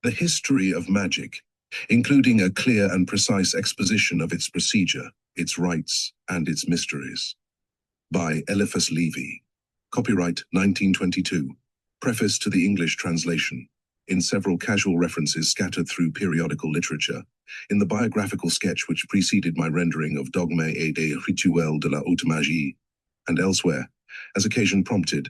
The History of Magic, including a clear and precise exposition of its procedure, its rites, and its mysteries. By Eliphas Levi. Copyright 1922. Preface to the English translation. In several casual references scattered through periodical literature, in the biographical sketch which preceded my rendering of Dogmes et des Rituels de la Haute Magie, and elsewhere, as occasion prompted,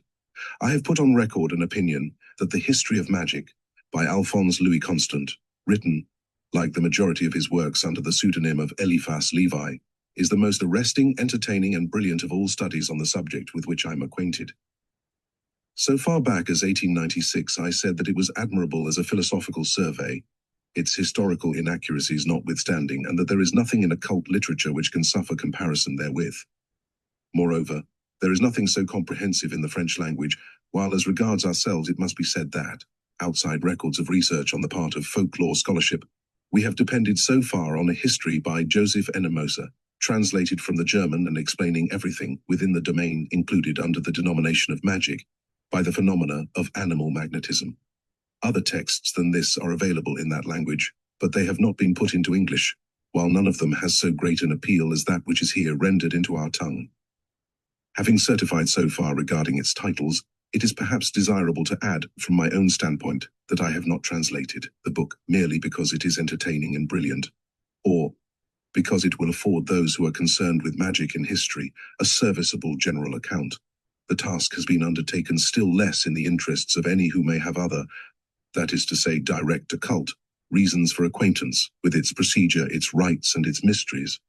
I have put on record an opinion that the History of Magic, by Alphonse Louis Constant, written, like the majority of his works under the pseudonym of Eliphas Levi, is the most arresting, entertaining, and brilliant of all studies on the subject with which I am acquainted. So far back as 1896, I said that it was admirable as a philosophical survey, its historical inaccuracies notwithstanding, and that there is nothing in occult literature which can suffer comparison therewith. Moreover, there is nothing so comprehensive in the French language, while as regards ourselves it must be said that, outside records of research on the part of folklore scholarship, we have depended so far on a history by Joseph Ennemoser, translated from the German and explaining everything within the domain included under the denomination of magic, by the phenomena of animal magnetism. Other texts than this are available in that language, but they have not been put into English, while none of them has so great an appeal as that which is here rendered into our tongue. Having certified so far regarding its titles, it is perhaps desirable to add, from my own standpoint, that I have not translated the book merely because it is entertaining and brilliant, or because it will afford those who are concerned with magic in history a serviceable general account. The task has been undertaken still less in the interests of any who may have other, that is to say direct occult, reasons for acquaintance with its procedure, its rites, and its mysteries.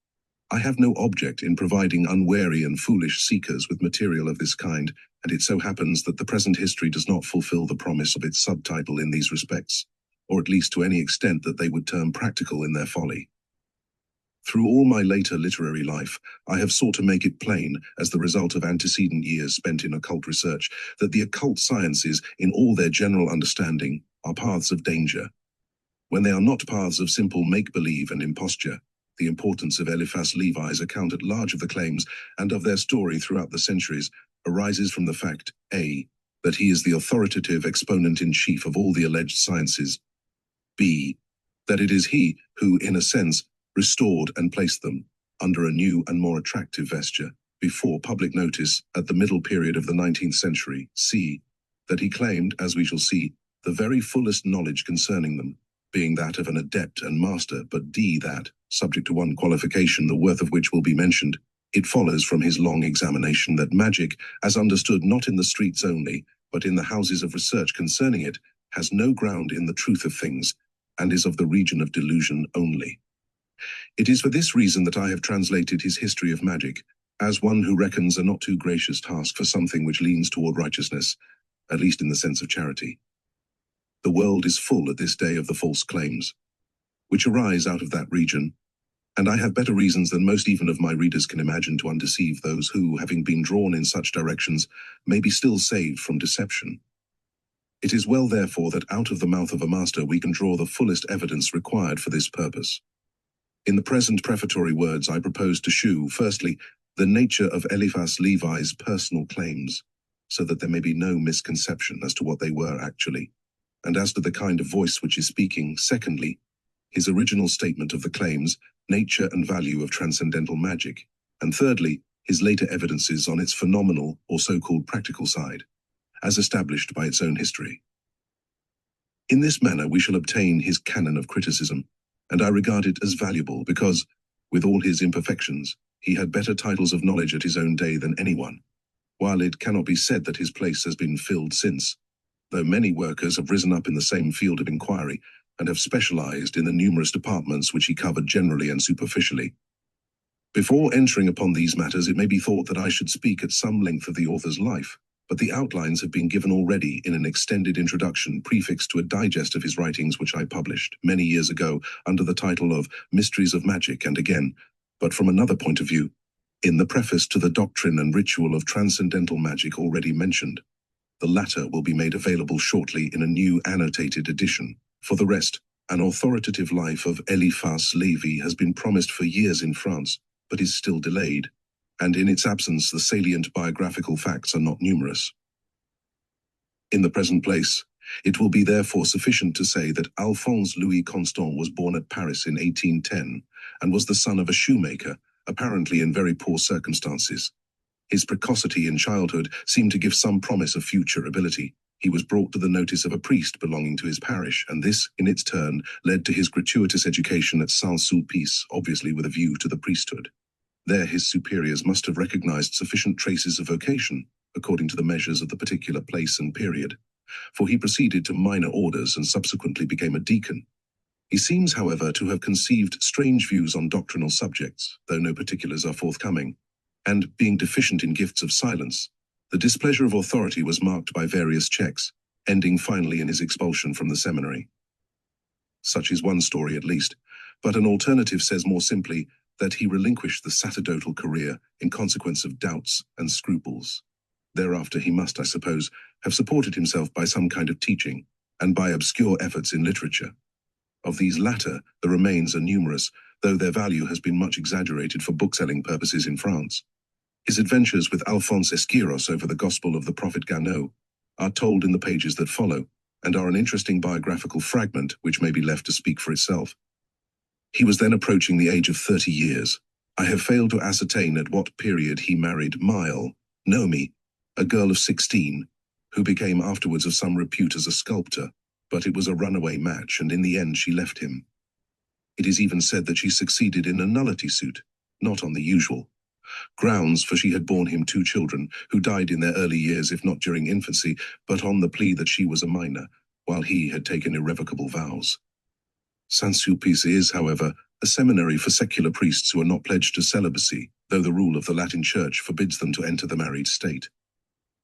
I have no object in providing unwary and foolish seekers with material of this kind, and it so happens that the present history does not fulfill the promise of its subtitle in these respects, or at least to any extent that they would term practical in their folly. Through all my later literary life, I have sought to make it plain, as the result of antecedent years spent in occult research, that the occult sciences, in all their general understanding, are paths of danger. When they are not paths of simple make-believe and imposture, the importance of Eliphas Levi's account at large of the claims and of their story throughout the centuries arises from the fact, a, that he is the authoritative exponent-in-chief of all the alleged sciences, b, that it is he who, in a sense, restored and placed them under a new and more attractive vesture before public notice at the middle period of the 19th century, c, that he claimed, as we shall see, the very fullest knowledge concerning them, being that of an adept and master, but d, that, subject to one qualification, the worth of which will be mentioned, it follows from his long examination that magic, as understood not in the streets only, but in the houses of research concerning it, has no ground in the truth of things, and is of the region of delusion only. It is for this reason that I have translated his History of Magic, as one who reckons a not too gracious task for something which leans toward righteousness, at least in the sense of charity. The world is full at this day of the false claims, which arise out of that region, and I have better reasons than most even of my readers can imagine to undeceive those who, having been drawn in such directions, may be still saved from deception. It is well, therefore, that out of the mouth of a master we can draw the fullest evidence required for this purpose. In the present prefatory words I propose to shew, firstly, the nature of Eliphas Levi's personal claims, so that there may be no misconception as to what they were actually, and as to the kind of voice which is speaking, secondly, his original statement of the claims, nature and value of transcendental magic, and thirdly, his later evidences on its phenomenal or so-called practical side, as established by its own history. In this manner we shall obtain his canon of criticism, and I regard it as valuable because, with all his imperfections, he had better titles of knowledge at his own day than anyone, while it cannot be said that his place has been filled since, though many workers have risen up in the same field of inquiry and have specialized in the numerous departments which he covered generally and superficially. Before entering upon these matters, it may be thought that I should speak at some length of the author's life, but the outlines have been given already in an extended introduction prefixed to a digest of his writings which I published many years ago under the title of Mysteries of Magic, and again, but from another point of view, in the preface to the Doctrine and Ritual of Transcendental Magic already mentioned. The latter will be made available shortly in a new annotated edition. For the rest, an authoritative life of Eliphas Levi has been promised for years in France, but is still delayed, and in its absence the salient biographical facts are not numerous. In the present place, It will be therefore sufficient to say that Alphonse Louis Constant was born at Paris in 1810 and was the son of a shoemaker, apparently in very poor circumstances. His precocity in childhood seemed to give some promise of future ability. He was brought to the notice of a priest belonging to his parish, and this, in its turn, led to his gratuitous education at Saint-Sulpice, obviously with a view to the priesthood. There his superiors must have recognized sufficient traces of vocation, according to the measures of the particular place and period, for he proceeded to minor orders and subsequently became a deacon. He seems, however, to have conceived strange views on doctrinal subjects, though no particulars are forthcoming, and, being deficient in gifts of silence, the displeasure of authority was marked by various checks, ending finally in his expulsion from the seminary. Such is one story at least, but an alternative says more simply that he relinquished the sacerdotal career in consequence of doubts and scruples. Thereafter he must, I suppose, have supported himself by some kind of teaching, and by obscure efforts in literature. Of these latter, the remains are numerous, though their value has been much exaggerated for bookselling purposes in France. His adventures with Alphonse Esquiros over the Gospel of the Prophet Ganot are told in the pages that follow, and are an interesting biographical fragment which may be left to speak for itself. He was then approaching the age of 30 years. I have failed to ascertain at what period he married Nomi, a girl of 16, who became afterwards of some repute as a sculptor, but it was a runaway match, and in the end she left him. It is even said that she succeeded in a nullity suit, not on the usual grounds, for she had borne him 2 children, who died in their early years if not during infancy, but on the plea that she was a minor, while he had taken irrevocable vows. Saint-Sulpice is, however, a seminary for secular priests who are not pledged to celibacy, though the rule of the Latin Church forbids them to enter the married state.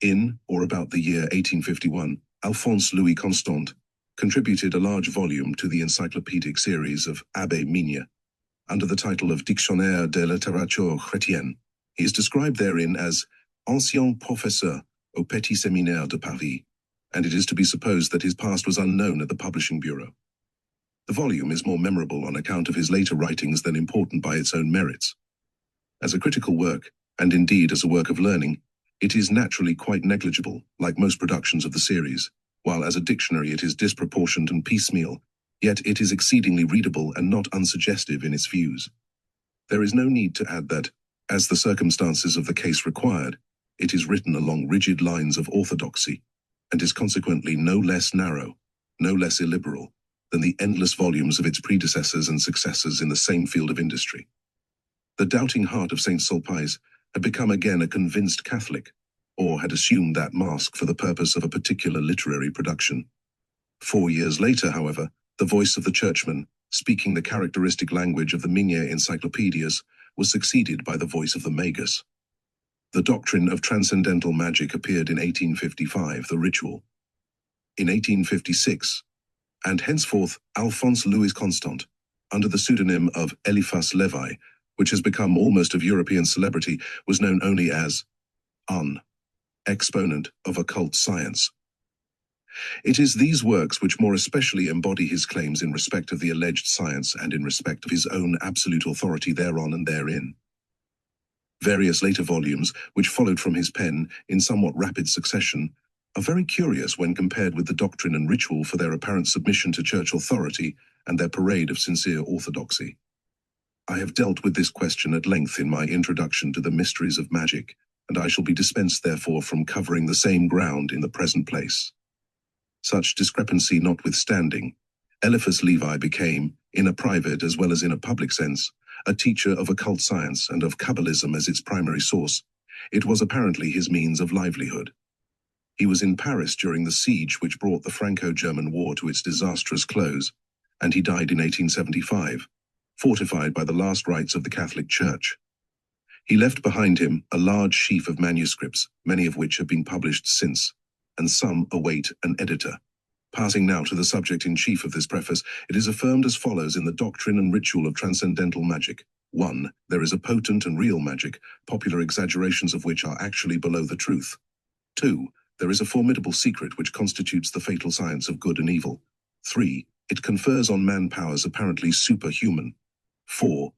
In, or about the year 1851, Alphonse Louis Constant contributed a large volume to the encyclopedic series of Abbé Migne, under the title of Dictionnaire de littérature chrétienne. He is described therein as ancien professeur au Petit Séminaire de Paris, and it is to be supposed that his past was unknown at the publishing bureau. The volume is more memorable on account of his later writings than important by its own merits. As a critical work, and indeed as a work of learning, it is naturally quite negligible, like most productions of the series, while as a dictionary it is disproportioned and piecemeal, yet it is exceedingly readable and not unsuggestive in its views. There is no need to add that, as the circumstances of the case required, it is written along rigid lines of orthodoxy, and is consequently no less narrow, no less illiberal, than the endless volumes of its predecessors and successors in the same field of industry. The doubting heart of Saint Sulpice had become again a convinced Catholic, or had assumed that mask for the purpose of a particular literary production. 4 years later, however, the voice of the churchman, speaking the characteristic language of the Migne encyclopedias, was succeeded by the voice of the Magus. The doctrine of transcendental magic appeared in 1855, the ritual. In 1856, and henceforth Alphonse Louis Constant, under the pseudonym of Eliphas Levi, which has become almost of European celebrity, was known only as Un, exponent of occult science. It is these works which more especially embody his claims in respect of the alleged science and in respect of his own absolute authority thereon and therein. Various later volumes, which followed from his pen in somewhat rapid succession, are very curious when compared with the doctrine and ritual for their apparent submission to church authority and their parade of sincere orthodoxy. I have dealt with this question at length in my introduction to the mysteries of magic, and I shall be dispensed therefore from covering the same ground in the present place. Such discrepancy notwithstanding, Eliphas Levi became, in a private as well as in a public sense, a teacher of occult science and of Kabbalism as its primary source. It was apparently his means of livelihood. He was in Paris during the siege which brought the Franco-German War to its disastrous close, and he died in 1875, fortified by the last rites of the Catholic Church. He left behind him a large sheaf of manuscripts, many of which have been published since, and some await an editor. Passing now to the subject in chief of this preface, it is affirmed as follows in the doctrine and ritual of transcendental magic. 1. There is a potent and real magic, popular exaggerations of which are actually below the truth. 2. There is a formidable secret which constitutes the fatal science of good and evil. 3. It confers on man powers apparently superhuman. 4.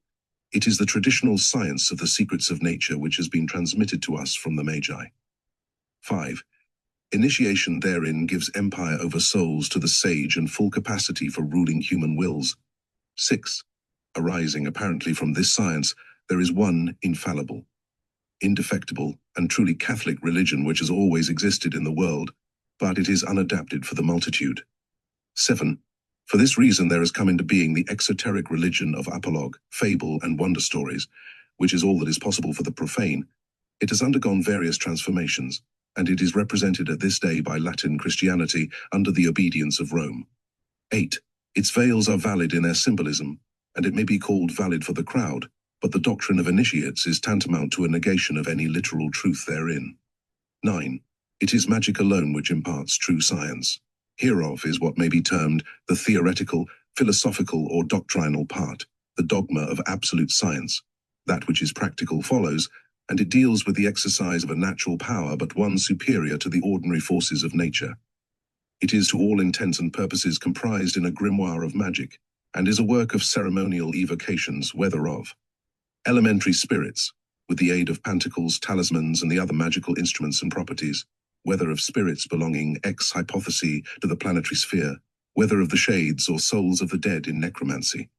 It is the traditional science of the secrets of nature which has been transmitted to us from the Magi. 5. Initiation therein gives empire over souls to the sage and full capacity for ruling human wills. 6. Arising apparently from this science, there is one infallible, indefectible, and truly Catholic religion which has always existed in the world, but it is unadapted for the multitude. 7. For this reason there has come into being the exoteric religion of apologue, fable, and wonder stories, which is all that is possible for the profane. It has undergone various transformations, and it is represented at this day by Latin Christianity under the obedience of Rome. 8. Its veils are valid in their symbolism, and it may be called valid for the crowd, but the doctrine of initiates is tantamount to a negation of any literal truth therein. 9. It is magic alone which imparts true science. Hereof is what may be termed the theoretical, philosophical, or doctrinal part, the dogma of absolute science. That which is practical follows, and it deals with the exercise of a natural power but one superior to the ordinary forces of nature. It is to all intents and purposes comprised in a grimoire of magic, and is a work of ceremonial evocations, whether of elementary spirits, with the aid of pantacles, talismans, and the other magical instruments and properties, whether of spirits belonging ex hypothesi to the planetary sphere, whether of the shades or souls of the dead in necromancy.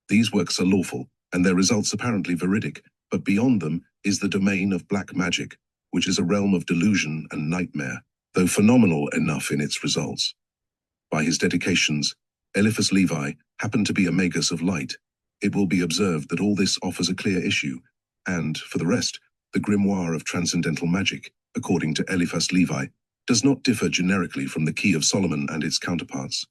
These works are lawful, and their results apparently veridic, but beyond them is the domain of black magic, which is a realm of delusion and nightmare, though phenomenal enough in its results. By his dedications, Eliphas Levi happened to be a magus of light. It will be observed that all this offers a clear issue, and, for the rest, the grimoire of transcendental magic, according to Eliphas Levi, does not differ generically from the Key of Solomon and its counterparts,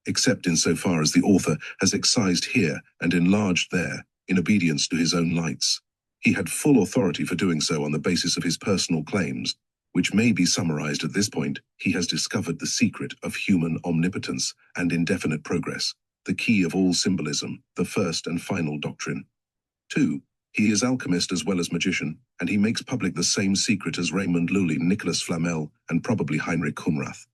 except in so far as the author has excised here and enlarged there in obedience to his own lights. He had full authority for doing so on the basis of his personal claims, which may be summarized at this point. He has discovered the secret of human omnipotence and indefinite progress, the key of all symbolism, the first and final doctrine. 2. He is alchemist as well as magician, and he makes public the same secret as Raymond Lully, Nicholas Flamel, and probably Heinrich Humrath.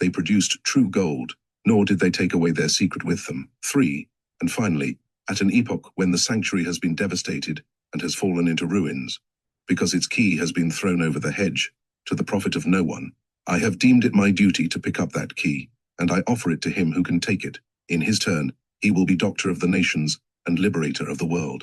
They produced true gold, nor did they take away their secret with them. 3. And finally, at an epoch when the sanctuary has been devastated and has fallen into ruins, because its key has been thrown over the hedge, to the profit of no one, I have deemed it my duty to pick up that key, and I offer it to him who can take it. In his turn, he will be doctor of the nations and liberator of the world.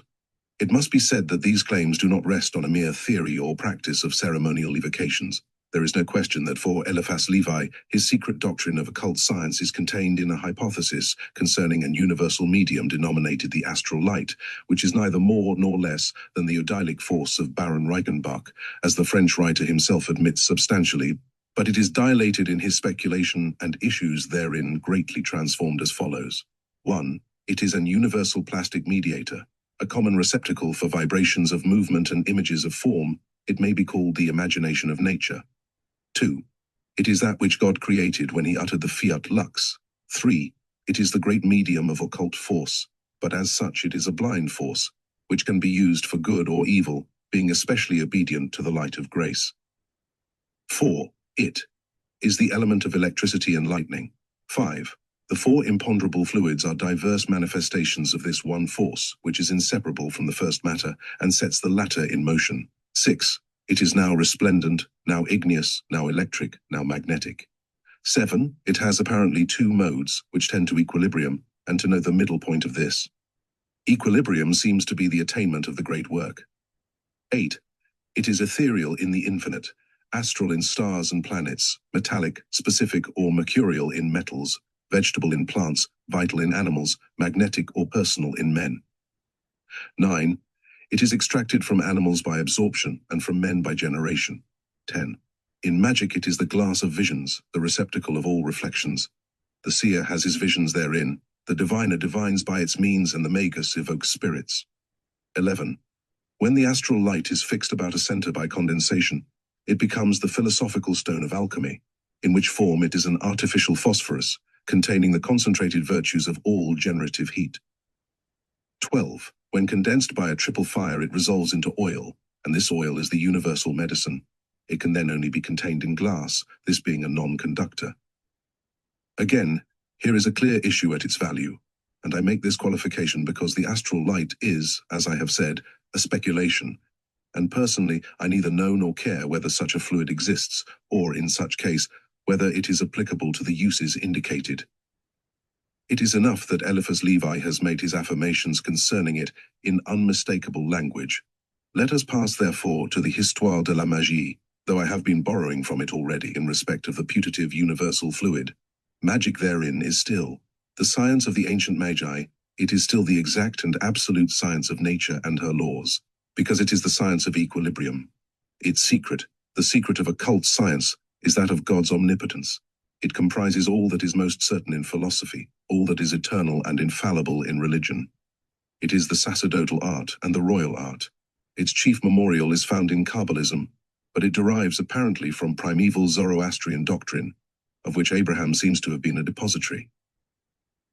It must be said that these claims do not rest on a mere theory or practice of ceremonial evocations. There is no question that for Eliphas Levi, his secret doctrine of occult science is contained in a hypothesis concerning an universal medium denominated the astral light, which is neither more nor less than the odyllic force of Baron Reichenbach, as the French writer himself admits substantially, but it is dilated in his speculation and issues therein greatly transformed as follows. 1. It is an universal plastic mediator, a common receptacle for vibrations of movement and images of form. It may be called the imagination of nature. 2. It is that which God created when he uttered the fiat lux. 3. It is the great medium of occult force, but as such it is a blind force, which can be used for good or evil, being especially obedient to the light of grace. 4. It is the element of electricity and lightning. 5. The four imponderable fluids are diverse manifestations of this one force, which is inseparable from the first matter and sets the latter in motion. 6. It is now resplendent, now igneous, now electric, now magnetic. 7. It has apparently two modes, which tend to equilibrium, and to know the middle point of this. Equilibrium seems to be the attainment of the great work. 8. It is ethereal in the infinite, astral in stars and planets, metallic, specific or mercurial in metals, vegetable in plants, vital in animals, magnetic or personal in men. 9. It is extracted from animals by absorption and from men by generation. 10. In magic it is the glass of visions, the receptacle of all reflections. The seer has his visions therein, the diviner divines by its means, and the magus evokes spirits. 11. When the astral light is fixed about a center by condensation, it becomes the philosophical stone of alchemy, in which form it is an artificial phosphorus, containing the concentrated virtues of all generative heat. 12. When condensed by a triple fire, it resolves into oil, and this oil is the universal medicine. It can then only be contained in glass, this being a non-conductor. Again, here is a clear issue at its value, and I make this qualification because the astral light is, as I have said, a speculation, and personally I neither know nor care whether such a fluid exists, or, in such case, whether it is applicable to the uses indicated. It is enough that Eliphas Levi has made his affirmations concerning it in unmistakable language. Let us pass, therefore, to the Histoire de la Magie, though I have been borrowing from it already in respect of the putative universal fluid. Magic therein is still the science of the ancient Magi. It is still the exact and absolute science of nature and her laws, because it is the science of equilibrium. Its secret, the secret of occult science, is that of God's omnipotence. It comprises all that is most certain in philosophy, all that is eternal and infallible in religion. It is the sacerdotal art and the royal art. Its chief memorial is found in Kabbalism, but it derives apparently from primeval Zoroastrian doctrine, of which Abraham seems to have been a depository.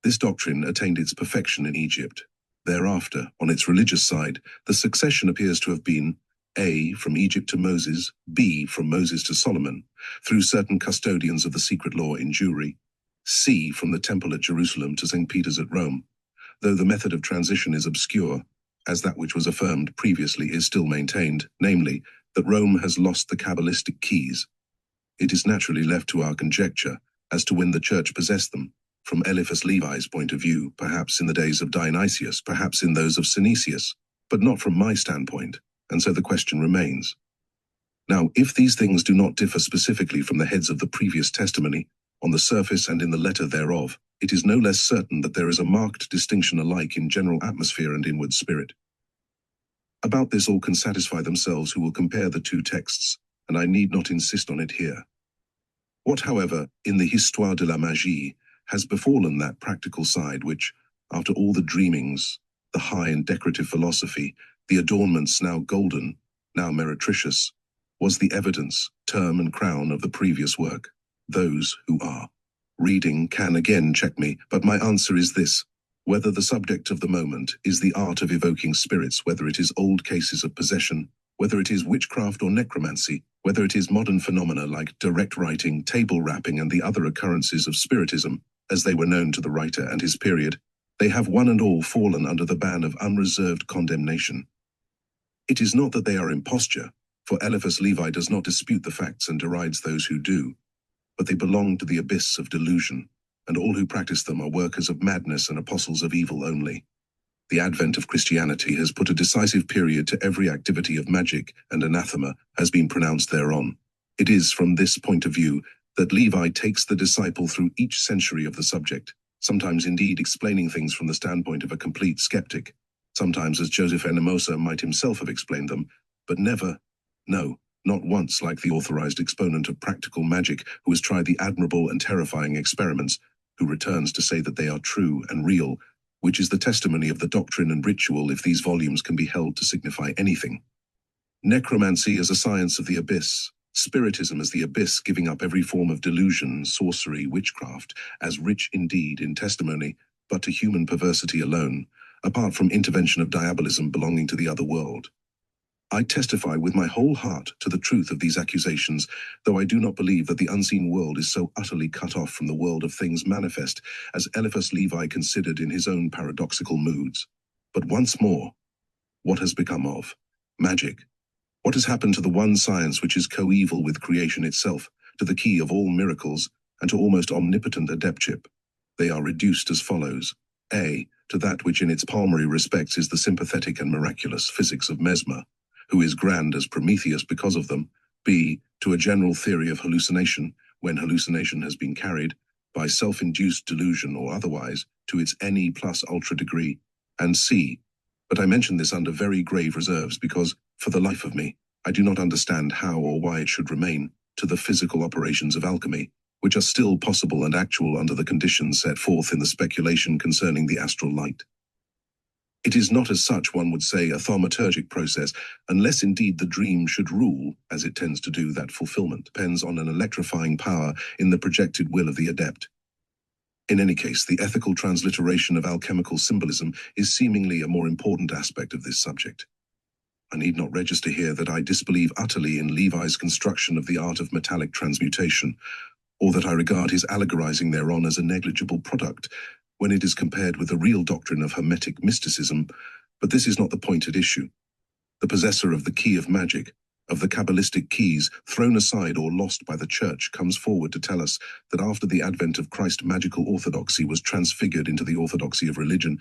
This doctrine attained its perfection in Egypt. Thereafter, on its religious side, the succession appears to have been A. from Egypt to Moses, B. from Moses to Solomon, through certain custodians of the secret law in Jewry, C. from the temple at Jerusalem to St. Peter's at Rome, though the method of transition is obscure, as that which was affirmed previously is still maintained, namely, that Rome has lost the Kabalistic keys. It is naturally left to our conjecture as to when the Church possessed them, from Eliphas Levi's point of view, perhaps in the days of Dionysius, perhaps in those of Synesius, but not from my standpoint, and so the question remains. Now, if these things do not differ specifically from the heads of the previous testimony, on the surface and in the letter thereof, it is no less certain that there is a marked distinction alike in general atmosphere and inward spirit. About this all can satisfy themselves who will compare the two texts, and I need not insist on it here. What, however, in the Histoire de la Magie, has befallen that practical side which, after all the dreamings, the high and decorative philosophy, the adornments now golden, now meretricious, was the evidence, term and crown of the previous work. Those who are reading can again check me, but my answer is this: whether the subject of the moment is the art of evoking spirits, whether it is old cases of possession, whether it is witchcraft or necromancy, whether it is modern phenomena like direct writing, table rapping, and the other occurrences of spiritism, as they were known to the writer and his period, they have one and all fallen under the ban of unreserved condemnation. It is not that they are imposture, for Eliphas Levi does not dispute the facts and derides those who do, but they belong to the abyss of delusion, and all who practice them are workers of madness and apostles of evil only. The advent of Christianity has put a decisive period to every activity of magic, and anathema has been pronounced thereon. It is from this point of view that Levi takes the disciple through each century of the subject, sometimes indeed explaining things from the standpoint of a complete skeptic, sometimes as Joseph Enemosa might himself have explained them, but never, no, not once like the authorized exponent of practical magic who has tried the admirable and terrifying experiments, who returns to say that they are true and real, which is the testimony of the doctrine and ritual if these volumes can be held to signify anything. Necromancy as a science of the abyss, spiritism as the abyss, giving up every form of delusion, sorcery, witchcraft, as rich indeed in testimony, but to human perversity alone, apart from intervention of diabolism belonging to the other world. I testify with my whole heart to the truth of these accusations, though I do not believe that the unseen world is so utterly cut off from the world of things manifest as Eliphas Levi considered in his own paradoxical moods. But once more, what has become of magic? What has happened to the one science which is coeval with creation itself, to the key of all miracles, and to almost omnipotent adeptship? They are reduced as follows: A. to that which in its palmary respects is the sympathetic and miraculous physics of Mesmer, who is grand as Prometheus because of them; B. to a general theory of hallucination, when hallucination has been carried, by self-induced delusion or otherwise, to its NE plus ultra degree; and C. But I mention this under very grave reserves because, for the life of me, I do not understand how or why it should remain, to the physical operations of alchemy, which are still possible and actual under the conditions set forth in the speculation concerning the astral light. It is not as such, one would say, a thaumaturgic process, unless indeed the dream should rule, as it tends to do. That fulfillment depends on an electrifying power in the projected will of the adept. In any case, the ethical transliteration of alchemical symbolism is seemingly a more important aspect of this subject. I need not register here that I disbelieve utterly in Levi's construction of the art of metallic transmutation, or that I regard his allegorizing thereon as a negligible product, when it is compared with the real doctrine of Hermetic mysticism, but this is not the point at issue. the possessor of the key of magic, of the Kabalistic keys thrown aside or lost by the Church, comes forward to tell us that after the advent of Christ, magical orthodoxy was transfigured into the orthodoxy of religion,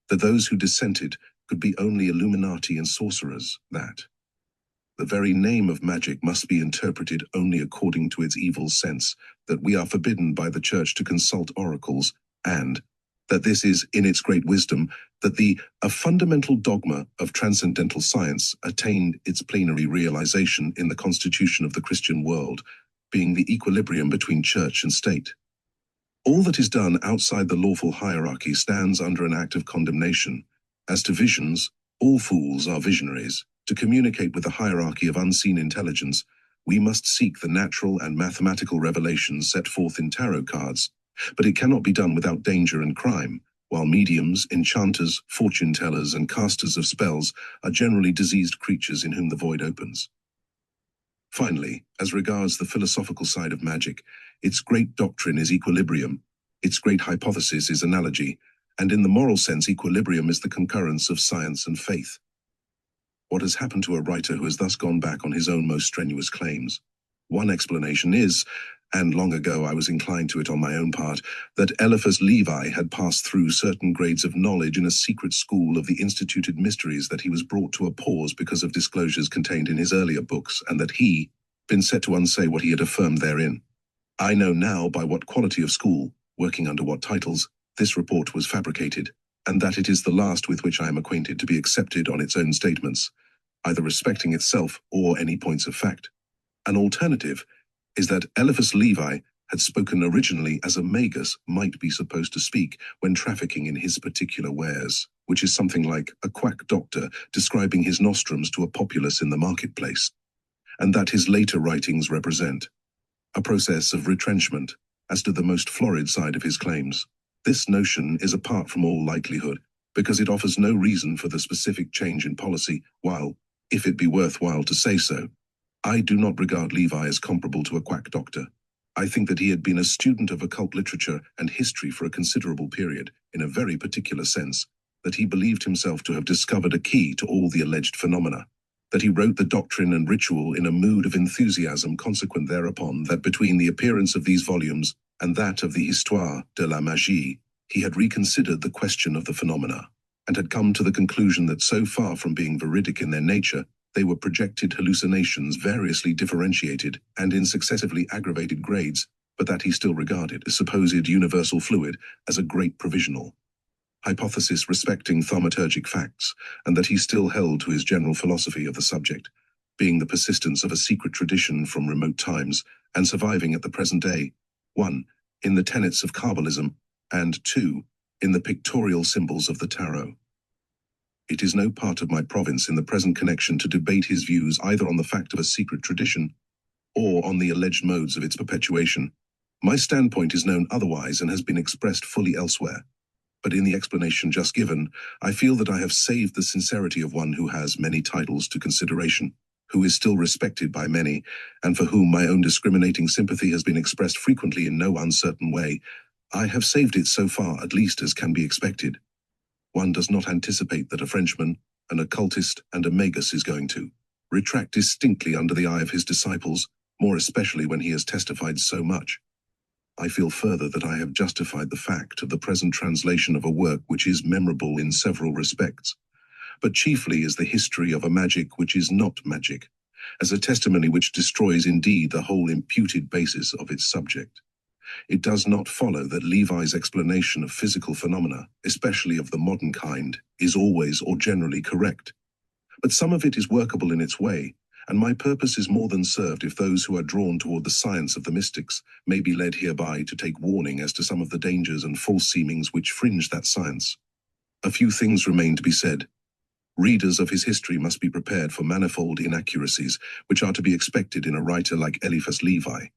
that those who dissented could be only Illuminati and sorcerers, that the very name of magic must be interpreted only according to its evil sense, that we are forbidden by the Church to consult oracles, and that this is, in its great wisdom, that a fundamental dogma of transcendental science attained its plenary realization in the constitution of the Christian world, being the equilibrium between church and state. All that is done outside the lawful hierarchy stands under an act of condemnation. As to visions, all fools are visionaries. To communicate with the hierarchy of unseen intelligence, we must seek the natural and mathematical revelations set forth in tarot cards, but it cannot be done without danger and crime, while mediums, enchanters, fortune-tellers, and casters of spells are generally diseased creatures in whom the void opens. Finally, as regards the philosophical side of magic, its great doctrine is equilibrium, its great hypothesis is analogy, and in the moral sense, equilibrium is the concurrence of science and faith. What has happened to a writer who has thus gone back on his own most strenuous claims? One explanation is, and long ago I was inclined to it on my own part, that Eliphas Levi had passed through certain grades of knowledge in a secret school of the instituted mysteries, that he was brought to a pause because of disclosures contained in his earlier books, and that he been set to unsay what he had affirmed therein. I know now by what quality of school, working under what titles, this report was fabricated, and that it is the last with which I am acquainted to be accepted on its own statements, either respecting itself or any points of fact. An alternative is that Eliphas Levi had spoken originally as a magus might be supposed to speak when trafficking in his particular wares, which is something like a quack doctor describing his nostrums to a populace in the marketplace, and that his later writings represent a process of retrenchment as to the most florid side of his claims. This notion is apart from all likelihood, because it offers no reason for the specific change in policy, while, if it be worthwhile to say so, I do not regard Levi as comparable to a quack doctor. I think that he had been a student of occult literature and history for a considerable period, in a very particular sense, that he believed himself to have discovered a key to all the alleged phenomena, that he wrote the doctrine and ritual in a mood of enthusiasm consequent thereupon, that between the appearance of these volumes and that of the Histoire de la Magie, he had reconsidered the question of the phenomena, and had come to the conclusion that so far from being veridic in their nature, they were projected hallucinations variously differentiated and in successively aggravated grades, but that he still regarded the supposed universal fluid as a great provisional hypothesis respecting thaumaturgic facts, and that he still held to his general philosophy of the subject, being the persistence of a secret tradition from remote times, and surviving at the present day, 1. in the tenets of Kabbalism, and 2. in the pictorial symbols of the tarot. It is no part of my province in the present connection to debate his views either on the fact of a secret tradition or on the alleged modes of its perpetuation. My standpoint is known otherwise and has been expressed fully elsewhere. But in the explanation just given, I feel that I have saved the sincerity of one who has many titles to consideration, who is still respected by many, and for whom my own discriminating sympathy has been expressed frequently in no uncertain way. I have saved it so far, at least, as can be expected. One does not anticipate that a Frenchman, an occultist, and a magus is going to retract distinctly under the eye of his disciples, more especially when he has testified so much. I feel further that I have justified the fact of the present translation of a work which is memorable in several respects, but chiefly as the history of a magic which is not magic, as a testimony which destroys indeed the whole imputed basis of its subject. It does not follow that Levi's explanation of physical phenomena, especially of the modern kind, is always or generally correct. But some of it is workable in its way, and my purpose is more than served if those who are drawn toward the science of the mystics may be led hereby to take warning as to some of the dangers and false seemings which fringe that science. A few things remain to be said. Readers of his history must be prepared for manifold inaccuracies which are to be expected in a writer like Eliphas Levi.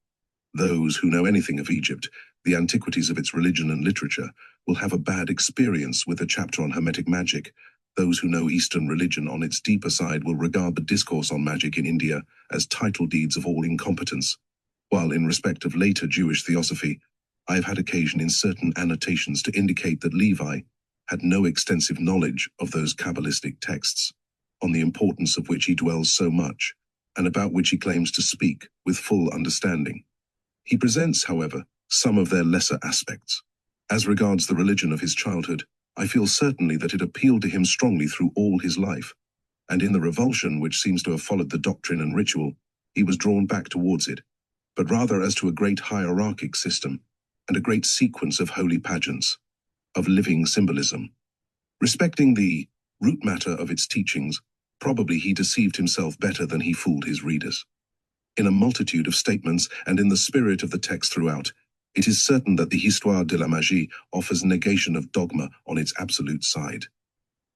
Those who know anything of Egypt, the antiquities of its religion and literature, will have a bad experience with a chapter on Hermetic magic. Those who know Eastern religion on its deeper side will regard the discourse on magic in India as title deeds of all incompetence, while in respect of later Jewish theosophy, I have had occasion in certain annotations to indicate that Levi had no extensive knowledge of those Kabalistic texts. on the importance of which he dwells so much, and about which he claims to speak with full understanding. He presents, however, some of their lesser aspects. As regards the religion of his childhood, I feel certainly that it appealed to him strongly through all his life, and in the revulsion which seems to have followed the doctrine and ritual, he was drawn back towards it, but rather as to a great hierarchic system and a great sequence of holy pageants, of living symbolism. Respecting the root matter of its teachings, probably he deceived himself better than he fooled his readers. In a multitude of statements and in the spirit of the text throughout, it is certain that the Histoire de la Magie offers negation of dogma on its absolute side.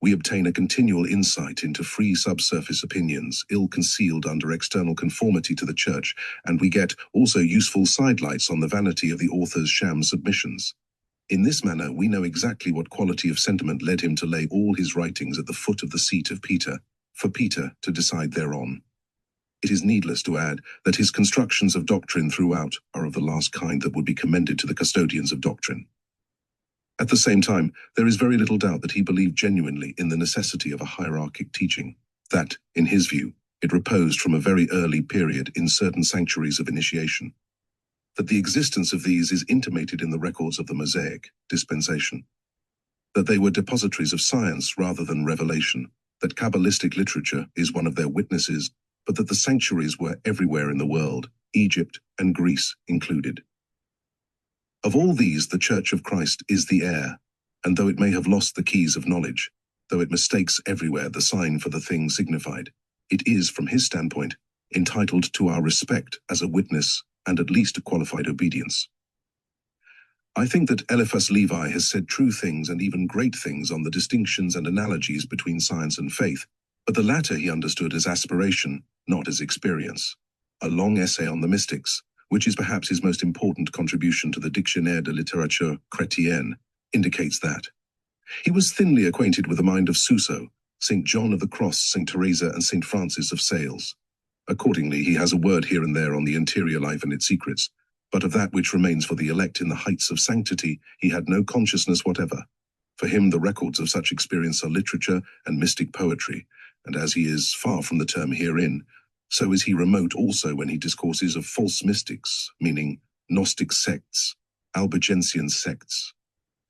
We obtain a continual insight into free subsurface opinions, ill-concealed under external conformity to the Church, and we get also useful sidelights on the vanity of the author's sham submissions. In this manner, we know exactly what quality of sentiment led him to lay all his writings at the foot of the seat of Peter, for Peter to decide thereon. It is needless to add that his constructions of doctrine throughout are of the last kind that would be commended to the custodians of doctrine. At the same time, there is very little doubt that he believed genuinely in the necessity of a hierarchic teaching, that, in his view, it reposed from a very early period in certain sanctuaries of initiation, that the existence of these is intimated in the records of the Mosaic dispensation, that they were depositories of science rather than revelation, that Kabalistic literature is one of their witnesses, but that the sanctuaries were everywhere in the world, Egypt and Greece included. Of all these, the Church of Christ is the heir, and though it may have lost the keys of knowledge, though it mistakes everywhere the sign for the thing signified, it is, from his standpoint, entitled to our respect as a witness and at least a qualified obedience. I think that Eliphas Levi has said true things and even great things on the distinctions and analogies between science and faith, but the latter he understood as aspiration, not as experience. A long essay on the mystics, which is perhaps his most important contribution to the Dictionnaire de littérature chrétienne, indicates that. He was thinly acquainted with the mind of Suso, St. John of the Cross, St. Teresa, and St. Francis of Sales. Accordingly, he has a word here and there on the interior life and its secrets, but of that which remains for the elect in the heights of sanctity, he had no consciousness whatever. For him, the records of such experience are literature and mystic poetry, and as he is far from the term herein, so is he remote also when he discourses of false mystics, meaning Gnostic sects, Albigensian sects,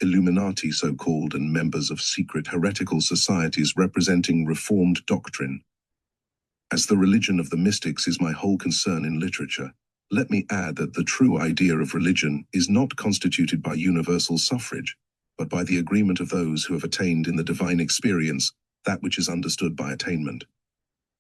Illuminati so-called, and members of secret heretical societies representing reformed doctrine. As the religion of the mystics is my whole concern in literature, let me add that the true idea of religion is not constituted by universal suffrage, but by the agreement of those who have attained in the divine experience that which is understood by attainment.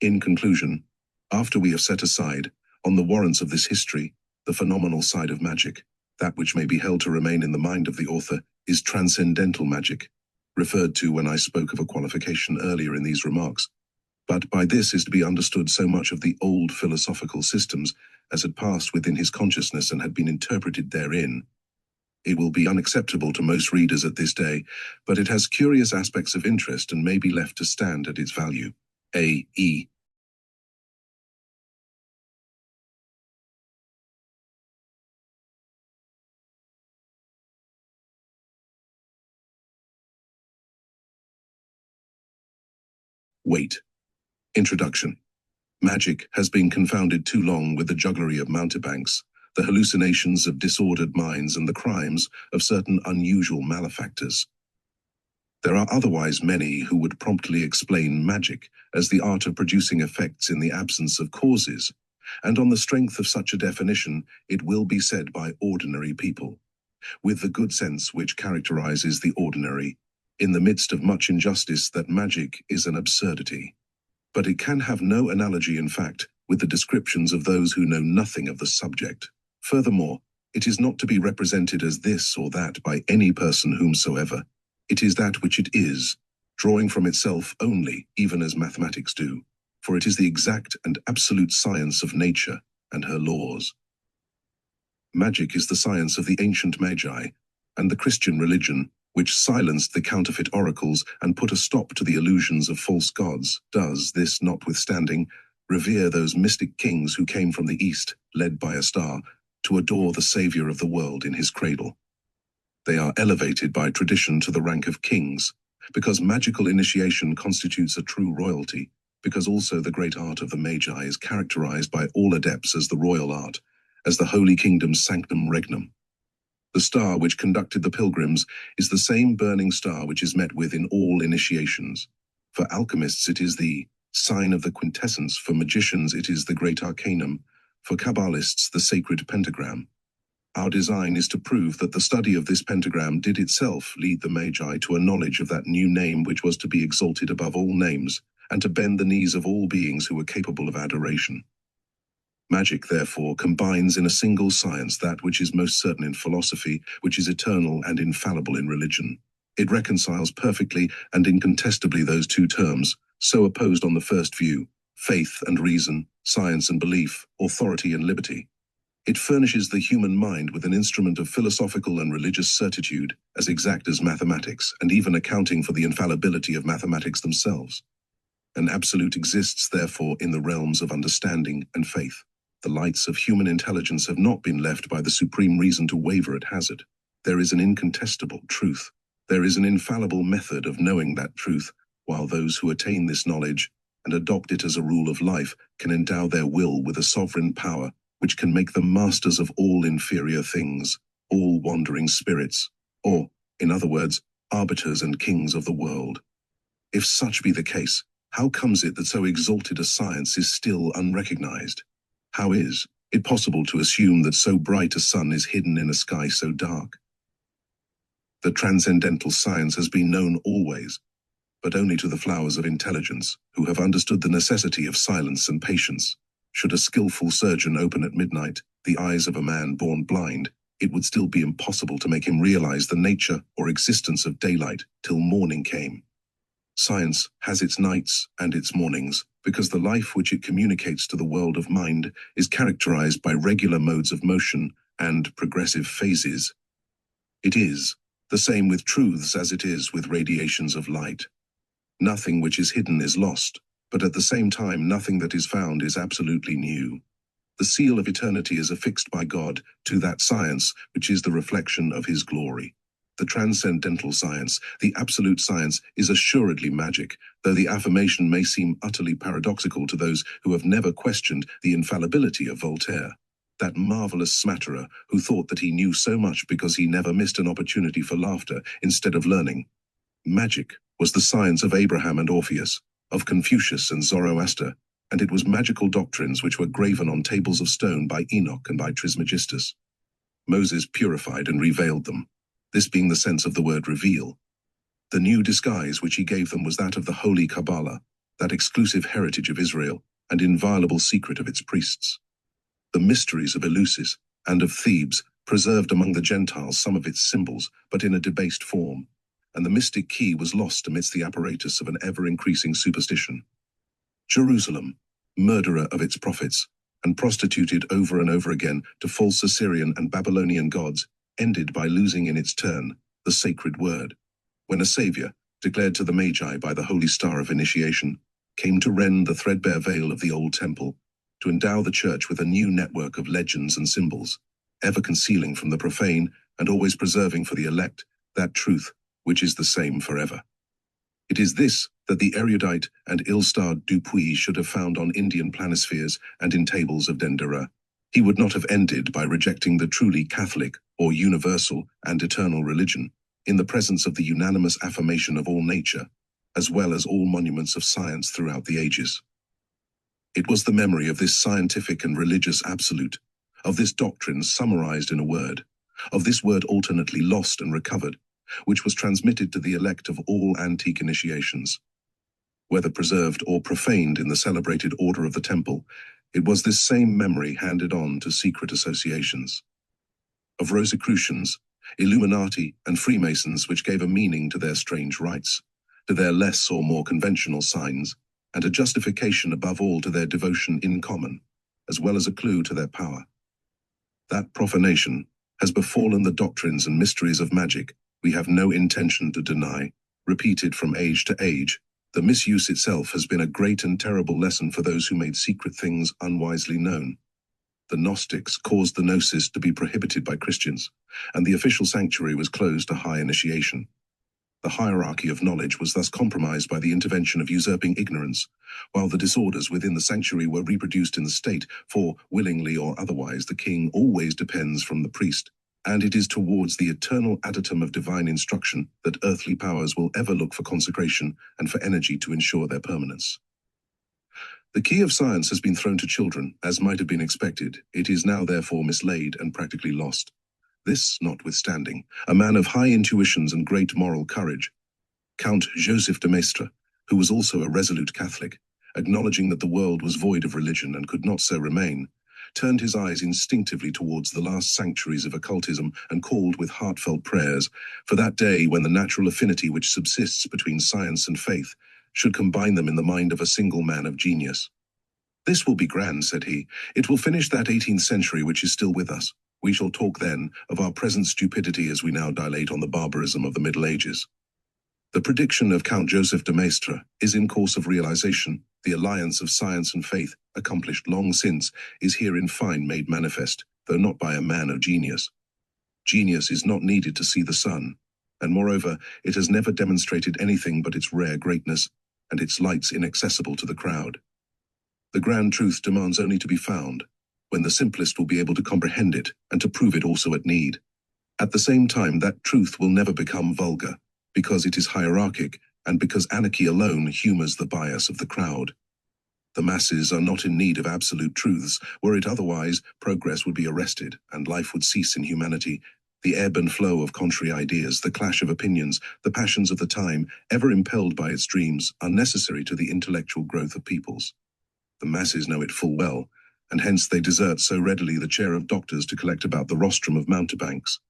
In conclusion, after we have set aside, on the warrants of this history, the phenomenal side of magic, that which may be held to remain in the mind of the author is transcendental magic, referred to when I spoke of a qualification earlier in these remarks. But by this is to be understood so much of the old philosophical systems as had passed within his consciousness and had been interpreted therein. It will be unacceptable to most readers at this day, but it has curious aspects of interest and may be left to stand at its value. A.E. Wait. Introduction. Magic has been confounded too long with the jugglery of mountebanks, the hallucinations of disordered minds, and the crimes of certain unusual malefactors. There are otherwise many who would promptly explain magic as the art of producing effects in the absence of causes, and on the strength of such a definition, it will be said by ordinary people, with the good sense which characterizes the ordinary, in the midst of much injustice, that magic is an absurdity. But it can have no analogy, in fact, with the descriptions of those who know nothing of the subject. Furthermore, it is not to be represented as this or that by any person whomsoever. It is that which it is, drawing from itself only, even as mathematics do, for it is the exact and absolute science of nature and her laws. Magic is the science of the ancient Magi, and the Christian religion, which silenced the counterfeit oracles and put a stop to the illusions of false gods, does, this notwithstanding, revere those mystic kings who came from the east, led by a star, to adore the Savior of the world in his cradle. They are elevated by tradition to the rank of kings, because magical initiation constitutes a true royalty, because also the great art of the Magi is characterized by all adepts as the royal art, as the Holy Kingdom's sanctum regnum. The star which conducted the pilgrims is the same burning star which is met with in all initiations. For alchemists it is the sign of the quintessence, for magicians it is the great arcanum, for Kabalists the sacred pentagram. Our design is to prove that the study of this pentagram did itself lead the Magi to a knowledge of that new name which was to be exalted above all names, and to bend the knees of all beings who were capable of adoration. Magic, therefore, combines in a single science that which is most certain in philosophy, which is eternal and infallible in religion. It reconciles perfectly and incontestably those two terms, so opposed on the first view, faith and reason, science and belief, authority and liberty. It furnishes the human mind with an instrument of philosophical and religious certitude, as exact as mathematics, and even accounting for the infallibility of mathematics themselves. An absolute exists, therefore, in the realms of understanding and faith. The lights of human intelligence have not been left by the supreme reason to waver at hazard. There is an incontestable truth. There is an infallible method of knowing that truth, while those who attain this knowledge and adopt it as a rule of life can endow their will with a sovereign power which can make them masters of all inferior things, all wandering spirits, or, in other words, arbiters and kings of the world. If such be the case, how comes it that so exalted a science is still unrecognized? How is it possible to assume that so bright a sun is hidden in a sky so dark? The transcendental science has been known always, but only to the flowers of intelligence, who have understood the necessity of silence and patience. Should a skillful surgeon open at midnight the eyes of a man born blind, it would still be impossible to make him realize the nature or existence of daylight till morning came. Science has its nights and its mornings, because the life which it communicates to the world of mind is characterized by regular modes of motion and progressive phases. It is the same with truths as it is with radiations of light. Nothing which is hidden is lost, but at the same time nothing that is found is absolutely new. The seal of eternity is affixed by God to that science which is the reflection of his glory. The transcendental science, the absolute science, is assuredly magic, though the affirmation may seem utterly paradoxical to those who have never questioned the infallibility of Voltaire, that marvelous smatterer who thought that he knew so much because he never missed an opportunity for laughter instead of learning. Magic was the science of Abraham and Orpheus, of Confucius and Zoroaster, and it was magical doctrines which were graven on tables of stone by Enoch and by Trismegistus. Moses purified and revealed them, this being the sense of the word reveal. The new disguise which he gave them was that of the holy Kabalah, that exclusive heritage of Israel and inviolable secret of its priests. The mysteries of Eleusis and of Thebes preserved among the Gentiles some of its symbols, but in a debased form, and the mystic key was lost amidst the apparatus of an ever-increasing superstition. Jerusalem, murderer of its prophets, and prostituted over and over again to false Assyrian and Babylonian gods, ended by losing in its turn the sacred word, when a savior, declared to the Magi by the holy star of initiation, came to rend the threadbare veil of the old temple, to endow the church with a new network of legends and symbols, ever concealing from the profane and always preserving for the elect that truth which is the same forever. It is this that the erudite and ill-starred Dupuy should have found on Indian planispheres and in tables of Dendera. He would not have ended by rejecting the truly Catholic or universal and eternal religion, in the presence of the unanimous affirmation of all nature, as well as all monuments of science throughout the ages. It was the memory of this scientific and religious absolute, of this doctrine summarized in a word, of this word alternately lost and recovered, which was transmitted to the elect of all antique initiations. Whether preserved or profaned in the celebrated order of the temple, it was this same memory handed on to secret associations. Of Rosicrucians, Illuminati, and Freemasons which gave a meaning to their strange rites, to their less or more conventional signs, and a justification above all to their devotion in common, as well as a clue to their power. That profanation has befallen the doctrines and mysteries of magic we have no intention to deny, repeated from age to age. The misuse itself has been a great and terrible lesson for those who made secret things unwisely known. The Gnostics caused the gnosis to be prohibited by Christians, and the official sanctuary was closed to high initiation. The hierarchy of knowledge was thus compromised by the intervention of usurping ignorance, while the disorders within the sanctuary were reproduced in the state, for, willingly or otherwise, the king always depends from the priest, and it is towards the eternal additum of divine instruction that earthly powers will ever look for consecration and for energy to ensure their permanence. The key of science has been thrown to children, as might have been expected. It is now therefore mislaid and practically lost. This notwithstanding, a man of high intuitions and great moral courage, Count Joseph de Maistre, who was also a resolute Catholic, acknowledging that the world was void of religion and could not so remain, turned his eyes instinctively towards the last sanctuaries of occultism and called with heartfelt prayers for that day when the natural affinity which subsists between science and faith should combine them in the mind of a single man of genius. "This will be grand," said he. "It will finish that 18th century which is still with us. We shall talk then of our present stupidity as we now dilate on the barbarism of the Middle Ages." The prediction of Count Joseph de Maistre is in course of realization. The alliance of science and faith, accomplished long since, is here in fine made manifest, though not by a man of genius. Genius is not needed to see the sun, and moreover, it has never demonstrated anything but its rare greatness, and its lights inaccessible to the crowd. The grand truth demands only to be found, when the simplest will be able to comprehend it and to prove it also at need. At the same time, that truth will never become vulgar, because it is hierarchic and because anarchy alone humors the bias of the crowd. The masses are not in need of absolute truths. Were it otherwise, progress would be arrested and life would cease in humanity. The ebb and flow of contrary ideas, the clash of opinions, the passions of the time, ever impelled by its dreams, are necessary to the intellectual growth of peoples. The masses know it full well, and hence they desert so readily the chair of doctors to collect about the rostrum of mountebanks.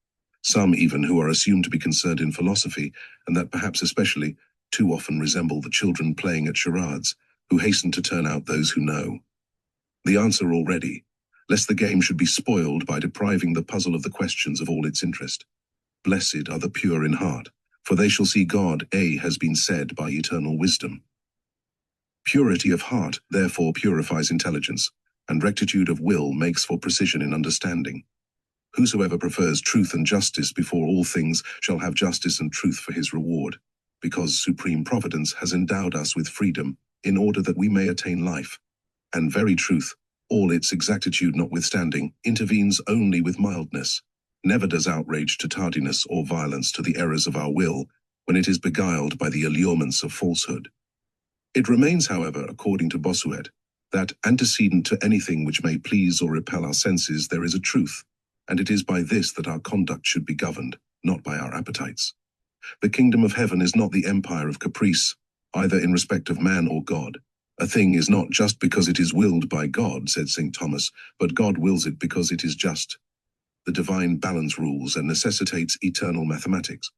Some even who are assumed to be concerned in philosophy, and that perhaps especially, too often resemble the children playing at charades, who hasten to turn out those who know. The answer already, lest the game should be spoiled by depriving the puzzle of the questions of all its interest. Blessed are the pure in heart, for they shall see God, has been said by eternal wisdom. Purity of heart therefore purifies intelligence, and rectitude of will makes for precision in understanding. Whosoever prefers truth and justice before all things shall have justice and truth for his reward, because supreme providence has endowed us with freedom in order that we may attain life. And very truth, all its exactitude notwithstanding, intervenes only with mildness, never does outrage to tardiness or violence to the errors of our will when it is beguiled by the allurements of falsehood. It remains, however, according to Bossuet, that antecedent to anything which may please or repel our senses there is a truth, and it is by this that our conduct should be governed, not by our appetites. The kingdom of heaven is not the empire of caprice, either in respect of man or God. A thing is not just because it is willed by God, said St. Thomas, but God wills it because it is just. The divine balance rules and necessitates eternal mathematics.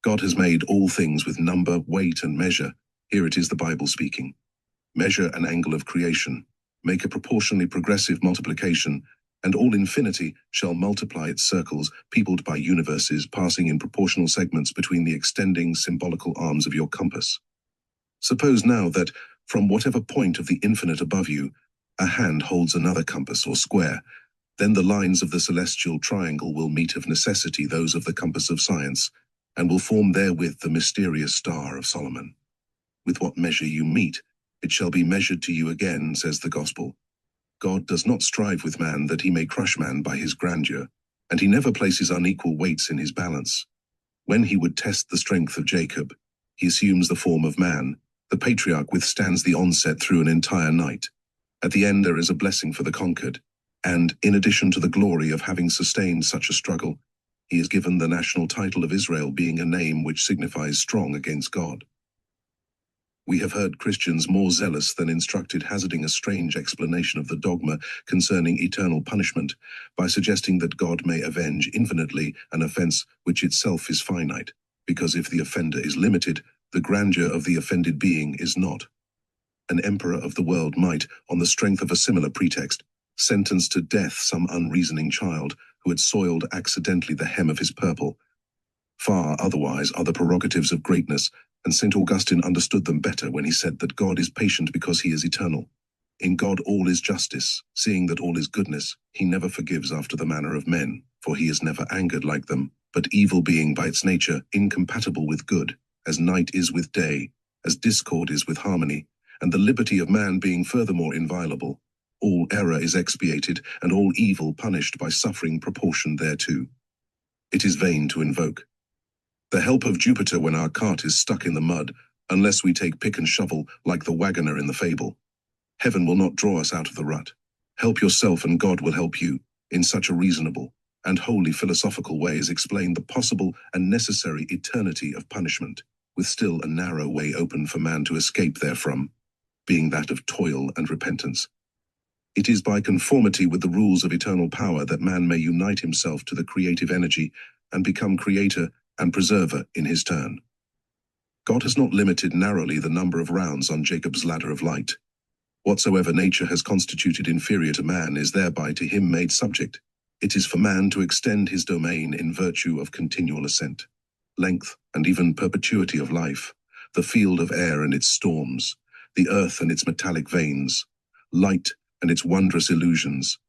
God has made all things with number, weight, and measure. Here it is the Bible speaking. Measure an angle of creation, make a proportionally progressive multiplication, and all infinity shall multiply its circles, peopled by universes passing in proportional segments between the extending symbolical arms of your compass. Suppose now that, from whatever point of the infinite above you, a hand holds another compass or square, then the lines of the celestial triangle will meet of necessity those of the compass of science, and will form therewith the mysterious star of Solomon. With what measure you meet, it shall be measured to you again, says the Gospel. God does not strive with man that he may crush man by his grandeur, and he never places unequal weights in his balance. When he would test the strength of Jacob, he assumes the form of man. The patriarch withstands the onset through an entire night. At the end there is a blessing for the conquered, and, in addition to the glory of having sustained such a struggle, he is given the national title of Israel, being a name which signifies strong against God. We have heard Christians more zealous than instructed hazarding a strange explanation of the dogma concerning eternal punishment by suggesting that God may avenge infinitely an offense which itself is finite, because if the offender is limited, the grandeur of the offended being is not. An emperor of the world might, on the strength of a similar pretext, sentence to death some unreasoning child who had soiled accidentally the hem of his purple. Far otherwise are the prerogatives of greatness, and St. Augustine understood them better when he said that God is patient because he is eternal. In God all is justice, seeing that all is goodness. He never forgives after the manner of men, for he is never angered like them, but evil being by its nature incompatible with good, as night is with day, as discord is with harmony, and the liberty of man being furthermore inviolable, all error is expiated, and all evil punished by suffering proportioned thereto. It is vain to invoke the help of Jupiter when our cart is stuck in the mud, unless we take pick and shovel like the wagoner in the fable. Heaven will not draw us out of the rut. Help yourself and God will help you, in such a reasonable and wholly philosophical way as explain the possible and necessary eternity of punishment, with still a narrow way open for man to escape therefrom, being that of toil and repentance. It is by conformity with the rules of eternal power that man may unite himself to the creative energy and become creator and preserver in his turn. God has not limited narrowly the number of rounds on Jacob's ladder of light. Whatsoever nature has constituted inferior to man is thereby to him made subject. It is for man to extend his domain in virtue of continual ascent, length, and even perpetuity of life, the field of air and its storms, the earth and its metallic veins, light and its wondrous illusions,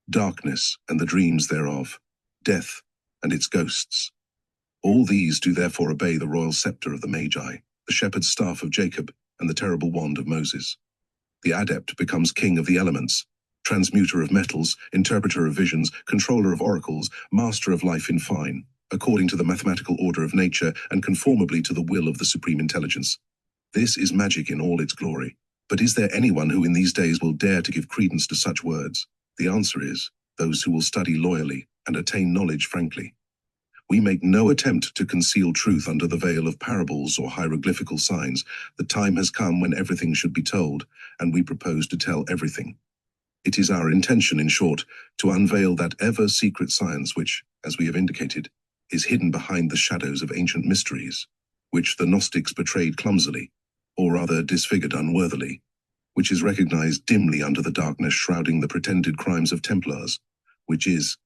darkness and the dreams thereof, death and its ghosts. All these do therefore obey the royal scepter of the Magi, the shepherd's staff of Jacob, and the terrible wand of Moses. The adept becomes king of the elements, transmuter of metals, interpreter of visions, controller of oracles, master of life in fine, according to the mathematical order of nature and conformably to the will of the supreme intelligence. This is magic in all its glory. But is there anyone who in these days will dare to give credence to such words? The answer is, those who will study loyally and attain knowledge frankly. We make no attempt to conceal truth under the veil of parables or hieroglyphical signs. The time has come when everything should be told, and we propose to tell everything. It is our intention, in short, to unveil that ever-secret science which, as we have indicated, is hidden behind the shadows of ancient mysteries, which the Gnostics betrayed clumsily, or rather disfigured unworthily, which is recognized dimly under the darkness shrouding the pretended crimes of Templars, which is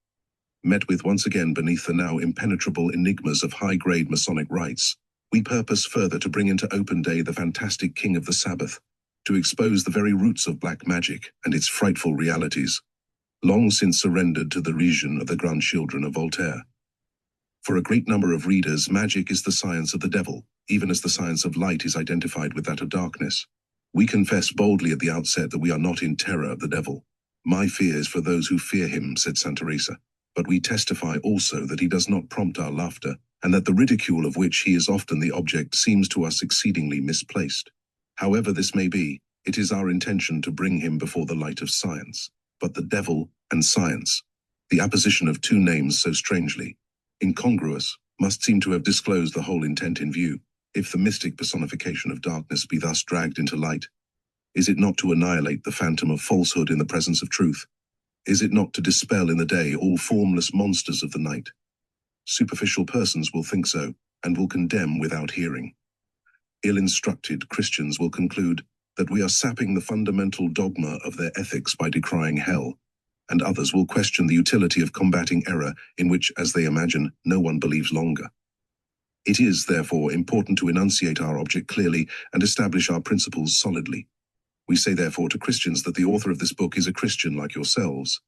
met with once again beneath the now impenetrable enigmas of high-grade Masonic rites. We purpose further to bring into open day the fantastic king of the Sabbath, to expose the very roots of black magic and its frightful realities, long since surrendered to the region of the grandchildren of Voltaire. For a great number of readers, magic is the science of the devil, even as the science of light is identified with that of darkness. We confess boldly at the outset that we are not in terror of the devil. My fear is for those who fear him, said Santa Teresa. But we testify also that he does not prompt our laughter, and that the ridicule of which he is often the object seems to us exceedingly misplaced. However this may be, it is our intention to bring him before the light of science. But the devil and science, the apposition of two names so strangely incongruous, must seem to have disclosed the whole intent in view. If the mystic personification of darkness be thus dragged into light, is it not to annihilate the phantom of falsehood in the presence of truth? Is it not to dispel in the day all formless monsters of the night? Superficial persons will think so, and will condemn without hearing. Ill-instructed Christians will conclude that we are sapping the fundamental dogma of their ethics by decrying hell, and others will question the utility of combating error in which, as they imagine, no one believes longer. It is, therefore, important to enunciate our object clearly and establish our principles solidly. We say therefore to Christians that the author of this book is a Christian like yourselves.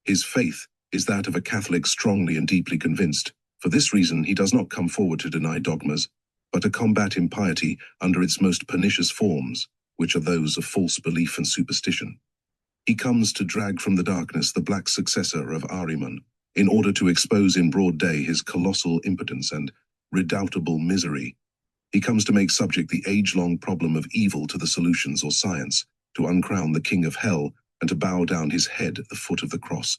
His faith is that of a Catholic strongly and deeply convinced. For this reason he does not come forward to deny dogmas, but to combat impiety under its most pernicious forms, which are those of false belief and superstition. He comes to drag from the darkness the black successor of Ahriman, in order to expose in broad day his colossal impotence and redoubtable misery. He comes to make subject the age-long problem of evil to the solutions or science, to uncrown the king of hell, and to bow down his head at the foot of the cross.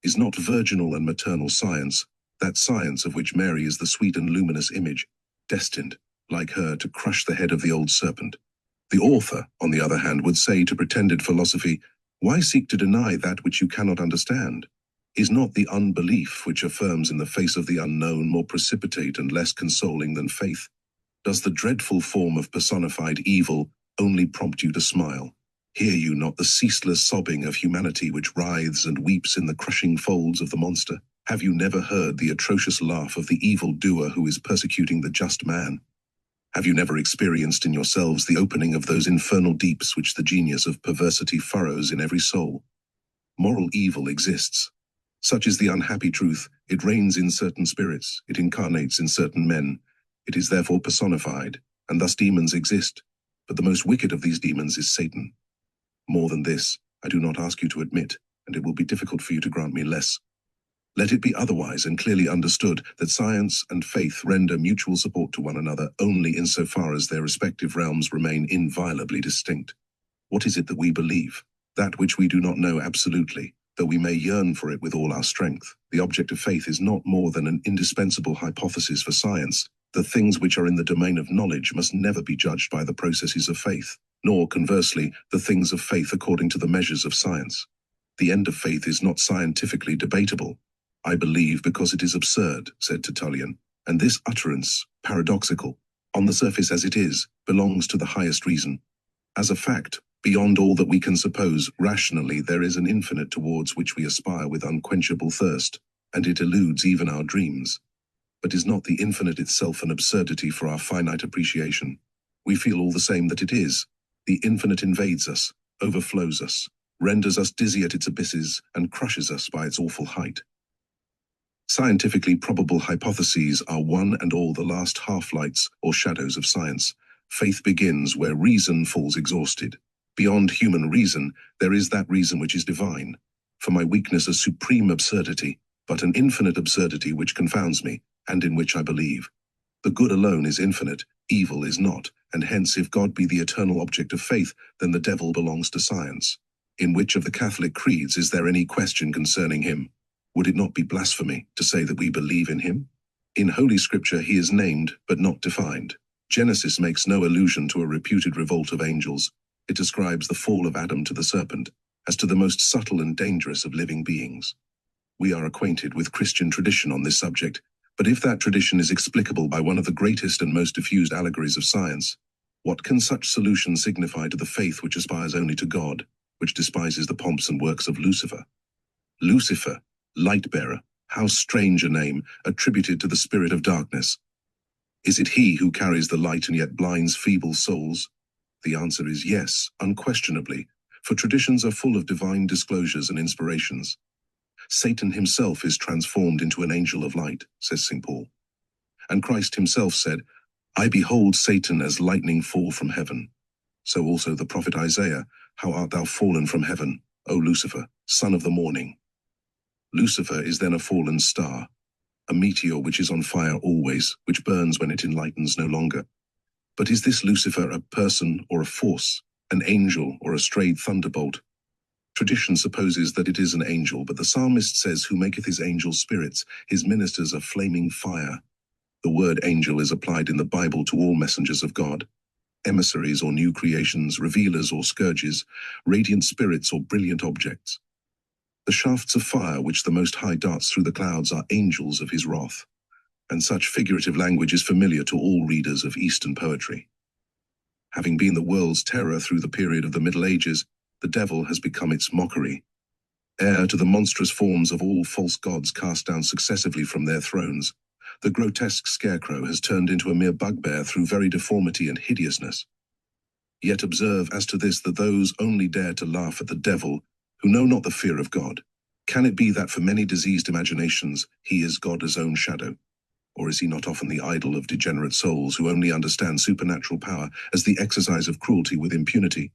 Is not virginal and maternal science, that science of which Mary is the sweet and luminous image, destined, like her, to crush the head of the old serpent? The author, on the other hand, would say to pretended philosophy, why seek to deny that which you cannot understand? Is not the unbelief which affirms in the face of the unknown more precipitate and less consoling than faith? Does the dreadful form of personified evil only prompt you to smile? Hear you not the ceaseless sobbing of humanity which writhes and weeps in the crushing folds of the monster? Have you never heard the atrocious laugh of the evil doer who is persecuting the just man? Have you never experienced in yourselves the opening of those infernal deeps which the genius of perversity furrows in every soul? Moral evil exists. Such is the unhappy truth. It reigns in certain spirits, it incarnates in certain men, It is therefore personified, and thus demons exist, but the most wicked of these demons is Satan. More than this, I do not ask you to admit, and it will be difficult for you to grant me less. Let it be otherwise and clearly understood that science and faith render mutual support to one another only insofar as their respective realms remain inviolably distinct. What is it that we believe? That which we do not know absolutely, though we may yearn for it with all our strength. The object of faith is not more than an indispensable hypothesis for science. The things which are in the domain of knowledge must never be judged by the processes of faith, nor, conversely, the things of faith according to the measures of science. The end of faith is not scientifically debatable. I believe because it is absurd, said Tertullian, and this utterance, paradoxical, on the surface as it is, belongs to the highest reason. As a fact, beyond all that we can suppose, rationally there is an infinite towards which we aspire with unquenchable thirst, and it eludes even our dreams. But is not the infinite itself an absurdity for our finite appreciation? We feel all the same that it is. The infinite invades us, overflows us, renders us dizzy at its abysses, and crushes us by its awful height. Scientifically probable hypotheses are one and all the last half-lights or shadows of science. Faith begins where reason falls exhausted. Beyond human reason, there is that reason which is divine. For my weakness a supreme absurdity, but an infinite absurdity which confounds me, and in which I believe. The good alone is infinite, evil is not, and hence if God be the eternal object of faith, then the devil belongs to science. In which of the Catholic creeds is there any question concerning him? Would it not be blasphemy to say that we believe in him? In Holy Scripture he is named, but not defined. Genesis makes no allusion to a reputed revolt of angels. It ascribes the fall of Adam to the serpent, as to the most subtle and dangerous of living beings. We are acquainted with Christian tradition on this subject, but if that tradition is explicable by one of the greatest and most diffused allegories of science, what can such solution signify to the faith which aspires only to God, which despises the pomps and works of Lucifer? Lucifer, light-bearer, how strange a name, attributed to the spirit of darkness. Is it he who carries the light and yet blinds feeble souls? The answer is yes, unquestionably, for traditions are full of divine disclosures and inspirations. Satan himself is transformed into an angel of light, says St. Paul. And Christ himself said, I behold Satan as lightning fall from heaven. So also the prophet Isaiah, how art thou fallen from heaven, O Lucifer, son of the morning. Lucifer is then a fallen star, a meteor which is on fire always, which burns when it enlightens no longer. But is this Lucifer a person or a force, an angel or a strayed thunderbolt? Tradition supposes that it is an angel, but the psalmist says, who maketh his angels spirits, his ministers a flaming fire. The word angel is applied in the Bible to all messengers of God, emissaries or new creations, revealers or scourges, radiant spirits or brilliant objects. The shafts of fire which the Most High darts through the clouds are angels of his wrath, and such figurative language is familiar to all readers of Eastern poetry. Having been the world's terror through the period of the Middle Ages, the devil has become its mockery. Heir to the monstrous forms of all false gods cast down successively from their thrones, the grotesque scarecrow has turned into a mere bugbear through very deformity and hideousness. Yet observe as to this that those only dare to laugh at the devil who know not the fear of God. Can it be that for many diseased imaginations he is God's own shadow? Or is he not often the idol of degenerate souls who only understand supernatural power as the exercise of cruelty with impunity?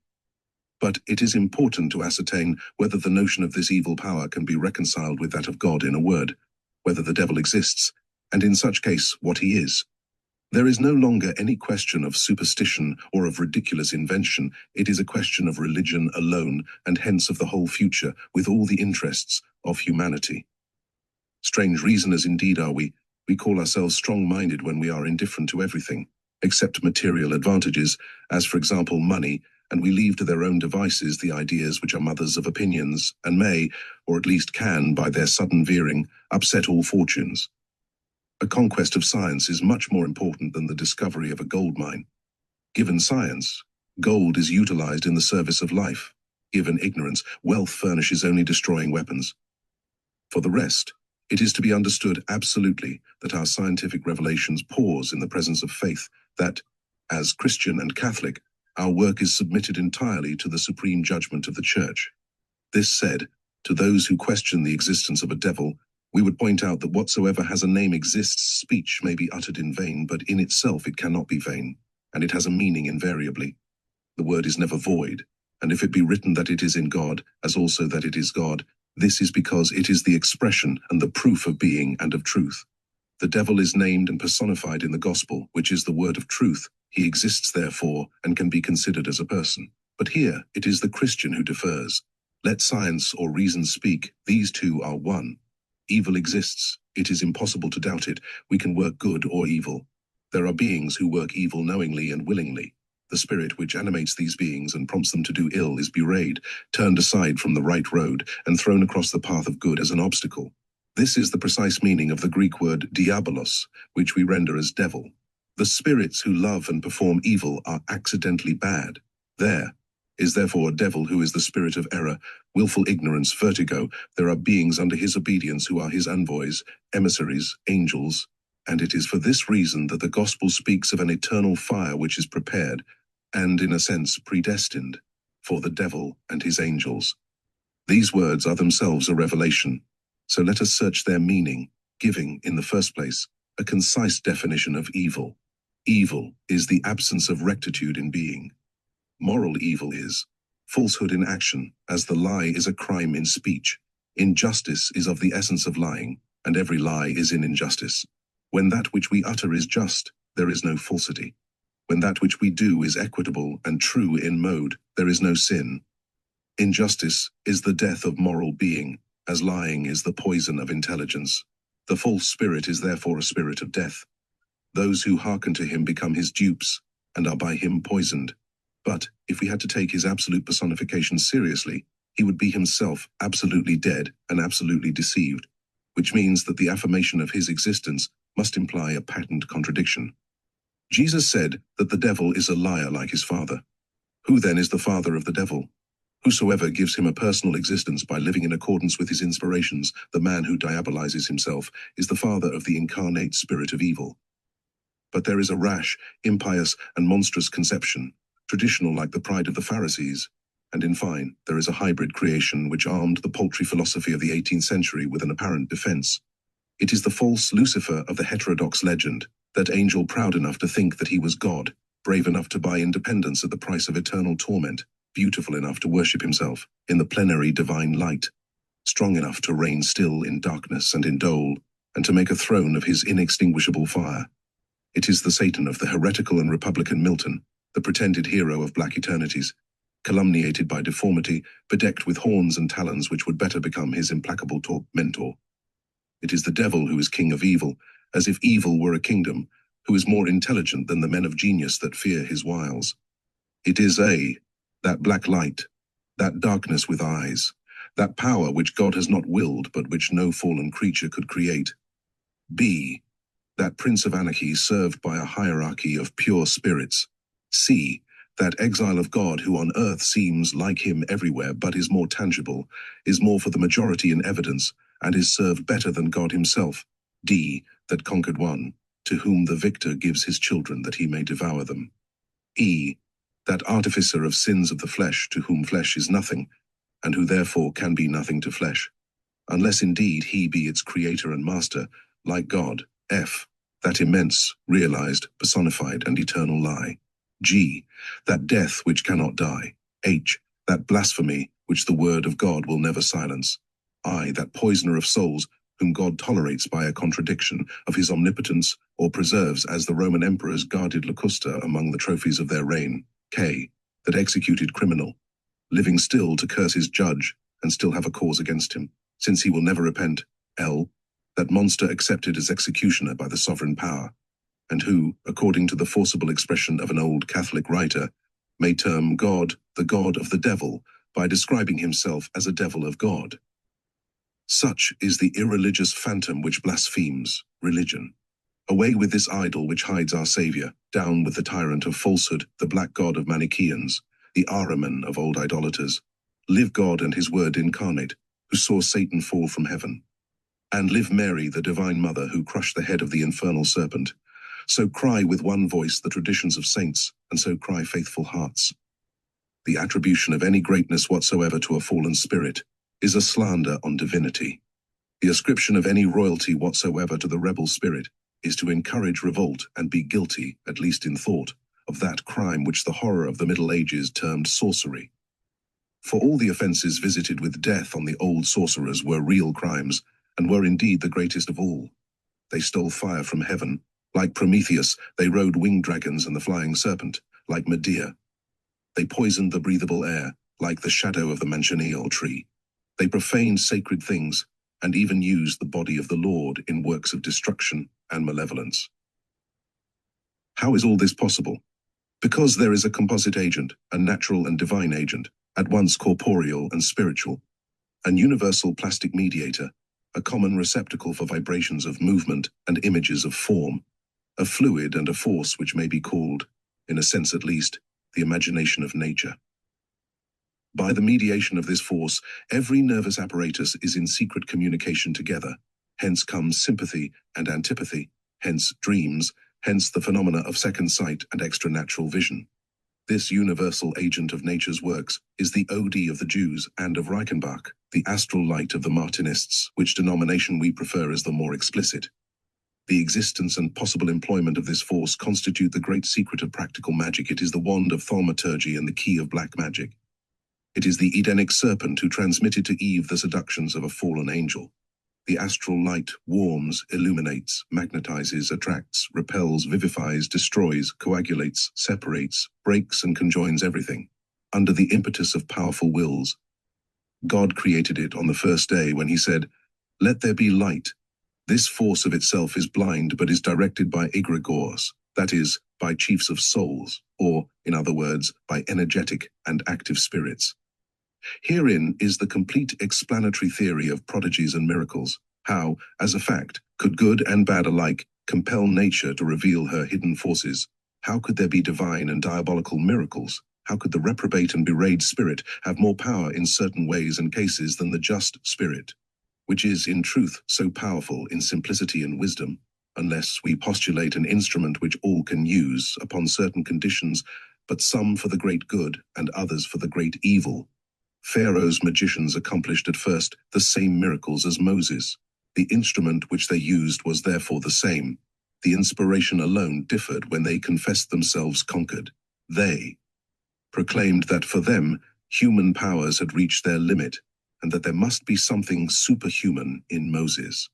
But it is important to ascertain whether the notion of this evil power can be reconciled with that of God in a word, whether the devil exists, and in such case what he is. There is no longer any question of superstition or of ridiculous invention. It is a question of religion alone, and hence of the whole future, with all the interests of humanity. Strange reasoners indeed are we. We call ourselves strong-minded when we are indifferent to everything, except material advantages, as for example money, and we leave to their own devices the ideas which are mothers of opinions, and may, or at least can, by their sudden veering, upset all fortunes. A conquest of science is much more important than the discovery of a gold mine. Given science, gold is utilized in the service of life. Given ignorance, wealth furnishes only destroying weapons. For the rest, it is to be understood absolutely that our scientific revelations pause in the presence of faith, that, as Christian and Catholic, our work is submitted entirely to the supreme judgment of the Church. This said, to those who question the existence of a devil, We would point out that whatsoever has a name exists. Speech may be uttered in vain, but in itself it cannot be vain, and it has a meaning invariably. The word is never void, and if it be written that it is in God, as also that it is God, this is because it is the expression and the proof of being and of truth. The devil is named and personified in the gospel, which is the word of truth. He exists therefore and can be considered as a person. But here it is the Christian who differs. Let science or reason speak, these two are one. Evil exists. It is impossible to doubt it. We can work good or evil. There are beings who work evil knowingly and willingly. The spirit which animates these beings and prompts them to do ill is bewrayed, turned aside from the right road, and thrown across the path of good as an obstacle. This is the precise meaning of the Greek word diabolos, which we render as devil. The spirits who love and perform evil are accidentally bad. There is therefore a devil who is the spirit of error, willful ignorance, vertigo. There are beings under his obedience who are his envoys, emissaries, angels, and it is for this reason that the gospel speaks of an eternal fire which is prepared, and in a sense predestined, for the devil and his angels. These words are themselves a revelation, so let us search their meaning, giving, in the first place, a concise definition of evil. Evil is the absence of rectitude in being. Moral evil is falsehood in action, as the lie is a crime in speech. Injustice is of the essence of lying, and every lie is in injustice. When that which we utter is just, there is no falsity. When that which we do is equitable and true in mode, there is no sin. Injustice is the death of moral being, as lying is the poison of intelligence. The false spirit is therefore a spirit of death. Those who hearken to him become his dupes, and are by him poisoned. But if we had to take his absolute personification seriously, he would be himself absolutely dead and absolutely deceived, which means that the affirmation of his existence must imply a patent contradiction. Jesus said that the devil is a liar like his father. Who then is the father of the devil? Whosoever gives him a personal existence by living in accordance with his inspirations, the man who diabolizes himself, is the father of the incarnate spirit of evil. But there is a rash, impious, and monstrous conception, traditional like the pride of the Pharisees, and in fine, there is a hybrid creation which armed the paltry philosophy of the 18th century with an apparent defense. It is the false Lucifer of the heterodox legend, that angel proud enough to think that he was God, brave enough to buy independence at the price of eternal torment, beautiful enough to worship himself in the plenary divine light, strong enough to reign still in darkness and in dole, and to make a throne of his inextinguishable fire. It is the Satan of the heretical and republican Milton, the pretended hero of black eternities, calumniated by deformity, bedecked with horns and talons which would better become his implacable mentor. It is the devil who is king of evil, as if evil were a kingdom, who is more intelligent than the men of genius that fear his wiles. It is that black light, that darkness with eyes, that power which God has not willed but which no fallen creature could create. B, that prince of anarchy served by a hierarchy of pure spirits. C, that exile of God who on earth seems like him everywhere but is more tangible, is more for the majority in evidence, and is served better than God himself. D, that conquered one, to whom the victor gives his children that he may devour them. E, that artificer of sins of the flesh, to whom flesh is nothing, and who therefore can be nothing to flesh, unless indeed he be its creator and master, like God. F, that immense, realized, personified, and eternal lie. G, that death which cannot die. H, that blasphemy which the word of God will never silence. I, that poisoner of souls, whom God tolerates by a contradiction of his omnipotence, or preserves as the Roman emperors guarded Locusta among the trophies of their reign. K, that executed criminal, living still to curse his judge, and still have a cause against him, since he will never repent. L, that monster accepted as executioner by the sovereign power, and who, according to the forcible expression of an old Catholic writer, may term God the God of the devil by describing himself as a devil of God. Such is the irreligious phantom which blasphemes religion. Away with this idol which hides our Saviour, down with the tyrant of falsehood, the black god of Manichaeans, the Ahriman of old idolaters. Live God and his word incarnate, who saw Satan fall from heaven. And live Mary, the divine mother, who crushed the head of the infernal serpent. So cry with one voice the traditions of saints, and so cry faithful hearts. The attribution of any greatness whatsoever to a fallen spirit is a slander on divinity. The ascription of any royalty whatsoever to the rebel spirit is to encourage revolt and be guilty, at least in thought, of that crime which the horror of the Middle Ages termed sorcery. For all the offences visited with death on the old sorcerers were real crimes, and were indeed the greatest of all. They stole fire from heaven. Like Prometheus, they rode winged dragons and the flying serpent, like Medea. They poisoned the breathable air, like the shadow of the manchineal tree. They profaned sacred things, and even used the body of the Lord in works of destruction and malevolence. How is all this possible? Because there is a composite agent, a natural and divine agent, at once corporeal and spiritual, an universal plastic mediator, a common receptacle for vibrations of movement and images of form, a fluid and a force which may be called, in a sense at least, the imagination of nature. By the mediation of this force, every nervous apparatus is in secret communication together. Hence comes sympathy and antipathy, hence dreams, hence the phenomena of second sight and extranatural vision. This universal agent of nature's works is the Ode of the Jews and of Reichenbach, the astral light of the Martinists, which denomination we prefer as the more explicit. The existence and possible employment of this force constitute the great secret of practical magic. It is the wand of thaumaturgy and the key of black magic. It is the Edenic serpent who transmitted to Eve the seductions of a fallen angel. The astral light warms, illuminates, magnetizes, attracts, repels, vivifies, destroys, coagulates, separates, breaks and conjoins everything, under the impetus of powerful wills. God created it on the first day when he said, "Let there be light." This force of itself is blind but is directed by egregores, that is, by chiefs of souls, or, in other words, by energetic and active spirits. Herein is the complete explanatory theory of prodigies and miracles, how, as a fact, could good and bad alike compel nature to reveal her hidden forces. How could there be divine and diabolical miracles? How could the reprobate and bewrayed spirit have more power in certain ways and cases than the just spirit, which is, in truth, so powerful in simplicity and wisdom, unless we postulate an instrument which all can use upon certain conditions, but some for the great good and others for the great evil? Pharaoh's magicians accomplished at first the same miracles as Moses. The instrument which they used was therefore the same. The inspiration alone differed when they confessed themselves conquered. They proclaimed that for them, human powers had reached their limit, and that there must be something superhuman in Moses.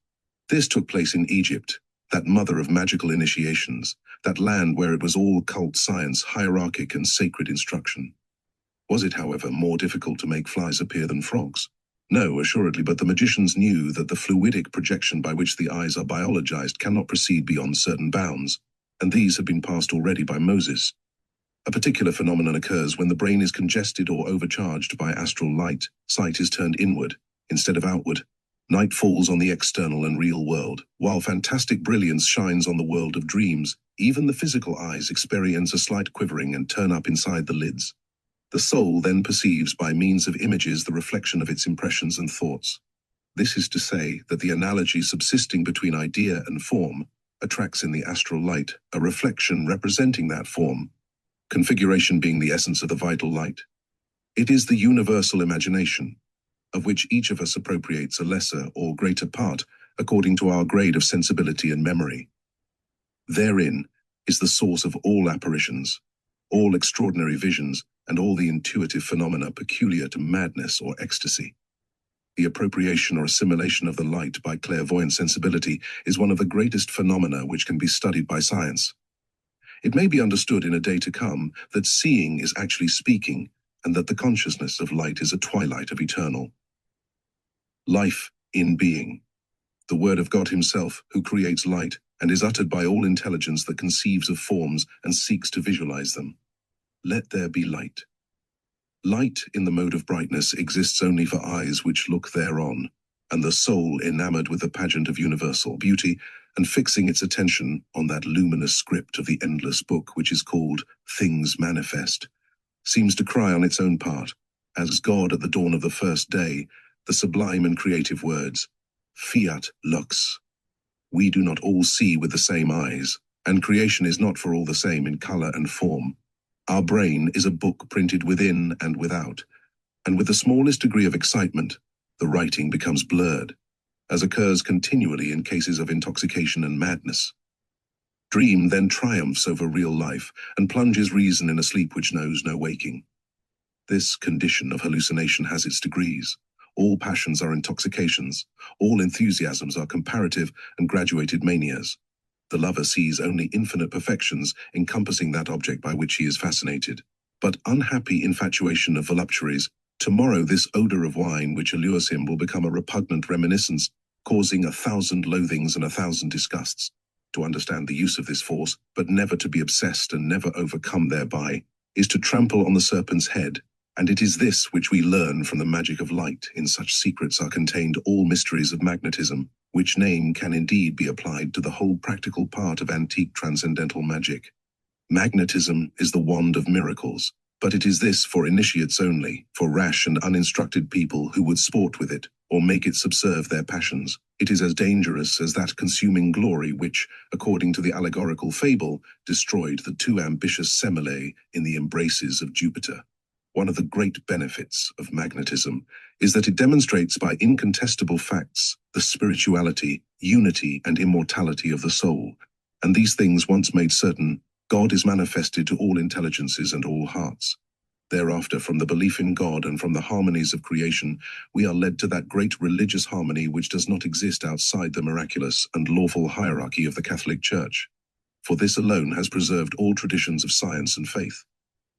This took place in Egypt, that mother of magical initiations, that land where it was all cult science, hierarchic and sacred instruction. Was it, however, more difficult to make flies appear than frogs? No, assuredly, but the magicians knew that the fluidic projection by which the eyes are biologized cannot proceed beyond certain bounds, and these had been passed already by Moses. A particular phenomenon occurs when the brain is congested or overcharged by astral light. Sight is turned inward instead of outward. Night falls on the external and real world, while fantastic brilliance shines on the world of dreams. Even the physical eyes experience a slight quivering and turn up inside the lids. The soul then perceives by means of images the reflection of its impressions and thoughts. This is to say that the analogy subsisting between idea and form attracts in the astral light a reflection representing that form, configuration being the essence of the vital light. It is the universal imagination, of which each of us appropriates a lesser or greater part according to our grade of sensibility and memory. Therein is the source of all apparitions, all extraordinary visions, and all the intuitive phenomena peculiar to madness or ecstasy. The appropriation or assimilation of the light by clairvoyant sensibility is one of the greatest phenomena which can be studied by science. It may be understood in a day to come that seeing is actually speaking, and that the consciousness of light is a twilight of eternal life in being. The word of God himself, who creates light, and is uttered by all intelligence that conceives of forms and seeks to visualize them. Let there be light. Light in the mode of brightness exists only for eyes which look thereon, and the soul enamored with the pageant of universal beauty, and fixing its attention on that luminous script of the endless book which is called Things Manifest, seems to cry on its own part, as God at the dawn of the first day, the sublime and creative words, Fiat lux. We do not all see with the same eyes, and creation is not for all the same in color and form. Our brain is a book printed within and without, and with the smallest degree of excitement, the writing becomes blurred, as occurs continually in cases of intoxication and madness. Dream then triumphs over real life and plunges reason in a sleep which knows no waking. This condition of hallucination has its degrees. All passions are intoxications. All enthusiasms are comparative and graduated manias. The lover sees only infinite perfections encompassing that object by which he is fascinated. But unhappy infatuation of voluptuaries, tomorrow this odor of wine which allures him will become a repugnant reminiscence, causing 1,000 loathings and 1,000 disgusts. To understand the use of this force, but never to be obsessed and never overcome thereby, is to trample on the serpent's head, and it is this which we learn from the magic of light. In such secrets are contained all mysteries of magnetism, which name can indeed be applied to the whole practical part of antique transcendental magic. Magnetism is the wand of miracles, but it is this for initiates only, for rash and uninstructed people who would sport with it, or make it subserve their passions. It is as dangerous as that consuming glory which, according to the allegorical fable, destroyed the too ambitious Semele in the embraces of Jupiter. One of the great benefits of magnetism is that it demonstrates by incontestable facts the spirituality, unity, and immortality of the soul, and these things once made certain, God is manifested to all intelligences and all hearts. Thereafter, from the belief in God and from the harmonies of creation, we are led to that great religious harmony which does not exist outside the miraculous and lawful hierarchy of the Catholic Church. For this alone has preserved all traditions of science and faith.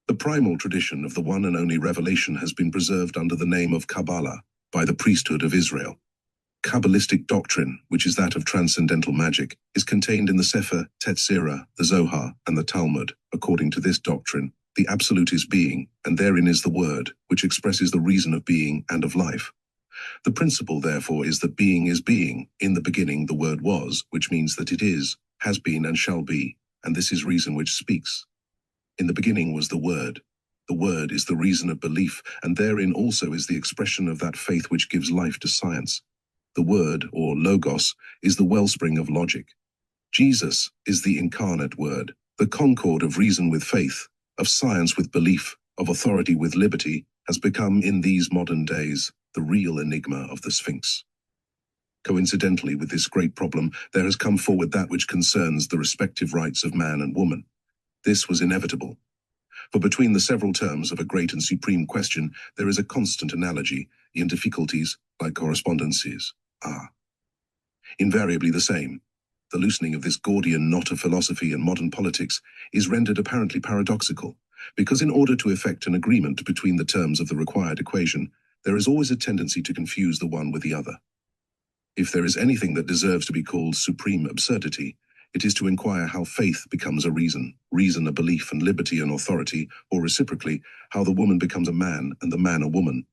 The primal tradition of the one and only revelation has been preserved under the name of Kabalah by the priesthood of Israel. Kabalistic doctrine, which is that of transcendental magic, is contained in the Sefer Tetzirah, the Zohar, and the Talmud. According to this doctrine, the Absolute is being, and therein is the Word, which expresses the reason of being and of life. The principle, therefore, is that being is being. In the beginning the Word was, which means that it is, has been, and shall be, and this is reason which speaks. In the beginning was the Word. The Word is the reason of belief, and therein also is the expression of that faith which gives life to science. The Word, or Logos, is the wellspring of logic. Jesus is the incarnate Word, the concord of reason with faith, of science with belief, of authority with liberty, has become in these modern days the real enigma of the Sphinx. Coincidentally with this great problem, there has come forward that which concerns the respective rights of man and woman. This was inevitable. For between the several terms of a great and supreme question, there is a constant analogy, in difficulties, like correspondences, are invariably the same. The loosening of this Gordian knot of philosophy and modern politics is rendered apparently paradoxical, because in order to effect an agreement between the terms of the required equation, there is always a tendency to confuse the one with the other. If there is anything that deserves to be called supreme absurdity, it is to inquire how faith becomes a reason a belief and liberty an authority, or reciprocally, how the woman becomes a man and the man a woman.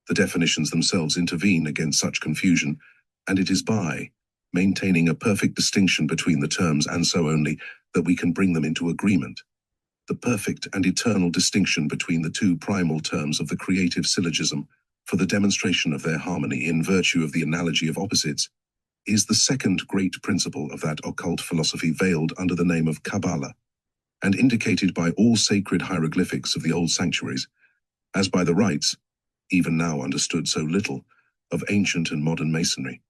The definitions themselves intervene against such confusion, and it is by maintaining a perfect distinction between the terms and so only that we can bring them into agreement. The perfect and eternal distinction between the two primal terms of the creative syllogism for the demonstration of their harmony in virtue of the analogy of opposites is the second great principle of that occult philosophy veiled under the name of Kabalah, and indicated by all sacred hieroglyphics of the old sanctuaries, as by the rites, even now understood so little, of ancient and modern masonry.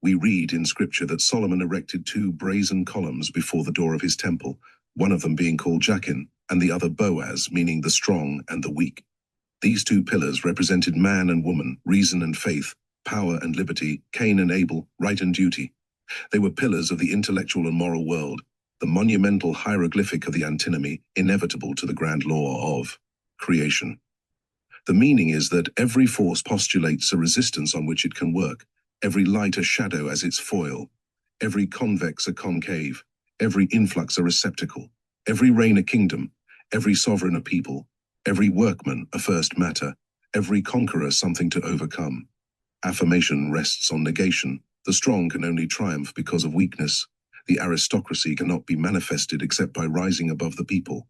We read in scripture that Solomon erected 2 brazen columns before the door of his temple, one of them being called Jachin, and the other Boaz, meaning the strong and the weak. These 2 pillars represented man and woman, reason and faith, power and liberty, Cain and Abel, right and duty. They were pillars of the intellectual and moral world, the monumental hieroglyphic of the antinomy, inevitable to the grand law of creation. The meaning is that every force postulates a resistance on which it can work, every light a shadow as its foil, every convex a concave, every influx a receptacle, every reign a kingdom, every sovereign a people, every workman a first matter, every conqueror something to overcome. Affirmation rests on negation. The strong can only triumph because of weakness. The aristocracy cannot be manifested except by rising above the people.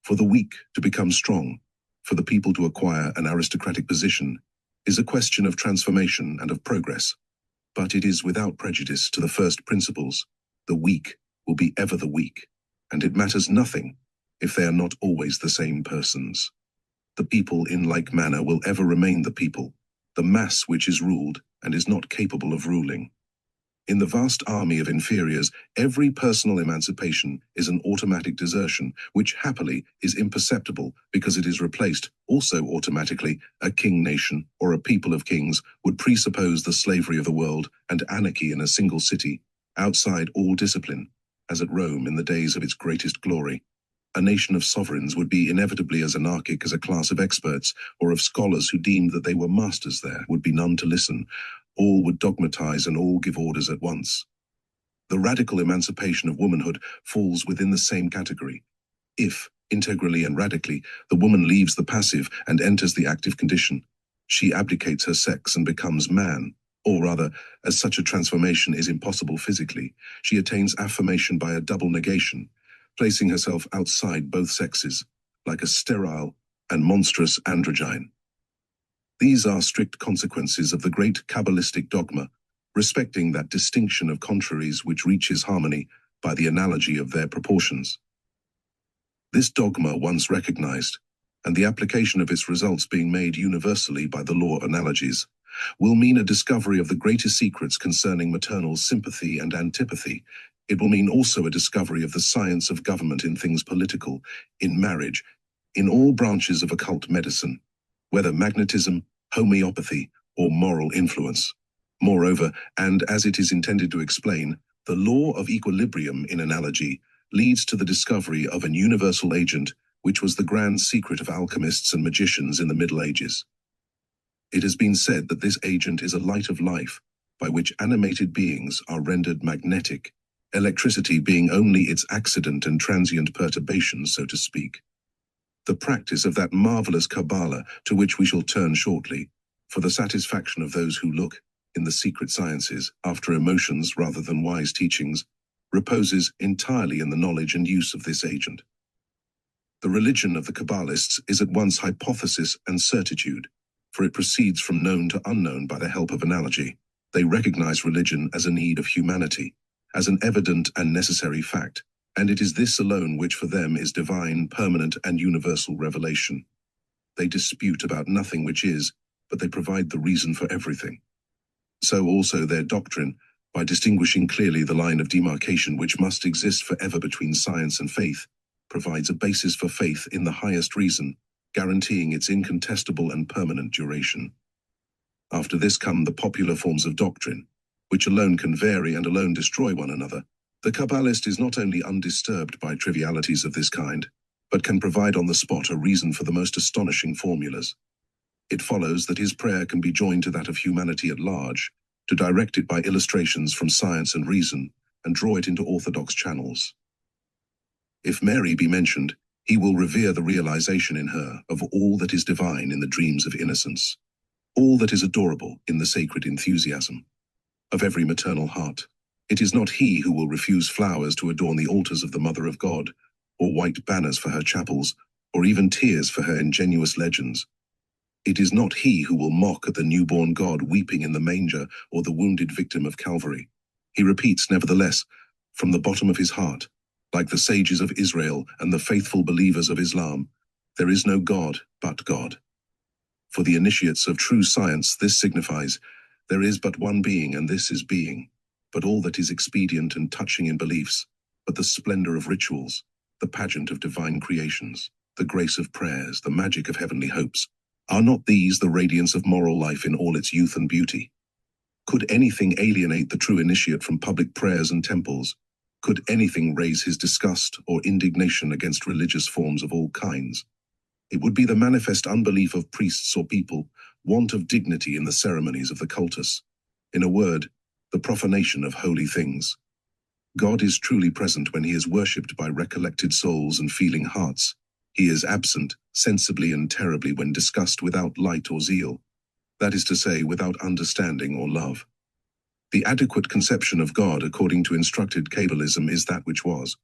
For the weak to become strong, for the people to acquire an aristocratic position, is a question of transformation and of progress. But it is without prejudice to the first principles. The weak will be ever the weak, and it matters nothing if they are not always the same persons. The people in like manner will ever remain the people, the mass which is ruled and is not capable of ruling. In the vast army of inferiors, every personal emancipation is an automatic desertion, which happily is imperceptible because it is replaced, also automatically. A king nation, or a people of kings, would presuppose the slavery of the world and anarchy in a single city, outside all discipline, as at Rome in the days of its greatest glory. A nation of sovereigns would be inevitably as anarchic as a class of experts, or of scholars who deemed that they were masters. There would be none to listen. All would dogmatize and all give orders at once. The radical emancipation of womanhood falls within the same category. If, integrally and radically, the woman leaves the passive and enters the active condition, she abdicates her sex and becomes man, or rather, as such a transformation is impossible physically, she attains affirmation by a double negation, placing herself outside both sexes, like a sterile and monstrous androgyne. These are strict consequences of the great Kabalistic dogma, respecting that distinction of contraries which reaches harmony by the analogy of their proportions. This dogma once recognized, and the application of its results being made universally by the law of analogies, will mean a discovery of the greatest secrets concerning maternal sympathy and antipathy. It will mean also a discovery of the science of government in things political, in marriage, in all branches of occult medicine, whether magnetism, homeopathy, or moral influence. Moreover, and as it is intended to explain, the law of equilibrium in analogy leads to the discovery of an universal agent, which was the grand secret of alchemists and magicians in the Middle Ages. It has been said that this agent is a light of life, by which animated beings are rendered magnetic, electricity being only its accident and transient perturbation, so to speak. The practice of that marvelous Kabalah, to which we shall turn shortly, for the satisfaction of those who look, in the secret sciences, after emotions rather than wise teachings, reposes entirely in the knowledge and use of this agent. The religion of the Kabbalists is at once hypothesis and certitude, for it proceeds from known to unknown by the help of analogy. They recognize religion as a need of humanity, as an evident and necessary fact, and it is this alone which for them is divine, permanent, and universal revelation. They dispute about nothing which is, but they provide the reason for everything. So also their doctrine, by distinguishing clearly the line of demarcation which must exist forever between science and faith, provides a basis for faith in the highest reason, guaranteeing its incontestable and permanent duration. After this come the popular forms of doctrine, which alone can vary and alone destroy one another. The Kabbalist is not only undisturbed by trivialities of this kind, but can provide on the spot a reason for the most astonishing formulas. It follows that his prayer can be joined to that of humanity at large, to direct it by illustrations from science and reason, and draw it into orthodox channels. If Mary be mentioned, he will revere the realization in her of all that is divine in the dreams of innocence, all that is adorable in the sacred enthusiasm of every maternal heart. It is not he who will refuse flowers to adorn the altars of the Mother of God, or white banners for her chapels, or even tears for her ingenuous legends. It is not he who will mock at the newborn God weeping in the manger or the wounded victim of Calvary. He repeats, nevertheless, from the bottom of his heart, like the sages of Israel and the faithful believers of Islam, there is no God but God. For the initiates of true science, this signifies, there is but one being, and this is being. But all that is expedient and touching in beliefs, but the splendor of rituals, the pageant of divine creations, the grace of prayers, the magic of heavenly hopes, are not these the radiance of moral life in all its youth and beauty? Could anything alienate the true initiate from public prayers and temples? Could anything raise his disgust or indignation against religious forms of all kinds? It would be the manifest unbelief of priests or people, want of dignity in the ceremonies of the cultus. In a word, the profanation of holy things. God is truly present when he is worshipped by recollected souls and feeling hearts. He is absent, sensibly and terribly, when discussed without light or zeal, that is to say, without understanding or love. The adequate conception of God, according to instructed Kabbalism, is that which was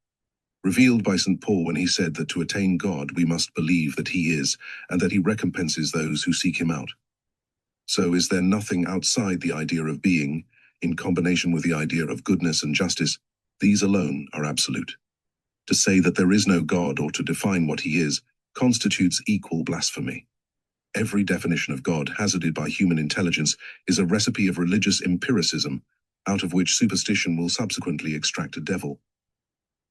revealed by St. Paul when he said that to attain God we must believe that he is, and that he recompenses those who seek him out. So is there nothing outside the idea of being, in combination with the idea of goodness and justice? These alone are absolute. To say that there is no God or to define what he is constitutes equal blasphemy. Every definition of God hazarded by human intelligence is a recipe of religious empiricism, out of which superstition will subsequently extract a devil.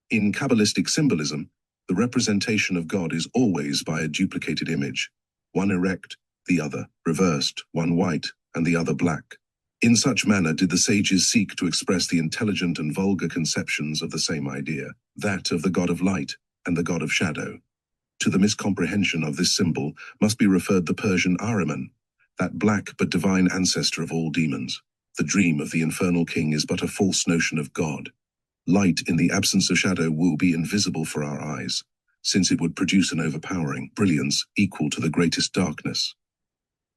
In Kabalistic symbolism, the representation of God is always by a duplicated image, one erect, the other reversed, one white, and the other black. In such manner did the sages seek to express the intelligent and vulgar conceptions of the same idea, that of the god of light and the god of shadow. To the miscomprehension of this symbol must be referred the Persian Ahriman, that black but divine ancestor of all demons. The dream of the infernal king is but a false notion of God. Light in the absence of shadow will be invisible for our eyes, since it would produce an overpowering brilliance equal to the greatest darkness.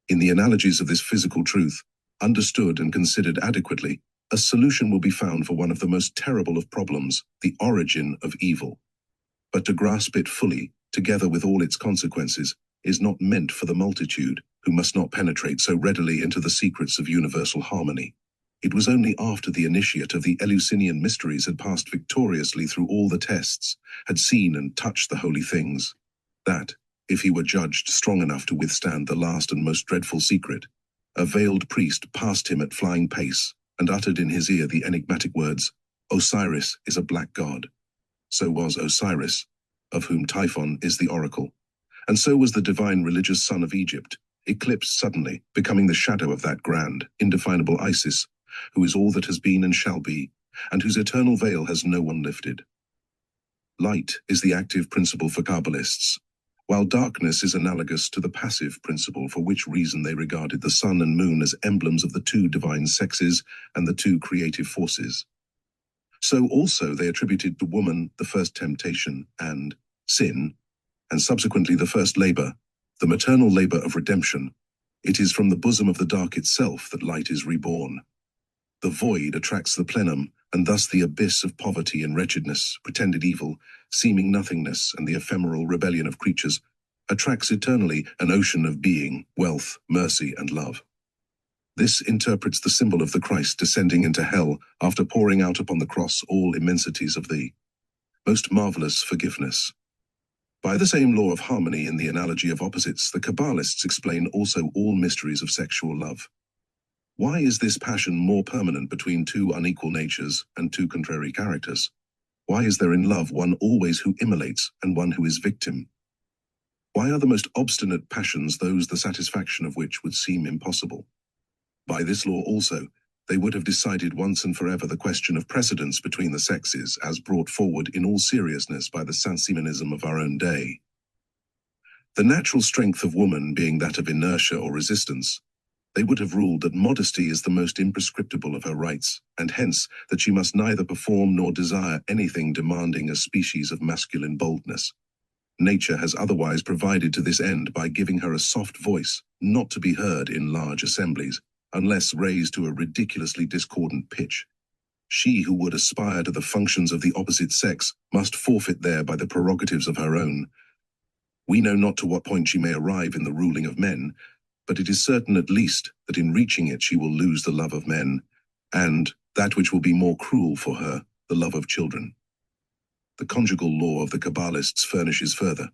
In the analogies of this physical truth, understood and considered adequately, a solution will be found for one of the most terrible of problems, the origin of evil. But to grasp it fully, together with all its consequences, is not meant for the multitude, who must not penetrate so readily into the secrets of universal harmony. It was only after the initiate of the Eleusinian mysteries had passed victoriously through all the tests, had seen and touched the holy things, that, if he were judged strong enough to withstand the last and most dreadful secret, a veiled priest passed him at flying pace and uttered in his ear the enigmatic words, "Osiris is a black god." So was Osiris, of whom Typhon is the oracle. And so was the divine religious son of Egypt, eclipsed suddenly, becoming the shadow of that grand, indefinable Isis, who is all that has been and shall be, and whose eternal veil has no one lifted. Light is the active principle for Kabbalists, while darkness is analogous to the passive principle, for which reason they regarded the sun and moon as emblems of the two divine sexes and the two creative forces. So also they attributed to woman the first temptation and sin, and subsequently the first labor, the maternal labor of redemption. It is from the bosom of the dark itself that light is reborn. The void attracts the plenum, and thus the abyss of poverty and wretchedness, pretended evil, seeming nothingness, and the ephemeral rebellion of creatures, attracts eternally an ocean of being, wealth, mercy, and love. This interprets the symbol of the Christ descending into hell after pouring out upon the cross all immensities of the most marvelous forgiveness. By the same law of harmony in the analogy of opposites, the Kabbalists explain also all mysteries of sexual love. Why is this passion more permanent between two unequal natures and two contrary characters? Why is there in love one always who immolates and one who is victim? Why are the most obstinate passions those the satisfaction of which would seem impossible? By this law also, they would have decided once and forever the question of precedence between the sexes as brought forward in all seriousness by the Symbolism of our own day. The natural strength of woman being that of inertia or resistance, they would have ruled that modesty is the most imprescriptible of her rights, and hence that she must neither perform nor desire anything demanding a species of masculine boldness. Nature has otherwise provided to this end by giving her a soft voice, not to be heard in large assemblies, unless raised to a ridiculously discordant pitch. She who would aspire to the functions of the opposite sex must forfeit thereby the prerogatives of her own. We know not to what point she may arrive in the ruling of men, but it is certain at least that in reaching it she will lose the love of men, and, that which will be more cruel for her, the love of children. The conjugal law of the Kabbalists furnishes further,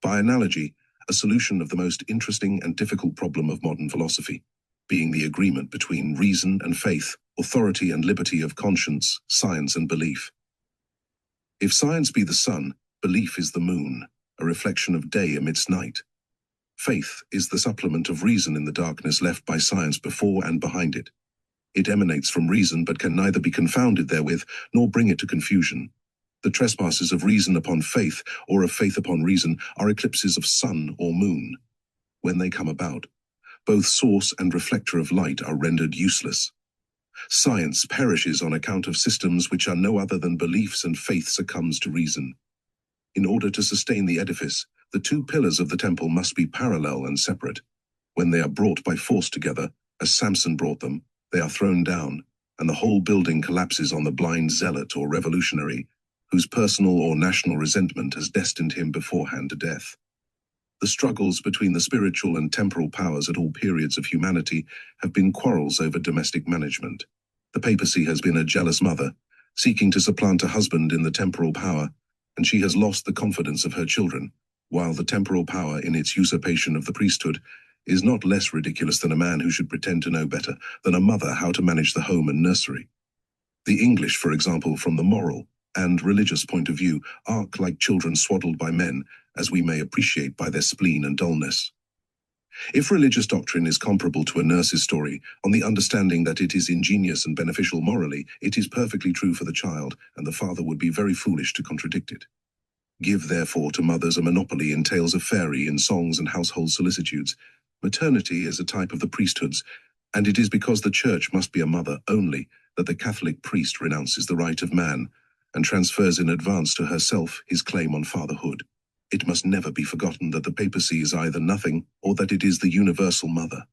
by analogy, a solution of the most interesting and difficult problem of modern philosophy, being the agreement between reason and faith, authority and liberty of conscience, science and belief. If science be the sun, belief is the moon, a reflection of day amidst night. Faith is the supplement of reason in the darkness left by science before and behind it. It emanates from reason but can neither be confounded therewith nor bring it to confusion. The trespasses of reason upon faith or of faith upon reason are eclipses of sun or moon. When they come about, both source and reflector of light are rendered useless. Science perishes on account of systems which are no other than beliefs, and faith succumbs to reason. In order to sustain the edifice, the two pillars of the temple must be parallel and separate. When they are brought by force together, as Samson brought them, they are thrown down, and the whole building collapses on the blind zealot or revolutionary, whose personal or national resentment has destined him beforehand to death. The struggles between the spiritual and temporal powers at all periods of humanity have been quarrels over domestic management. The papacy has been a jealous mother, seeking to supplant a husband in the temporal power, and she has lost the confidence of her children, while the temporal power in its usurpation of the priesthood is not less ridiculous than a man who should pretend to know better than a mother how to manage the home and nursery. The English, for example, from the moral and religious point of view, arc like children swaddled by men, as we may appreciate by their spleen and dullness. If religious doctrine is comparable to a nurse's story, on the understanding that it is ingenious and beneficial morally, it is perfectly true for the child, and the father would be very foolish to contradict it. Give, therefore, to mothers a monopoly in tales of fairy, in songs and household solicitudes. Maternity is a type of the priesthoods, and it is because the church must be a mother only that the Catholic priest renounces the right of man and transfers in advance to herself his claim on fatherhood. It must never be forgotten that the papacy is either nothing or that it is the universal mother.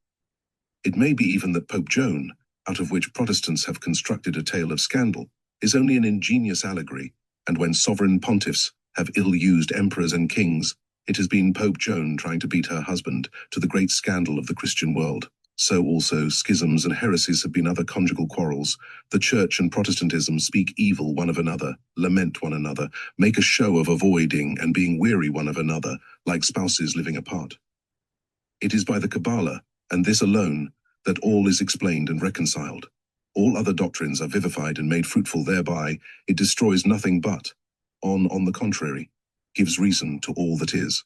It may be even that Pope Joan, out of which Protestants have constructed a tale of scandal, is only an ingenious allegory, and when sovereign pontiffs have ill-used emperors and kings, it has been Pope Joan trying to beat her husband, to the great scandal of the Christian world. So also schisms and heresies have been other conjugal quarrels. The Church and Protestantism speak evil one of another, lament one another, make a show of avoiding and being weary one of another, like spouses living apart. It is by the Kabalah, and this alone, that all is explained and reconciled. All other doctrines are vivified and made fruitful thereby. It destroys nothing but, on the contrary, gives reason to all that is.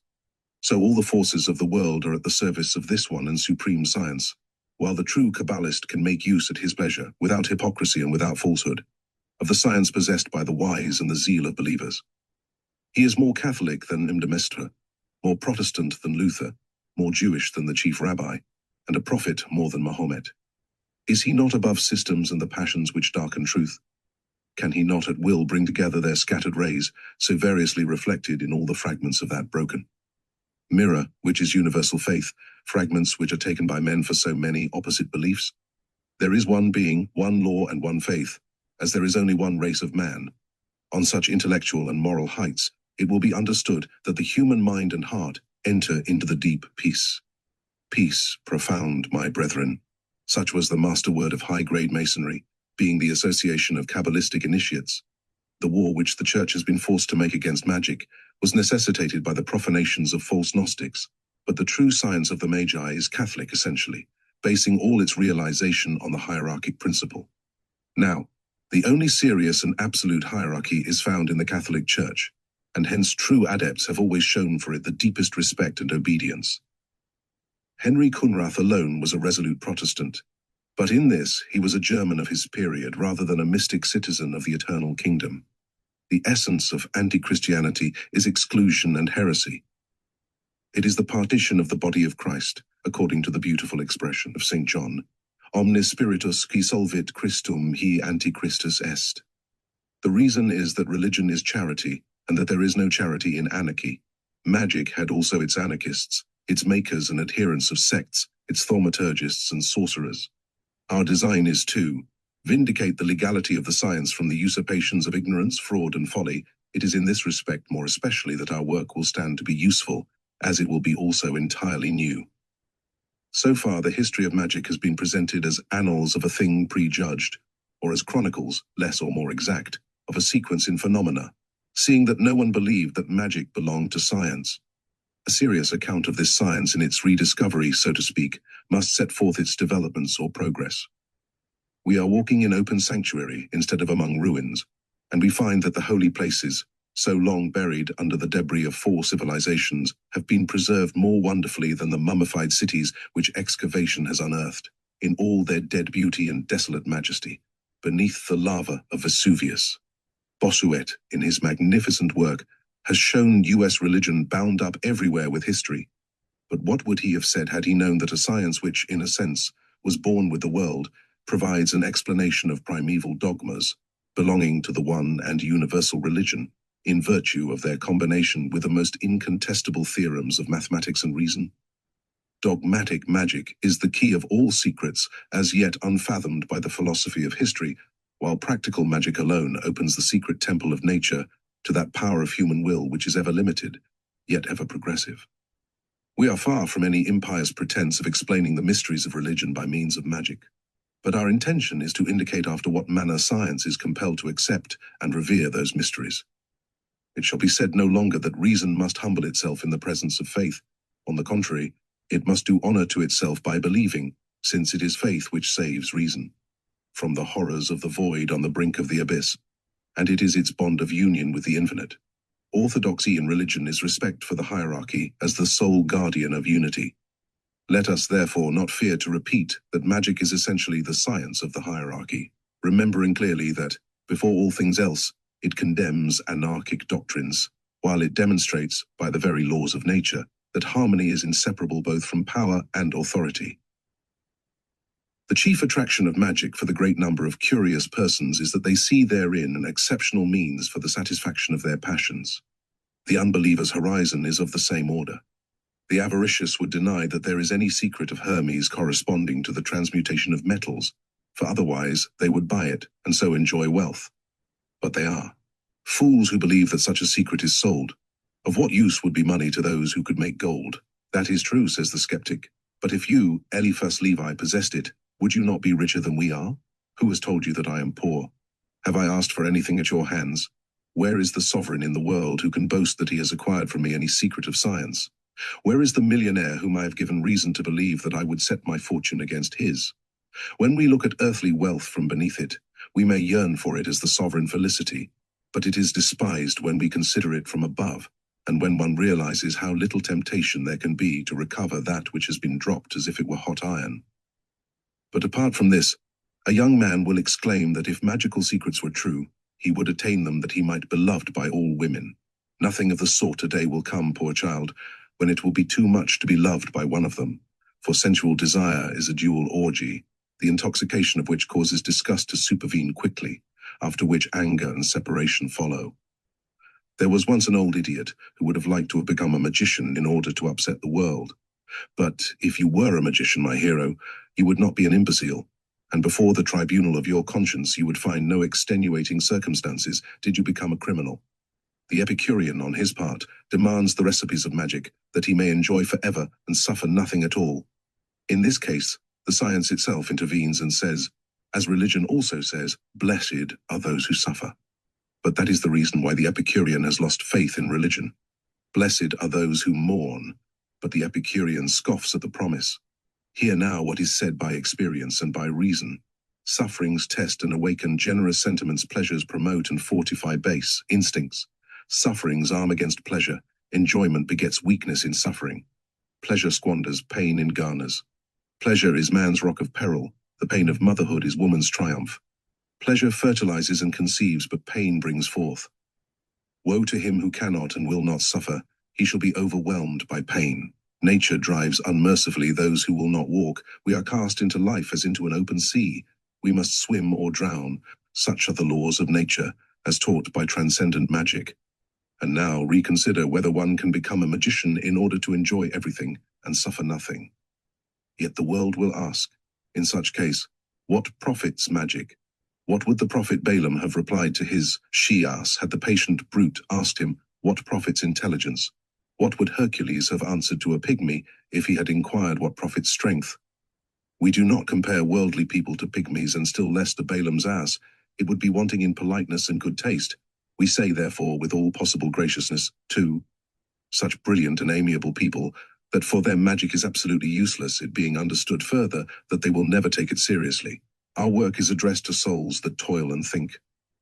So all the forces of the world are at the service of this one and supreme science, while the true Kabbalist can make use at his pleasure, without hypocrisy and without falsehood, of the science possessed by the wise and the zeal of believers. He is more Catholic than Mdemestre, more Protestant than Luther, more Jewish than the chief rabbi, and a prophet more than Mahomet. Is he not above systems and the passions which darken truth? Can he not at will bring together their scattered rays, so variously reflected in all the fragments of that broken mirror, which is universal faith, fragments which are taken by men for so many opposite beliefs? There is one being, one law and one faith, as there is only one race of man. On such intellectual and moral heights, it will be understood that the human mind and heart enter into the deep peace. Peace profound, my brethren. Such was the master word of high-grade masonry, being the association of Kabalistic initiates. The war which the Church has been forced to make against magic was necessitated by the profanations of false Gnostics, but the true science of the Magi is Catholic essentially, basing all its realization on the hierarchic principle. Now, the only serious and absolute hierarchy is found in the Catholic Church, and hence true adepts have always shown for it the deepest respect and obedience. Henry Cunrath alone was a resolute Protestant, but in this he was a German of his period rather than a mystic citizen of the eternal kingdom. The essence of anti-Christianity is exclusion and heresy. It is the partition of the body of Christ, according to the beautiful expression of St. John, omnis spiritus qui solvit Christum hi antichristus est. The reason is that religion is charity, and that there is no charity in anarchy. Magic had also its anarchists, its makers and adherents of sects, its thaumaturgists and sorcerers. Our design is to vindicate the legality of the science from the usurpations of ignorance, fraud, and folly. It is in this respect more especially that our work will stand to be useful, as it will be also entirely new. So far, the history of magic has been presented as annals of a thing prejudged, or as chronicles, less or more exact, of a sequence in phenomena, seeing that no one believed that magic belonged to science. A serious account of this science in its rediscovery, so to speak, must set forth its developments or progress. We are walking in open sanctuary instead of among ruins, and we find that the holy places, so long buried under the debris of 4 civilizations, have been preserved more wonderfully than the mummified cities which excavation has unearthed, in all their dead beauty and desolate majesty, beneath the lava of Vesuvius. Bossuet, in his magnificent work, has shown US religion bound up everywhere with history. But what would he have said had he known that a science which, in a sense, was born with the world, provides an explanation of primeval dogmas, belonging to the one and universal religion, in virtue of their combination with the most incontestable theorems of mathematics and reason? Dogmatic magic is the key of all secrets as yet unfathomed by the philosophy of history, while practical magic alone opens the secret temple of nature to that power of human will which is ever limited, yet ever progressive. We are far from any impious pretense of explaining the mysteries of religion by means of magic, but our intention is to indicate after what manner science is compelled to accept and revere those mysteries. It shall be said no longer that reason must humble itself in the presence of faith. On the contrary, it must do honor to itself by believing, since it is faith which saves reason from the horrors of the void on the brink of the abyss, and it is its bond of union with the infinite. Orthodoxy in religion is respect for the hierarchy as the sole guardian of unity. Let us therefore not fear to repeat that magic is essentially the science of the hierarchy, remembering clearly that, before all things else, it condemns anarchic doctrines, while it demonstrates, by the very laws of nature, that harmony is inseparable both from power and authority. The chief attraction of magic for the great number of curious persons is that they see therein an exceptional means for the satisfaction of their passions. The unbeliever's horizon is of the same order. The avaricious would deny that there is any secret of Hermes corresponding to the transmutation of metals, for otherwise they would buy it and so enjoy wealth. But they are fools who believe that such a secret is sold. Of what use would be money to those who could make gold? That is true, says the skeptic. But if you, Eliphas Levi, possessed it, would you not be richer than we are? Who has told you that I am poor? Have I asked for anything at your hands? Where is the sovereign in the world who can boast that he has acquired from me any secret of science? Where is the millionaire whom I have given reason to believe that I would set my fortune against his? When we look at earthly wealth from beneath it, we may yearn for it as the sovereign felicity, but it is despised when we consider it from above, and when one realizes how little temptation there can be to recover that which has been dropped as if it were hot iron. But apart from this, a young man will exclaim that if magical secrets were true, he would attain them that he might be beloved by all women. Nothing of the sort a day will come, poor child, when it will be too much to be loved by one of them, for sensual desire is a dual orgy, the intoxication of which causes disgust to supervene quickly, after which anger and separation follow. There was once an old idiot who would have liked to have become a magician in order to upset the world. But if you were a magician, my hero, you would not be an imbecile, and before the tribunal of your conscience you would find no extenuating circumstances did you become a criminal. The Epicurean, on his part, demands the recipes of magic that he may enjoy forever and suffer nothing at all. In this case, the science itself intervenes and says, as religion also says, blessed are those who suffer. But that is the reason why the Epicurean has lost faith in religion. Blessed are those who mourn, but the Epicurean scoffs at the promise. Hear now what is said by experience and by reason. Sufferings test and awaken generous sentiments, pleasures promote and fortify base instincts. Sufferings arm against pleasure, enjoyment begets weakness in suffering. Pleasure squanders, pain in garners. Pleasure is man's rock of peril, the pain of motherhood is woman's triumph. Pleasure fertilizes and conceives, but pain brings forth. Woe to him who cannot and will not suffer, he shall be overwhelmed by pain. Nature drives unmercifully those who will not walk. We are cast into life as into an open sea. We must swim or drown. Such are the laws of nature, as taught by transcendent magic. And now reconsider whether one can become a magician in order to enjoy everything and suffer nothing. Yet the world will ask, in such case, what profits magic? What would the prophet Balaam have replied to his she-ass had the patient brute asked him, what profits intelligence? What would Hercules have answered to a pygmy if he had inquired what profits strength? We do not compare worldly people to pygmies, and still less to Balaam's ass. It would be wanting in politeness and good taste. We say, therefore, with all possible graciousness, to such brilliant and amiable people, that for them magic is absolutely useless, it being understood further that they will never take it seriously. Our work is addressed to souls that toil and think.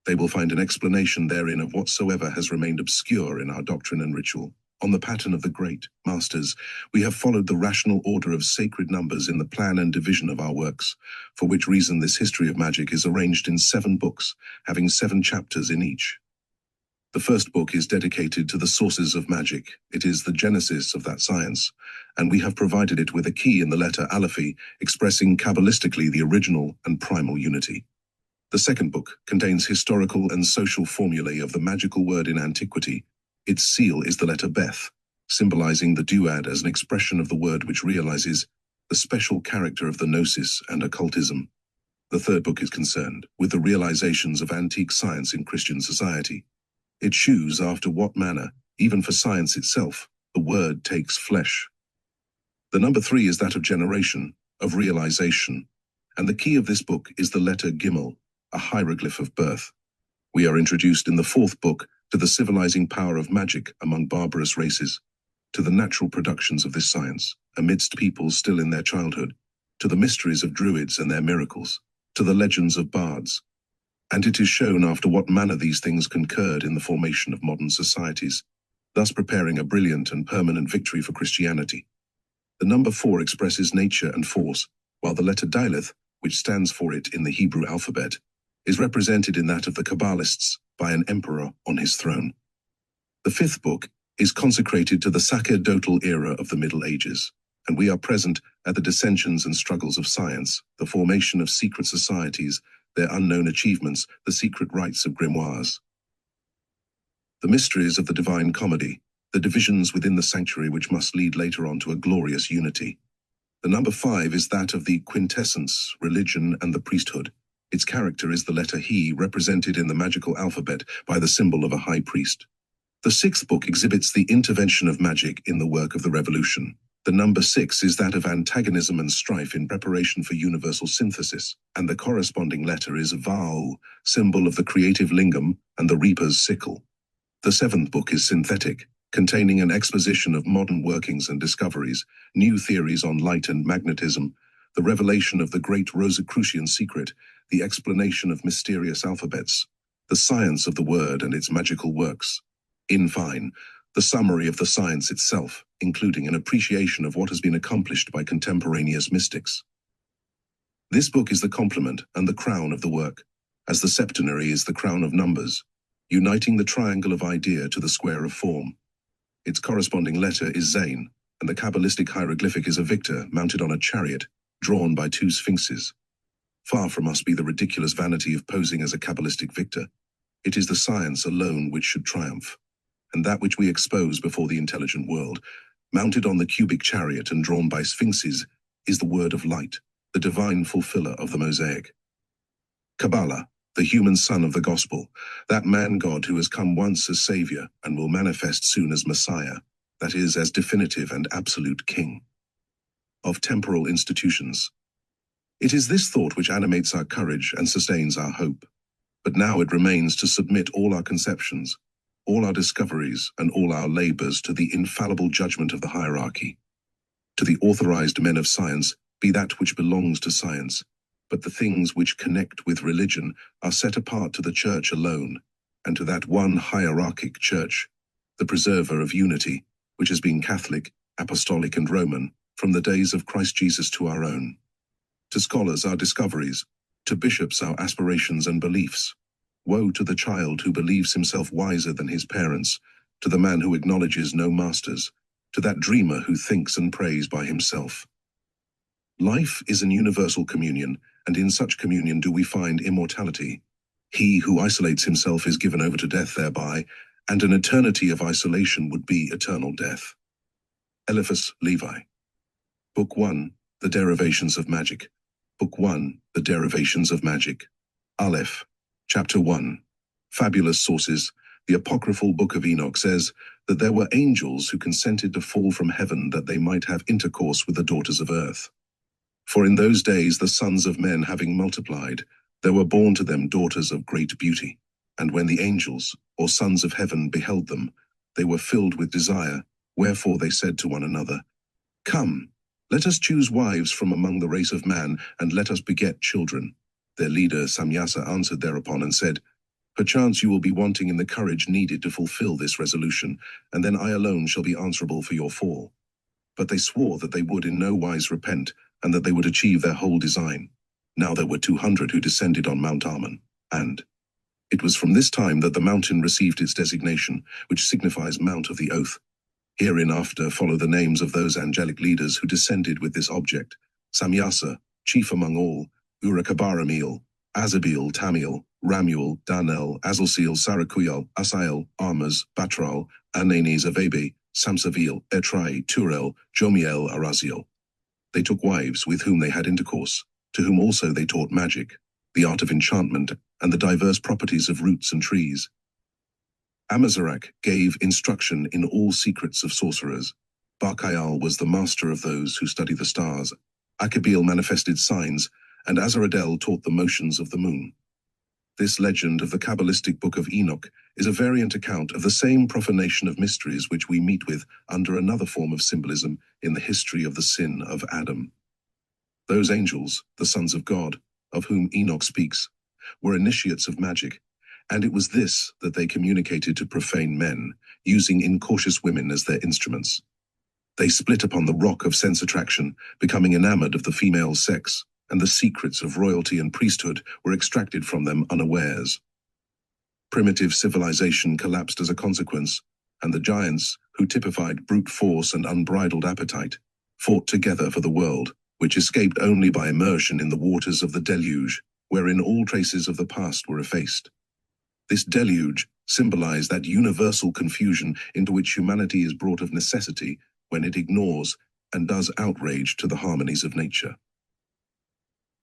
They will find an explanation therein of whatsoever has remained obscure in our doctrine and ritual. On the pattern of the great masters, we have followed the rational order of sacred numbers in the plan and division of our works, for which reason this history of magic is arranged in 7 books, having 7 chapters in each. The first book is dedicated to the sources of magic. It is the genesis of that science, and we have provided it with a key in the letter Alephi, expressing Kabalistically the original and primal unity. The second book contains historical and social formulae of the magical word in antiquity. Its seal is the letter Beth, symbolizing the duad as an expression of the word which realizes the special character of the gnosis and occultism. The third book is concerned with the realizations of antique science in Christian society. It shews after what manner, even for science itself, the word takes flesh. The number 3 is that of generation, of realization, and the key of this book is the letter Gimel, a hieroglyph of birth. We are introduced in the 4th book to the civilizing power of magic among barbarous races, to the natural productions of this science, amidst peoples still in their childhood, to the mysteries of druids and their miracles, to the legends of bards. And it is shown after what manner these things concurred in the formation of modern societies, thus preparing a brilliant and permanent victory for Christianity. The number 4 expresses nature and force, while the letter Daleth, which stands for it in the Hebrew alphabet, is represented in that of the Kabalists by an emperor on his throne. The 5th book is consecrated to the sacerdotal era of the Middle Ages, and we are present at the dissensions and struggles of science, the formation of secret societies, their unknown achievements, the secret rites of grimoires. The mysteries of the Divine Comedy, the divisions within the sanctuary which must lead later on to a glorious unity. The number 5 is that of the quintessence, religion, and the priesthood. Its character is the letter He, represented in the magical alphabet by the symbol of a high priest. The 6th book exhibits the intervention of magic in the work of the revolution. The number 6 is that of antagonism and strife in preparation for universal synthesis, and the corresponding letter is Vau, symbol of the creative lingam and the reaper's sickle. The 7th book is synthetic, containing an exposition of modern workings and discoveries, new theories on light and magnetism, the revelation of the great Rosicrucian secret, the explanation of mysterious alphabets, the science of the word and its magical works. In fine, the summary of the science itself, including an appreciation of what has been accomplished by contemporaneous mystics. This book is the complement and the crown of the work, as the septenary is the crown of numbers, uniting the triangle of idea to the square of form. Its corresponding letter is Zain, and the Kabalistic hieroglyphic is a victor mounted on a chariot, drawn by 2 sphinxes. Far from us be the ridiculous vanity of posing as a Kabalistic victor. It is the science alone which should triumph, and that which we expose before the intelligent world, mounted on the cubic chariot and drawn by sphinxes, is the word of light, the divine fulfiller of the mosaic. Kabalah, the human son of the gospel, that man-God who has come once as Savior and will manifest soon as Messiah, that is, as definitive and absolute King of temporal institutions. It is this thought which animates our courage and sustains our hope. But now it remains to submit all our conceptions, all our discoveries, and all our labors to the infallible judgment of the hierarchy. To the authorized men of science be that which belongs to science, but the things which connect with religion are set apart to the Church alone, and to that one hierarchic Church, the preserver of unity, which has been Catholic, Apostolic, and Roman, from the days of Christ Jesus to our own. To scholars our discoveries, to bishops our aspirations and beliefs. Woe to the child who believes himself wiser than his parents, to the man who acknowledges no masters, to that dreamer who thinks and prays by himself. Life is an universal communion, and in such communion do we find immortality. He who isolates himself is given over to death thereby, and an eternity of isolation would be eternal death. Eliphas Levi. Book 1, The Derivations of Magic. Book 1, The Derivations of Magic. Aleph. Chapter 1. Fabulous sources. The apocryphal Book of Enoch says that there were angels who consented to fall from heaven that they might have intercourse with the daughters of earth. For in those days the sons of men having multiplied, there were born to them daughters of great beauty. And when the angels, or sons of heaven, beheld them, they were filled with desire, wherefore they said to one another, Come, let us choose wives from among the race of man, and let us beget children. Their leader Samyasa answered thereupon and said, Perchance you will be wanting in the courage needed to fulfill this resolution, and then I alone shall be answerable for your fall. But they swore that they would in no wise repent, and that they would achieve their whole design. Now there were 200 who descended on Mount Ammon, and it was from this time that the mountain received its designation, which signifies Mount of the Oath. Hereinafter follow the names of those angelic leaders who descended with this object: Samyasa, chief among all, Urakabaramil, Azabil, Tamiel, Ramuel, Danel, Azalsil, Sarakuyal, Asael, Armas, Batral, Ananes, Avabe, Samsavil, Etrai, Turel, Jomiel, Araziel. They took wives with whom they had intercourse, to whom also they taught magic, the art of enchantment, and the diverse properties of roots and trees. Amazarak gave instruction in all secrets of sorcerers. Barkayal was the master of those who study the stars. Akabil manifested signs, and Azaradel taught the motions of the moon. This legend of the Kabalistic Book of Enoch is a variant account of the same profanation of mysteries which we meet with under another form of symbolism in the history of the sin of Adam. Those angels, the sons of God, of whom Enoch speaks, were initiates of magic, and it was this that they communicated to profane men, using incautious women as their instruments. They split upon the rock of sense attraction, becoming enamored of the female sex, and the secrets of royalty and priesthood were extracted from them unawares. Primitive civilization collapsed as a consequence, and the giants, who typified brute force and unbridled appetite, fought together for the world, which escaped only by immersion in the waters of the deluge, wherein all traces of the past were effaced. This deluge symbolized that universal confusion into which humanity is brought of necessity when it ignores and does outrage to the harmonies of nature.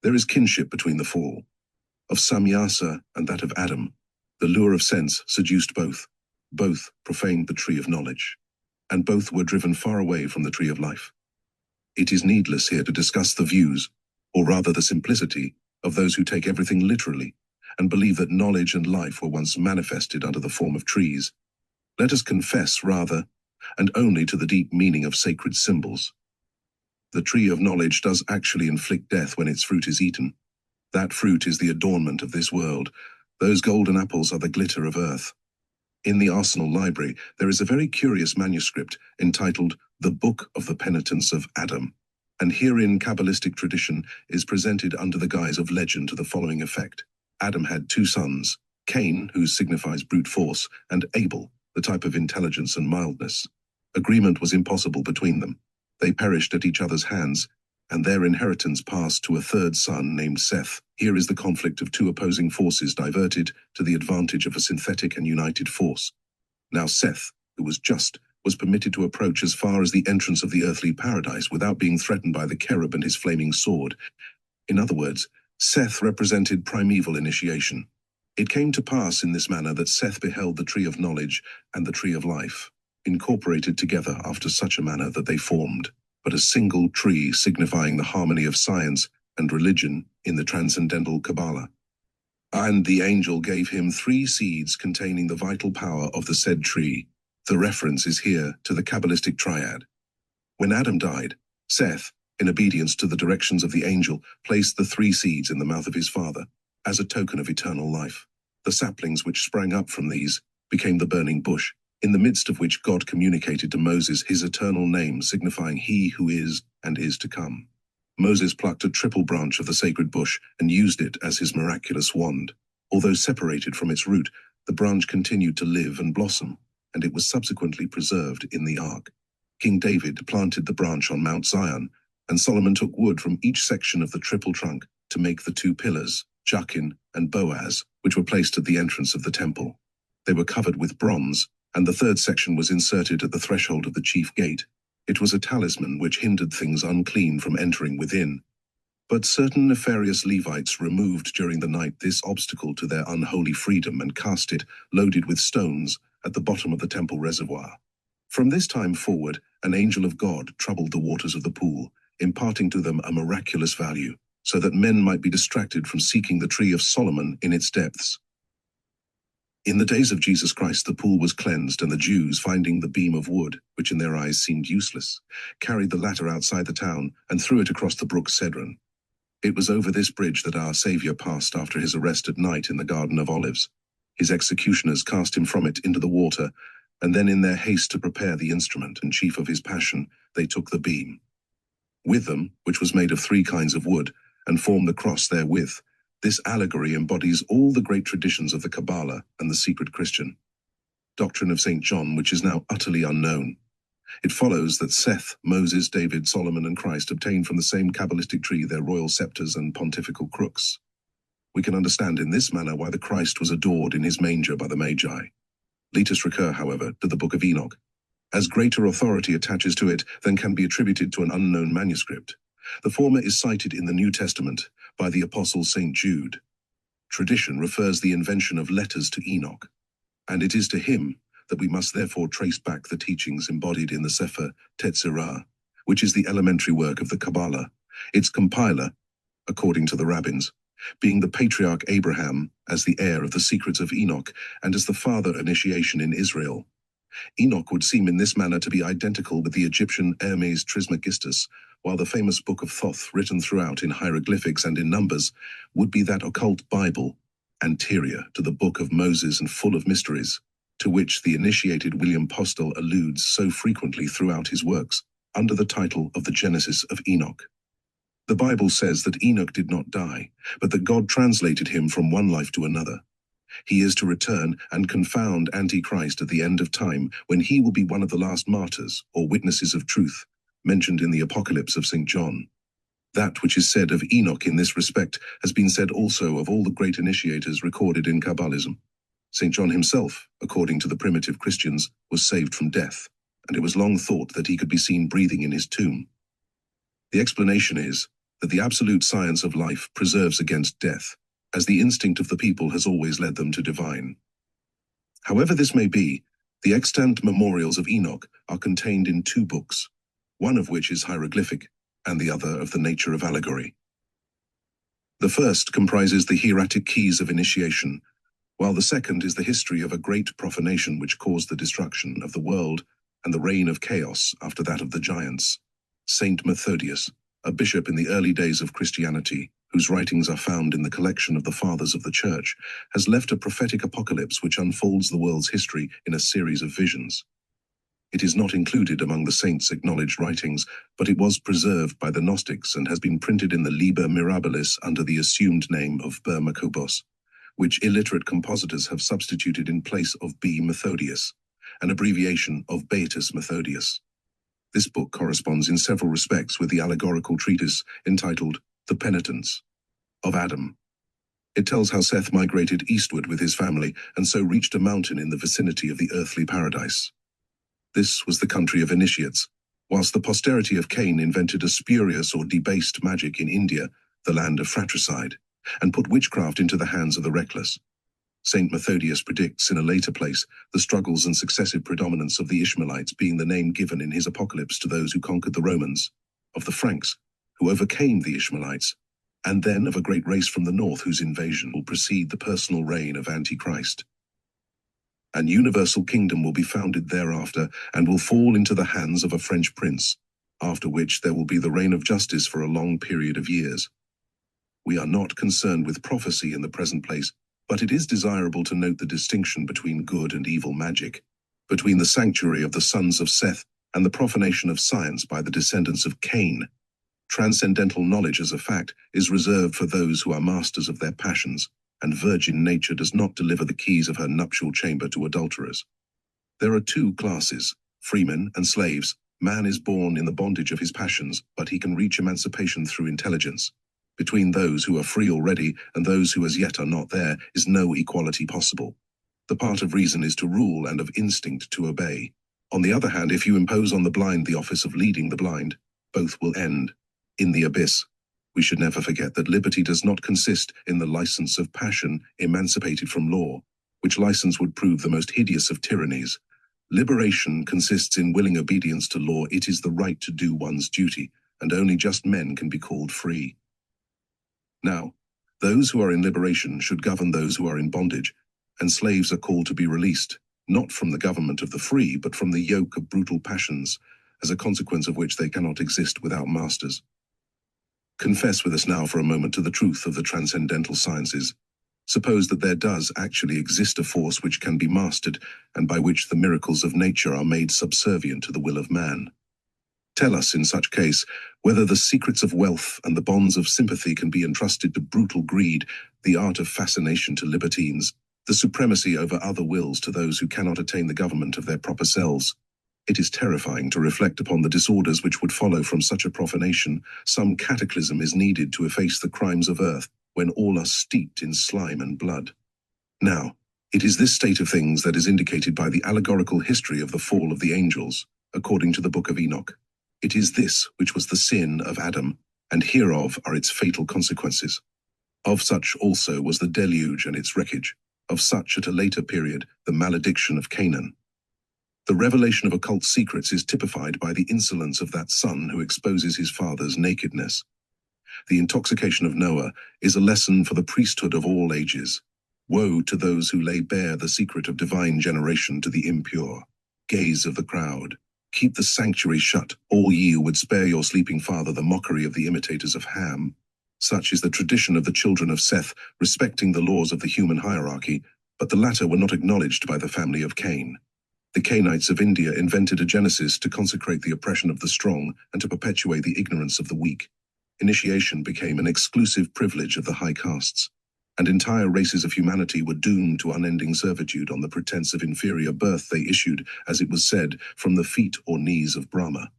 There is kinship between the fall. Of Samyasa and that of Adam, the lure of sense seduced both. Both profaned the tree of knowledge, and both were driven far away from the tree of life. It is needless here to discuss the views, or rather the simplicity, of those who take everything literally and believe that knowledge and life were once manifested under the form of trees. Let us confess rather, and only to the deep meaning of sacred symbols. The tree of knowledge does actually inflict death when its fruit is eaten. That fruit is the adornment of this world. Those golden apples are the glitter of earth. In the Arsenal Library, there is a very curious manuscript entitled The Book of the Penitence of Adam, and herein Kabalistic tradition is presented under the guise of legend to the following effect. Adam had two sons, Cain, who signifies brute force, and Abel, the type of intelligence and mildness. Agreement was impossible between them. They perished at each other's hands, and their inheritance passed to a third son named Seth. Here is the conflict of two opposing forces diverted to the advantage of a synthetic and united force. Now Seth, who was just, was permitted to approach as far as the entrance of the earthly paradise without being threatened by the cherub and his flaming sword. In other words, Seth represented primeval initiation. It came to pass in this manner that Seth beheld the tree of knowledge and the tree of life, incorporated together after such a manner that they formed but a single tree, signifying the harmony of science and religion in the transcendental Kabalah. And the angel gave him 3 seeds containing the vital power of the said tree. The reference is here to the Kabbalistic triad. When Adam died, Seth, in obedience to the directions of the angel, placed the 3 seeds in the mouth of his father, as a token of eternal life. The saplings which sprang up from these became the burning bush, in the midst of which God communicated to Moses his eternal name, signifying he who is and is to come. Moses plucked a triple branch of the sacred bush and used it as his miraculous wand. Although separated from its root, the branch continued to live and blossom, and it was subsequently preserved in the ark. King David planted the branch on Mount Zion, and Solomon took wood from each section of the triple trunk to make the 2 pillars, Jachin and Boaz, which were placed at the entrance of the temple. They were covered with bronze, and the 3rd section was inserted at the threshold of the chief gate. It was a talisman which hindered things unclean from entering within. But certain nefarious Levites removed during the night this obstacle to their unholy freedom and cast it, loaded with stones, at the bottom of the temple reservoir. From this time forward, an angel of God troubled the waters of the pool, imparting to them a miraculous value, so that men might be distracted from seeking the tree of Solomon in its depths. In the days of Jesus Christ, the pool was cleansed, and the Jews, finding the beam of wood, which in their eyes seemed useless, carried the latter outside the town and threw it across the brook Cedron. It was over this bridge that our Saviour passed after his arrest at night in the Garden of Olives. His executioners cast him from it into the water, and then in their haste to prepare the instrument and chief of his passion, they took the beam. With them, which was made of 3 kinds of wood, and formed the cross therewith. This allegory embodies all the great traditions of the Kabalah and the secret Christian doctrine of St. John, which is now utterly unknown. It follows that Seth, Moses, David, Solomon, and Christ obtained from the same Kabbalistic tree their royal scepters and pontifical crooks. We can understand in this manner why the Christ was adored in his manger by the Magi. Let us recur, however, to the Book of Enoch, as greater authority attaches to it than can be attributed to an unknown manuscript. The former is cited in the New Testament by the Apostle St. Jude. Tradition refers the invention of letters to Enoch, and it is to him that we must therefore trace back the teachings embodied in the Sefer Tetzirah, which is the elementary work of the Kabalah. Its compiler, according to the rabbins, being the patriarch Abraham as the heir of the secrets of Enoch and as the father initiation in Israel. Enoch would seem in this manner to be identical with the Egyptian Hermes Trismegistus, while the famous Book of Thoth, written throughout in hieroglyphics and in numbers, would be that occult Bible, anterior to the Book of Moses and full of mysteries, to which the initiated William Postel alludes so frequently throughout his works, under the title of the Genesis of Enoch. The Bible says that Enoch did not die, but that God translated him from one life to another. He is to return and confound Antichrist at the end of time, when he will be one of the last martyrs, or witnesses of truth, mentioned in the Apocalypse of St. John. That which is said of Enoch in this respect has been said also of all the great initiators recorded in Kabbalism. St. John himself, according to the primitive Christians, was saved from death, and it was long thought that he could be seen breathing in his tomb. The explanation is that the absolute science of life preserves against death, as the instinct of the people has always led them to divine. However this may be, the extant memorials of Enoch are contained in two books, one of which is hieroglyphic, and the other of the nature of allegory. The first comprises the hieratic keys of initiation, while the second is the history of a great profanation which caused the destruction of the world and the reign of chaos after that of the giants. Saint Methodius, a bishop in the early days of Christianity, whose writings are found in the collection of the Fathers of the Church, has left a prophetic apocalypse which unfolds the world's history in a series of visions. It is not included among the saints' acknowledged writings, but it was preserved by the Gnostics and has been printed in the Liber Mirabilis under the assumed name of Ber Macobos, which illiterate compositors have substituted in place of B. Methodius, an abbreviation of Beatus Methodius. This book corresponds in several respects with the allegorical treatise entitled The Penitence of Adam. It tells how Seth migrated eastward with his family and so reached a mountain in the vicinity of the earthly paradise. This was the country of initiates, whilst the posterity of Cain invented a spurious or debased magic in India, the land of fratricide, and put witchcraft into the hands of the reckless. Saint Methodius predicts in a later place the struggles and successive predominance of the Ishmaelites being the name given in his apocalypse to those who conquered the Romans, of the Franks, who overcame the Ishmaelites, and then of a great race from the north whose invasion will precede the personal reign of Antichrist. An universal kingdom will be founded thereafter and will fall into the hands of a French prince, after which there will be the reign of justice for a long period of years. We are not concerned with prophecy in the present place, but it is desirable to note the distinction between good and evil magic, between the sanctuary of the sons of Seth and the profanation of science by the descendants of Cain. Transcendental knowledge as a fact is reserved for those who are masters of their passions, and virgin nature does not deliver the keys of her nuptial chamber to adulterers. There are two classes, freemen and slaves. Man is born in the bondage of his passions, but he can reach emancipation through intelligence. Between those who are free already and those who as yet are not there is no equality possible. The part of reason is to rule and of instinct to obey. On the other hand, if you impose on the blind the office of leading the blind, both will end in the abyss. We should never forget that liberty does not consist in the license of passion emancipated from law, which license would prove the most hideous of tyrannies. Liberation consists in willing obedience to law. It is the right to do one's duty, and only just men can be called free. Now, those who are in liberation should govern those who are in bondage, and slaves are called to be released, not from the government of the free, but from the yoke of brutal passions, as a consequence of which they cannot exist without masters. Confess with us now for a moment to the truth of the transcendental sciences. Suppose that there does actually exist a force which can be mastered, and by which the miracles of nature are made subservient to the will of man. Tell us, in such case, whether the secrets of wealth and the bonds of sympathy can be entrusted to brutal greed, the art of fascination to libertines, the supremacy over other wills to those who cannot attain the government of their proper selves. It is terrifying to reflect upon the disorders which would follow from such a profanation. Some cataclysm is needed to efface the crimes of earth, when all are steeped in slime and blood. Now, it is this state of things that is indicated by the allegorical history of the fall of the angels, according to the Book of Enoch. It is this which was the sin of Adam, and hereof are its fatal consequences. Of such also was the deluge and its wreckage, of such at a later period the malediction of Canaan. The revelation of occult secrets is typified by the insolence of that son who exposes his father's nakedness. The intoxication of Noah is a lesson for the priesthood of all ages. Woe to those who lay bare the secret of divine generation to the impure. Gaze of the crowd. Keep the sanctuary shut, all ye who would spare your sleeping father the mockery of the imitators of Ham. Such is the tradition of the children of Seth, respecting the laws of the human hierarchy, but the latter were not acknowledged by the family of Cain. The Cainites of India invented a Genesis to consecrate the oppression of the strong and to perpetuate the ignorance of the weak. Initiation became an exclusive privilege of the high castes, and entire races of humanity were doomed to unending servitude on the pretense of inferior birth they issued, as it was said, from the feet or knees of Brahma.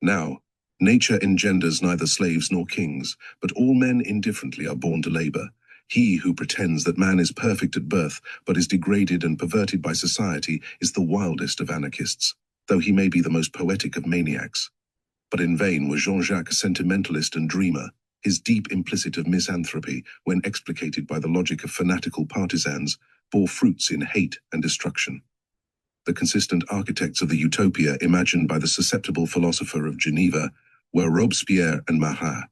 Now, nature engenders neither slaves nor kings, but all men indifferently are born to labor. He who pretends that man is perfect at birth, but is degraded and perverted by society, is the wildest of anarchists, though he may be the most poetic of maniacs. But in vain was Jean-Jacques a sentimentalist and dreamer. His deep implicit of misanthropy, when explicated by the logic of fanatical partisans, bore fruits in hate and destruction. The consistent architects of the utopia imagined by the susceptible philosopher of Geneva were Robespierre and Marat.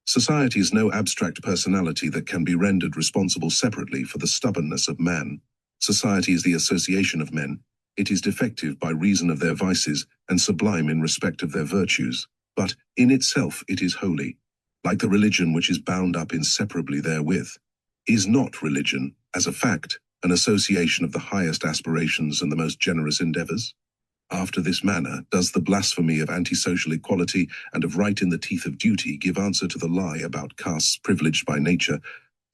Society is no abstract personality that can be rendered responsible separately for the stubbornness of man. Society is the association of men. It is defective by reason of their vices and sublime in respect of their virtues, but in itself it is holy, like the religion which is bound up inseparably therewith. Is not religion, as a fact, an association of the highest aspirations and the most generous endeavors? After this manner does the blasphemy of antisocial equality and of right in the teeth of duty give answer to the lie about castes privileged by nature.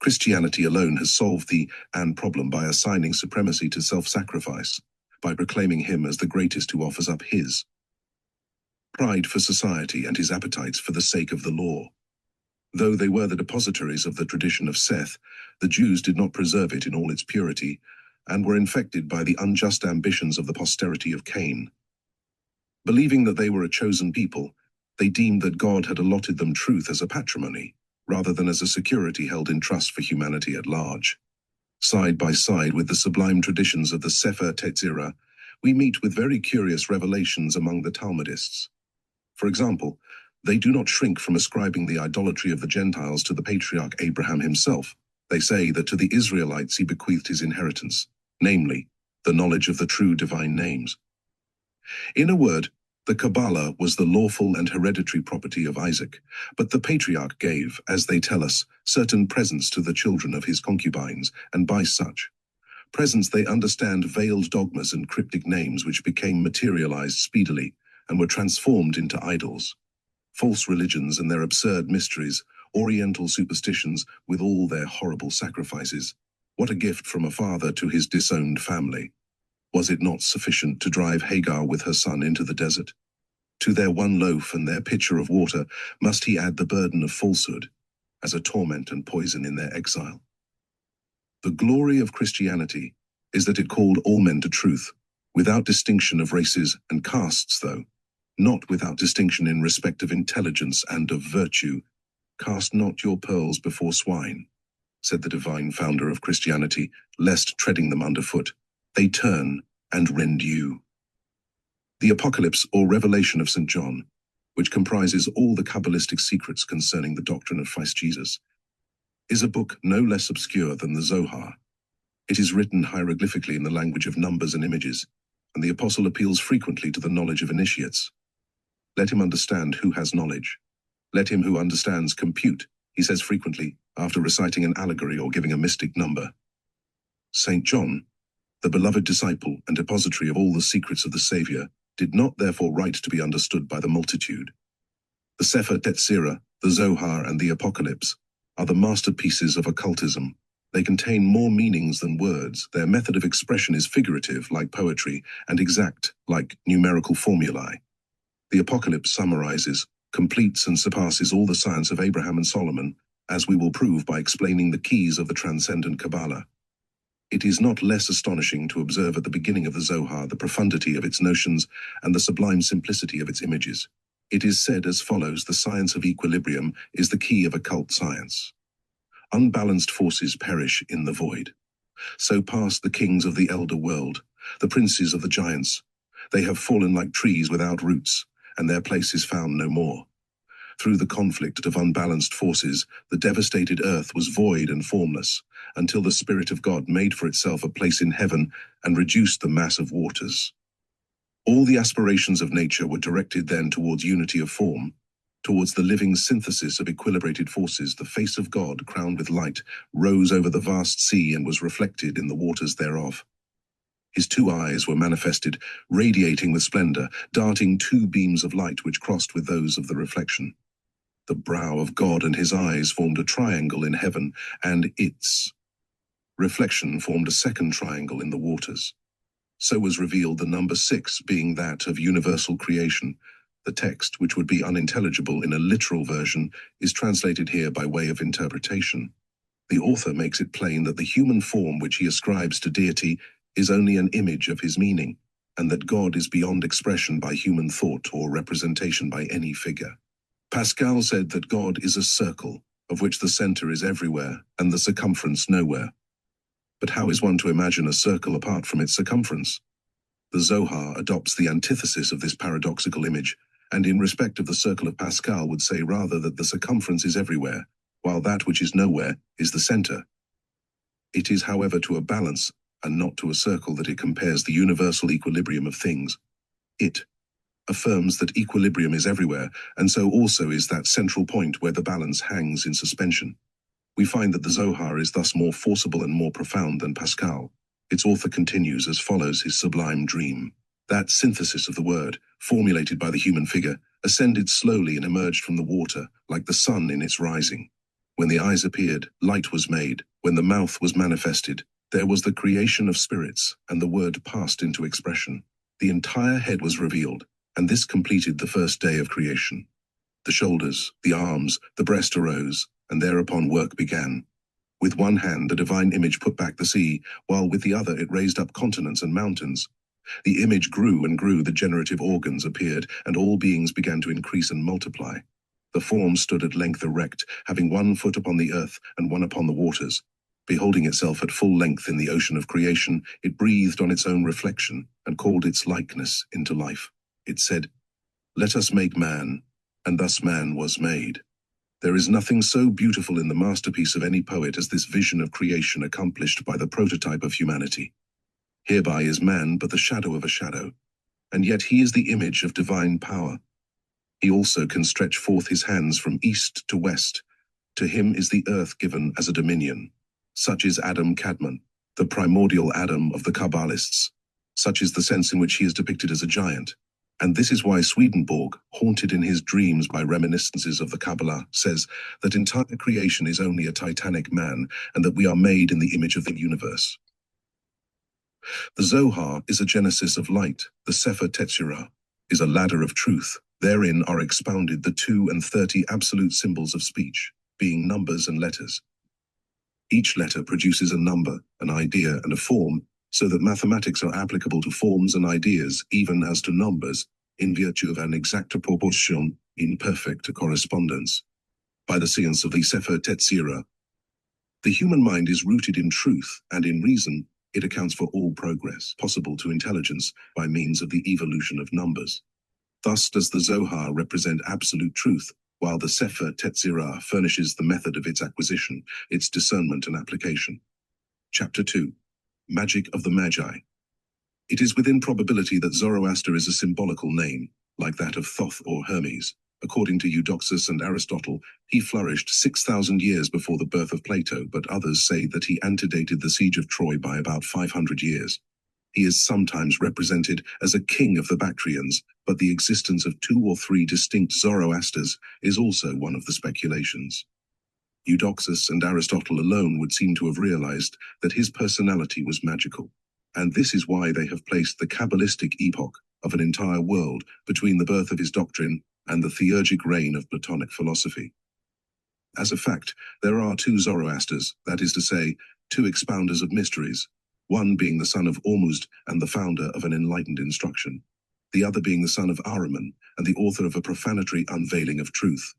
Christianity alone has solved the problem by assigning supremacy to self-sacrifice, by proclaiming him as the greatest who offers up his pride for society and his appetites for the sake of the law. Though they were the depositaries of the tradition of Seth, the Jews did not preserve it in all its purity, and were infected by the unjust ambitions of the posterity of Cain. Believing that they were a chosen people, they deemed that God had allotted them truth as a patrimony, rather than as a security held in trust for humanity at large. Side by side with the sublime traditions of the Sefer Tetzirah, we meet with very curious revelations among the Talmudists. For example, they do not shrink from ascribing the idolatry of the Gentiles to the patriarch Abraham himself. They say that to the Israelites he bequeathed his inheritance, namely, the knowledge of the true divine names. In a word, the Kabalah was the lawful and hereditary property of Isaac, but the patriarch gave, as they tell us, certain presents to the children of his concubines, and by such presents they understand veiled dogmas and cryptic names which became materialized speedily and were transformed into idols. False religions and their absurd mysteries, Oriental superstitions with all their horrible sacrifices. What a gift from a father to his disowned family. Was it not sufficient to drive Hagar with her son into the desert? To their one loaf and their pitcher of water must he add the burden of falsehood, as a torment and poison in their exile. The glory of Christianity is that it called all men to truth, without distinction of races and castes though, not without distinction in respect of intelligence and of virtue. Cast not your pearls before swine, said the divine founder of Christianity, lest treading them underfoot, they turn and rend you. The Apocalypse or Revelation of St. John, which comprises all the Kabalistic secrets concerning the doctrine of Christ Jesus, is a book no less obscure than the Zohar. It is written hieroglyphically in the language of numbers and images, and the apostle appeals frequently to the knowledge of initiates. Let him understand who has knowledge. Let him who understands compute, he says frequently, after reciting an allegory or giving a mystic number. St. John, the beloved disciple and depository of all the secrets of the Saviour, did not therefore write to be understood by the multitude. The Sefer Tetzirah, the Zohar, and the Apocalypse are the masterpieces of occultism. They contain more meanings than words. Their method of expression is figurative, like poetry, and exact, like numerical formulae. The Apocalypse summarizes, completes, and surpasses all the science of Abraham and Solomon, as we will prove by explaining the keys of the transcendent Kabalah. It is not less astonishing to observe at the beginning of the Zohar the profundity of its notions and the sublime simplicity of its images. It is said as follows: the science of equilibrium is the key of occult science. Unbalanced forces perish in the void. So pass the kings of the elder world, the princes of the giants. They have fallen like trees without roots, and their place is found no more. Through the conflict of unbalanced forces, the devastated earth was void and formless, until the Spirit of God made for itself a place in heaven and reduced the mass of waters. All the aspirations of nature were directed then towards unity of form, towards the living synthesis of equilibrated forces. The face of God, crowned with light, rose over the vast sea and was reflected in the waters thereof. His two eyes were manifested, radiating with splendor, darting two beams of light which crossed with those of the reflection. The brow of God and his eyes formed a triangle in heaven, and its reflection formed a second triangle in the waters. So was revealed the number 6, being that of universal creation. The text, which would be unintelligible in a literal version, is translated here by way of interpretation. The author makes it plain that the human form which he ascribes to deity is only an image of his meaning, and that God is beyond expression by human thought or representation by any figure. Pascal said that God is a circle, of which the center is everywhere and the circumference nowhere. But how is one to imagine a circle apart from its circumference? The Zohar adopts the antithesis of this paradoxical image, and in respect of the circle of Pascal would say rather that the circumference is everywhere, while that which is nowhere is the center. It is, however, to a balance, and not to a circle, that it compares the universal equilibrium of things. It affirms that equilibrium is everywhere, and so also is that central point where the balance hangs in suspension. We find that the Zohar is thus more forcible and more profound than Pascal. Its author continues as follows his sublime dream. That synthesis of the word, formulated by the human figure, ascended slowly and emerged from the water, like the sun in its rising. When the eyes appeared, light was made. When the mouth was manifested, there was the creation of spirits, and the word passed into expression. The entire head was revealed, and this completed the first day of creation. The shoulders, the arms, the breast arose, and thereupon work began. With one hand the divine image put back the sea, while with the other it raised up continents and mountains. The image grew and grew, the generative organs appeared, and all beings began to increase and multiply. The form stood at length erect, having one foot upon the earth and one upon the waters. Beholding itself at full length in the ocean of creation, it breathed on its own reflection and called its likeness into life. It said, "Let us make man," and thus man was made. There is nothing so beautiful in the masterpiece of any poet as this vision of creation accomplished by the prototype of humanity. Hereby is man but the shadow of a shadow, and yet he is the image of divine power. He also can stretch forth his hands from east to west. To him is the earth given as a dominion. Such is Adam Kadmon, the primordial Adam of the Kabalists. Such is the sense in which he is depicted as a giant. And this is why Swedenborg, haunted in his dreams by reminiscences of the Kabalah, says that entire creation is only a titanic man, and that we are made in the image of the universe. The Zohar is a genesis of light. The Sefer Tetzirah is a ladder of truth. Therein are expounded the 32 absolute symbols of speech, being numbers and letters. Each letter produces a number, an idea, and a form, so that mathematics are applicable to forms and ideas, even as to numbers, in virtue of an exact proportion in perfect correspondence. By the science of the Sefer Tetzirah, the human mind is rooted in truth and in reason. It accounts for all progress possible to intelligence by means of the evolution of numbers. Thus does the Zohar represent absolute truth, while the Sefer Tetzirah furnishes the method of its acquisition, its discernment and application. Chapter 2. Magic of the Magi. It is within probability that Zoroaster is a symbolical name, like that of Thoth or Hermes. According to Eudoxus and Aristotle, he flourished 6,000 years before the birth of Plato, but others say that he antedated the siege of Troy by about 500 years. He is sometimes represented as a king of the Bactrians, but the existence of 2 or 3 distinct Zoroasters is also one of the speculations. Eudoxus and Aristotle alone would seem to have realized that his personality was magical, and this is why they have placed the Kabalistic epoch of an entire world between the birth of his doctrine and the theurgic reign of Platonic philosophy. As a fact, there are 2 Zoroasters, that is to say, 2 expounders of mysteries, one being the son of Ormuzd and the founder of an enlightened instruction, the other being the son of Ahriman and the author of a profanatory unveiling of truth.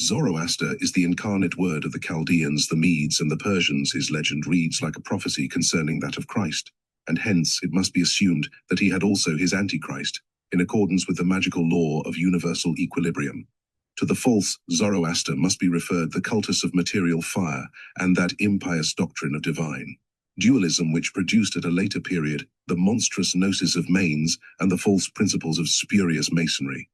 Zoroaster is the incarnate word of the Chaldeans, the Medes, and the Persians. His legend reads like a prophecy concerning that of Christ, and hence it must be assumed that he had also his Antichrist, in accordance with the magical law of universal equilibrium. To the false Zoroaster must be referred the cultus of material fire and that impious doctrine of divine dualism which produced at a later period the monstrous gnosis of Manes and the false principles of spurious masonry.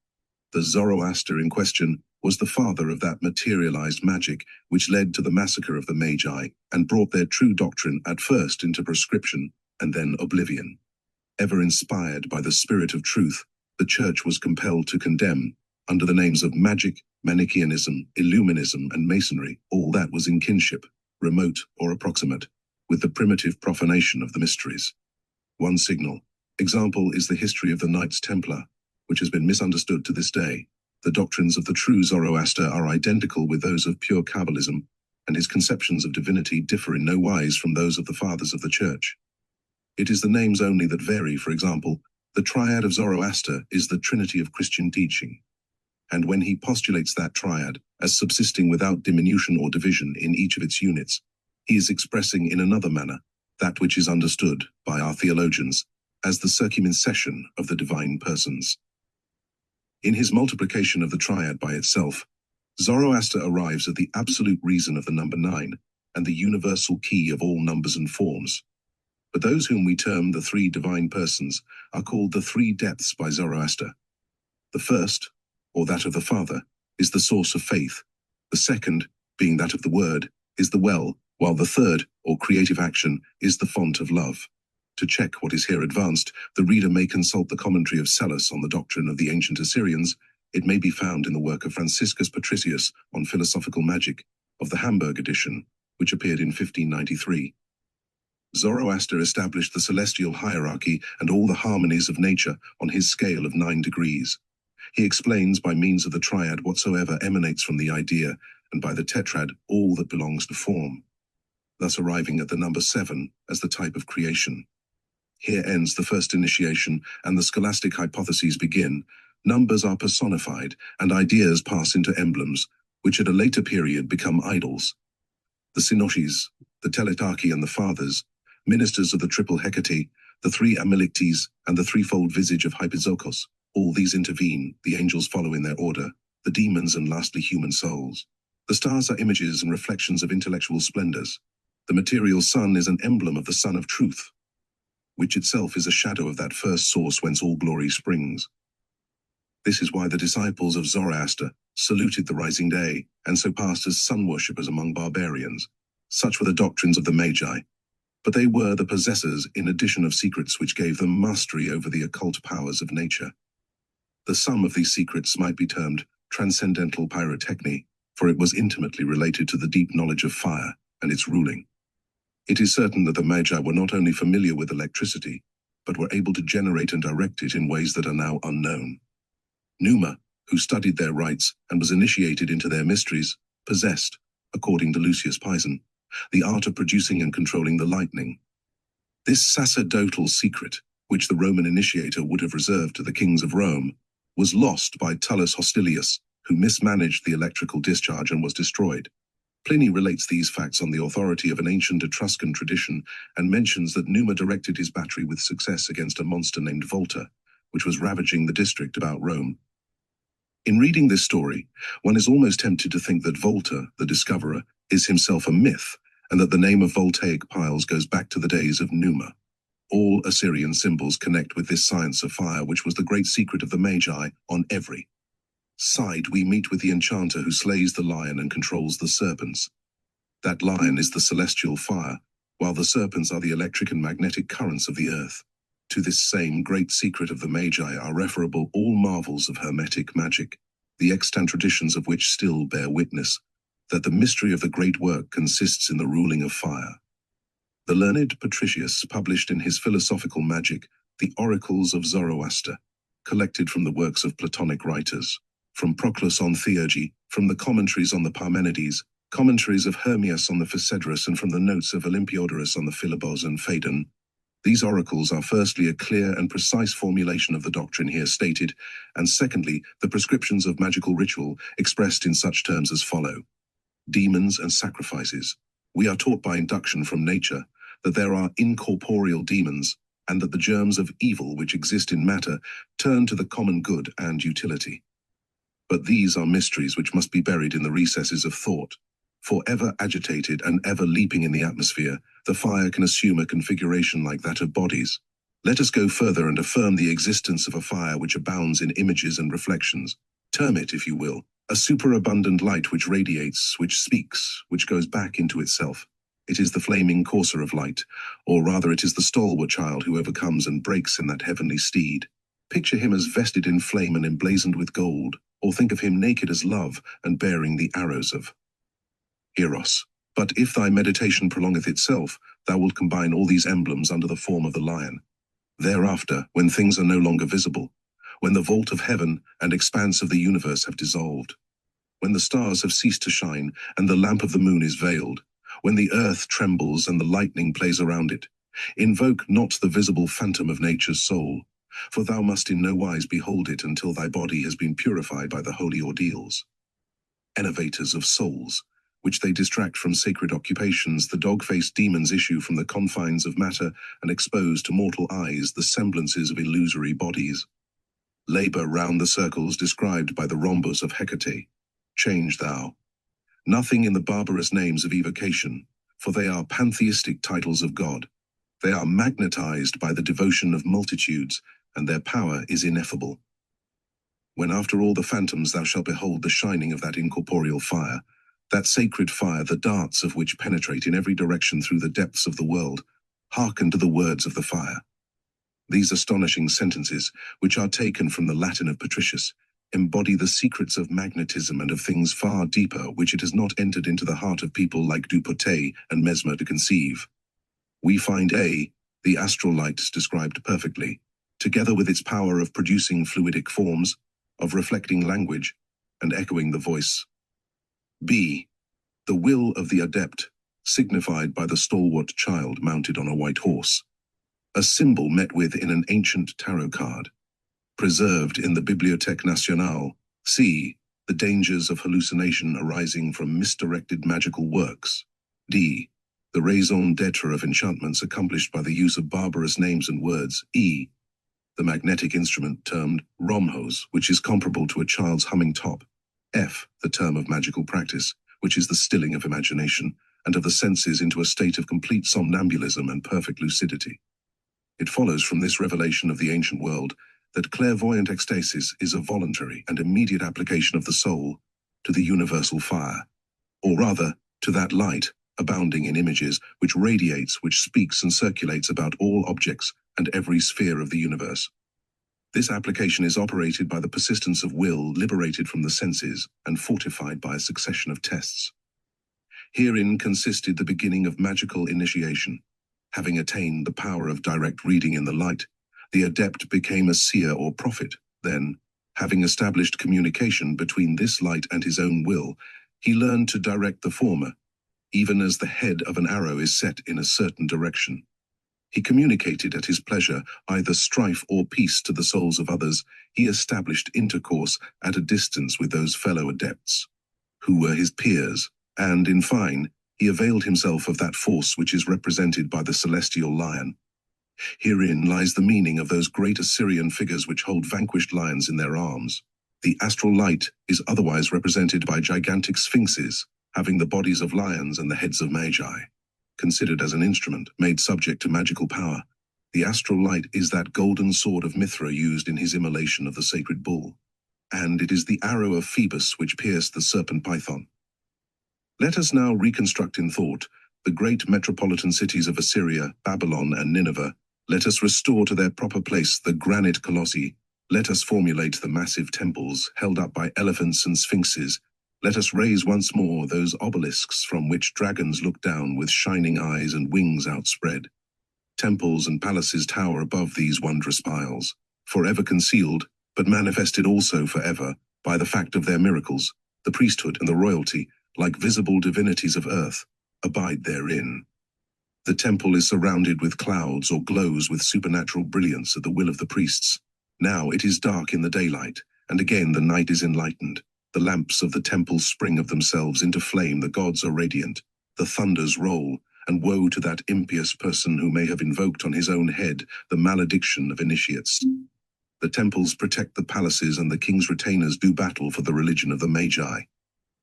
The Zoroaster in question was the father of that materialized magic which led to the massacre of the Magi and brought their true doctrine at first into proscription and then oblivion. Ever inspired by the spirit of truth, the Church was compelled to condemn, under the names of magic, Manichaeanism, Illuminism, and Masonry, all that was in kinship, remote or approximate, with the primitive profanation of the mysteries. One signal example is the history of the Knights Templar, which has been misunderstood to this day. The doctrines of the true Zoroaster are identical with those of pure Kabbalism, and his conceptions of divinity differ in no wise from those of the Fathers of the Church. It is the names only that vary. For example, the triad of Zoroaster is the trinity of Christian teaching, and when he postulates that triad as subsisting without diminution or division in each of its units, he is expressing in another manner that which is understood by our theologians as the circumcision of the divine persons. In his multiplication of the triad by itself, Zoroaster arrives at the absolute reason of the number 9 and the universal key of all numbers and forms. But those whom we term the three divine persons are called the three depths by Zoroaster. The first, or that of the Father, is the source of faith. The second, being that of the Word, is the well, while the third, or creative action, is the font of love. To check what is here advanced, the reader may consult the commentary of Salic on the doctrine of the ancient Assyrians. It may be found in the work of Franciscus Patricius on philosophical magic, of the Hamburg edition, which appeared in 1593. Zoroaster established the celestial hierarchy and all the harmonies of nature on his scale of 9 degrees. He explains by means of the triad whatsoever emanates from the idea, and by the tetrad all that belongs to form, thus arriving at the number 7 as the type of creation. Here ends the first initiation, and the scholastic hypotheses begin. Numbers are personified, and ideas pass into emblems, which at a later period become idols. The Synoches, the Teletarchy and the Fathers, ministers of the triple Hecate, the three Amelictes, and the threefold visage of Hypizokos, all these intervene, the angels follow in their order, the demons and lastly human souls. The stars are images and reflections of intellectual splendors. The material sun is an emblem of the sun of truth, which itself is a shadow of that first source whence all glory springs. This is why the disciples of Zoroaster saluted the rising day, and so passed as sun-worshippers among barbarians. Such were the doctrines of the Magi, but they were the possessors in addition of secrets which gave them mastery over the occult powers of nature. The sum of these secrets might be termed transcendental pyrotechny, for it was intimately related to the deep knowledge of fire and its ruling. It is certain that the Magi were not only familiar with electricity, but were able to generate and direct it in ways that are now unknown. Numa, who studied their rites and was initiated into their mysteries, possessed, according to Lucius Pison, the art of producing and controlling the lightning. This sacerdotal secret, which the Roman initiator would have reserved to the kings of Rome, was lost by Tullus Hostilius, who mismanaged the electrical discharge and was destroyed. Pliny relates these facts on the authority of an ancient Etruscan tradition and mentions that Numa directed his battery with success against a monster named Volta, which was ravaging the district about Rome. In reading this story, one is almost tempted to think that Volta, the discoverer, is himself a myth, and that the name of voltaic piles goes back to the days of Numa. All Assyrian symbols connect with this science of fire, which was the great secret of the Magi. On every side we meet with the enchanter who slays the lion and controls the serpents. That lion is the celestial fire, while the serpents are the electric and magnetic currents of the earth. To this same great secret of the Magi are referable all marvels of Hermetic magic, the extant traditions of which still bear witness that the mystery of the great work consists in the ruling of fire. The learned Patricius published in his Philosophical Magic the Oracles of Zoroaster, collected from the works of Platonic writers, from Proclus on Theurgy, from the commentaries on the Parmenides, commentaries of Hermias on the Phaedrus, and from the notes of Olympiodorus on the Philebos and Phaedon. These oracles are firstly a clear and precise formulation of the doctrine here stated, and secondly, the prescriptions of magical ritual expressed in such terms as follow. Demons and sacrifices. We are taught by induction from nature that there are incorporeal demons, and that the germs of evil which exist in matter turn to the common good and utility. But these are mysteries which must be buried in the recesses of thought. Forever agitated and ever leaping in the atmosphere, the fire can assume a configuration like that of bodies. Let us go further and affirm the existence of a fire which abounds in images and reflections. Term it, if you will, a superabundant light which radiates, which speaks, which goes back into itself. It is the flaming courser of light, or rather it is the stalwart child who overcomes and breaks in that heavenly steed. Picture him as vested in flame and emblazoned with gold, or think of him naked as love and bearing the arrows of Eros. But if thy meditation prolongeth itself, thou wilt combine all these emblems under the form of the lion. Thereafter, when things are no longer visible, when the vault of heaven and expanse of the universe have dissolved, when the stars have ceased to shine and the lamp of the moon is veiled, when the earth trembles and the lightning plays around it, invoke not the visible phantom of nature's soul, for thou must in no wise behold it until thy body has been purified by the holy ordeals. Enervators of souls, which they distract from sacred occupations, the dog-faced demons issue from the confines of matter and expose to mortal eyes the semblances of illusory bodies. Labor round the circles described by the rhombus of Hecate. Change thou. Nothing in the barbarous names of evocation, for they are pantheistic titles of God. They are magnetized by the devotion of multitudes, and their power is ineffable. When after all the phantoms thou shalt behold the shining of that incorporeal fire, that sacred fire, the darts of which penetrate in every direction through the depths of the world, hearken to the words of the fire. These astonishing sentences, which are taken from the Latin of Patricius, embody the secrets of magnetism and of things far deeper which it has not entered into the heart of people like Dupotet and Mesmer to conceive. We find A, the astral light described perfectly, together with its power of producing fluidic forms, of reflecting language, and echoing the voice. B, the will of the adept, signified by the stalwart child mounted on a white horse. A symbol met with in an ancient tarot card. Preserved in the Bibliothèque Nationale. C, the dangers of hallucination arising from misdirected magical works. D, the raison d'être of enchantments accomplished by the use of barbarous names and words. E, the magnetic instrument termed romhos, which is comparable to a child's humming top. F, the term of magical practice, which is the stilling of imagination and of the senses into a state of complete somnambulism and perfect lucidity. It follows from this revelation of the ancient world that clairvoyant ecstasis is a voluntary and immediate application of the soul to the universal fire, or rather, to that light, abounding in images, which radiates, which speaks and circulates about all objects and every sphere of the universe. This application is operated by the persistence of will liberated from the senses and fortified by a succession of tests. Herein consisted the beginning of magical initiation. Having attained the power of direct reading in the light, the adept became a seer or prophet. Then, having established communication between this light and his own will, he learned to direct the former, even as the head of an arrow is set in a certain direction. He communicated at his pleasure either strife or peace to the souls of others. He established intercourse at a distance with those fellow adepts, who were his peers, and, in fine, he availed himself of that force which is represented by the celestial lion. Herein lies the meaning of those great Assyrian figures which hold vanquished lions in their arms. The astral light is otherwise represented by gigantic sphinxes, having the bodies of lions and the heads of Magi. Considered as an instrument made subject to magical power, the astral light is that golden sword of Mithra used in his immolation of the sacred bull, and it is the arrow of Phoebus which pierced the serpent Python. Let us now reconstruct in thought the great metropolitan cities of Assyria, Babylon, and Nineveh. Let us restore to their proper place the granite colossi. Let us formulate the massive temples held up by elephants and sphinxes. Let us raise once more those obelisks from which dragons look down with shining eyes and wings outspread. Temples and palaces tower above these wondrous piles, forever concealed, but manifested also forever by the fact of their miracles. The priesthood and the royalty, like visible divinities of earth, abide therein. The temple is surrounded with clouds or glows with supernatural brilliance at the will of the priests. Now it is dark in the daylight, and again the night is enlightened. The lamps of the temple spring of themselves into flame, the gods are radiant, the thunders roll, and woe to that impious person who may have invoked on his own head the malediction of initiates. The temples protect the palaces and the king's retainers do battle for the religion of the Magi.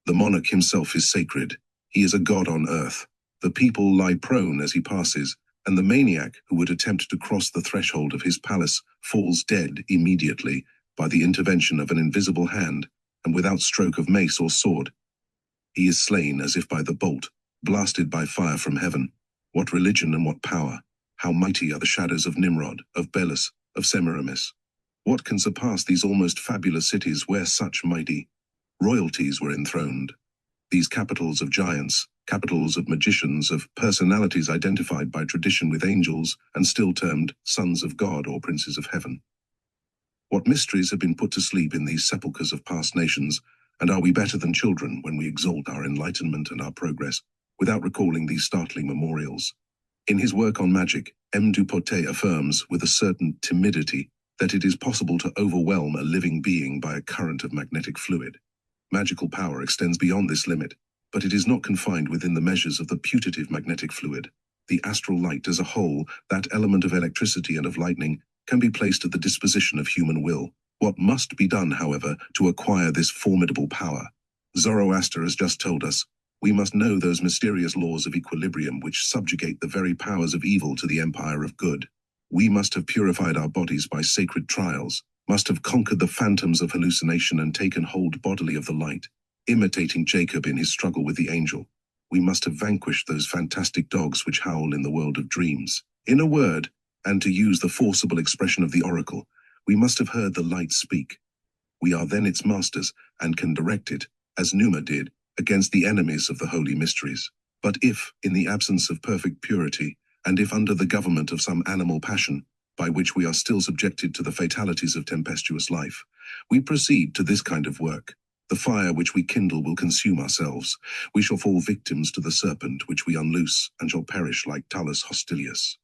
The monarch himself is sacred. He is a god on earth. The people lie prone as he passes, and the maniac who would attempt to cross the threshold of his palace falls dead immediately by the intervention of an invisible hand, and without stroke of mace or sword. He is slain as if by the bolt, blasted by fire from heaven. What religion and what power! How mighty are the shadows of Nimrod, of Belus, of Semiramis! What can surpass these almost fabulous cities where such mighty royalties were enthroned? These capitals of giants, capitals of magicians, of personalities identified by tradition with angels and still termed sons of God or princes of heaven. What mysteries have been put to sleep in these sepulchres of past nations, and are we better than children when we exalt our enlightenment and our progress, without recalling these startling memorials? In his work on magic, M. Dupotet affirms with a certain timidity that it is possible to overwhelm a living being by a current of magnetic fluid. Magical power extends beyond this limit, but it is not confined within the measures of the putative magnetic fluid. The astral light as a whole, that element of electricity and of lightning, can be placed at the disposition of human will. What must be done, however, to acquire this formidable power? Zoroaster has just told us, we must know those mysterious laws of equilibrium which subjugate the very powers of evil to the empire of good. We must have purified our bodies by sacred trials, must have conquered the phantoms of hallucination and taken hold bodily of the light, imitating Jacob in his struggle with the angel. We must have vanquished those fantastic dogs which howl in the world of dreams. In a word, and to use the forcible expression of the oracle, we must have heard the light speak. We are then its masters, and can direct it, as Numa did, against the enemies of the holy mysteries. But if, in the absence of perfect purity, and if under the government of some animal passion, by which we are still subjected to the fatalities of tempestuous life, we proceed to this kind of work, the fire which we kindle will consume ourselves. We shall fall victims to the serpent which we unloose, and shall perish like Tullus Hostilius.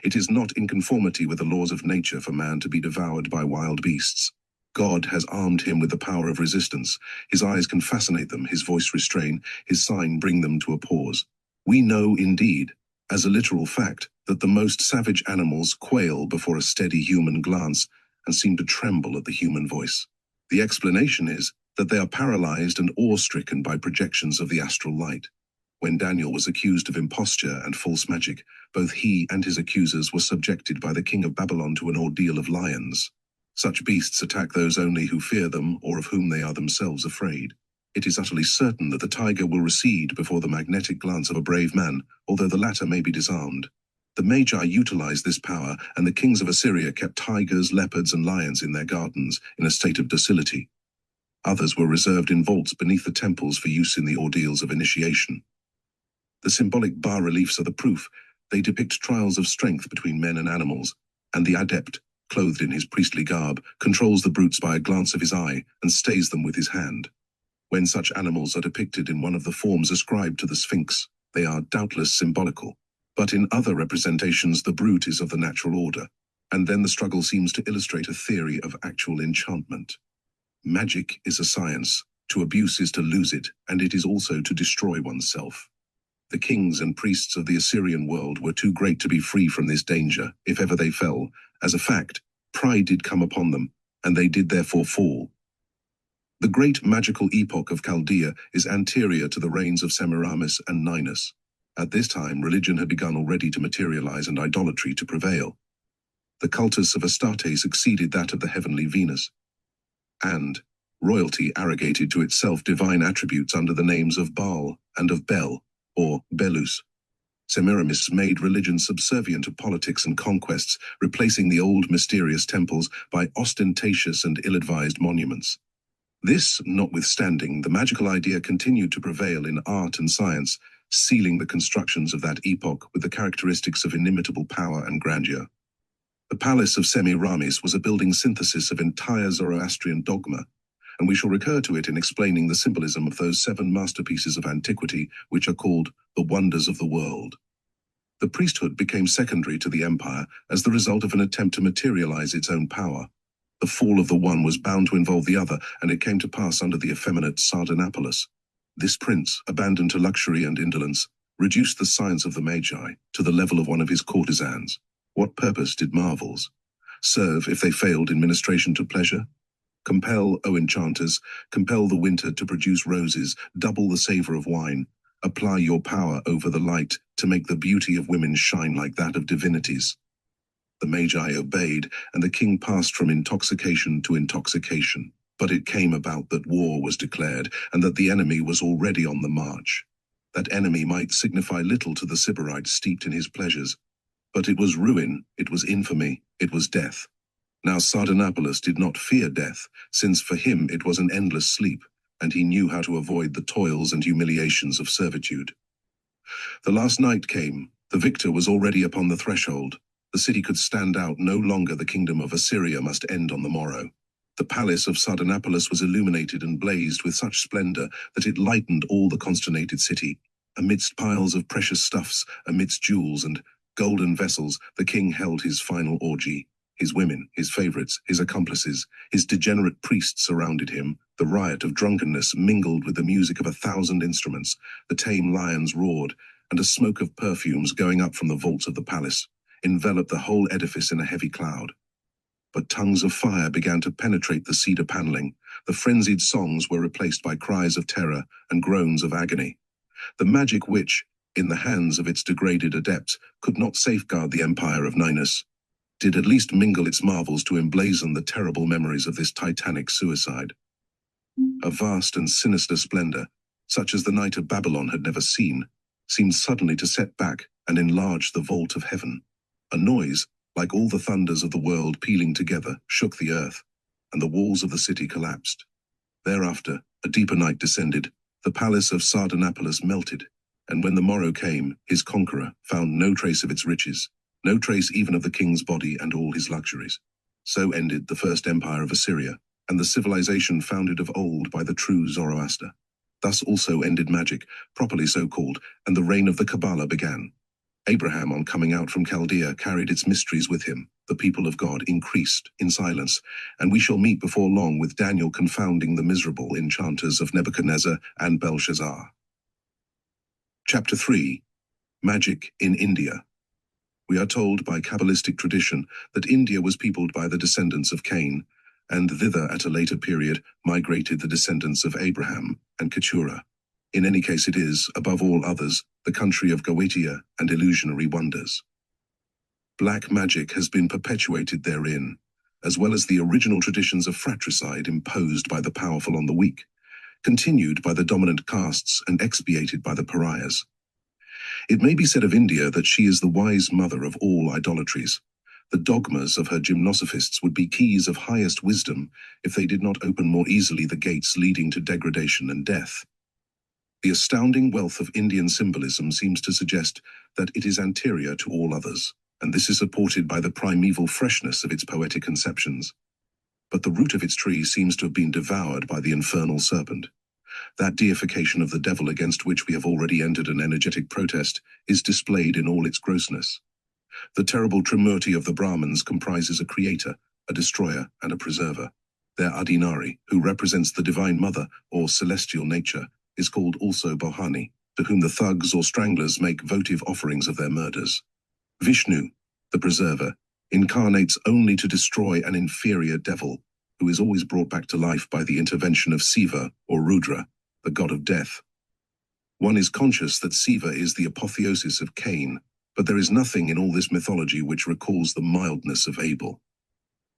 It is not in conformity with the laws of nature for man to be devoured by wild beasts. God has armed him with the power of resistance. His eyes can fascinate them, his voice restrain, his sign bring them to a pause. We know, indeed, as a literal fact, that the most savage animals quail before a steady human glance and seem to tremble at the human voice. The explanation is that they are paralyzed and awe-stricken by projections of the astral light. When Daniel was accused of imposture and false magic, both he and his accusers were subjected by the king of Babylon to an ordeal of lions. Such beasts attack those only who fear them or of whom they are themselves afraid. It is utterly certain that the tiger will recede before the magnetic glance of a brave man, although the latter may be disarmed. The Magi utilized this power, and the kings of Assyria kept tigers, leopards, and lions in their gardens in a state of docility. Others were reserved in vaults beneath the temples for use in the ordeals of initiation. The symbolic bas-reliefs are the proof. They depict trials of strength between men and animals, and the adept, clothed in his priestly garb, controls the brutes by a glance of his eye and stays them with his hand. When such animals are depicted in one of the forms ascribed to the Sphinx, they are doubtless symbolical. But in other representations, the brute is of the natural order, and then the struggle seems to illustrate a theory of actual enchantment. Magic is a science. To abuse is to lose it, and it is also to destroy oneself. The kings and priests of the Assyrian world were too great to be free from this danger, if ever they fell. As a fact, pride did come upon them, and they did therefore fall. The great magical epoch of Chaldea is anterior to the reigns of Semiramis and Ninus. At this time, religion had begun already to materialize and idolatry to prevail. The cultus of Astarte succeeded that of the heavenly Venus, and royalty arrogated to itself divine attributes under the names of Baal and of Bel, or Belus. Semiramis made religion subservient to politics and conquests, replacing the old mysterious temples by ostentatious and ill-advised monuments. This notwithstanding, the magical idea continued to prevail in art and science, sealing the constructions of that epoch with the characteristics of inimitable power and grandeur. The palace of Semiramis was a building synthesis of entire Zoroastrian dogma, and we shall recur to it in explaining the symbolism of those 7 masterpieces of antiquity which are called the wonders of the world. The priesthood became secondary to the empire as the result of an attempt to materialize its own power. The fall of the one was bound to involve the other, and it came to pass under the effeminate Sardanapalus. This prince, abandoned to luxury and indolence, reduced the science of the Magi to the level of one of his courtesans. What purpose did marvels? Serve if they failed in ministration to pleasure? Compel, O enchanters, compel the winter to produce roses, double the savor of wine. Apply your power over the light to make the beauty of women shine like that of divinities. The Magi obeyed, and the king passed from intoxication to intoxication. But it came about that war was declared, and that the enemy was already on the march. That enemy might signify little to the Sybarite steeped in his pleasures, but it was ruin, it was infamy, it was death. Now Sardanapalus did not fear death, since for him it was an endless sleep, and he knew how to avoid the toils and humiliations of servitude. The last night came, the victor was already upon the threshold. The city could stand out no longer, the kingdom of Assyria must end on the morrow. The palace of Sardanapalus was illuminated and blazed with such splendor that it lightened all the consternated city. Amidst piles of precious stuffs, amidst jewels and golden vessels, the king held his final orgy. His women, his favorites, his accomplices, his degenerate priests surrounded him. The riot of drunkenness mingled with the music of 1,000 instruments. The tame lions roared, and a smoke of perfumes going up from the vaults of the palace enveloped the whole edifice in a heavy cloud. But tongues of fire began to penetrate the cedar paneling. The frenzied songs were replaced by cries of terror and groans of agony. The magic which, in the hands of its degraded adepts, could not safeguard the empire of Ninus, did at least mingle its marvels to emblazon the terrible memories of this titanic suicide. A vast and sinister splendor, such as the night of Babylon had never seen, seemed suddenly to set back and enlarge the vault of heaven. A noise, like all the thunders of the world pealing together, shook the earth, and the walls of the city collapsed. Thereafter, a deeper night descended. The palace of Sardanapalus melted, and when the morrow came, his conqueror found no trace of its riches, no trace even of the king's body and all his luxuries. So ended the first empire of Assyria, and the civilization founded of old by the true Zoroaster. Thus also ended magic, properly so called, and the reign of the Kabalah began. Abraham, on coming out from Chaldea, carried its mysteries with him. The people of God increased in silence, and we shall meet before long with Daniel confounding the miserable enchanters of Nebuchadnezzar and Belshazzar. Chapter 3. Magic in India. We are told by Kabalistic tradition that India was peopled by the descendants of Cain, and thither at a later period migrated the descendants of Abraham and Keturah. In any case, it is, above all others, the country of Goetia and illusionary wonders. Black magic has been perpetuated therein, as well as the original traditions of fratricide imposed by the powerful on the weak, continued by the dominant castes and expiated by the pariahs. It may be said of India that she is the wise mother of all idolatries. The dogmas of her gymnosophists would be keys of highest wisdom if they did not open more easily the gates leading to degradation and death. The astounding wealth of Indian symbolism seems to suggest that it is anterior to all others, and this is supported by the primeval freshness of its poetic conceptions. But the root of its tree seems to have been devoured by the infernal serpent. That deification of the devil against which we have already entered an energetic protest is displayed in all its grossness. The terrible Trimurti of the Brahmins comprises a creator, a destroyer, and a preserver. Their Adinari, who represents the divine mother or celestial nature, is called also Bohani, to whom the thugs or stranglers make votive offerings of their murders. Vishnu, the preserver, incarnates only to destroy an inferior devil, who is always brought back to life by the intervention of Siva or Rudra, the god of death. One is conscious that Siva is the apotheosis of Cain, but there is nothing in all this mythology which recalls the mildness of Abel.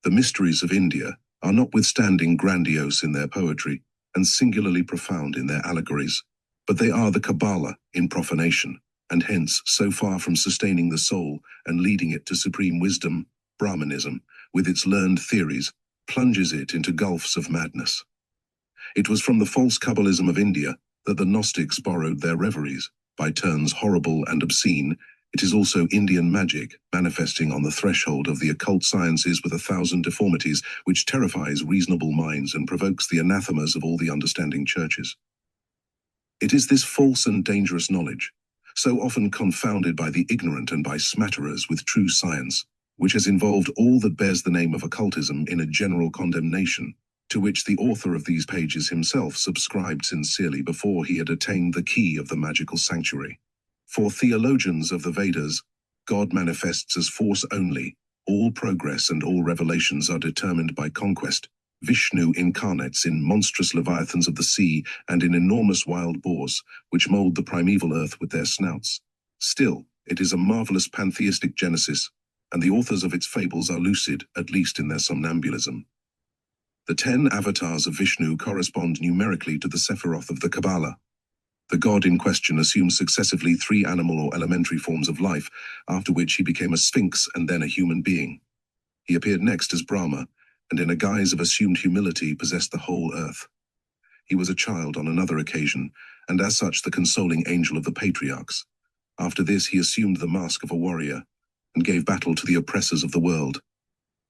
The mysteries of India are notwithstanding grandiose in their poetry and singularly profound in their allegories, but they are the Kabalah in profanation, and hence, so far from sustaining the soul and leading it to supreme wisdom, Brahmanism, with its learned theories, plunges it into gulfs of madness. It was from the false Kabbalism of India that the Gnostics borrowed their reveries, by turns horrible and obscene. It is also Indian magic, manifesting on the threshold of the occult sciences with 1,000 deformities, which terrifies reasonable minds and provokes the anathemas of all the understanding churches. It is this false and dangerous knowledge, so often confounded by the ignorant and by smatterers with true science, which has involved all that bears the name of occultism in a general condemnation, to which the author of these pages himself subscribed sincerely before he had attained the key of the magical sanctuary. For theologians of the Vedas, God manifests as force only, All progress and all revelations are determined by conquest. Vishnu incarnates in monstrous leviathans of the sea and in enormous wild boars, which mold the primeval earth with their snouts. Still, it is a marvelous pantheistic genesis, and the authors of its fables are lucid, at least in their somnambulism. The 10 avatars of Vishnu correspond numerically to the Sephiroth of the Kabalah. The god in question assumes successively 3 animal or elementary forms of life, after which he became a sphinx and then a human being. He appeared next as Brahma, and in a guise of assumed humility possessed the whole earth. He was a child on another occasion, and as such the consoling angel of the patriarchs. After this he assumed the mask of a warrior, and gave battle to the oppressors of the world.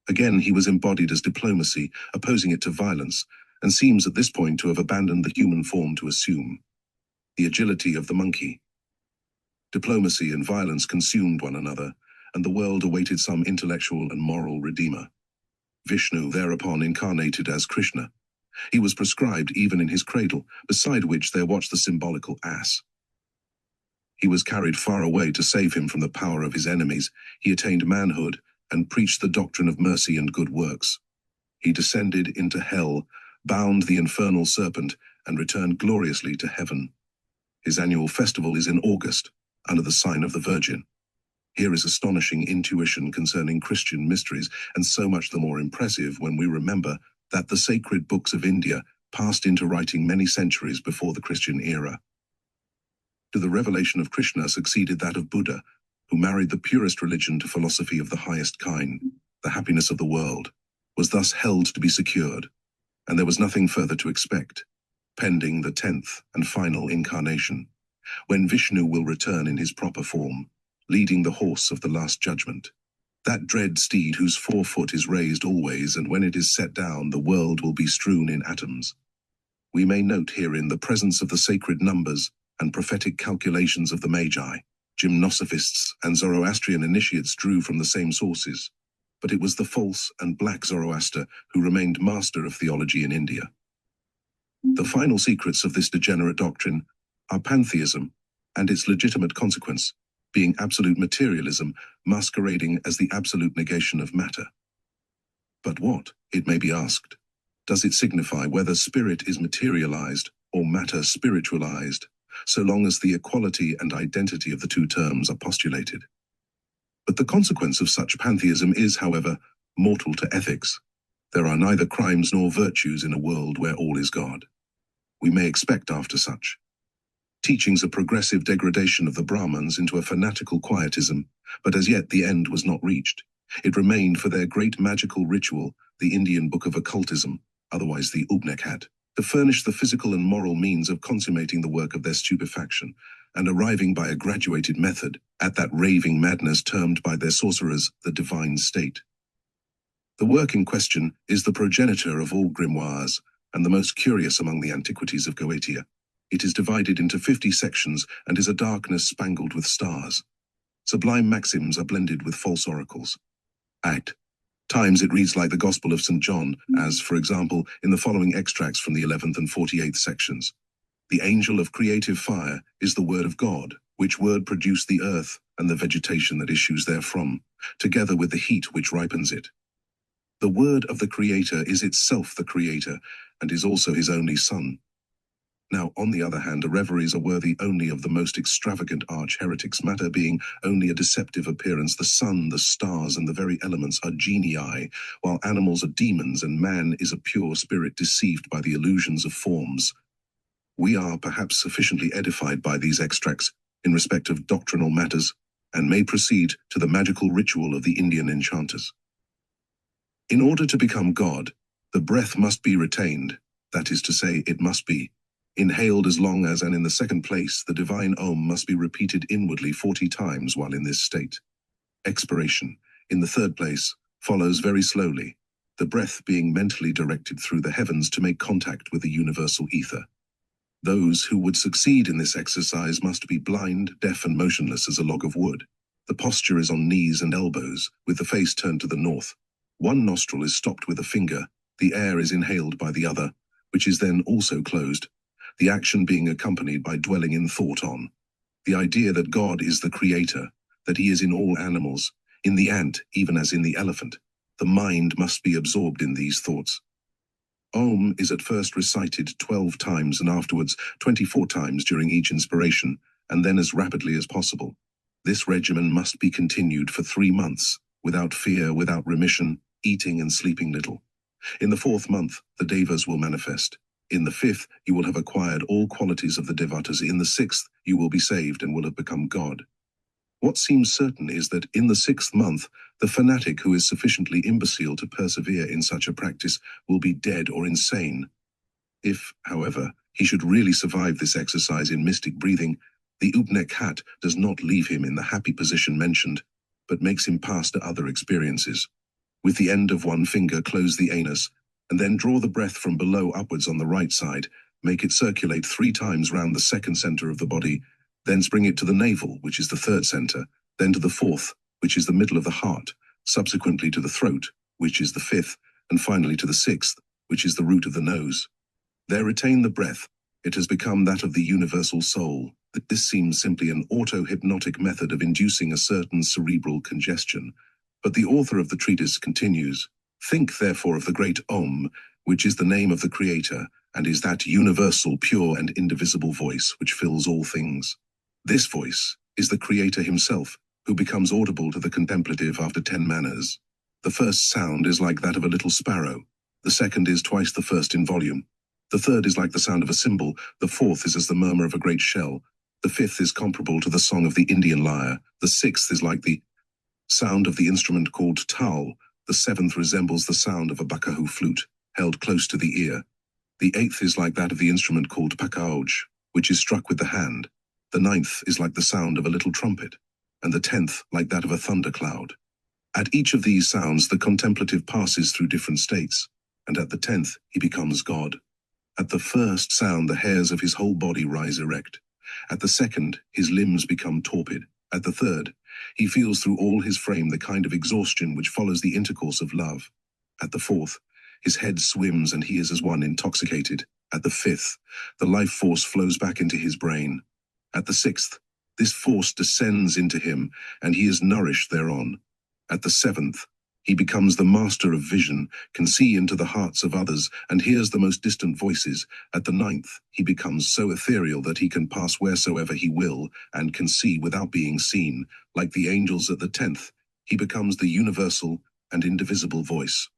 Again he was embodied as diplomacy, opposing it to violence, and seems at this point to have abandoned the human form to assume the agility of the monkey. Diplomacy and violence consumed one another, and the world awaited some intellectual and moral redeemer. Vishnu thereupon incarnated as Krishna. He was prescribed even in his cradle, beside which there watched the symbolical ass. He was carried far away to save him from the power of his enemies. He attained manhood and preached the doctrine of mercy and good works. He descended into hell, bound the infernal serpent, and returned gloriously to heaven. His annual festival is in August, under the sign of the Virgin. Here is astonishing intuition concerning Christian mysteries, and so much the more impressive when we remember that the sacred books of India passed into writing many centuries before the Christian era. To the revelation of Krishna succeeded that of Buddha, who married the purest religion to philosophy of the highest kind. The happiness of the world was thus held to be secured, and there was nothing further to expect, pending the 10th and final incarnation, when Vishnu will return in his proper form, leading the horse of the last judgment. That dread steed whose forefoot is raised always, and when it is set down, the world will be strewn in atoms. We may note herein the presence of the sacred numbers and prophetic calculations of the Magi. Gymnosophists and Zoroastrian initiates drew from the same sources, but it was the false and black Zoroaster who remained master of theology in India. The final secrets of this degenerate doctrine are pantheism and its legitimate consequence, being absolute materialism masquerading as the absolute negation of matter. But what, it may be asked, does it signify whether spirit is materialized or matter spiritualized, so long as the equality and identity of the two terms are postulated? But the consequence of such pantheism is, however, mortal to ethics. There are neither crimes nor virtues in a world where all is God. We may expect after such teachings a progressive degradation of the Brahmins into a fanatical quietism, but as yet the end was not reached. It remained for their great magical ritual, the Indian Book of Occultism, otherwise the Ubnekat, to furnish the physical and moral means of consummating the work of their stupefaction, and arriving by a graduated method at that raving madness termed by their sorcerers the divine state. The work in question is the progenitor of all grimoires, and the most curious among the antiquities of Goetia. It is divided into 50 sections and is a darkness spangled with stars. Sublime maxims are blended with false oracles. At times it reads like the Gospel of St. John, as, for example, in the following extracts from the 11th and 48th sections. The angel of creative fire is the word of God, which word produced the earth and the vegetation that issues therefrom, together with the heat which ripens it. The word of the Creator is itself the Creator, and is also his only Son. Now, on the other hand, the reveries are worthy only of the most extravagant arch-heretics, matter being only a deceptive appearance. The sun, the stars, and the very elements are genii, while animals are demons, and man is a pure spirit deceived by the illusions of forms. We are perhaps sufficiently edified by these extracts in respect of doctrinal matters, and may proceed to the magical ritual of the Indian enchanters. In order to become God, the breath must be retained, that is to say, it must be inhaled as long as, and in the second place, the divine Om must be repeated inwardly 40 times while in this state. Expiration, in the third place, follows very slowly, the breath being mentally directed through the heavens to make contact with the universal ether. Those who would succeed in this exercise must be blind, deaf, and motionless as a log of wood. The posture is on knees and elbows, with the face turned to the north. One nostril is stopped with a finger, the air is inhaled by the other, which is then also closed, the action being accompanied by dwelling in thought on the idea that God is the creator, that he is in all animals, In the ant, even as in the elephant, the mind must be absorbed in these thoughts. Om is at first recited 12 times and afterwards 24 times during each inspiration, and then as rapidly as possible. This regimen must be continued for 3 months, without fear, without remission, eating and sleeping little. In the 4th month, the devas will manifest. In the 5th, you will have acquired all qualities of the devatas. In the 6th, you will be saved and will have become God. What seems certain is that in the 6th month, the fanatic who is sufficiently imbecile to persevere in such a practice will be dead or insane. If, however, he should really survive this exercise in mystic breathing, the Upnek hat does not leave him in the happy position mentioned, but makes him pass to other experiences. With the end of one finger, close the anus, and then draw the breath from below upwards on the right side, make it circulate 3 times round the 2nd center of the body, then bring it to the navel, which is the 3rd center, then to the 4th, which is the middle of the heart, subsequently to the throat, which is the 5th, and finally to the 6th, which is the root of the nose. There retain the breath. It has become that of the universal soul. This seems simply an auto-hypnotic method of inducing a certain cerebral congestion. But the author of the treatise continues, "Think therefore of the great Om, which is the name of the Creator, and is that universal, pure and indivisible voice which fills all things. This voice is the Creator himself, who becomes audible to the contemplative after 10 manners. The first sound is like that of a little sparrow. The second is twice the first in volume. The third is like the sound of a cymbal. The 4th is as the murmur of a great shell. The 5th is comparable to the song of the Indian lyre. The 6th is like the sound of the instrument called tal. The 7th resembles the sound of a bakahu flute, held close to the ear. The 8th is like that of the instrument called pakauj, which is struck with the hand. The 9th is like the sound of a little trumpet, and the 10th like that of a thundercloud. At each of these sounds, the contemplative passes through different states, and at the 10th, he becomes God. At the first sound, the hairs of his whole body rise erect. At the second, his limbs become torpid. At the third, he feels through all his frame the kind of exhaustion which follows the intercourse of love. At the 4th, his head swims and he is as one intoxicated. At the 5th, the life force flows back into his brain. At the 6th, this force descends into him and he is nourished thereon. At the 7th, he becomes the master of vision, can see into the hearts of others, and hears the most distant voices. At the 9th, he becomes so ethereal that he can pass wheresoever he will, and can see without being seen. Like the angels at the 10th, he becomes the universal and indivisible voice.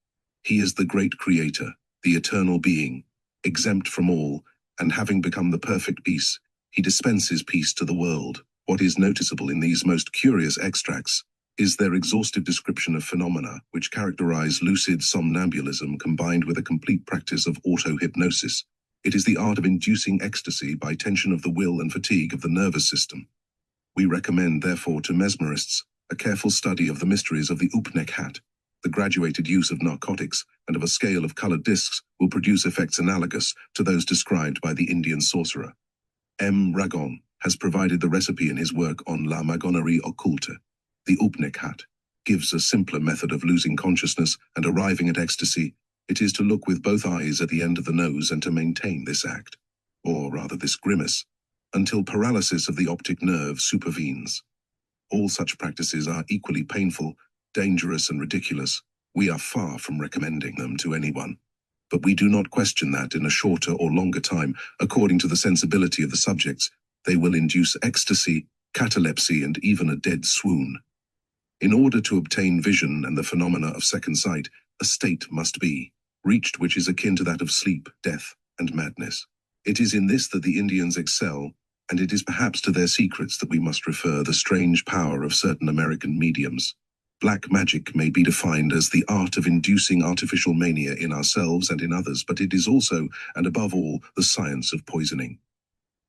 He is the great Creator, the eternal being, exempt from all, and having become the perfect peace, he dispenses peace to the world. What is noticeable in these most curious extracts is their exhaustive description of phenomena which characterize lucid somnambulism combined with a complete practice of auto-hypnosis. It is the art of inducing ecstasy by tension of the will and fatigue of the nervous system. We recommend, therefore, to mesmerists a careful study of the mysteries of the Upnek hat. The graduated use of narcotics and of a scale of colored discs will produce effects analogous to those described by the Indian sorcerer. M. Ragon has provided the recipe in his work on La Magonerie Occulte. The Upnek hat gives a simpler method of losing consciousness and arriving at ecstasy. It is to look with both eyes at the end of the nose and to maintain this act, or rather this grimace, until paralysis of the optic nerve supervenes. All such practices are equally painful, dangerous and ridiculous. We are far from recommending them to anyone. But we do not question that in a shorter or longer time, according to the sensibility of the subjects, they will induce ecstasy, catalepsy, and even a dead swoon. In order to obtain vision and the phenomena of second sight, a state must be reached which is akin to that of sleep, death, and madness. It is in this that the Indians excel, and it is perhaps to their secrets that we must refer the strange power of certain American mediums. Black magic may be defined as the art of inducing artificial mania in ourselves and in others, but it is also, and above all, the science of poisoning.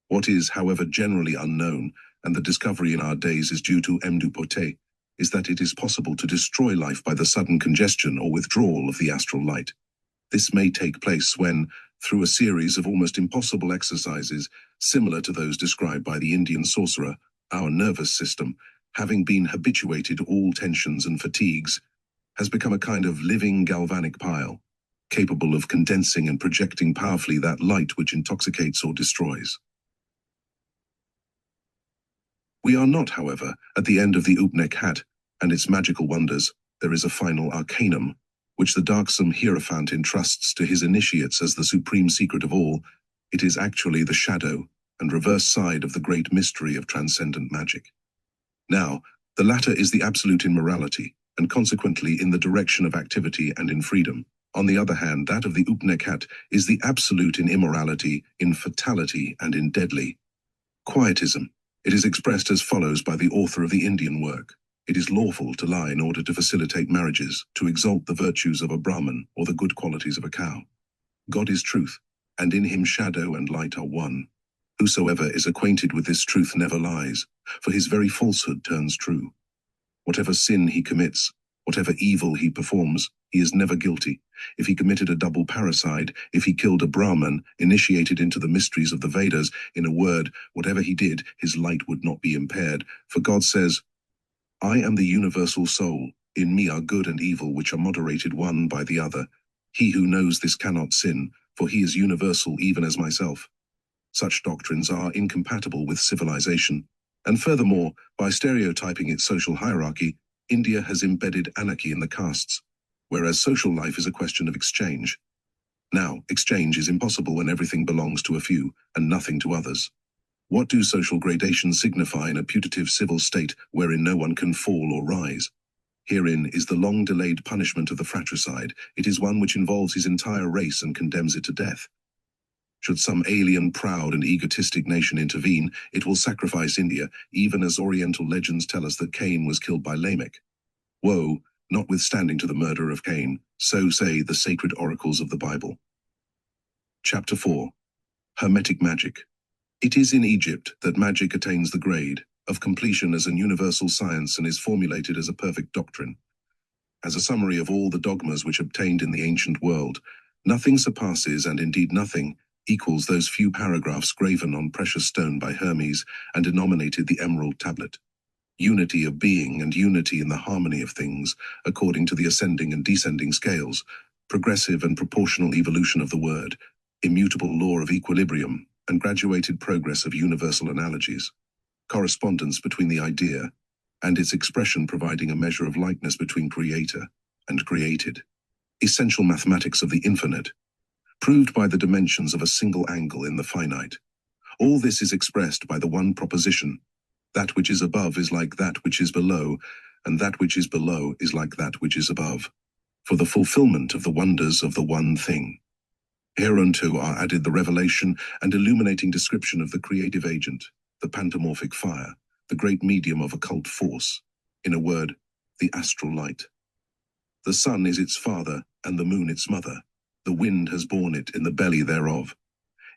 What is, however, generally unknown, and the discovery in our days is due to M. Dupotet, is that it is possible to destroy life by the sudden congestion or withdrawal of the astral light. This may take place when, through a series of almost impossible exercises, similar to those described by the Indian sorcerer, our nervous system, having been habituated to all tensions and fatigues, has become a kind of living galvanic pile, capable of condensing and projecting powerfully that light which intoxicates or destroys. We are not, however, at the end of the Upnek hat, and its magical wonders, there is a final arcanum, which the darksome Hierophant entrusts to his initiates as the supreme secret of all. It is actually the shadow and reverse side of the great mystery of transcendent magic. Now, the latter is the absolute in morality, and consequently in the direction of activity and in freedom. On the other hand, that of the Upnekat is the absolute in immorality, in fatality, and in deadly. Quietism. It is expressed as follows by the author of the Indian work. It is lawful to lie in order to facilitate marriages, to exalt the virtues of a Brahmin or the good qualities of a cow. God is truth, and in him shadow and light are one. Whosoever is acquainted with this truth never lies, for his very falsehood turns true. Whatever sin he commits, whatever evil he performs, he is never guilty. If he committed a double parricide, if he killed a Brahmin, initiated into the mysteries of the Vedas, in a word, whatever he did, his light would not be impaired. For God says, I am the universal soul. In me are good and evil, which are moderated one by the other. He who knows this cannot sin, for he is universal even as myself. Such doctrines are incompatible with civilization, and furthermore, by stereotyping its social hierarchy, India has embedded anarchy in the castes, whereas social life is a question of exchange. Now, exchange is impossible when everything belongs to a few and nothing to others. What do social gradations signify in a putative civil state wherein no one can fall or rise? Herein is the long-delayed punishment of the fratricide. It is one which involves his entire race and condemns it to death. Should some alien, proud, and egotistic nation intervene, it will sacrifice India, even as Oriental legends tell us that Cain was killed by Lamech. Woe, notwithstanding to the murder of Cain, so say the sacred oracles of the Bible. Chapter 4. Hermetic Magic. It is in Egypt that magic attains the grade of completion as an universal science and is formulated as a perfect doctrine. As a summary of all the dogmas which obtained in the ancient world, nothing surpasses, and indeed nothing equals those few paragraphs graven on precious stone by Hermes and denominated the Emerald Tablet. Unity of being and unity in the harmony of things, according to the ascending and descending scales, progressive and proportional evolution of the word, immutable law of equilibrium, and graduated progress of universal analogies, correspondence between the idea and its expression providing a measure of likeness between creator and created, essential mathematics of the infinite, proved by the dimensions of a single angle in the finite. All this is expressed by the one proposition: that which is above is like that which is below, and that which is below is like that which is above, for the fulfillment of the wonders of the one thing. Hereunto are added the revelation and illuminating description of the creative agent, the pantomorphic fire, the great medium of occult force, in a word, the astral light. The sun is its father, and the moon its mother. The wind has borne it in the belly thereof.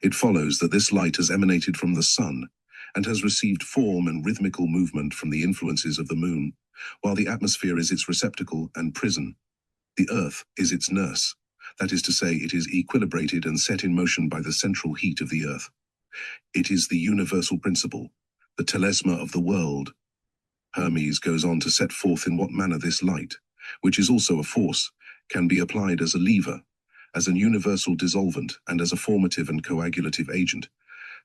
It follows that this light has emanated from the sun, and has received form and rhythmical movement from the influences of the moon, while the atmosphere is its receptacle and prison. The earth is its nurse. That is to say, it is equilibrated and set in motion by the central heat of the earth. It is the universal principle, the telesma of the world. Hermes goes on to set forth in what manner this light, which is also a force, can be applied as a lever, as an universal dissolvent, and as a formative and coagulative agent,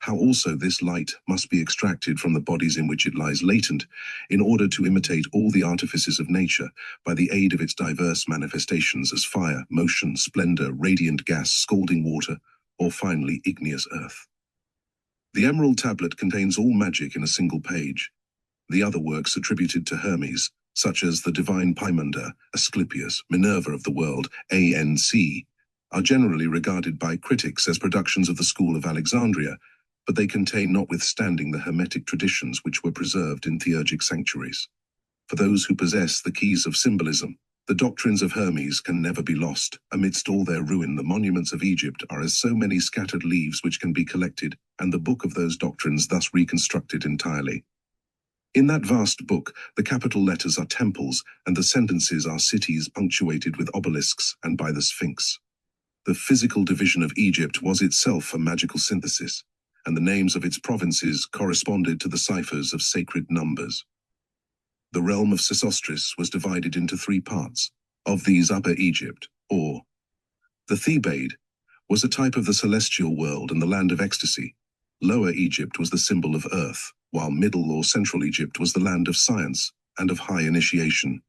how also this light must be extracted from the bodies in which it lies latent, in order to imitate all the artifices of nature by the aid of its diverse manifestations as fire, motion, splendor, radiant gas, scalding water, or finally igneous earth. The Emerald Tablet contains all magic in a single page. The other works attributed to Hermes, such as the divine Pymunda, Asclepius, Minerva of the world, ANC, are generally regarded by critics as productions of the school of Alexandria, but they contain notwithstanding the Hermetic traditions which were preserved in theurgic sanctuaries. For those who possess the keys of symbolism, the doctrines of Hermes can never be lost. Amidst all their ruin, the monuments of Egypt are as so many scattered leaves which can be collected, and the book of those doctrines thus reconstructed entirely. In that vast book, the capital letters are temples, and the sentences are cities punctuated with obelisks and by the Sphinx. The physical division of Egypt was itself a magical synthesis, and the names of its provinces corresponded to the ciphers of sacred numbers. The realm of Sesostris was divided into 3 parts. Of these, Upper Egypt, or the Thebaid, was a type of the celestial world and the land of ecstasy. Lower Egypt was the symbol of earth, while Middle or Central Egypt was the land of science, and of high initiation.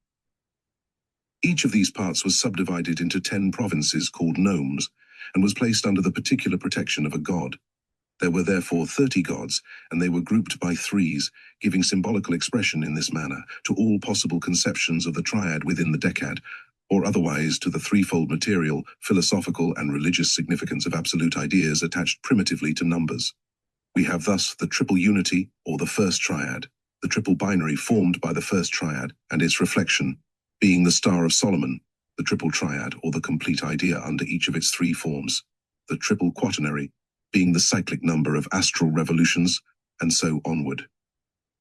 Each of these parts was subdivided into 10 provinces called nomes, and was placed under the particular protection of a god. There were therefore 30 gods, and they were grouped by threes, giving symbolical expression in this manner to all possible conceptions of the triad within the decad, or otherwise to the threefold material, philosophical, and religious significance of absolute ideas attached primitively to numbers. We have thus the triple unity, or the first triad, the triple binary formed by the first triad, and its reflection, being the Star of Solomon, the triple triad, or the complete idea under each of its three forms, the triple quaternary, being the cyclic number of astral revolutions, and so onward.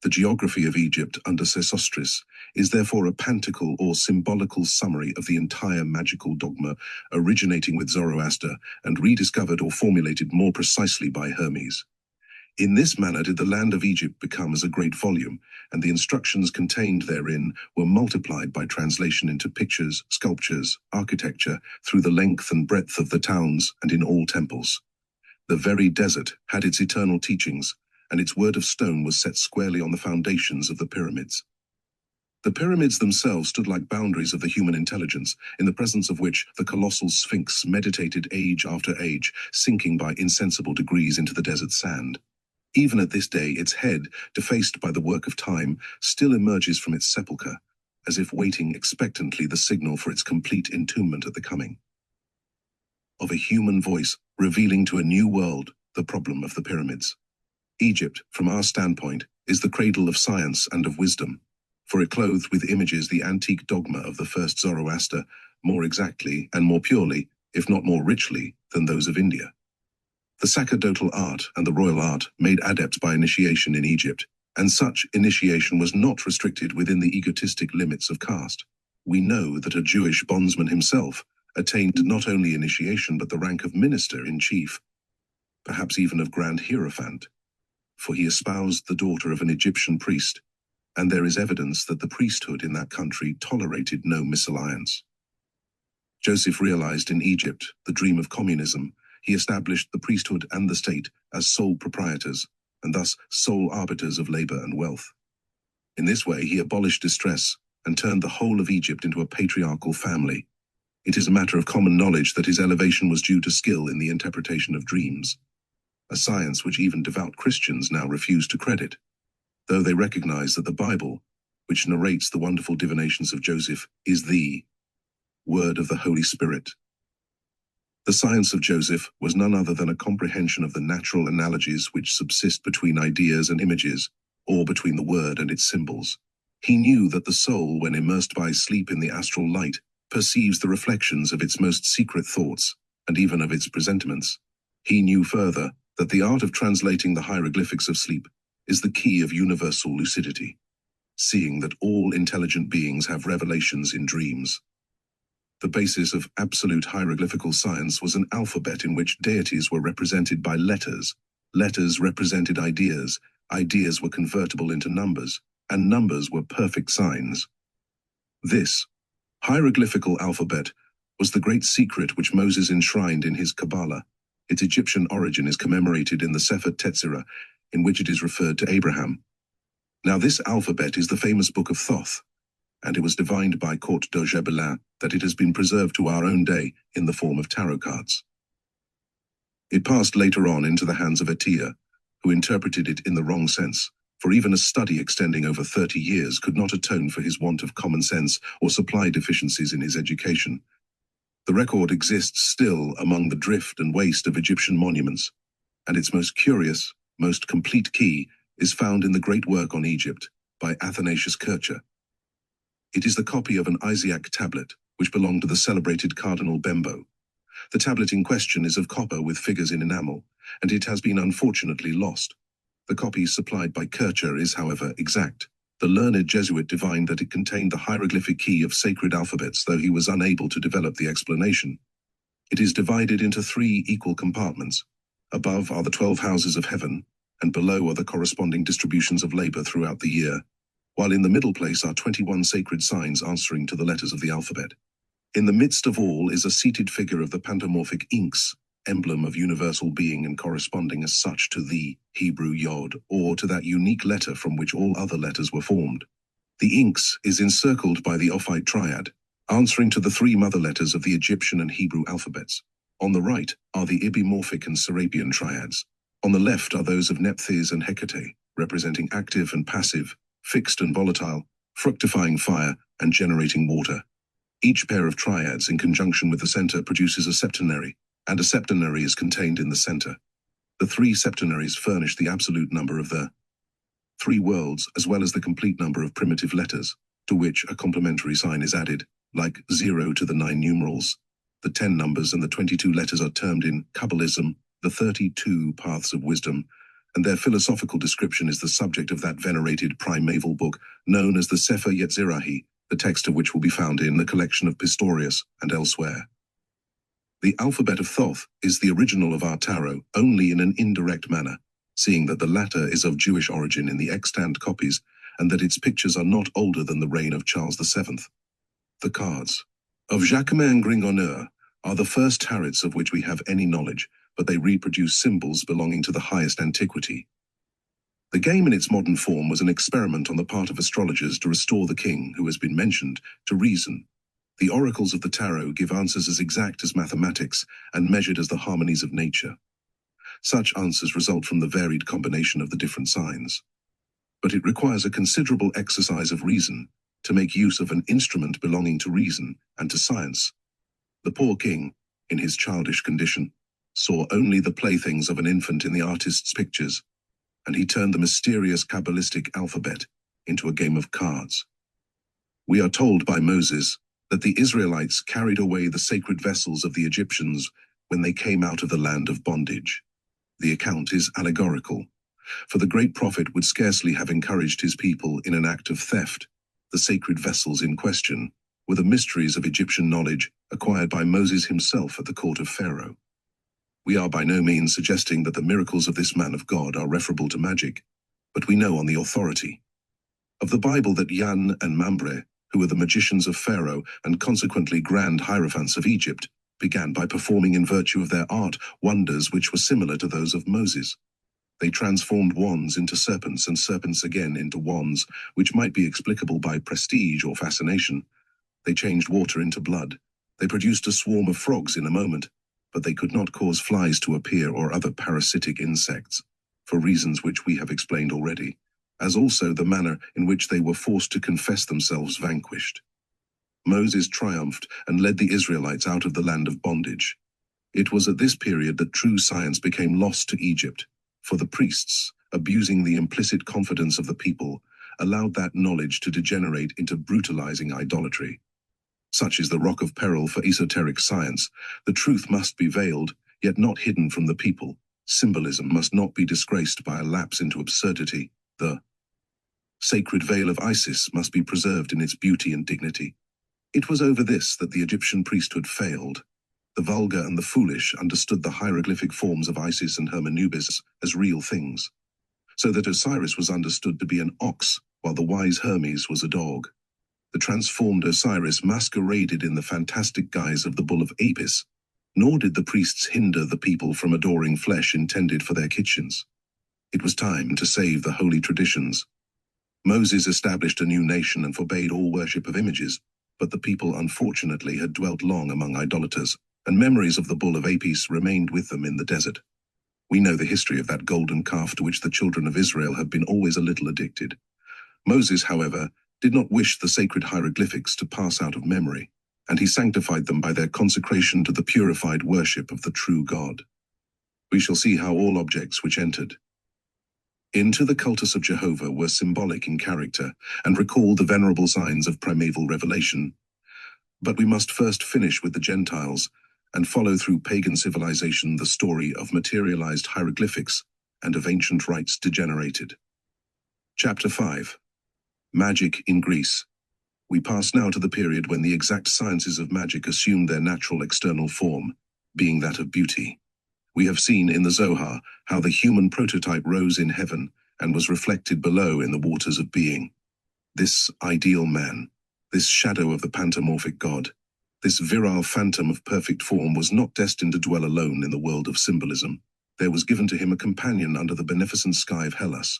The geography of Egypt under Sesostris is therefore a pantical or symbolical summary of the entire magical dogma originating with Zoroaster and rediscovered or formulated more precisely by Hermes. In this manner did the land of Egypt become as a great volume, and the instructions contained therein were multiplied by translation into pictures, sculptures, architecture, through the length and breadth of the towns and in all temples. The very desert had its eternal teachings, and its word of stone was set squarely on the foundations of the pyramids. The pyramids themselves stood like boundaries of the human intelligence, in the presence of which the colossal Sphinx meditated age after age, sinking by insensible degrees into the desert sand. Even at this day, its head, defaced by the work of time, still emerges from its sepulchre, as if waiting expectantly the signal for its complete entombment at the coming of a human voice, revealing to a new world the problem of the pyramids. Egypt, from our standpoint, is the cradle of science and of wisdom, for it clothed with images the antique dogma of the first Zoroaster more exactly and more purely, if not more richly, than those of India. The sacerdotal art and the royal art made adept by initiation in Egypt, and such initiation was not restricted within the egotistic limits of caste. We know that a Jewish bondsman himself attained not only initiation but the rank of minister-in-chief, perhaps even of Grand Hierophant, for he espoused the daughter of an Egyptian priest, and there is evidence that the priesthood in that country tolerated no misalliance. Joseph realized in Egypt the dream of communism. He established the priesthood and the state as sole proprietors, and thus sole arbiters of labor and wealth. In this way, he abolished distress and turned the whole of Egypt into a patriarchal family. It is a matter of common knowledge that his elevation was due to skill in the interpretation of dreams, a science which even devout Christians now refuse to credit, though they recognize that the Bible, which narrates the wonderful divinations of Joseph, is the word of the Holy Spirit. The science of Joseph was none other than a comprehension of the natural analogies which subsist between ideas and images, or between the word and its symbols. He knew that the soul, when immersed by sleep in the astral light, perceives the reflections of its most secret thoughts, and even of its presentiments. He knew further that the art of translating the hieroglyphics of sleep is the key of universal lucidity, seeing that all intelligent beings have revelations in dreams. The basis of absolute hieroglyphical science was an alphabet in which deities were represented by letters. Letters represented ideas, ideas were convertible into numbers, and numbers were perfect signs. This hieroglyphical alphabet was the great secret which Moses enshrined in his Kabalah. Its Egyptian origin is commemorated in the Sefer Tetzirah, in which it is referred to Abraham. Now this alphabet is the famous Book of Thoth, and it was divined by Court de Gebelin that it has been preserved to our own day in the form of tarot cards. It passed later on into the hands of Atiyah, who interpreted it in the wrong sense, for even a study extending over 30 years could not atone for his want of common sense or supply deficiencies in his education. The record exists still among the drift and waste of Egyptian monuments, and its most curious, most complete key is found in the great work on Egypt by Athanasius Kircher. It is the copy of an Isiac tablet, which belonged to the celebrated Cardinal Bembo. The tablet in question is of copper with figures in enamel, and it has been unfortunately lost. The copy supplied by Kircher is, however, exact. The learned Jesuit divined that it contained the hieroglyphic key of sacred alphabets, though he was unable to develop the explanation. It is divided into 3 equal compartments. Above are the 12 houses of heaven, and below are the corresponding distributions of labor throughout the year, while in the middle place are 21 sacred signs answering to the letters of the alphabet. In the midst of all is a seated figure of the pantomorphic inks, emblem of universal being and corresponding as such to the Hebrew Yod, or to that unique letter from which all other letters were formed. The inks is encircled by the Ophite triad, answering to the three mother letters of the Egyptian and Hebrew alphabets. On the right are the Ibimorphic and Serapian triads. On the left are those of Nephthys and Hecate, representing active and passive, fixed and volatile, fructifying fire, and generating water. Each pair of triads in conjunction with the center produces a septenary, and a septenary is contained in the center. The three septenaries furnish the absolute number of the three worlds as well as the complete number of primitive letters, to which a complementary sign is added, like 0 to the 9 numerals. The 10 numbers and the 22 letters are termed in Kabbalism the 32 paths of wisdom, and their philosophical description is the subject of that venerated primeval book known as the Sefer Yetzirahi, the text of which will be found in the collection of Pistorius and elsewhere. The alphabet of Thoth is the original of our tarot only in an indirect manner, seeing that the latter is of Jewish origin in the extant copies and that its pictures are not older than the reign of Charles VII. The cards of Jacquemin Gringoneur are the first tarots of which we have any knowledge, but they reproduce symbols belonging to the highest antiquity. The game in its modern form was an experiment on the part of astrologers to restore the king, who has been mentioned, to reason. The oracles of the tarot give answers as exact as mathematics and measured as the harmonies of nature. Such answers result from the varied combination of the different signs. But it requires a considerable exercise of reason to make use of an instrument belonging to reason and to science. The poor king, in his childish condition, saw only the playthings of an infant in the artist's pictures, and he turned the mysterious Kabalistic alphabet into a game of cards. We are told by Moses that the Israelites carried away the sacred vessels of the Egyptians when they came out of the land of bondage. The account is allegorical, for the great prophet would scarcely have encouraged his people in an act of theft. The sacred vessels in question were the mysteries of Egyptian knowledge acquired by Moses himself at the court of Pharaoh. We are by no means suggesting that the miracles of this man of God are referable to magic, but we know on the authority of the Bible that Yan and Mambre, who were the magicians of Pharaoh and consequently grand hierophants of Egypt, began by performing in virtue of their art wonders which were similar to those of Moses. They transformed wands into serpents and serpents again into wands, which might be explicable by prestige or fascination. They changed water into blood. They produced a swarm of frogs in a moment, but they could not cause flies to appear or other parasitic insects, for reasons which we have explained already, as also the manner in which they were forced to confess themselves vanquished. Moses triumphed and led the Israelites out of the land of bondage. It was at this period that true science became lost to Egypt, for the priests, abusing the implicit confidence of the people, allowed that knowledge to degenerate into brutalizing idolatry. Such is the rock of peril for esoteric science. The truth must be veiled, yet not hidden from the people. Symbolism must not be disgraced by a lapse into absurdity. The sacred veil of Isis must be preserved in its beauty and dignity. It was over this that the Egyptian priesthood failed. The vulgar and the foolish understood the hieroglyphic forms of Isis and Hermenubis as real things, so that Osiris was understood to be an ox, while the wise Hermes was a dog. The transformed Osiris masqueraded in the fantastic guise of the bull of Apis, nor did the priests hinder the people from adoring flesh intended for their kitchens. It was time to save the holy traditions. Moses established a new nation and forbade all worship of images, but the people unfortunately had dwelt long among idolaters, and memories of the bull of Apis remained with them in the desert. We know the history of that golden calf to which the children of Israel have been always a little addicted. Moses, however, did not wish the sacred hieroglyphics to pass out of memory, and he sanctified them by their consecration to the purified worship of the true God. We shall see how all objects which entered into the cultus of Jehovah were symbolic in character and recalled the venerable signs of primeval revelation. But we must first finish with the Gentiles and follow through pagan civilization the story of materialized hieroglyphics and of ancient rites degenerated. Chapter 5. Magic in Greece. We pass now to the period when the exact sciences of magic assumed their natural external form, being that of beauty. We have seen in the Zohar how the human prototype rose in heaven and was reflected below in the waters of being. This ideal man, this shadow of the pantomorphic god, this virile phantom of perfect form was not destined to dwell alone in the world of symbolism. There was given to him a companion under the beneficent sky of Hellas,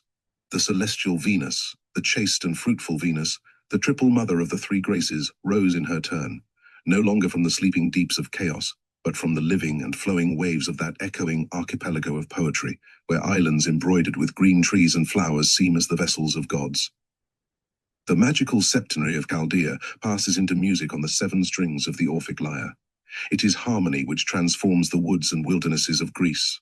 the celestial Venus, the chaste and fruitful Venus, The triple mother of the three graces rose in her turn, no longer from the sleeping deeps of chaos, but from the living and flowing waves of that echoing archipelago of poetry, where islands embroidered with green trees and flowers seem as the vessels of gods. The magical septenary of Chaldea passes into music on the 7 strings of the Orphic lyre. It is harmony which transforms the woods and wildernesses of Greece.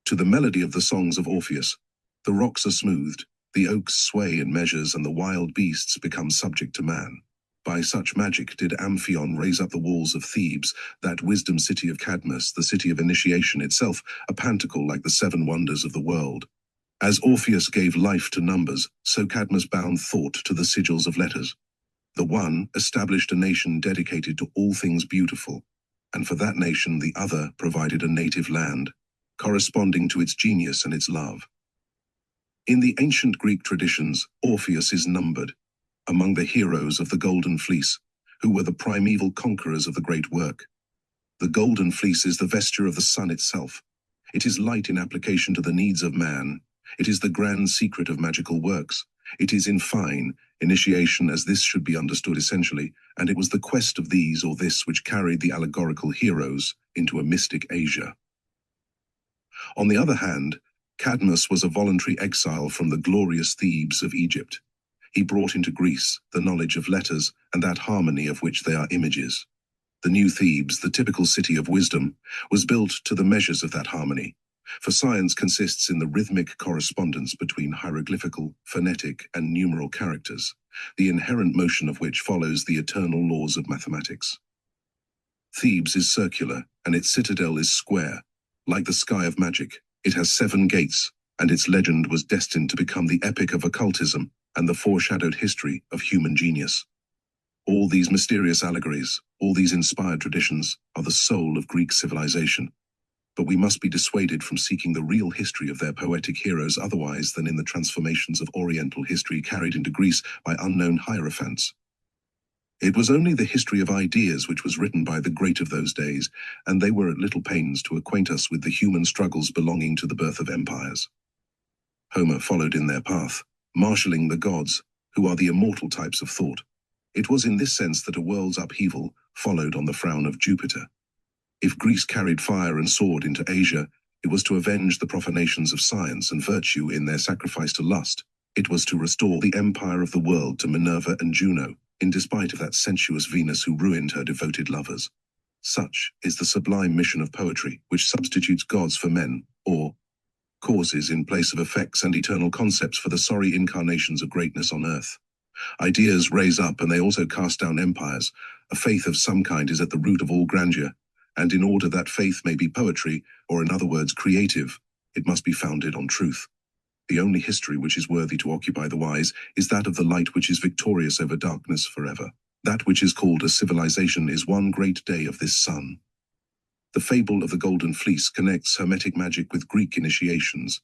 To the melody of the songs of Orpheus, the rocks are smoothed, the oaks sway in measures, and the wild beasts become subject to man. By such magic did Amphion raise up the walls of Thebes, that wisdom city of Cadmus, the city of initiation itself, a pantacle like the 7 wonders of the world. As Orpheus gave life to numbers, so Cadmus bound thought to the sigils of letters. The one established a nation dedicated to all things beautiful, and for that nation the other provided a native land, corresponding to its genius and its love. In the ancient Greek traditions, Orpheus is numbered among the heroes of the Golden Fleece, who were the primeval conquerors of the great work. The Golden Fleece is the vesture of the sun itself. It is light in application to the needs of man. It is the grand secret of magical works. It is, in fine, initiation as this should be understood essentially, and it was the quest of these or this which carried the allegorical heroes into a mystic Asia. On the other hand, Cadmus was a voluntary exile from the glorious Thebes of Egypt. He brought into Greece the knowledge of letters and that harmony of which they are images. The new Thebes, the typical city of wisdom, was built to the measures of that harmony, for science consists in the rhythmic correspondence between hieroglyphical, phonetic, and numeral characters, the inherent motion of which follows the eternal laws of mathematics. Thebes is circular, and its citadel is square. Like the sky of magic, it has 7 gates, and its legend was destined to become the epic of occultism and the foreshadowed history of human genius. All these mysterious allegories, all these inspired traditions, are the soul of Greek civilization. But we must be dissuaded from seeking the real history of their poetic heroes otherwise than in the transformations of Oriental history carried into Greece by unknown hierophants. It was only the history of ideas which was written by the great of those days, and they were at little pains to acquaint us with the human struggles belonging to the birth of empires. Homer followed in their path, marshalling the gods, who are the immortal types of thought. It was in this sense that a world's upheaval followed on the frown of Jupiter. If Greece carried fire and sword into Asia, it was to avenge the profanations of science and virtue in their sacrifice to lust. It was to restore the empire of the world to Minerva and Juno, in despite of that sensuous Venus who ruined her devoted lovers. Such is the sublime mission of poetry, which substitutes gods for men, or causes in place of effects and eternal concepts for the sorry incarnations of greatness on earth. Ideas raise up and they also cast down empires. A faith of some kind is at the root of all grandeur, and in order that faith may be poetry, or in other words creative, it must be founded on truth. The only history which is worthy to occupy the wise is that of the light which is victorious over darkness forever. That which is called a civilization is one great day of this sun. The fable of the Golden Fleece connects Hermetic magic with Greek initiations.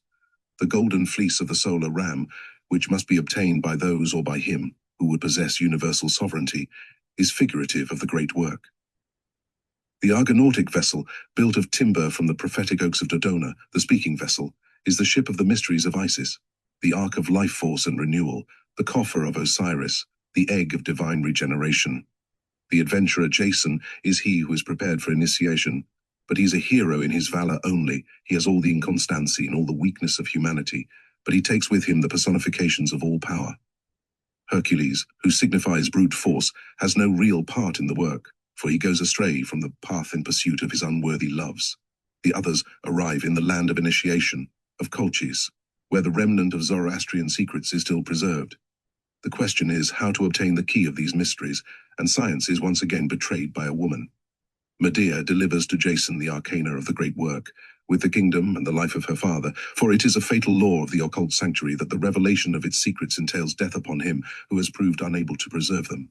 The golden fleece of the solar ram, which must be obtained by those or by him who would possess universal sovereignty, is figurative of the great work. The Argonautic vessel, built of timber from the prophetic oaks of Dodona, the speaking vessel, is the ship of the mysteries of Isis, the ark of life force and renewal, the coffer of Osiris, the egg of divine regeneration. The adventurer Jason is he who is prepared for initiation, but he is a hero in his valor only. He has all the inconstancy and all the weakness of humanity, but he takes with him the personifications of all power. Hercules, who signifies brute force, has no real part in the work, for he goes astray from the path in pursuit of his unworthy loves. The others arrive in the land of initiation, of Colchis, where the remnant of Zoroastrian secrets is still preserved. The question is how to obtain the key of these mysteries, and science is once again betrayed by a woman. Medea delivers to Jason the arcana of the great work, with the kingdom and the life of her father, for it is a fatal law of the occult sanctuary that the revelation of its secrets entails death upon him who has proved unable to preserve them.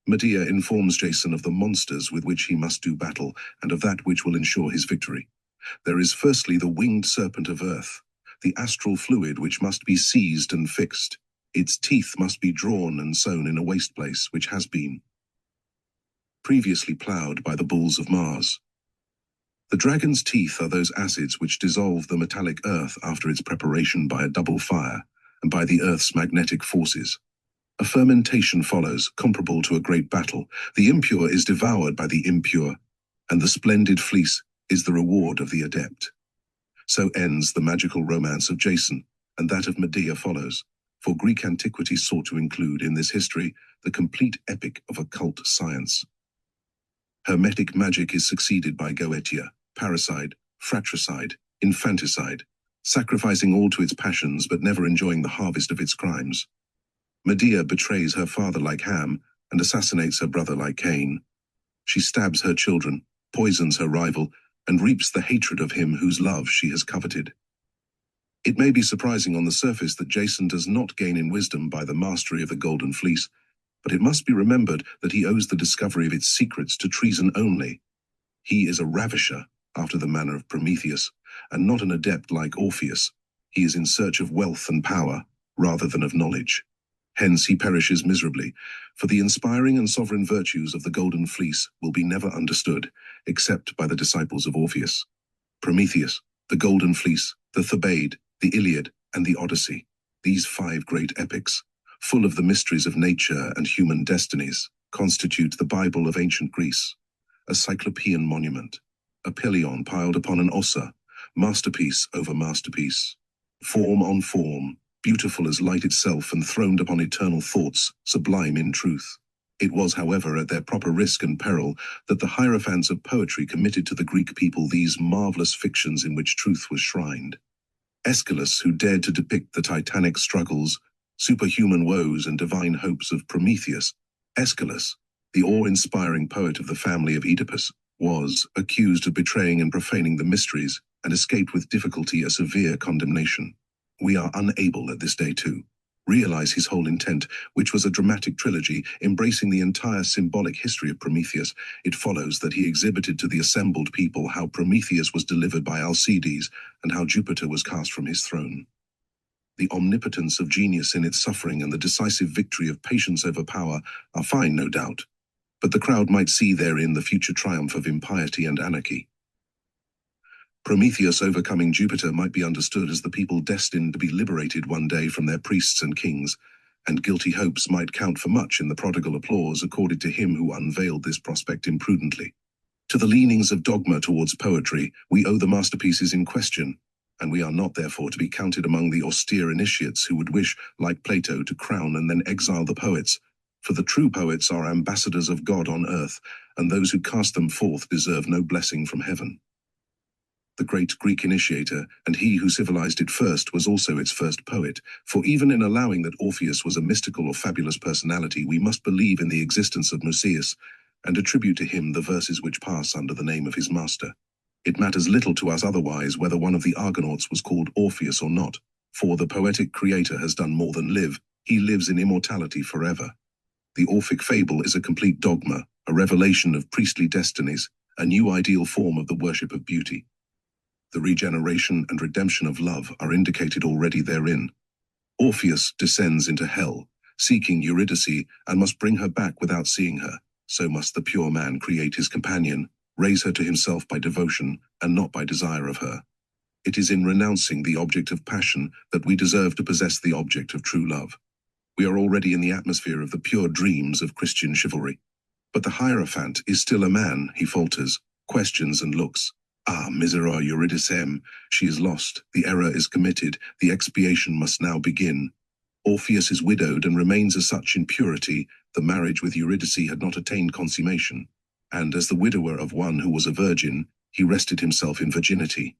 Medea informs Jason of the monsters with which he must do battle, and of that which will ensure his victory. There is firstly the winged serpent of earth, the astral fluid which must be seized and fixed. Its teeth must be drawn and sown in a waste place which has been previously ploughed by the bulls of Mars. The dragon's teeth are those acids which dissolve the metallic earth after its preparation by a double fire, and by the earth's magnetic forces. A fermentation follows, comparable to a great battle. The impure is devoured by the impure, and the splendid fleece is the reward of the adept. So ends the magical romance of Jason, and that of Medea follows, for Greek antiquity sought to include in this history the complete epic of occult science. Hermetic magic is succeeded by Goetia, parricide, fratricide, infanticide, sacrificing all to its passions but never enjoying the harvest of its crimes. Medea betrays her father like Ham and assassinates her brother like Cain. She stabs her children, poisons her rival, and reaps the hatred of him whose love she has coveted. It may be surprising on the surface that Jason does not gain in wisdom by the mastery of the Golden Fleece, but it must be remembered that he owes the discovery of its secrets to treason only. He is a ravisher, after the manner of Prometheus, and not an adept like Orpheus. He is in search of wealth and power, rather than of knowledge. Hence he perishes miserably, for the inspiring and sovereign virtues of the Golden Fleece will be never understood, except by the disciples of Orpheus. Prometheus, the Golden Fleece, the Thebaid, the Iliad, and the Odyssey, these 5 great epics, full of the mysteries of nature and human destinies, constitute the Bible of ancient Greece, a cyclopean monument, a pelion piled upon an ossa, masterpiece over masterpiece, form on form, beautiful as light itself and throned upon eternal thoughts, sublime in truth. It was, however, at their proper risk and peril that the hierophants of poetry committed to the Greek people these marvelous fictions in which truth was shrined. Aeschylus, who dared to depict the titanic struggles, superhuman woes, and divine hopes of Prometheus, Aeschylus, the awe-inspiring poet of the family of Oedipus, was accused of betraying and profaning the mysteries and escaped with difficulty a severe condemnation. We are unable at this day to realize his whole intent, which was a dramatic trilogy embracing the entire symbolic history of Prometheus. It follows that he exhibited to the assembled people how Prometheus was delivered by Alcides and how Jupiter was cast from his throne. The omnipotence of genius in its suffering and the decisive victory of patience over power are fine, no doubt, but the crowd might see therein the future triumph of impiety and anarchy. Prometheus overcoming Jupiter might be understood as the people destined to be liberated one day from their priests and kings, and guilty hopes might count for much in the prodigal applause accorded to him who unveiled this prospect imprudently. To the leanings of dogma towards poetry, we owe the masterpieces in question, and we are not therefore to be counted among the austere initiates who would wish, like Plato, to crown and then exile the poets, for the true poets are ambassadors of God on earth, and those who cast them forth deserve no blessing from heaven. The great Greek initiator, and he who civilized it first, was also its first poet, for even in allowing that Orpheus was a mystical or fabulous personality, we must believe in the existence of Musaeus, and attribute to him the verses which pass under the name of his master. It matters little to us otherwise whether one of the Argonauts was called Orpheus or not, for the poetic creator has done more than live, he lives in immortality forever. The Orphic fable is a complete dogma, a revelation of priestly destinies, a new ideal form of the worship of beauty. The regeneration and redemption of love are indicated already therein. Orpheus descends into hell, seeking Eurydice, and must bring her back without seeing her. So must the pure man create his companion, raise her to himself by devotion, and not by desire of her. It is in renouncing the object of passion that we deserve to possess the object of true love. We are already in the atmosphere of the pure dreams of Christian chivalry. But the Hierophant is still a man, he falters, questions and looks. Ah, misera Eurydice, she is lost, the error is committed, the expiation must now begin. Orpheus is widowed and remains as such in purity. The marriage with Eurydice had not attained consummation, and as the widower of one who was a virgin, he rested himself in virginity.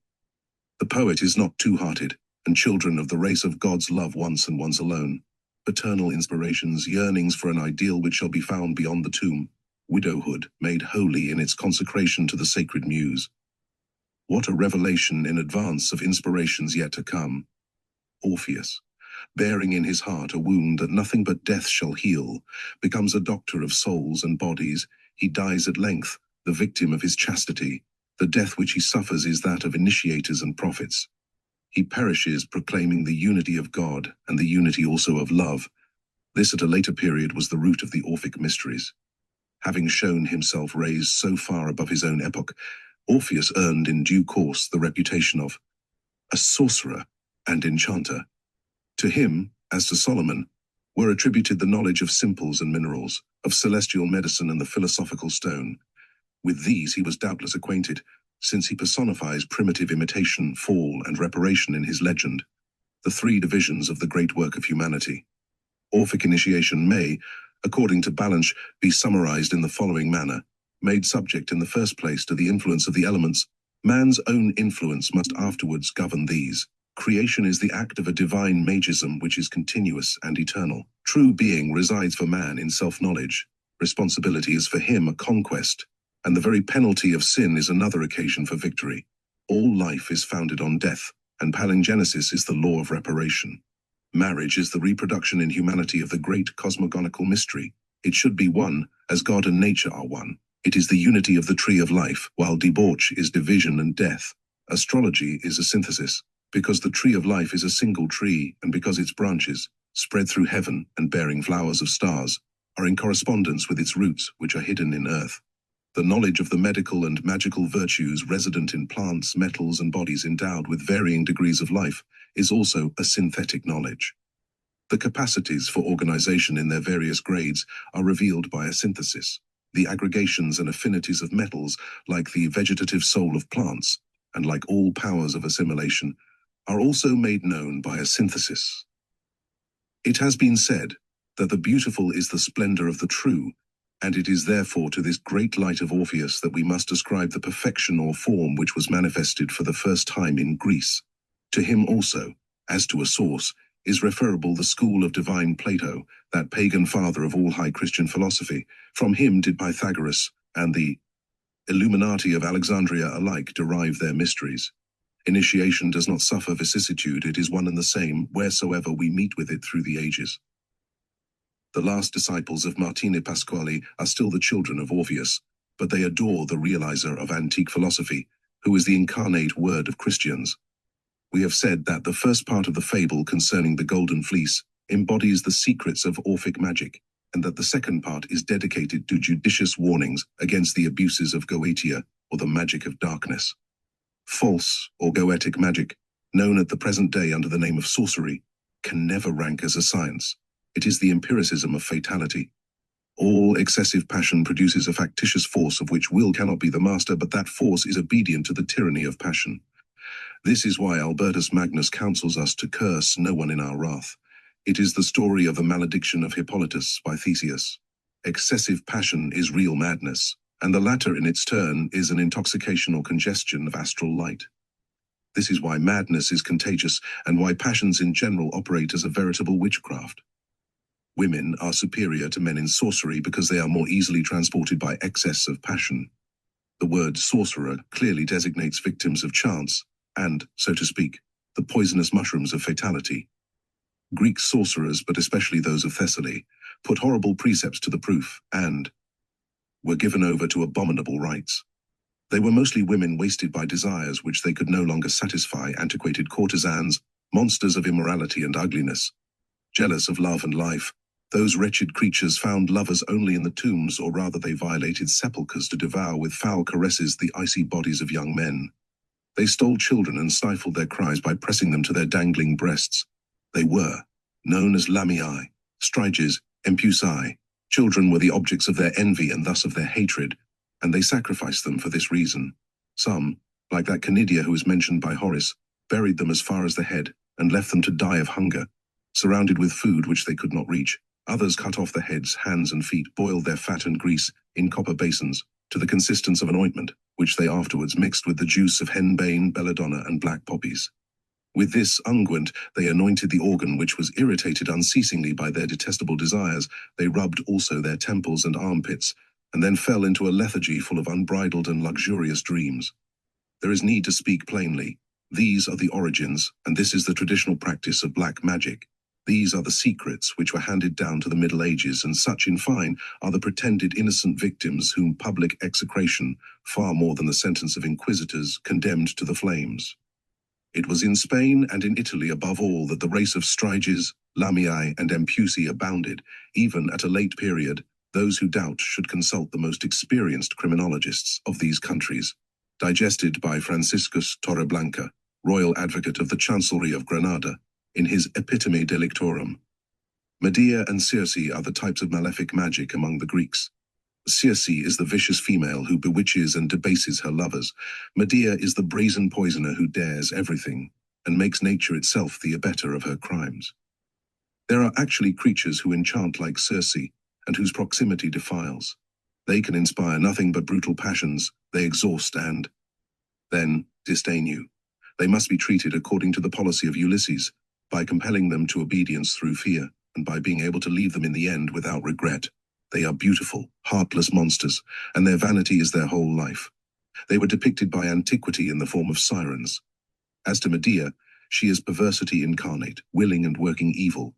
The poet is not two-hearted, and children of the race of gods love once and once alone. Paternal inspirations, yearnings for an ideal which shall be found beyond the tomb. Widowhood made holy in its consecration to the sacred muse. What a revelation in advance of inspirations yet to come. Orpheus, bearing in his heart a wound that nothing but death shall heal, becomes a doctor of souls and bodies. He dies at length, the victim of his chastity. The death which he suffers is that of initiators and prophets. He perishes proclaiming the unity of God and the unity also of love. This at a later period was the root of the Orphic mysteries. Having shown himself raised so far above his own epoch, Orpheus earned in due course the reputation of a sorcerer and enchanter. To him, as to Solomon, were attributed the knowledge of simples and minerals, of celestial medicine and the philosophical stone. With these he was doubtless acquainted, since he personifies primitive imitation, fall, and reparation in his legend, the three divisions of the great work of humanity. Orphic initiation may, according to Ballanche, be summarized in the following manner. Made subject in the first place to the influence of the elements, man's own influence must afterwards govern these. Creation is the act of a divine magism which is continuous and eternal. True being resides for man in self-knowledge. Responsibility is for him a conquest, and the very penalty of sin is another occasion for victory. All life is founded on death, and palingenesis is the law of reparation. Marriage is the reproduction in humanity of the great cosmogonical mystery. It should be one, as God and nature are one. It is the unity of the tree of life, while debauch is division and death. Astrology is a synthesis, because the tree of life is a single tree, and because its branches, spread through heaven and bearing flowers of stars, are in correspondence with its roots, which are hidden in earth. The knowledge of the medical and magical virtues resident in plants, metals, and bodies endowed with varying degrees of life is also a synthetic knowledge. The capacities for organization in their various grades are revealed by a synthesis. The aggregations and affinities of metals, like the vegetative soul of plants, and like all powers of assimilation, are also made known by a synthesis. It has been said that the beautiful is the splendor of the true, and it is therefore to this great light of Orpheus that we must ascribe the perfection or form which was manifested for the first time in Greece. To him also, as to a source, is referable the school of divine Plato, that pagan father of all high Christian philosophy. From him did Pythagoras and the Illuminati of Alexandria alike derive their mysteries. Initiation does not suffer vicissitude, it is one and the same, wheresoever we meet with it through the ages. The last disciples of Martine Pasquale are still the children of Orpheus, but they adore the realizer of antique philosophy, who is the incarnate word of Christians. We have said that the first part of the fable concerning the Golden Fleece embodies the secrets of Orphic magic, and that the second part is dedicated to judicious warnings against the abuses of Goetia, or the magic of darkness. False or Goetic magic, known at the present day under the name of sorcery, can never rank as a science. It is the empiricism of fatality. All excessive passion produces a factitious force of which will cannot be the master, but that force is obedient to the tyranny of passion. This is why Albertus Magnus counsels us to curse no one in our wrath. It is the story of the malediction of Hippolytus by Theseus. Excessive passion is real madness, and the latter in its turn is an intoxication or congestion of astral light. This is why madness is contagious, and why passions in general operate as a veritable witchcraft. Women are superior to men in sorcery because they are more easily transported by excess of passion. The word sorcerer clearly designates victims of chance and, so to speak, the poisonous mushrooms of fatality. Greek sorcerers, but especially those of Thessaly, put horrible precepts to the proof and were given over to abominable rites. They were mostly women wasted by desires which they could no longer satisfy, antiquated courtesans, monsters of immorality and ugliness. Jealous of love and life, those wretched creatures found lovers only in the tombs, or rather they violated sepulchres to devour with foul caresses the icy bodies of young men. They stole children and stifled their cries by pressing them to their dangling breasts. They were known as Lamii, Striges, Empusae. Children were the objects of their envy and thus of their hatred, and they sacrificed them for this reason. Some, like that Canidia who is mentioned by Horace, buried them as far as the head and left them to die of hunger, surrounded with food which they could not reach. Others cut off the heads, hands, and feet, boiled their fat and grease in copper basins to the consistence of an ointment, which they afterwards mixed with the juice of henbane, belladonna, and black poppies. With this unguent they anointed the organ which was irritated unceasingly by their detestable desires. They rubbed also their temples and armpits, and then fell into a lethargy full of unbridled and luxurious dreams. There is need to speak plainly. These are the origins, and this is the traditional practice of black magic. These are the secrets which were handed down to the Middle Ages, and such, in fine, are the pretended innocent victims whom public execration, far more than the sentence of inquisitors, condemned to the flames. It was in Spain and in Italy above all that the race of Striges, Lamii, and Empusi abounded. Even at a late period, those who doubt should consult the most experienced criminologists of these countries. Digested by Franciscus Torreblanca, royal advocate of the Chancellery of Granada, in his Epitome Delictorum. Medea and Circe are the types of malefic magic among the Greeks. Circe is the vicious female who bewitches and debases her lovers. Medea is the brazen poisoner who dares everything and makes nature itself the abettor of her crimes. There are actually creatures who enchant like Circe and whose proximity defiles. They can inspire nothing but brutal passions. They exhaust and then disdain you. They must be treated according to the policy of Ulysses, by compelling them to obedience through fear, and by being able to leave them in the end without regret. They are beautiful, heartless monsters, and their vanity is their whole life. They were depicted by antiquity in the form of sirens. As to Medea, she is perversity incarnate, willing and working evil.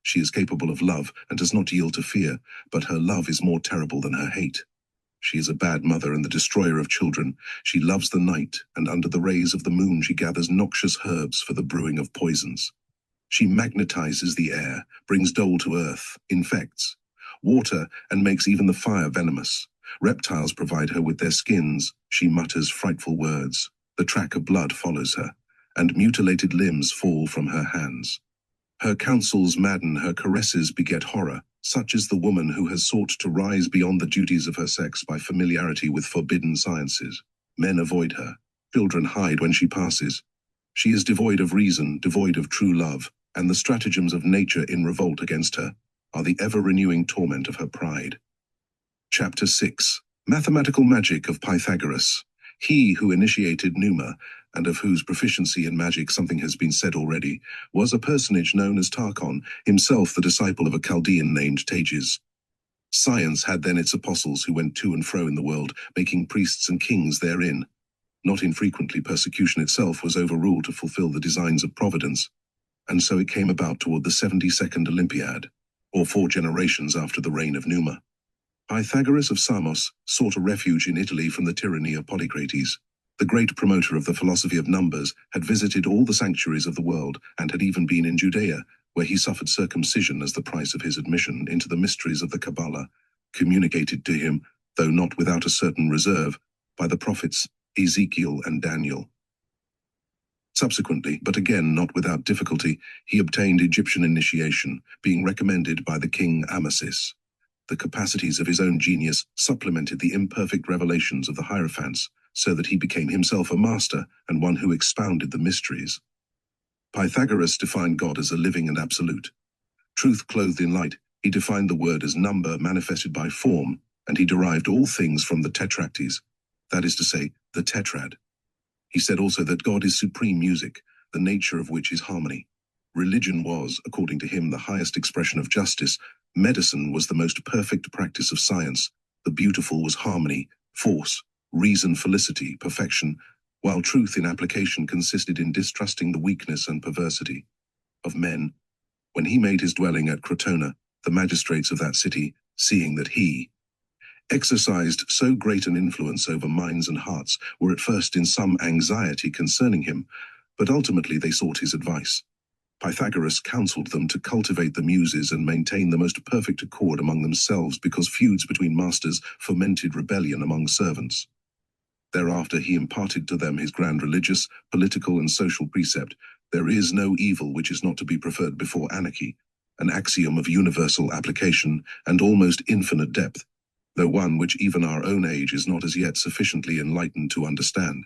She is capable of love and does not yield to fear, but her love is more terrible than her hate. She is a bad mother and the destroyer of children. She loves the night, and under the rays of the moon she gathers noxious herbs for the brewing of poisons. She magnetizes the air, brings dole to earth, infects water, and makes even the fire venomous. Reptiles provide her with their skins. She mutters frightful words. The track of blood follows her, and mutilated limbs fall from her hands. Her counsels madden, her caresses beget horror. Such is the woman who has sought to rise beyond the duties of her sex by familiarity with forbidden sciences. Men avoid her. Children hide when she passes. She is devoid of reason, devoid of true love, and the stratagems of nature in revolt against her are the ever-renewing torment of her pride. Chapter 6. Mathematical Magic of Pythagoras. He who initiated Numa, and of whose proficiency in magic something has been said already, was a personage known as Tarchon, himself the disciple of a Chaldean named Tages. Science had then its apostles who went to and fro in the world, making priests and kings therein. Not infrequently persecution itself was overruled to fulfill the designs of Providence, and so it came about toward the 72nd Olympiad, or 4 generations after the reign of Numa. Pythagoras of Samos sought a refuge in Italy from the tyranny of Polycrates. The great promoter of the philosophy of numbers had visited all the sanctuaries of the world and had even been in Judea, where he suffered circumcision as the price of his admission into the mysteries of the Kabalah, communicated to him, though not without a certain reserve, by the prophets Ezekiel and Daniel. Subsequently, but again not without difficulty, he obtained Egyptian initiation, being recommended by the king Amasis. The capacities of his own genius supplemented the imperfect revelations of the Hierophants, so that he became himself a master and one who expounded the mysteries. Pythagoras defined God as a living and absolute. Truth clothed in light, he defined the word as number manifested by form, and he derived all things from the tetractes, that is to say, the tetrad. He said also that God is supreme music, the nature of which is harmony. Religion was, according to him, the highest expression of justice. Medicine was the most perfect practice of science. The beautiful was harmony, force, reason, felicity, perfection, while truth in application consisted in distrusting the weakness and perversity of men. When he made his dwelling at Crotona, the magistrates of that city, seeing that he exercised so great an influence over minds and hearts, were at first in some anxiety concerning him, but ultimately they sought his advice. Pythagoras counseled them to cultivate the muses and maintain the most perfect accord among themselves, because feuds between masters fomented rebellion among servants. Thereafter he imparted to them his grand religious, political and social precept: there is no evil which is not to be preferred before anarchy, an axiom of universal application and almost infinite depth, though one which even our own age is not as yet sufficiently enlightened to understand.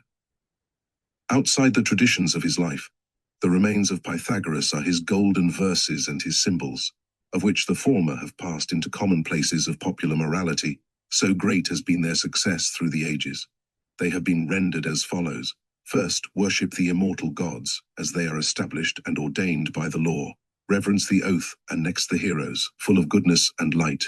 Outside the traditions of his life, the remains of Pythagoras are his golden verses and his symbols, of which the former have passed into commonplaces of popular morality. So great has been their success through the ages. They have been rendered as follows: first, worship the immortal gods, as they are established and ordained by the law. Reverence the oath, and next the heroes, full of goodness and light.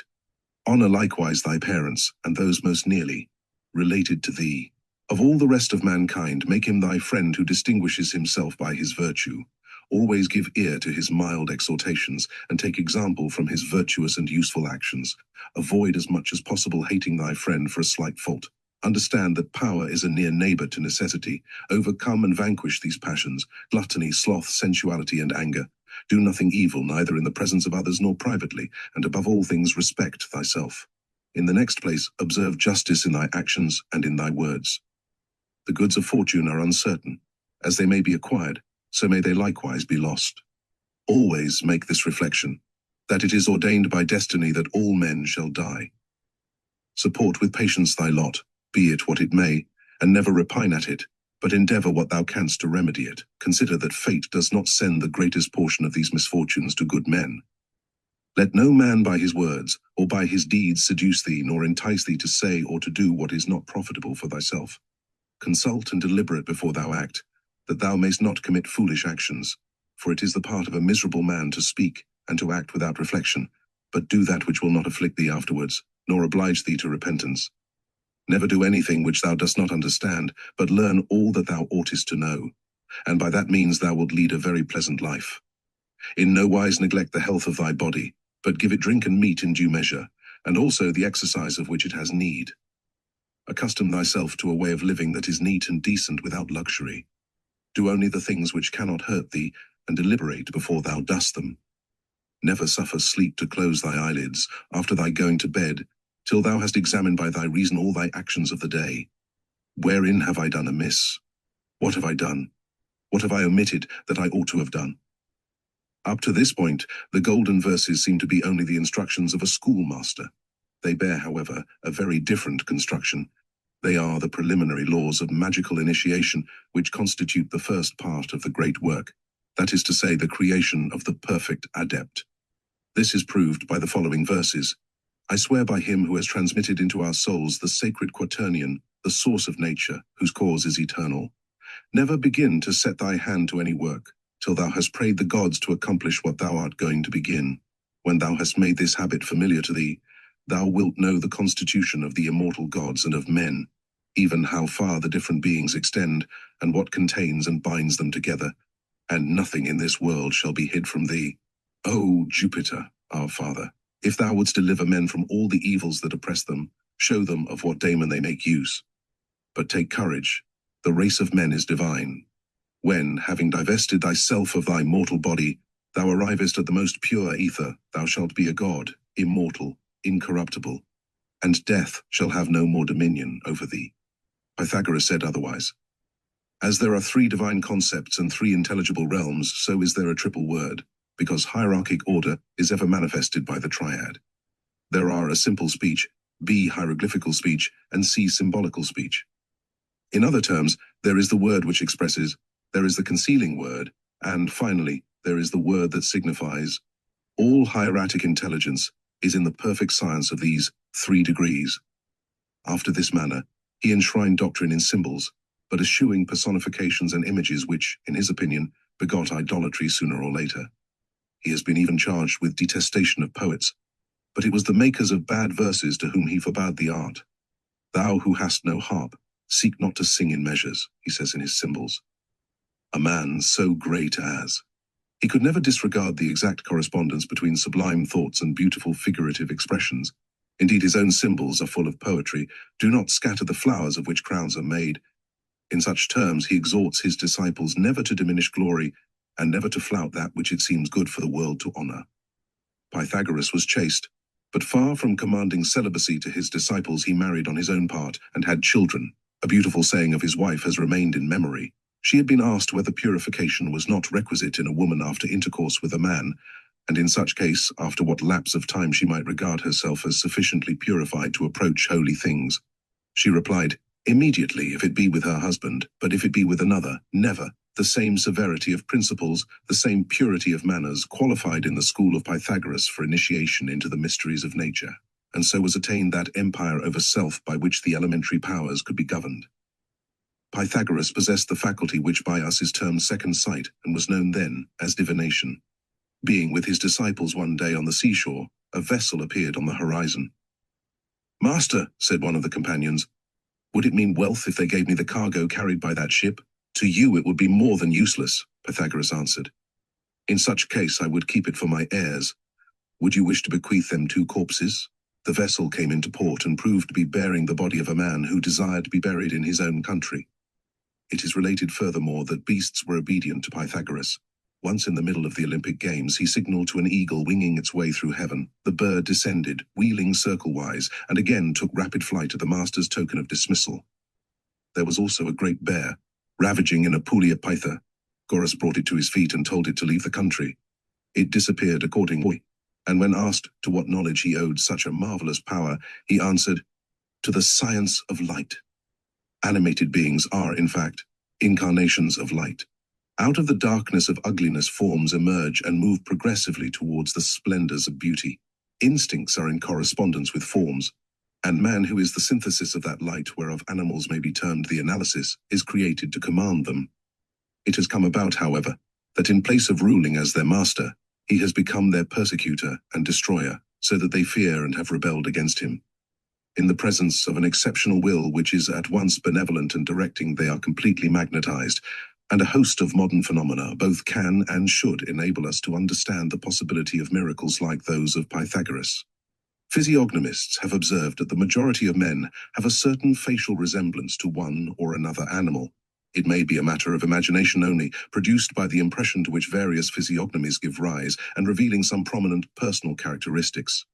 Honor likewise thy parents, and those most nearly related to thee. Of all the rest of mankind, make him thy friend who distinguishes himself by his virtue. Always give ear to his mild exhortations, and take example from his virtuous and useful actions. Avoid as much as possible hating thy friend for a slight fault. Understand that power is a near neighbor to necessity. Overcome and vanquish these passions: gluttony, sloth, sensuality, and anger. Do nothing evil, neither in the presence of others nor privately, and above all things respect thyself. In the next place, observe justice in thy actions and in thy words. The goods of fortune are uncertain. As they may be acquired, so may they likewise be lost. Always make this reflection: that it is ordained by destiny that all men shall die. Support with patience thy lot, be it what it may, and never repine at it, but endeavour what thou canst to remedy it. Consider that fate does not send the greatest portion of these misfortunes to good men. Let no man by his words or by his deeds seduce thee, nor entice thee to say or to do what is not profitable for thyself. Consult and deliberate before thou act, that thou mayst not commit foolish actions, for it is the part of a miserable man to speak and to act without reflection, but do that which will not afflict thee afterwards, nor oblige thee to repentance. Never do anything which thou dost not understand, but learn all that thou oughtest to know, and by that means thou wilt lead a very pleasant life. In no wise neglect the health of thy body, but give it drink and meat in due measure, and also the exercise of which it has need. Accustom thyself to a way of living that is neat and decent without luxury. Do only the things which cannot hurt thee, and deliberate before thou dost them. Never suffer sleep to close thy eyelids after thy going to bed, till thou hast examined by thy reason all thy actions of the day. Wherein have I done amiss? What have I done? What have I omitted that I ought to have done? Up to this point, the golden verses seem to be only the instructions of a schoolmaster. They bear, however, a very different construction. They are the preliminary laws of magical initiation, which constitute the first part of the great work, that is to say, the creation of the perfect adept. This is proved by the following verses. I swear by him who has transmitted into our souls the sacred quaternion, the source of nature, whose cause is eternal. Never begin to set thy hand to any work, till thou hast prayed the gods to accomplish what thou art going to begin. When thou hast made this habit familiar to thee, thou wilt know the constitution of the immortal gods and of men, even how far the different beings extend, and what contains and binds them together, and nothing in this world shall be hid from thee. O Jupiter, our Father, if thou wouldst deliver men from all the evils that oppress them, show them of what daemon they make use. But take courage, the race of men is divine. When, having divested thyself of thy mortal body, thou arrivest at the most pure ether, thou shalt be a god, immortal, incorruptible, and death shall have no more dominion over thee. Pythagoras said otherwise. As there are three divine concepts and three intelligible realms, so is there a triple word, because hierarchic order is ever manifested by the triad. There are a simple speech, B hieroglyphical speech, and C symbolical speech. In other terms, there is the word which expresses, there is the concealing word, and finally, there is the word that signifies. All hieratic intelligence is in the perfect science of these 3 degrees. After this manner, he enshrined doctrine in symbols, but eschewing personifications and images which, in his opinion, begot idolatry sooner or later. He has been even charged with detestation of poets, but it was the makers of bad verses to whom he forbade the art. Thou who hast no harp, seek not to sing in measures, he says in his symbols. A man so great as. He could never disregard the exact correspondence between sublime thoughts and beautiful figurative expressions. Indeed, his own symbols are full of poetry. Do not scatter the flowers of which crowns are made. In such terms, he exhorts his disciples never to diminish glory, and never to flout that which it seems good for the world to honor. Pythagoras was chaste, but far from commanding celibacy to his disciples, he married on his own part and had children. A beautiful saying of his wife has remained in memory. She had been asked whether purification was not requisite in a woman after intercourse with a man, and in such case, after what lapse of time she might regard herself as sufficiently purified to approach holy things. She replied, immediately, if it be with her husband, but if it be with another, never. The same severity of principles, the same purity of manners, qualified in the school of Pythagoras for initiation into the mysteries of nature, and so was attained that empire over self by which the elementary powers could be governed. Pythagoras possessed the faculty which by us is termed second sight, and was known then as divination. Being with his disciples one day on the seashore, a vessel appeared on the horizon. Master, said one of the companions, would it mean wealth if they gave me the cargo carried by that ship? To you it would be more than useless, Pythagoras answered. In such case I would keep it for my heirs. Would you wish to bequeath them 2 corpses? The vessel came into port and proved to be bearing the body of a man who desired to be buried in his own country. It is related furthermore that beasts were obedient to Pythagoras. Once in the middle of the Olympic Games, he signaled to an eagle winging its way through heaven. The bird descended, wheeling circle-wise, and again took rapid flight at the master's token of dismissal. There was also a great bear, ravaging in Apulia Pythagoras brought it to his feet and told it to leave the country. It disappeared accordingly. And when asked to what knowledge he owed such a marvelous power, he answered, "To the science of light." Animated beings are, in fact, incarnations of light. Out of the darkness of ugliness, forms emerge and move progressively towards the splendors of beauty. Instincts are in correspondence with forms, and man, who is the synthesis of that light whereof animals may be termed the analysis, is created to command them. It has come about, however, that in place of ruling as their master, he has become their persecutor and destroyer, so that they fear and have rebelled against him. In the presence of an exceptional will which is at once benevolent and directing, they are completely magnetized, and a host of modern phenomena both can and should enable us to understand the possibility of miracles like those of Pythagoras. Physiognomists have observed that the majority of men have a certain facial resemblance to one or another animal. It may be a matter of imagination only, produced by the impression to which various physiognomies give rise, and revealing some prominent personal characteristics.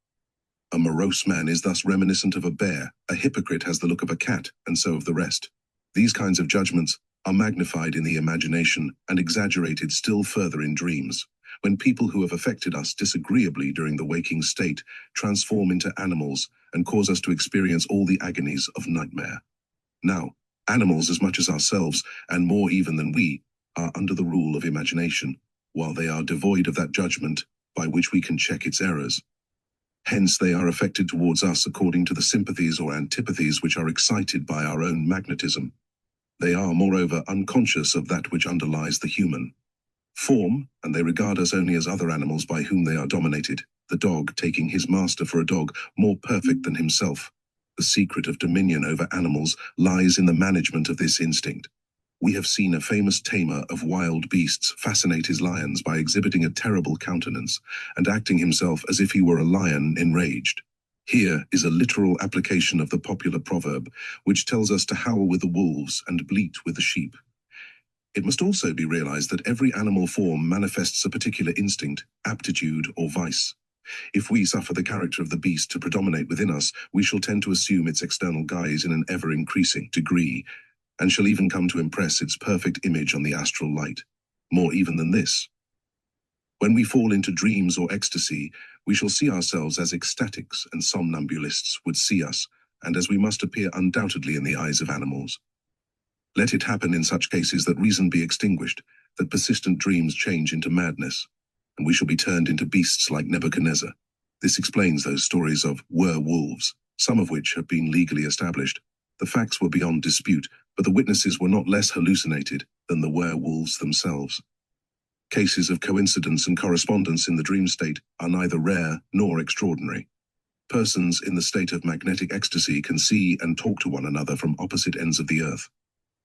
A morose man is thus reminiscent of a bear, a hypocrite has the look of a cat, and so of the rest. These kinds of judgments are magnified in the imagination and exaggerated still further in dreams, when people who have affected us disagreeably during the waking state transform into animals and cause us to experience all the agonies of nightmare. Now, animals, as much as ourselves, and more even than we, are under the rule of imagination, while they are devoid of that judgment by which we can check its errors. Hence they are affected towards us according to the sympathies or antipathies which are excited by our own magnetism. They are, moreover, unconscious of that which underlies the human form, and they regard us only as other animals by whom they are dominated, the dog taking his master for a dog more perfect than himself. The secret of dominion over animals lies in the management of this instinct. We have seen a famous tamer of wild beasts fascinate his lions by exhibiting a terrible countenance and acting himself as if he were a lion enraged. Here is a literal application of the popular proverb, which tells us to howl with the wolves and bleat with the sheep. It must also be realized that every animal form manifests a particular instinct, aptitude, or vice. If we suffer the character of the beast to predominate within us, we shall tend to assume its external guise in an ever-increasing degree, and shall even come to impress its perfect image on the astral light. More even than this, when we fall into dreams or ecstasy, we shall see ourselves as ecstatics and somnambulists would see us, and as we must appear undoubtedly in the eyes of animals. Let it happen in such cases that reason be extinguished, that persistent dreams change into madness, and we shall be turned into beasts like Nebuchadnezzar. This explains those stories of werewolves, some of which have been legally established. The facts were beyond dispute, but the witnesses were not less hallucinated than the werewolves themselves. Cases of coincidence and correspondence in the dream state are neither rare nor extraordinary. Persons in the state of magnetic ecstasy can see and talk to one another from opposite ends of the earth.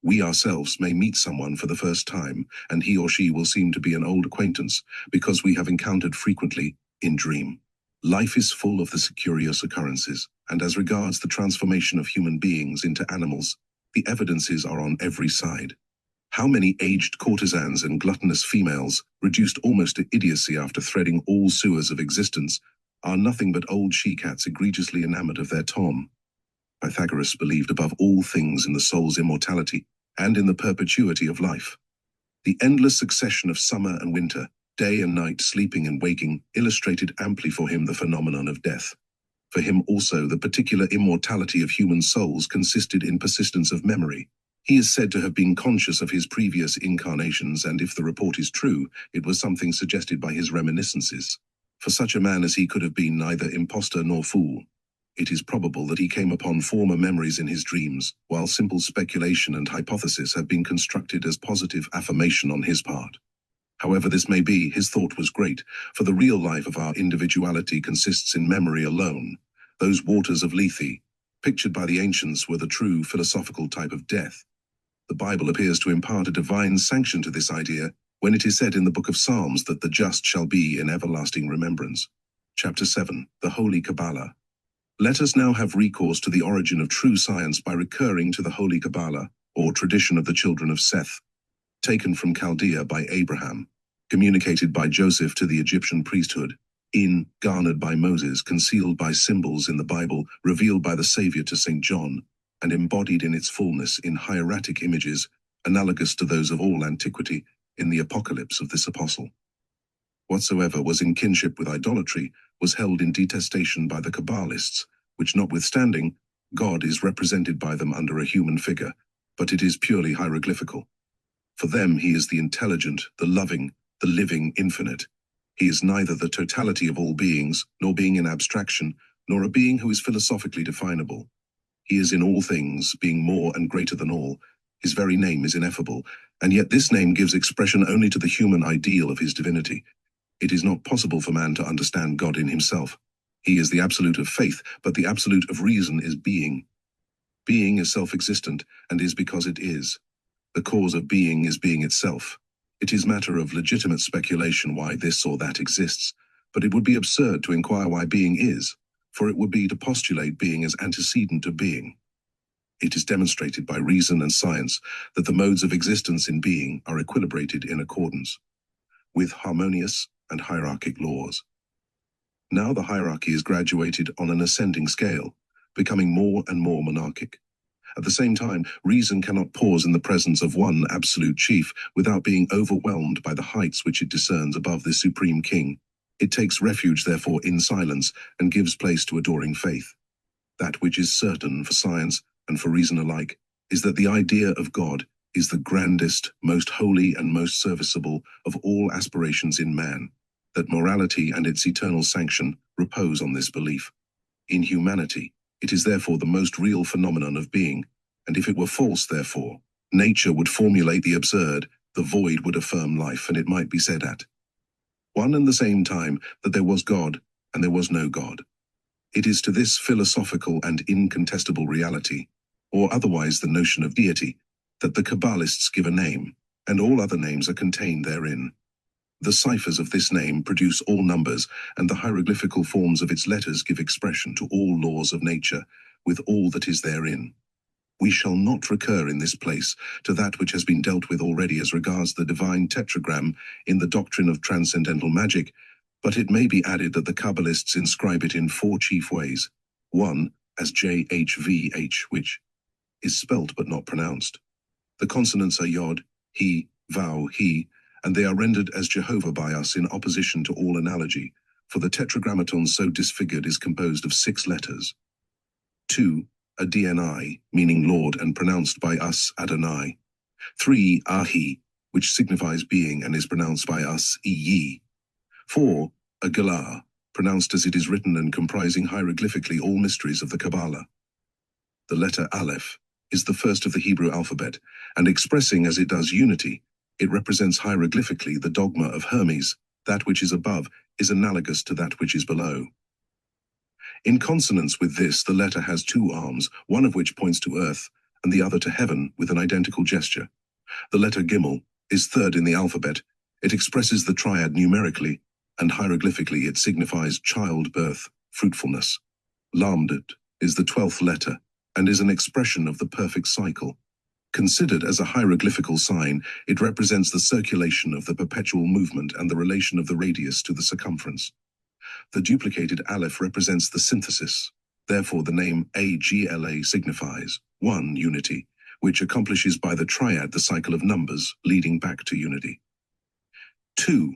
We ourselves may meet someone for the first time, and he or she will seem to be an old acquaintance because we have encountered frequently in dream. Life is full of the curious occurrences, and as regards the transformation of human beings into animals, the evidences are on every side. How many aged courtesans and gluttonous females, reduced almost to idiocy after threading all sewers of existence, are nothing but old she-cats egregiously enamored of their Tom. Pythagoras believed above all things in the soul's immortality and in the perpetuity of life. The endless succession of summer and winter, day and night, sleeping and waking, illustrated amply for him the phenomenon of death. For him also the particular immortality of human souls consisted in persistence of memory. He is said to have been conscious of his previous incarnations, and if the report is true, it was something suggested by his reminiscences. For such a man as he could have been neither impostor nor fool. It is probable that he came upon former memories in his dreams, while simple speculation and hypothesis have been constructed as positive affirmation on his part. However this may be, his thought was great, for the real life of our individuality consists in memory alone. Those waters of Lethe, pictured by the ancients, were the true philosophical type of death. The Bible appears to impart a divine sanction to this idea when it is said in the book of Psalms that the just shall be in everlasting remembrance. Chapter 7, the Holy Kabalah. Let us now have recourse to the origin of true science by recurring to the Holy Kabalah, or tradition of the children of Seth, taken from Chaldea by Abraham, communicated by Joseph to the Egyptian priesthood, garnered by Moses, concealed by symbols in the Bible, revealed by the Savior to St. John, and embodied in its fullness in hieratic images, analogous to those of all antiquity, in the apocalypse of this apostle. Whatsoever was in kinship with idolatry was held in detestation by the Kabbalists, which notwithstanding, God is represented by them under a human figure, but it is purely hieroglyphical. For them he is the intelligent, the loving, the living infinite. He is neither the totality of all beings, nor being in abstraction, nor a being who is philosophically definable. He is in all things, being more and greater than all. His very name is ineffable, and yet this name gives expression only to the human ideal of his divinity. It is not possible for man to understand God in himself. He is the absolute of faith, but the absolute of reason is being. Being is self-existent, and is because it is. The cause of being is being itself. It is matter of legitimate speculation why this or that exists, but it would be absurd to inquire why being is, for it would be to postulate being as antecedent to being. It is demonstrated by reason and science that the modes of existence in being are equilibrated in accordance with harmonious and hierarchic laws. Now the hierarchy is graduated on an ascending scale, becoming more and more monarchic. At the same time, reason cannot pause in the presence of one absolute chief without being overwhelmed by the heights which it discerns above this supreme king. It takes refuge, therefore, in silence and gives place to adoring faith. That which is certain for science and for reason alike is that the idea of God is the grandest, most holy, and most serviceable of all aspirations in man, that morality and its eternal sanction repose on this belief. In humanity, it is therefore the most real phenomenon of being, and if it were false, therefore, nature would formulate the absurd, the void would affirm life, and it might be said at one and the same time that there was God and there was no God. It is to this philosophical and incontestable reality, or otherwise the notion of deity, that the Kabbalists give a name, and all other names are contained therein. The ciphers of this name produce all numbers, and the hieroglyphical forms of its letters give expression to all laws of nature, with all that is therein. We shall not recur in this place to that which has been dealt with already as regards the divine tetragram in the doctrine of transcendental magic, but it may be added that the Kabbalists inscribe it in 4 chief ways. 1, as JHVH, which is spelt but not pronounced. The consonants are Yod, He, Vau, He, and they are rendered as Jehovah by us in opposition to all analogy, for the tetragrammaton so disfigured is composed of 6 letters. 2, a DNI, meaning Lord and pronounced by us Adonai. 3, Ahi, which signifies being and is pronounced by us Iyi. 4, a Galah, pronounced as it is written and comprising hieroglyphically all mysteries of the Kabalah. The letter Aleph is the first of the Hebrew alphabet, and expressing as it does unity, it represents hieroglyphically the dogma of Hermes. That which is above is analogous to that which is below. In consonance with this, the letter has 2 arms, one of which points to earth, and the other to heaven with an identical gesture. The letter Gimel is 3rd in the alphabet. It expresses the triad numerically, and hieroglyphically it signifies childbirth, fruitfulness. Lamed is the 12th letter, and is an expression of the perfect cycle. Considered as a hieroglyphical sign, it represents the circulation of the perpetual movement and the relation of the radius to the circumference. The duplicated Aleph represents the synthesis. Therefore, the name AGLA signifies 1, unity, which accomplishes by the triad the cycle of numbers, leading back to unity. 2,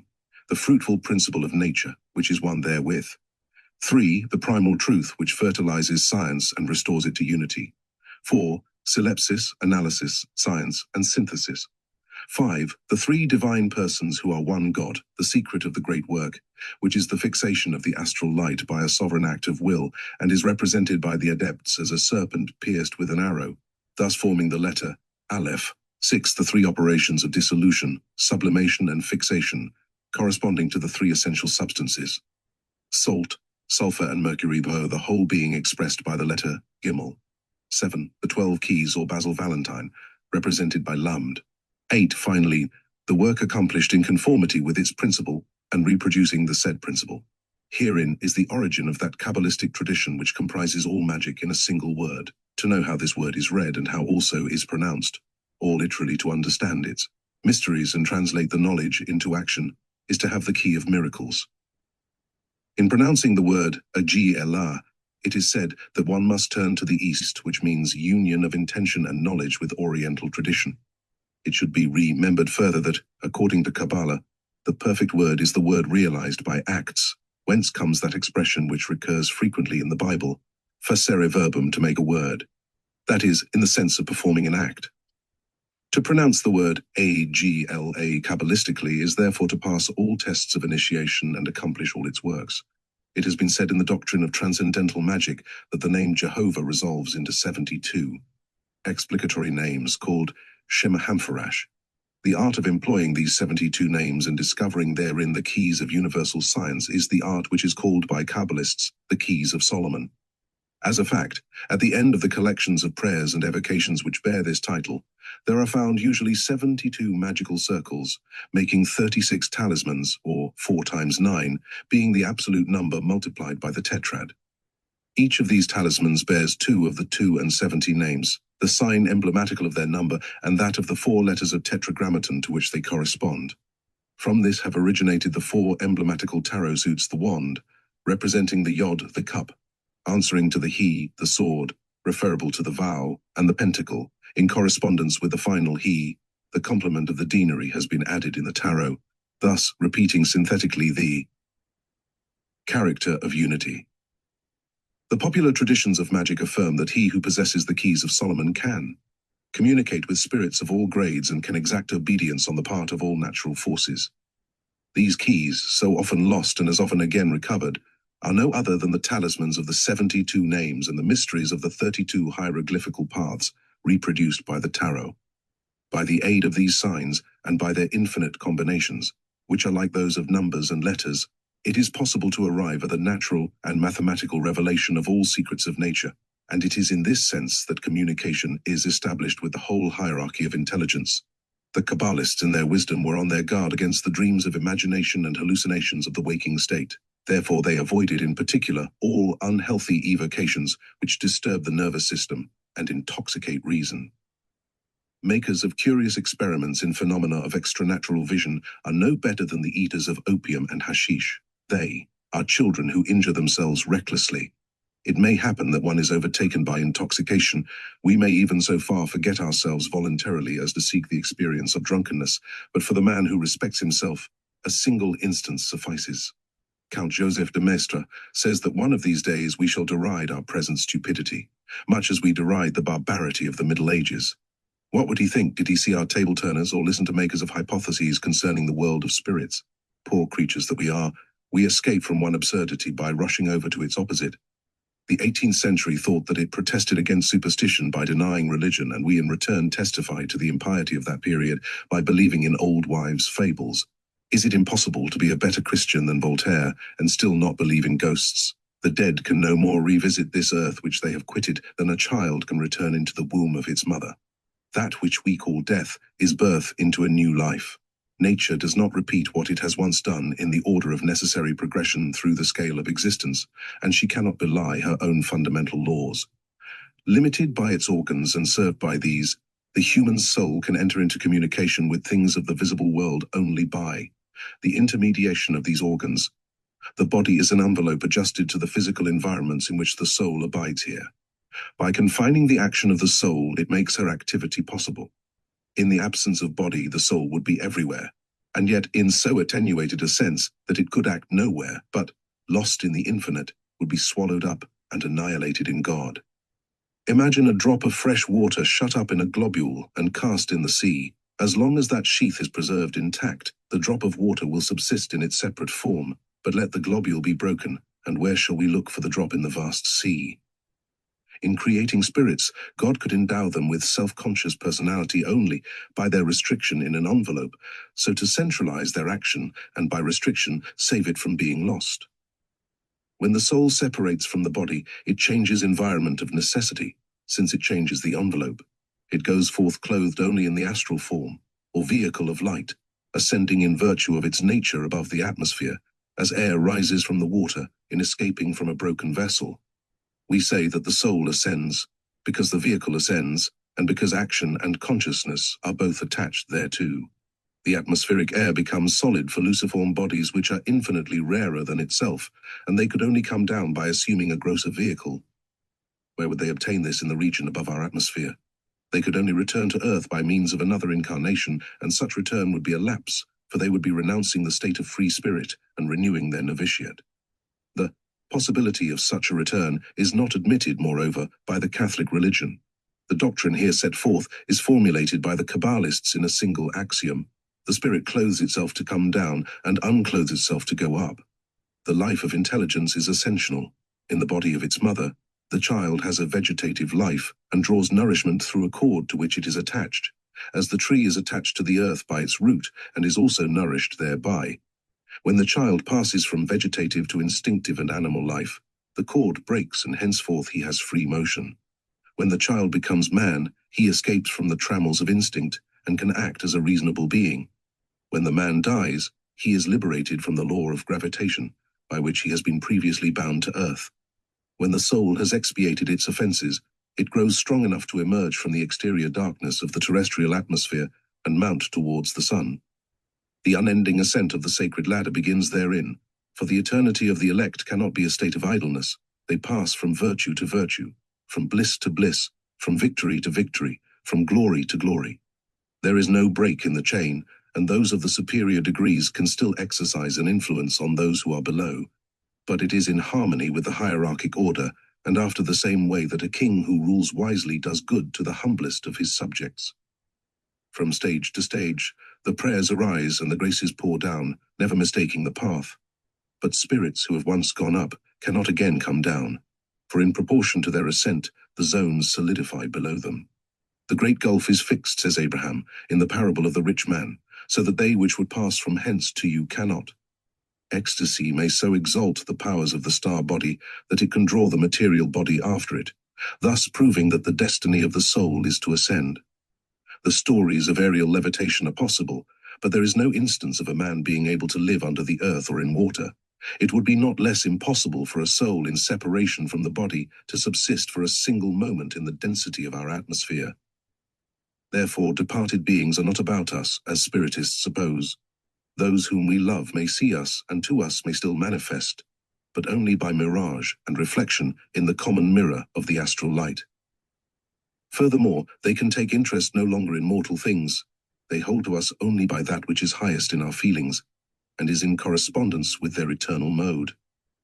the fruitful principle of nature, which is one therewith. 3, the primal truth, which fertilizes science and restores it to unity. 4, synlepsis, analysis, science, and synthesis. 5, the 3 divine persons who are one God, the secret of the great work, which is the fixation of the astral light by a sovereign act of will, and is represented by the adepts as a serpent pierced with an arrow, thus forming the letter Aleph. 6, the 3 operations of dissolution, sublimation, and fixation, corresponding to the 3 essential substances: salt, sulfur, and mercury, the whole being expressed by the letter Gimel. 7, the 12 keys or Basil Valentine, represented by Lamed. 8, finally, the work accomplished in conformity with its principle and reproducing the said principle. Herein is the origin of that Kabalistic tradition which comprises all magic in a single word. To know how this word is read and how also is pronounced, or literally to understand its mysteries and translate the knowledge into action, is to have the key of miracles. In pronouncing the word Agi-Elah, it is said that one must turn to the east, which means union of intention and knowledge with Oriental tradition. It should be remembered further that, according to Kabalah, The perfect word is the word realized by acts, whence comes that expression which recurs frequently in the Bible, facere verbum, to make a word. That is, in the sense of performing an act. To pronounce the word agla Kabalistically is therefore to pass all tests of initiation and accomplish all its works. It has been said in the doctrine of transcendental magic that the name Jehovah resolves into 72 explicatory names called Shemahampharash. The art of employing these 72 names and discovering therein the keys of universal science is the art which is called by Kabbalists the keys of Solomon. As a fact, at the end of the collections of prayers and evocations which bear this title, there are found usually 72 magical circles, making 36 talismans, or 4 times 9, being the absolute number multiplied by the tetrad. Each of these talismans bears 2 of the 2 and 70 names, the sign emblematical of their number and that of the 4 letters of tetragrammaton to which they correspond. From this have originated the 4 emblematical tarot suits: the wand, representing the yod, the cup, answering to the he, the sword, referable to the vow, and the pentacle, in correspondence with the final he. The complement of the deanery has been added in the tarot, thus repeating synthetically the character of unity. The popular traditions of magic affirm that he who possesses the keys of Solomon can communicate with spirits of all grades and can exact obedience on the part of all natural forces. These keys, so often lost and as often again recovered, are no other than the talismans of the 72 names and the mysteries of the 32 hieroglyphical paths reproduced by the tarot. By the aid of these signs, and by their infinite combinations, which are like those of numbers and letters, it is possible to arrive at the natural and mathematical revelation of all secrets of nature, and it is in this sense that communication is established with the whole hierarchy of intelligence. The Kabbalists in their wisdom were on their guard against the dreams of imagination and hallucinations of the waking state. Therefore they avoided in particular all unhealthy evocations which disturb the nervous system and intoxicate reason. Makers of curious experiments in phenomena of extranatural vision are no better than the eaters of opium and hashish. They are children who injure themselves recklessly. It may happen that one is overtaken by intoxication. We may even so far forget ourselves voluntarily as to seek the experience of drunkenness, but for the man who respects himself, a single instance suffices. Count Joseph de Maistre says that one of these days we shall deride our present stupidity, much as we deride the barbarity of the Middle Ages. What would he think did he see our table-turners or listen to makers of hypotheses concerning the world of spirits? Poor creatures that we are, we escape from one absurdity by rushing over to its opposite. The 18th century thought that it protested against superstition by denying religion, and we in return testify to the impiety of that period by believing in old wives' fables. Is it impossible to be a better Christian than Voltaire and still not believe in ghosts? The dead can no more revisit this earth which they have quitted than a child can return into the womb of its mother. That which we call death is birth into a new life. Nature does not repeat what it has once done in the order of necessary progression through the scale of existence, and she cannot belie her own fundamental laws. Limited by its organs and served by these, the human soul can enter into communication with things of the visible world only by the intermediation of these organs. The body is an envelope adjusted to the physical environments in which the soul abides here. By confining the action of the soul, it makes her activity possible. In the absence of body, the soul would be everywhere, and yet in so attenuated a sense that it could act nowhere, but, lost in the infinite, would be swallowed up and annihilated in God. Imagine a drop of fresh water shut up in a globule and cast in the sea. As long as that sheath is preserved intact, the drop of water will subsist in its separate form, but let the globule be broken, and where shall we look for the drop in the vast sea? In creating spirits, God could endow them with self-conscious personality only by their restriction in an envelope, so to centralize their action and by restriction save it from being lost. When the soul separates from the body, it changes environment of necessity, since it changes the envelope. It goes forth clothed only in the astral form, or vehicle of light, ascending in virtue of its nature above the atmosphere, as air rises from the water in escaping from a broken vessel. We say that the soul ascends, because the vehicle ascends, and because action and consciousness are both attached thereto. The atmospheric air becomes solid for luciform bodies which are infinitely rarer than itself, and they could only come down by assuming a grosser vehicle. Where would they obtain this in the region above our atmosphere? They could only return to Earth by means of another incarnation, and such return would be a lapse, for they would be renouncing the state of free spirit and renewing their novitiate. The possibility of such a return is not admitted, moreover, by the Catholic religion. The doctrine here set forth is formulated by the Kabalists in a single axiom. The spirit clothes itself to come down and unclothes itself to go up. The life of intelligence is ascensional. In the body of its mother, the child has a vegetative life and draws nourishment through a cord to which it is attached, as the tree is attached to the earth by its root and is also nourished thereby. When the child passes from vegetative to instinctive and animal life, the cord breaks and henceforth he has free motion. When the child becomes man, he escapes from the trammels of instinct and can act as a reasonable being. When the man dies, he is liberated from the law of gravitation, by which he has been previously bound to earth. When the soul has expiated its offenses, it grows strong enough to emerge from the exterior darkness of the terrestrial atmosphere and mount towards the sun. The unending ascent of the sacred ladder begins therein, for the eternity of the elect cannot be a state of idleness. They pass from virtue to virtue, from bliss to bliss, from victory to victory, from glory to glory. There is no break in the chain, and those of the superior degrees can still exercise an influence on those who are below, but it is in harmony with the hierarchic order, and after the same way that a king who rules wisely does good to the humblest of his subjects. From stage to stage, the prayers arise and the graces pour down, never mistaking the path. But spirits who have once gone up cannot again come down, for in proportion to their ascent, the zones solidify below them. The great gulf is fixed, says Abraham, in the parable of the rich man, so that they which would pass from hence to you cannot. Ecstasy may so exalt the powers of the star body that it can draw the material body after it, thus proving that the destiny of the soul is to ascend. The stories of aerial levitation are possible, but there is no instance of a man being able to live under the earth or in water. It would be not less impossible for a soul in separation from the body to subsist for a single moment in the density of our atmosphere. Therefore, departed beings are not about us, as spiritists suppose. Those whom we love may see us, and to us may still manifest, but only by mirage and reflection in the common mirror of the astral light. Furthermore, they can take interest no longer in mortal things. They hold to us only by that which is highest in our feelings, and is in correspondence with their eternal mode.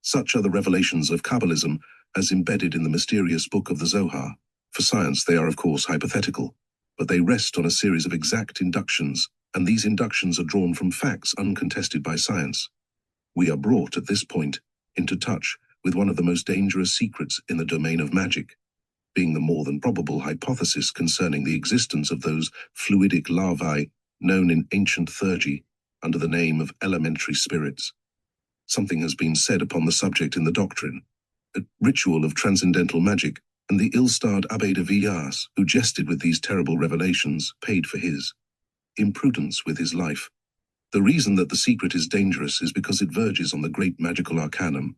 Such are the revelations of Kabbalism as embedded in the mysterious book of the Zohar. For science they are of course hypothetical, but they rest on a series of exact inductions, and these inductions are drawn from facts uncontested by science. We are brought at this point into touch with one of the most dangerous secrets in the domain of magic, being the more than probable hypothesis concerning the existence of those fluidic larvae known in ancient theurgy under the name of elementary spirits. Something has been said upon the subject in the doctrine. A ritual of transcendental magic, and the ill-starred Abbé de Villars, who jested with these terrible revelations, paid for his imprudence with his life. The reason that the secret is dangerous is because it verges on the great magical arcanum.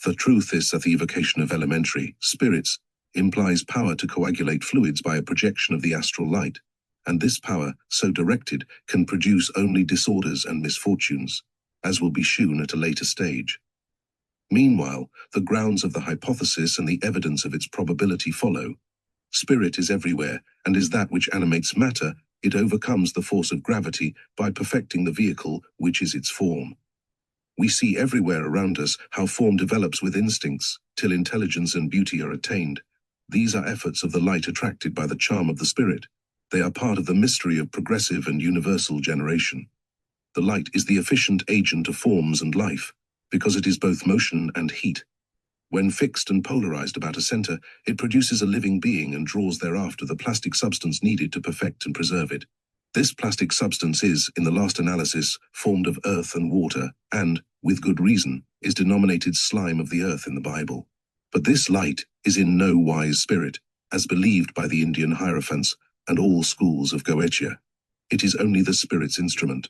The truth is that the evocation of elementary spirits implies power to coagulate fluids by a projection of the astral light, and this power, so directed, can produce only disorders and misfortunes, as will be shewn at a later stage. Meanwhile, the grounds of the hypothesis and the evidence of its probability follow. Spirit is everywhere, and is that which animates matter. It overcomes the force of gravity by perfecting the vehicle which is its form. We see everywhere around us how form develops with instincts, till intelligence and beauty are attained. These are efforts of the light attracted by the charm of the spirit. They are part of the mystery of progressive and universal generation. The light is the efficient agent of forms and life, because it is both motion and heat. When fixed and polarized about a center, it produces a living being and draws thereafter the plastic substance needed to perfect and preserve it. This plastic substance is, in the last analysis, formed of earth and water, and, with good reason, is denominated slime of the earth in the Bible. But this light is in no wise spirit, as believed by the Indian Hierophants and all schools of Goetia. It is only the spirit's instrument.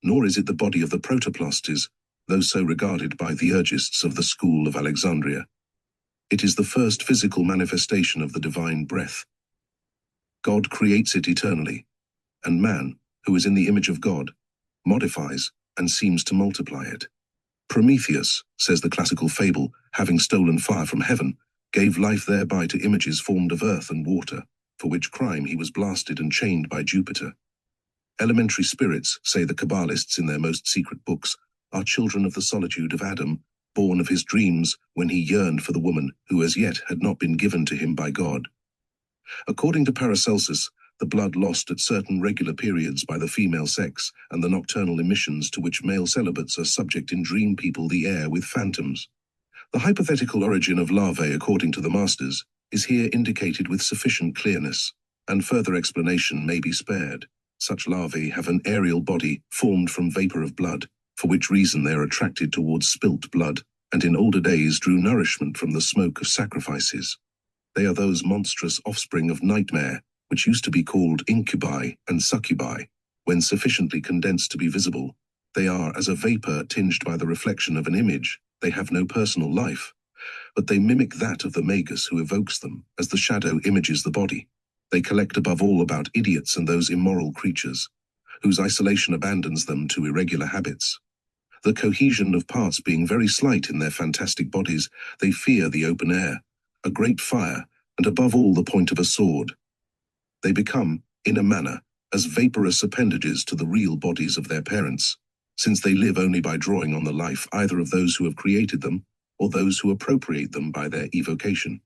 Nor is it the body of the protoplastes, though so regarded by the urgists of the school of Alexandria. It is the first physical manifestation of the divine breath. God creates it eternally, and man, who is in the image of God, modifies and seems to multiply it. Prometheus, says the classical fable, having stolen fire from heaven, gave life thereby to images formed of earth and water, for which crime he was blasted and chained by Jupiter. Elementary spirits, say the Kabbalists in their most secret books, are children of the solitude of Adam, born of his dreams when he yearned for the woman who as yet had not been given to him by God. According to Paracelsus, the blood lost at certain regular periods by the female sex and the nocturnal emissions to which male celibates are subject in dream people the air with phantoms. The hypothetical origin of larvae, according to the masters, is here indicated with sufficient clearness, and further explanation may be spared. Such larvae have an aerial body formed from vapor of blood, for which reason they are attracted towards spilt blood, and in older days drew nourishment from the smoke of sacrifices. They are those monstrous offspring of nightmare, which used to be called incubi and succubi. When sufficiently condensed to be visible, they are as a vapor tinged by the reflection of an image. They have no personal life, but they mimic that of the magus who evokes them, as the shadow images the body. They collect above all about idiots and those immoral creatures, whose isolation abandons them to irregular habits. The cohesion of parts being very slight in their fantastic bodies, they fear the open air, a great fire, and above all the point of a sword. They become, in a manner, as vaporous appendages to the real bodies of their parents, since they live only by drawing on the life either of those who have created them, or those who appropriate them by their evocation.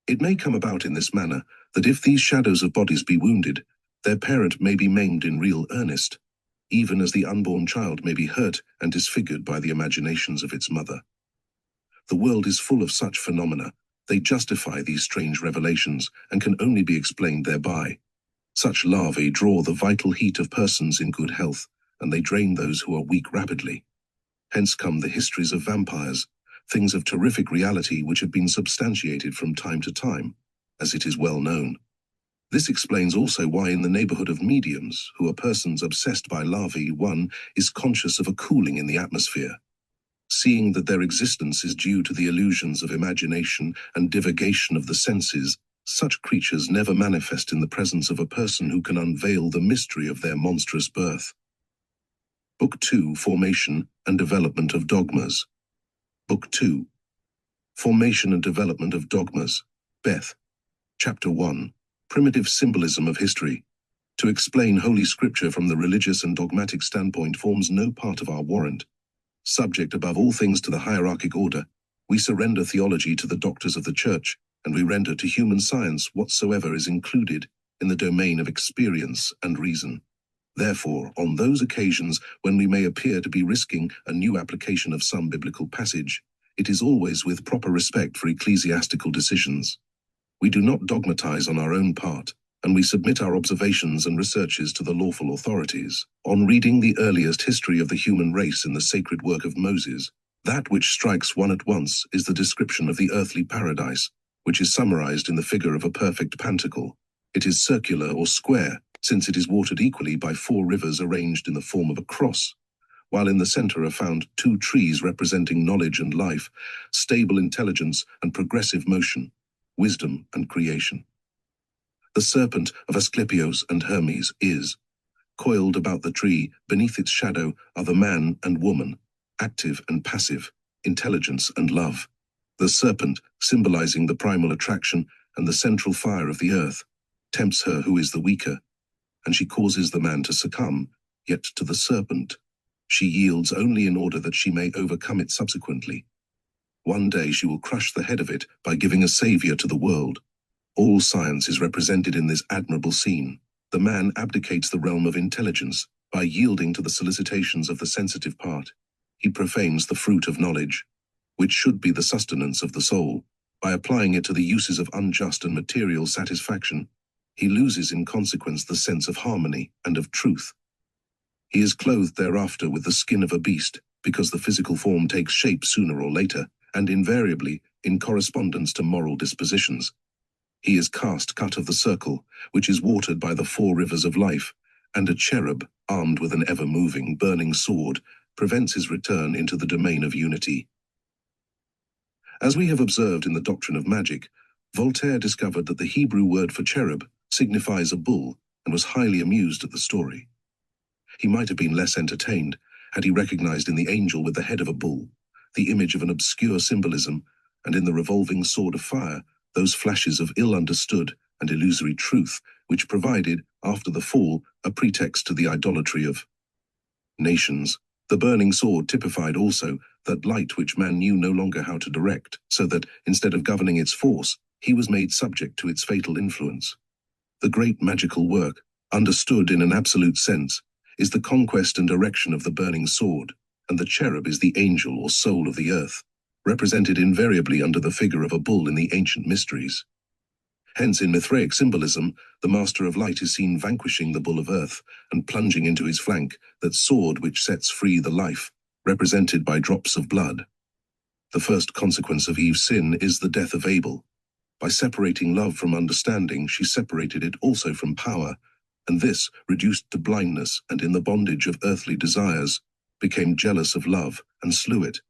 It may come about in this manner that if these shadows of bodies be wounded, their parent may be maimed in real earnest, even as the unborn child may be hurt and disfigured by the imaginations of its mother. The world is full of such phenomena. They justify these strange revelations and can only be explained thereby. Such larvae draw the vital heat of persons in good health, and they drain those who are weak rapidly. Hence come the histories of vampires, things of terrific reality which have been substantiated from time to time, as it is well known. This explains also why in the neighborhood of mediums, who are persons obsessed by larvae, one is conscious of a cooling in the atmosphere. Seeing that their existence is due to the illusions of imagination and divagation of the senses, such creatures never manifest in the presence of a person who can unveil the mystery of their monstrous birth. Book 2, Formation and Development of Dogmas. Book 2, Formation and Development of Dogmas. Beth. Chapter 1, Primitive Symbolism of History. To explain Holy Scripture from the religious and dogmatic standpoint forms no part of our warrant. Subject above all things to the hierarchic order, we surrender theology to the doctors of the Church, and we render to human science whatsoever is included in the domain of experience and reason. Therefore, on those occasions when we may appear to be risking a new application of some biblical passage, it is always with proper respect for ecclesiastical decisions. We do not dogmatize on our own part, and we submit our observations and researches to the lawful authorities. On reading the earliest history of the human race in the sacred work of Moses, that which strikes one at once is the description of the earthly paradise, which is summarized in the figure of a perfect pantacle. It is circular or square, since it is watered equally by 4 rivers arranged in the form of a cross, while in the center are found 2 trees representing knowledge and life, stable intelligence and progressive motion, wisdom and creation. The serpent of Asclepios and Hermes is coiled about the tree. Beneath its shadow are the man and woman, active and passive, intelligence and love. The serpent, symbolizing the primal attraction and the central fire of the earth, tempts her who is the weaker, and she causes the man to succumb, yet to the serpent she yields only in order that she may overcome it subsequently. One day she will crush the head of it by giving a savior to the world. All science is represented in this admirable scene. The man abdicates the realm of intelligence by yielding to the solicitations of the sensitive part. He profanes the fruit of knowledge, which should be the sustenance of the soul. By applying it to the uses of unjust and material satisfaction, he loses in consequence the sense of harmony and of truth. He is clothed thereafter with the skin of a beast, because the physical form takes shape sooner or later, and invariably in correspondence to moral dispositions. He is cut of the circle, which is watered by the 4 rivers of life, and a cherub, armed with an ever-moving, burning sword, prevents his return into the domain of unity. As we have observed in the doctrine of magic, Voltaire discovered that the Hebrew word for cherub signifies a bull, and was highly amused at the story. He might have been less entertained had he recognized in the angel with the head of a bull the image of an obscure symbolism, and in the revolving sword of fire those flashes of ill-understood and illusory truth, which provided, after the fall, a pretext to the idolatry of nations. The burning sword typified also that light which man knew no longer how to direct, so that, instead of governing its force, he was made subject to its fatal influence. The great magical work, understood in an absolute sense, is the conquest and erection of the burning sword, and the cherub is the angel or soul of the earth, represented invariably under the figure of a bull in the ancient mysteries. Hence, in Mithraic symbolism, the Master of Light is seen vanquishing the bull of earth and plunging into his flank that sword which sets free the life, represented by drops of blood. The first consequence of Eve's sin is the death of Abel. By separating love from understanding, she separated it also from power, and this, reduced to blindness and in the bondage of earthly desires, became jealous of love and slew it.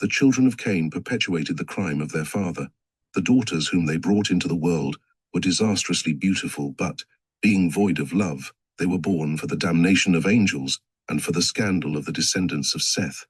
The children of Cain perpetuated the crime of their father. The daughters whom they brought into the world were disastrously beautiful, but, being void of love, they were born for the damnation of angels and for the scandal of the descendants of Seth.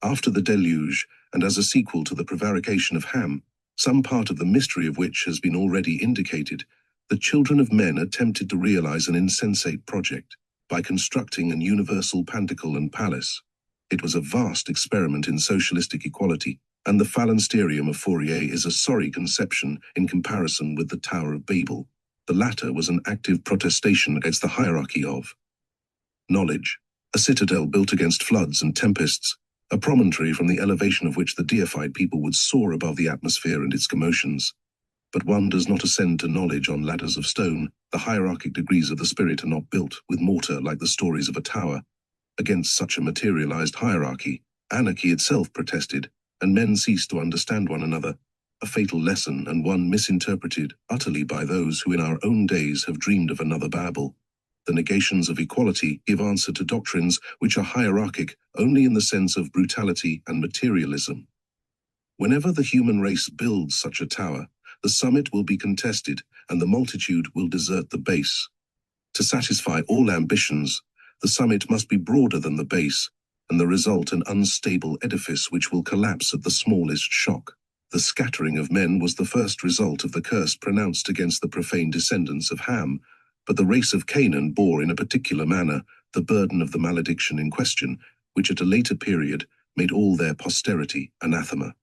After the deluge, and as a sequel to the prevarication of Ham, some part of the mystery of which has been already indicated, the children of men attempted to realize an insensate project by constructing an universal pantacle and palace. It was a vast experiment in socialistic equality, and the phalansterium of Fourier is a sorry conception in comparison with the Tower of Babel. The latter was an active protestation against the hierarchy of knowledge, a citadel built against floods and tempests, a promontory from the elevation of which the deified people would soar above the atmosphere and its commotions. But one does not ascend to knowledge on ladders of stone. The hierarchic degrees of the spirit are not built with mortar like the stories of a tower. Against such a materialized hierarchy, anarchy itself protested, and men ceased to understand one another, a fatal lesson and one misinterpreted utterly by those who in our own days have dreamed of another Babel. The negations of equality give answer to doctrines which are hierarchic only in the sense of brutality and materialism. Whenever the human race builds such a tower, the summit will be contested and the multitude will desert the base. To satisfy all ambitions, the summit must be broader than the base, and the result an unstable edifice which will collapse at the smallest shock. The scattering of men was the first result of the curse pronounced against the profane descendants of Ham, but the race of Canaan bore in a particular manner the burden of the malediction in question, which at a later period made all their posterity anathema.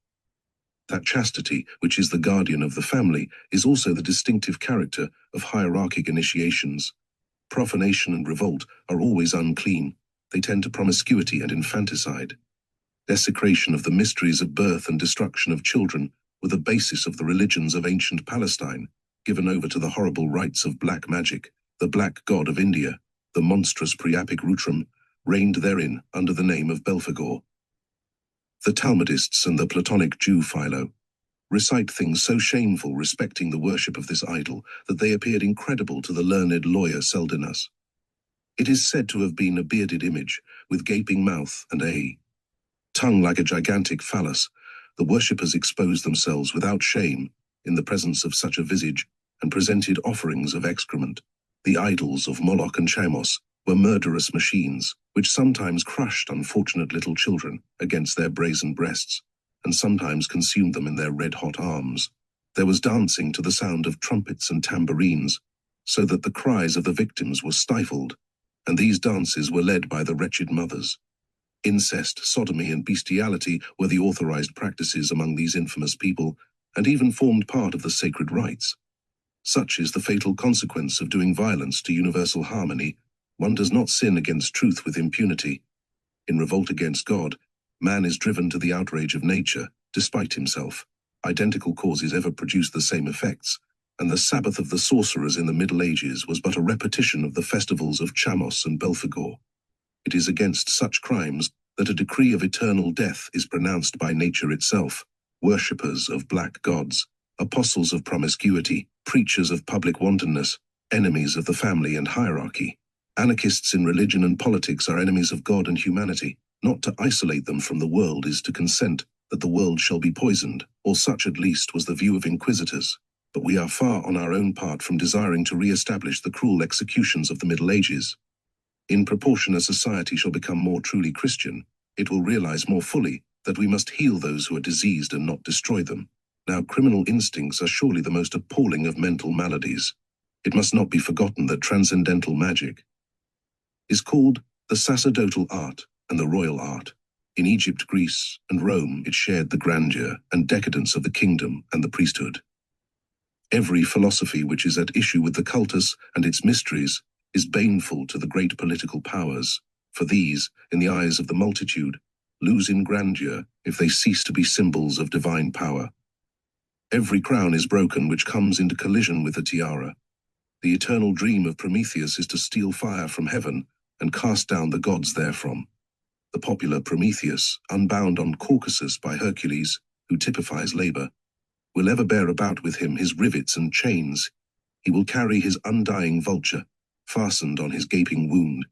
That chastity, which is the guardian of the family, is also the distinctive character of hierarchic initiations. Profanation and revolt are always unclean. They tend to promiscuity and infanticide. Desecration of the mysteries of birth and destruction of children were the basis of the religions of ancient Palestine, given over to the horrible rites of black magic. The black god of India, the monstrous Priapic Rutram, reigned therein under the name of Belphegor. The Talmudists and the Platonic Jew Philo recite things so shameful respecting the worship of this idol that they appeared incredible to the learned lawyer Seldenus. It is said to have been a bearded image, with gaping mouth and a tongue like a gigantic phallus. The worshippers exposed themselves without shame in the presence of such a visage, and presented offerings of excrement. The idols of Moloch and Chamos were murderous machines, which sometimes crushed unfortunate little children against their brazen breasts, and sometimes consumed them in their red-hot arms. There was dancing to the sound of trumpets and tambourines, so that the cries of the victims were stifled, and these dances were led by the wretched mothers. Incest, sodomy, and bestiality were the authorized practices among these infamous people, and even formed part of the sacred rites. Such is the fatal consequence of doing violence to universal harmony. One does not sin against truth with impunity. In revolt against God, man is driven to the outrage of nature, despite himself. Identical causes ever produce the same effects, and the Sabbath of the sorcerers in the Middle Ages was but a repetition of the festivals of Chamos and Belphegor. It is against such crimes that a decree of eternal death is pronounced by nature itself. Worshippers of black gods, apostles of promiscuity, preachers of public wantonness, enemies of the family and hierarchy. Anarchists in religion and politics are enemies of God and humanity. Not to isolate them from the world is to consent that the world shall be poisoned, or such at least was the view of inquisitors. But we are far on our own part from desiring to re-establish the cruel executions of the Middle Ages. In proportion as society shall become more truly Christian, it will realize more fully that we must heal those who are diseased and not destroy them. Now, criminal instincts are surely the most appalling of mental maladies. It must not be forgotten that transcendental magic is called the sacerdotal art and the royal art. In Egypt, Greece, and Rome, it shared the grandeur and decadence of the kingdom and the priesthood. Every philosophy which is at issue with the cultus and its mysteries is baneful to the great political powers, for these, in the eyes of the multitude, lose in grandeur if they cease to be symbols of divine power. Every crown is broken which comes into collision with the tiara. The eternal dream of Prometheus is to steal fire from heaven and cast down the gods therefrom. The popular Prometheus, unbound on Caucasus by Hercules, who typifies labor, will ever bear about with him his rivets and chains. He will carry his undying vulture, fastened on his gaping wound,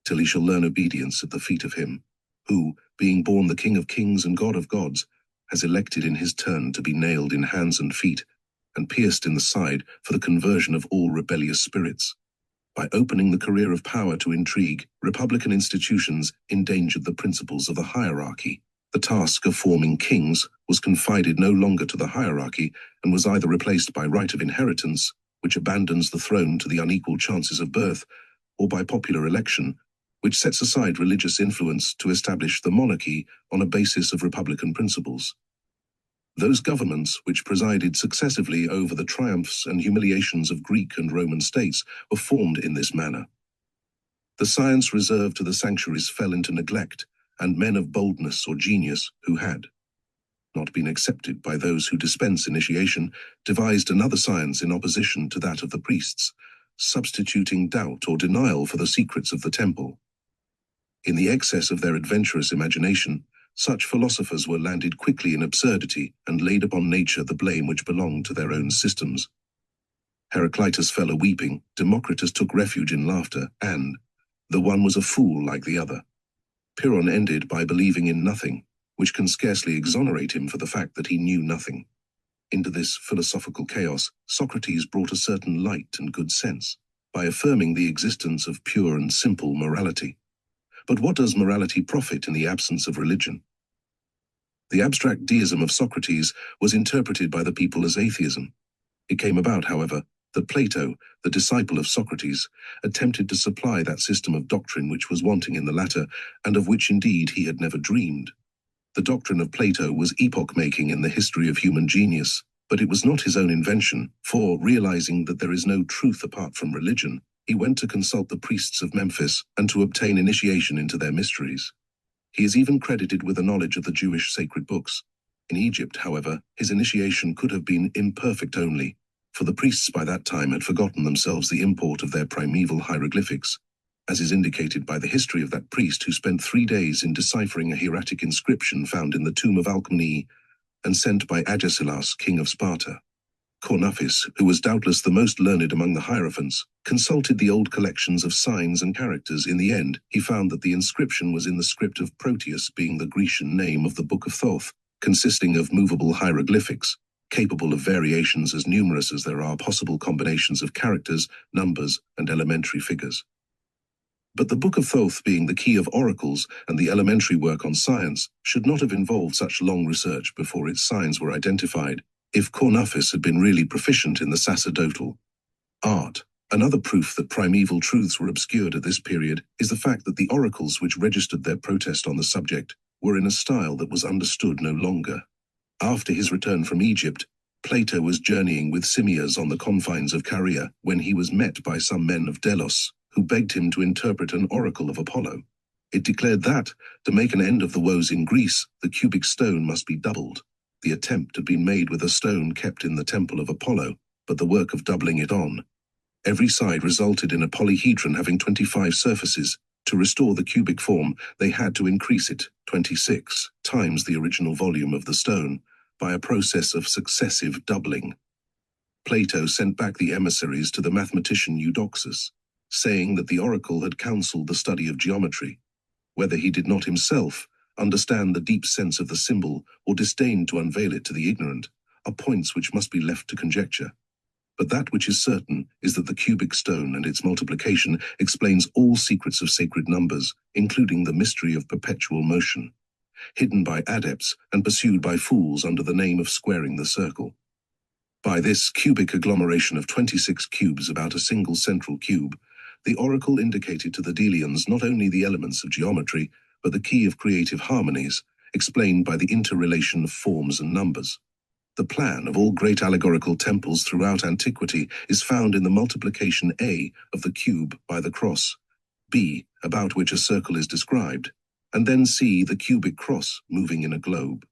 till he shall learn obedience at the feet of him, who, being born the King of kings and God of gods, has elected in his turn to be nailed in hands and feet, and pierced in the side for the conversion of all rebellious spirits. By opening the career of power to intrigue, republican institutions endangered the principles of the hierarchy. The task of forming kings was confided no longer to the hierarchy and was either replaced by right of inheritance, which abandons the throne to the unequal chances of birth, or by popular election, which sets aside religious influence to establish the monarchy on a basis of republican principles. Those governments which presided successively over the triumphs and humiliations of Greek and Roman states were formed in this manner. The science reserved to the sanctuaries fell into neglect, and men of boldness or genius who had not been accepted by those who dispense initiation devised another science in opposition to that of the priests, substituting doubt or denial for the secrets of the temple. In the excess of their adventurous imagination, such philosophers were landed quickly in absurdity and laid upon nature the blame which belonged to their own systems. Heraclitus fell a-weeping, Democritus took refuge in laughter, and the one was a fool like the other. Pyrrhon ended by believing in nothing, which can scarcely exonerate him for the fact that he knew nothing. Into this philosophical chaos, Socrates brought a certain light and good sense, by affirming the existence of pure and simple morality. But what does morality profit in the absence of religion? The abstract deism of Socrates was interpreted by the people as atheism. It came about, however, that Plato, the disciple of Socrates, attempted to supply that system of doctrine which was wanting in the latter, and of which indeed he had never dreamed. The doctrine of Plato was epoch-making in the history of human genius, but it was not his own invention, for, realizing that there is no truth apart from religion, he went to consult the priests of Memphis and to obtain initiation into their mysteries. He is even credited with a knowledge of the Jewish sacred books. In Egypt, however, his initiation could have been imperfect only, for the priests by that time had forgotten themselves the import of their primeval hieroglyphics, as is indicated by the history of that priest who spent 3 days in deciphering a hieratic inscription found in the tomb of Alcmene and sent by Agesilaus, king of Sparta. Cornuphis, who was doubtless the most learned among the Hierophants, consulted the old collections of signs and characters. In the end, he found that the inscription was in the script of Proteus, being the Grecian name of the Book of Thoth, consisting of movable hieroglyphics, capable of variations as numerous as there are possible combinations of characters, numbers, and elementary figures. But the Book of Thoth, being the key of oracles and the elementary work on science, should not have involved such long research before its signs were identified, if Cornuphis had been really proficient in the sacerdotal art. Another proof that primeval truths were obscured at this period is the fact that the oracles which registered their protest on the subject were in a style that was understood no longer. After his return from Egypt, Plato was journeying with Simmias on the confines of Caria when he was met by some men of Delos, who begged him to interpret an oracle of Apollo. It declared that, to make an end of the woes in Greece, the cubic stone must be doubled. The attempt had been made with a stone kept in the temple of Apollo, but the work of doubling it on every side resulted in a polyhedron having 25 surfaces. To restore the cubic form, they had to increase it 26 times the original volume of the stone by a process of successive doubling. Plato sent back the emissaries to the mathematician Eudoxus, saying that the oracle had counseled the study of geometry. Whether he did not himself understand the deep sense of the symbol or disdain to unveil it to the ignorant are points which must be left to conjecture. But that which is certain is that the cubic stone and its multiplication explains all secrets of sacred numbers, including the mystery of perpetual motion. hidden by adepts and pursued by fools under the name of squaring the circle. By this cubic agglomeration of 26 cubes about a single central cube, the oracle indicated to the Delians not only the elements of geometry, but the key of creative harmonies, explained by the interrelation of forms and numbers. The plan of all great allegorical temples throughout antiquity is found in the multiplication A of the cube by the cross, B, about which a circle is described, and then C, the cubic cross moving in a globe.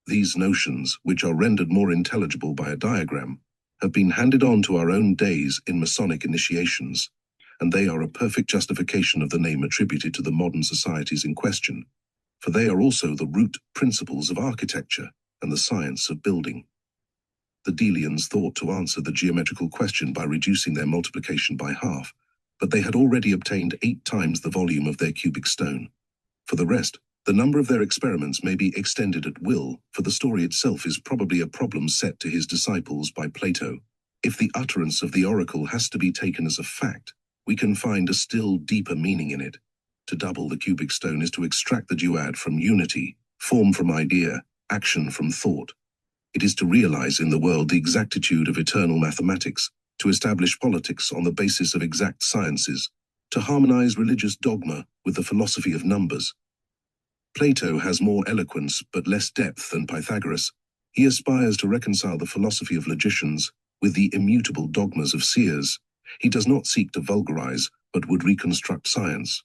These notions, which are rendered more intelligible by a diagram, have been handed on to our own days in Masonic initiations, and they are a perfect justification of the name attributed to the modern societies in question, for they are also the root principles of architecture and the science of building. The Delians thought to answer the geometrical question by reducing their multiplication by half, but they had already obtained 8 times the volume of their cubic stone. For the rest, the number of their experiments may be extended at will, for the story itself is probably a problem set to his disciples by Plato. If the utterance of the oracle has to be taken as a fact, we can find a still deeper meaning in it. To double the cubic stone is to extract the duad from unity, form from idea, action from thought. It is to realize in the world the exactitude of eternal mathematics, to establish politics on the basis of exact sciences, to harmonize religious dogma with the philosophy of numbers. Plato has more eloquence but less depth than Pythagoras. He aspires to reconcile the philosophy of logicians with the immutable dogmas of seers. He does not seek to vulgarize, but would reconstruct science.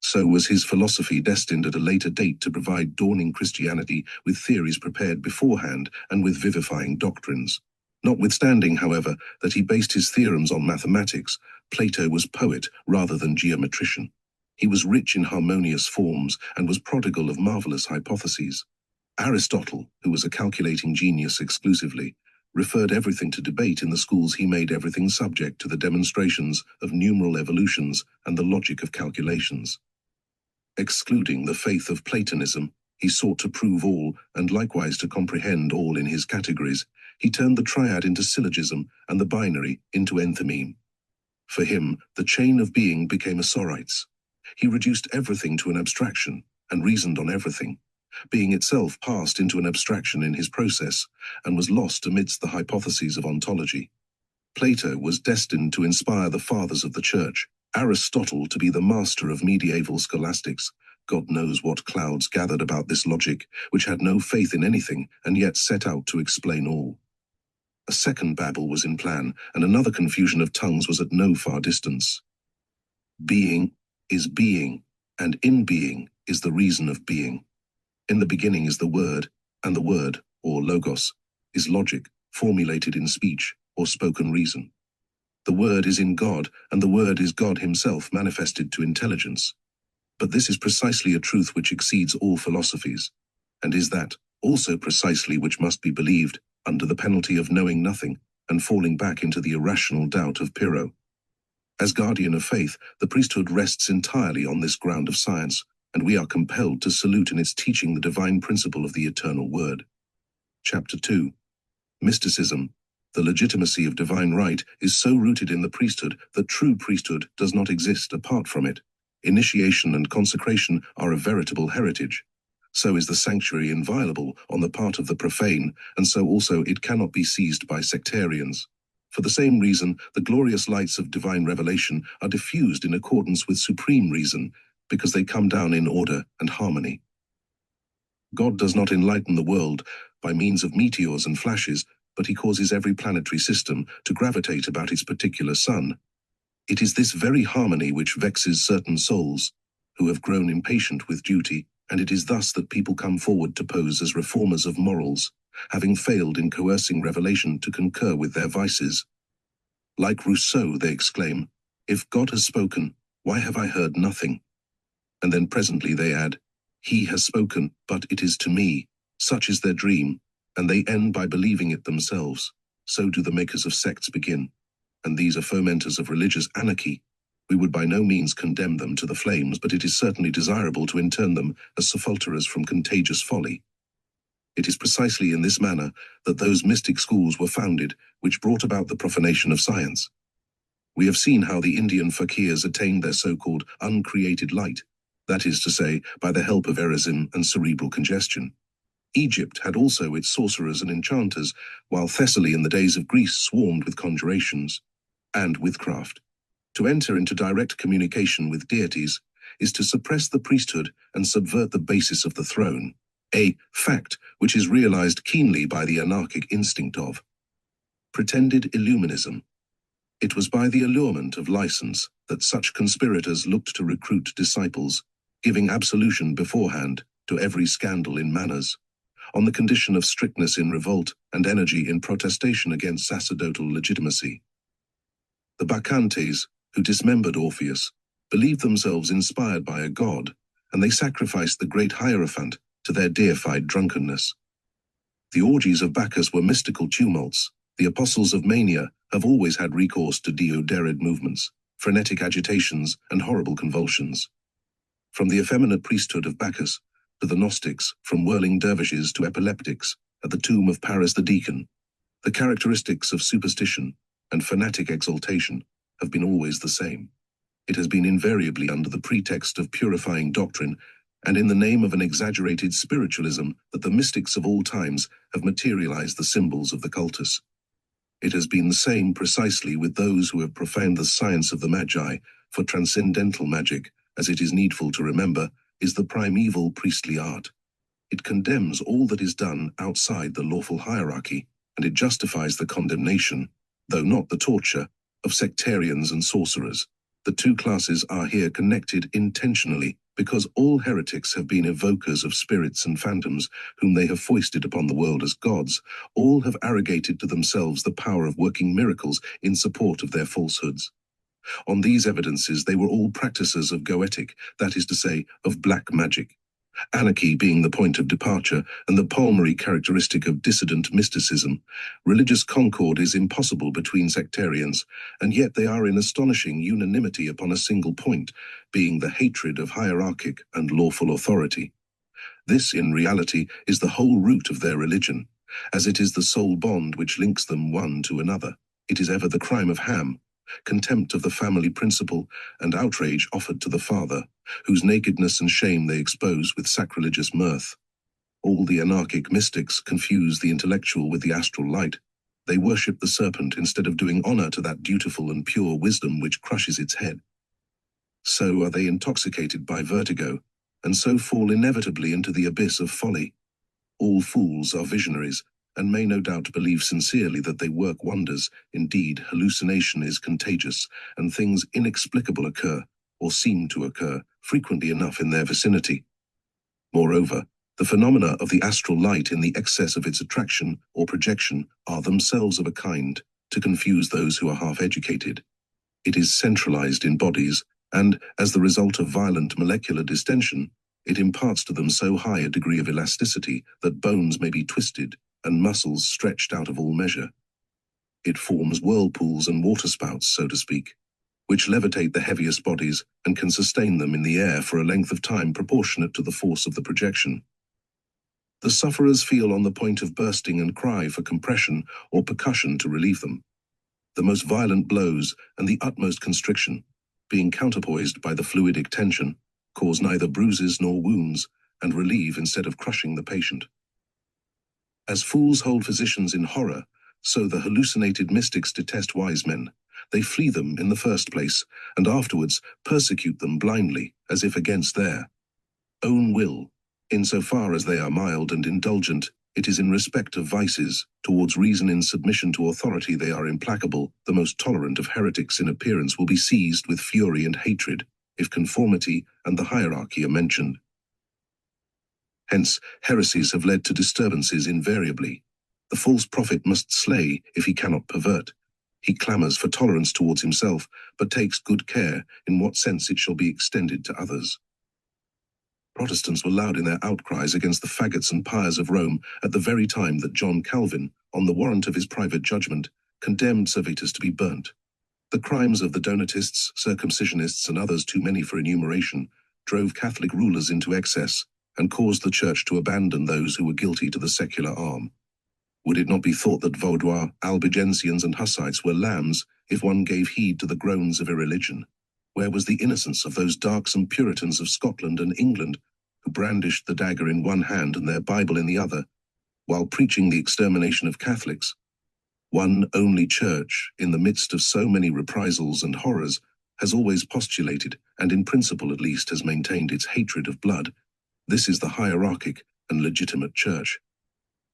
So was his philosophy destined at a later date to provide dawning Christianity with theories prepared beforehand and with vivifying doctrines. Notwithstanding, however, that he based his theorems on mathematics, Plato was poet rather than geometrician. He was rich in harmonious forms and was prodigal of marvelous hypotheses. Aristotle, who was a calculating genius exclusively, referred everything to debate. In the schools he made everything subject to the demonstrations of numeral evolutions and the logic of calculations. Excluding the faith of Platonism, he sought to prove all and likewise to comprehend all in his categories. He turned the triad into syllogism and the binary into enthymeme. For him, the chain of being became a sorites. He reduced everything to an abstraction and reasoned on everything. Being itself passed into an abstraction in his process and was lost amidst the hypotheses of ontology. Plato was destined to inspire the fathers of the church, Aristotle to be the master of medieval scholastics. God knows what clouds gathered about this logic, which had no faith in anything and yet set out to explain all. A second Babel was in plan, and another confusion of tongues was at no far distance. Being is being, and in being is the reason of being. In the beginning is the word, and the word, or logos, is logic, formulated in speech, or spoken reason. The word is in God, and the word is God himself manifested to intelligence. But this is precisely a truth which exceeds all philosophies, and is that also precisely which must be believed, under the penalty of knowing nothing, and falling back into the irrational doubt of Pyrrho. As guardian of faith, the priesthood rests entirely on this ground of science, and we are compelled to salute in its teaching the divine principle of the eternal word. Chapter 2. Mysticism. The legitimacy of divine right is so rooted in the priesthood that true priesthood does not exist apart from it. Initiation and consecration are a veritable heritage. So is the sanctuary inviolable on the part of the profane, and so also it cannot be seized by sectarians. For the same reason, the glorious lights of divine revelation are diffused in accordance with supreme reason, because they come down in order and harmony. God does not enlighten the world by means of meteors and flashes, but he causes every planetary system to gravitate about its particular sun. It is this very harmony which vexes certain souls, who have grown impatient with duty, and it is thus that people come forward to pose as reformers of morals, having failed in coercing revelation to concur with their vices. Like Rousseau, they exclaim, "If God has spoken, why have I heard nothing?" And then presently they add, "He has spoken, but it is to me." Such is their dream, and they end by believing it themselves. So do the makers of sects begin, and these are fomenters of religious anarchy. We would by no means condemn them to the flames, but it is certainly desirable to intern them as sepulturers from contagious folly. It is precisely in this manner that those mystic schools were founded, which brought about the profanation of science. We have seen how the Indian fakirs attained their so-called uncreated light, that is to say, by the help of erism and cerebral congestion. Egypt had also its sorcerers and enchanters, while Thessaly in the days of Greece swarmed with conjurations and witchcraft. To enter into direct communication with deities is to suppress the priesthood and subvert the basis of the throne, a fact which is realized keenly by the anarchic instinct of pretended illuminism. It was by the allurement of license that such conspirators looked to recruit disciples, giving absolution beforehand to every scandal in manners, on the condition of strictness in revolt and energy in protestation against sacerdotal legitimacy. The Bacchantes, who dismembered Orpheus, believed themselves inspired by a god, and they sacrificed the great Hierophant to their deified drunkenness. The orgies of Bacchus were mystical tumults. The apostles of mania have always had recourse to deoderid movements, frenetic agitations, and horrible convulsions. From the effeminate priesthood of Bacchus to the Gnostics, from whirling dervishes to epileptics at the tomb of Paris the Deacon, the characteristics of superstition and fanatic exaltation have been always the same. It has been invariably under the pretext of purifying doctrine and in the name of an exaggerated spiritualism that the mystics of all times have materialized the symbols of the cultus. It has been the same precisely with those who have profaned the science of the Magi, for transcendental magic, as it is needful to remember, is the primeval priestly art. It condemns all that is done outside the lawful hierarchy, and it justifies the condemnation, though not the torture, of sectarians and sorcerers. The two classes are here connected intentionally because all heretics have been evokers of spirits and phantoms whom they have foisted upon the world as gods. All have arrogated to themselves the power of working miracles in support of their falsehoods. On these evidences they were all practices of goetic, that is to say, of black magic. Anarchy being the point of departure and the primary characteristic of dissident mysticism, religious concord is impossible between sectarians, and yet they are in astonishing unanimity upon a single point, being the hatred of hierarchic and lawful authority. This, in reality, is the whole root of their religion, as it is the sole bond which links them one to another. It is ever the crime of Ham, contempt of the family principle, and outrage offered to the father, whose nakedness and shame they expose with sacrilegious mirth. All the anarchic mystics confuse the intellectual with the astral light. They worship the serpent instead of doing honor to that dutiful and pure wisdom which crushes its head. So are they intoxicated by vertigo, and so fall inevitably into the abyss of folly. All fools are visionaries, and may no doubt believe sincerely that they work wonders. Indeed, hallucination is contagious, and things inexplicable occur, or seem to occur, frequently enough in their vicinity. Moreover, the phenomena of the astral light in the excess of its attraction or projection are themselves of a kind to confuse those who are half-educated. It is centralized in bodies, and, as the result of violent molecular distension, it imparts to them so high a degree of elasticity that bones may be twisted and muscles stretched out of all measure. It forms whirlpools and waterspouts, so to speak, which levitate the heaviest bodies and can sustain them in the air for a length of time proportionate to the force of the projection. The sufferers feel on the point of bursting and cry for compression or percussion to relieve them. The most violent blows and the utmost constriction, being counterpoised by the fluidic tension, cause neither bruises nor wounds and relieve instead of crushing the patient. As fools hold physicians in horror, so the hallucinated mystics detest wise men. They flee them in the first place, and afterwards persecute them blindly, as if against their own will. Insofar as they are mild and indulgent, it is in respect of vices. Towards reason in submission to authority they are implacable. The most tolerant of heretics in appearance will be seized with fury and hatred, if conformity and the hierarchy are mentioned. Hence, heresies have led to disturbances invariably. The false prophet must slay if he cannot pervert. He clamors for tolerance towards himself, but takes good care in what sense it shall be extended to others. Protestants were loud in their outcries against the faggots and pyres of Rome at the very time that John Calvin, on the warrant of his private judgment, condemned Servetus to be burnt. The crimes of the Donatists, circumcisionists, and others too many for enumeration, drove Catholic rulers into excess, and caused the Church to abandon those who were guilty to the secular arm. Would it not be thought that Vaudois, Albigensians, and Hussites were lambs if one gave heed to the groans of irreligion? Where was the innocence of those darksome Puritans of Scotland and England who brandished the dagger in one hand and their Bible in the other, while preaching the extermination of Catholics? One only church, in the midst of so many reprisals and horrors, has always postulated, and in principle at least has maintained its hatred of blood. This is the hierarchic and legitimate church.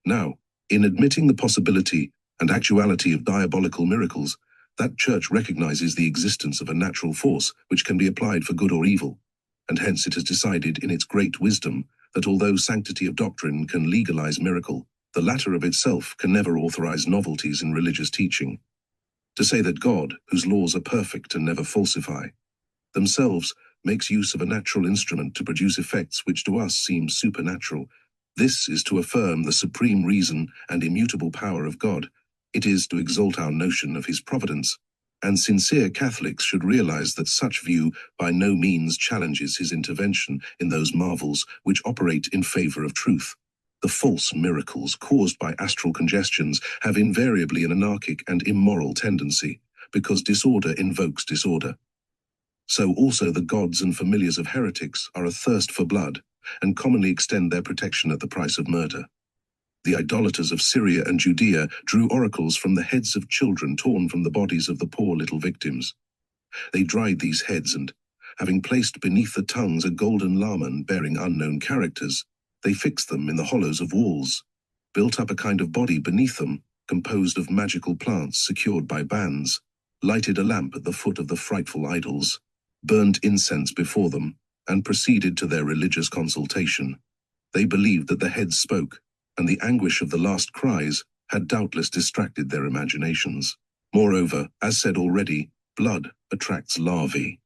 Now, in admitting the possibility and actuality of diabolical miracles, that church recognizes the existence of a natural force which can be applied for good or evil, and hence it has decided in its great wisdom that although sanctity of doctrine can legalize miracle, the latter of itself can never authorize novelties in religious teaching. To say that God, whose laws are perfect and never falsify, themselves makes use of a natural instrument to produce effects which to us seem supernatural, this is to affirm the supreme reason and immutable power of God. It is to exalt our notion of his providence, and sincere Catholics should realize that such view by no means challenges his intervention in those marvels which operate in favor of truth. The false miracles caused by astral congestions have invariably an anarchic and immoral tendency, because disorder invokes disorder. So also the gods and familiars of heretics are athirst for blood, and commonly extend their protection at the price of murder. The idolaters of Syria and Judea drew oracles from the heads of children torn from the bodies of the poor little victims. They dried these heads and, having placed beneath the tongues a golden lamen bearing unknown characters, they fixed them in the hollows of walls, built up a kind of body beneath them, composed of magical plants secured by bands, lighted a lamp at the foot of the frightful idols, burnt incense before them, and proceeded to their religious consultation. They believed that the heads spoke, and the anguish of the last cries had doubtless distracted their imaginations. Moreover, as said already, blood attracts larvae.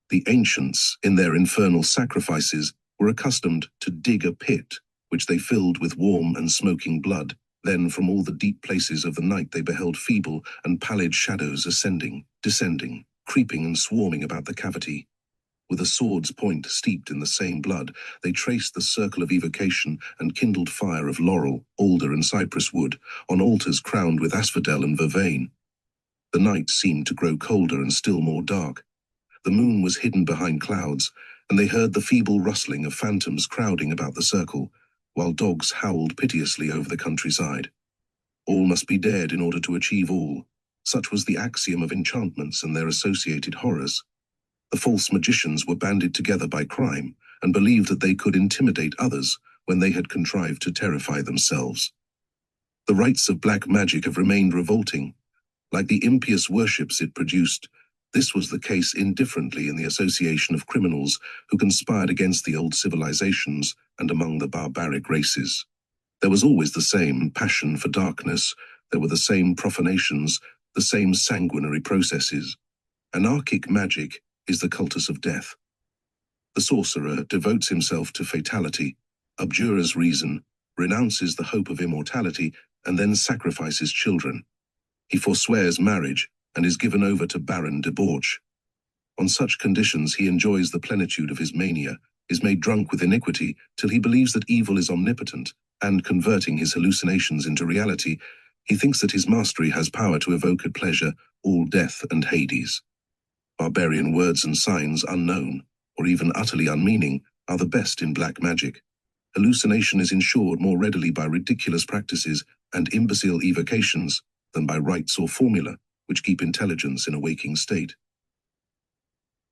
The ancients, in their infernal sacrifices, were accustomed to dig a pit, which they filled with warm and smoking blood. Then from all the deep places of the night they beheld feeble and pallid shadows ascending, descending, creeping and swarming about the cavity. With a sword's point steeped in the same blood, they traced the circle of evocation and kindled fire of laurel, alder and cypress wood, on altars crowned with asphodel and vervain. The night seemed to grow colder and still more dark. The moon was hidden behind clouds, and they heard the feeble rustling of phantoms crowding about the circle, while dogs howled piteously over the countryside. All must be dared in order to achieve all. Such was the axiom of enchantments and their associated horrors. The false magicians were banded together by crime, and believed that they could intimidate others when they had contrived to terrify themselves. The rites of black magic have remained revolting. Like the impious worships it produced, this was the case indifferently in the association of criminals who conspired against the old civilizations and among the barbaric races. There was always the same passion for darkness, there were the same profanations, the same sanguinary processes. Anarchic magic is the cultus of death. The sorcerer devotes himself to fatality, abjures reason, renounces the hope of immortality, and then sacrifices children. He forswears marriage and is given over to barren debauch. On such conditions he enjoys the plenitude of his mania, is made drunk with iniquity till he believes that evil is omnipotent, and converting his hallucinations into reality, he thinks that his mastery has power to evoke at pleasure all death and Hades. Barbarian words and signs unknown, or even utterly unmeaning, are the best in black magic. Hallucination is ensured more readily by ridiculous practices and imbecile evocations than by rites or formula, which keep intelligence in a waking state.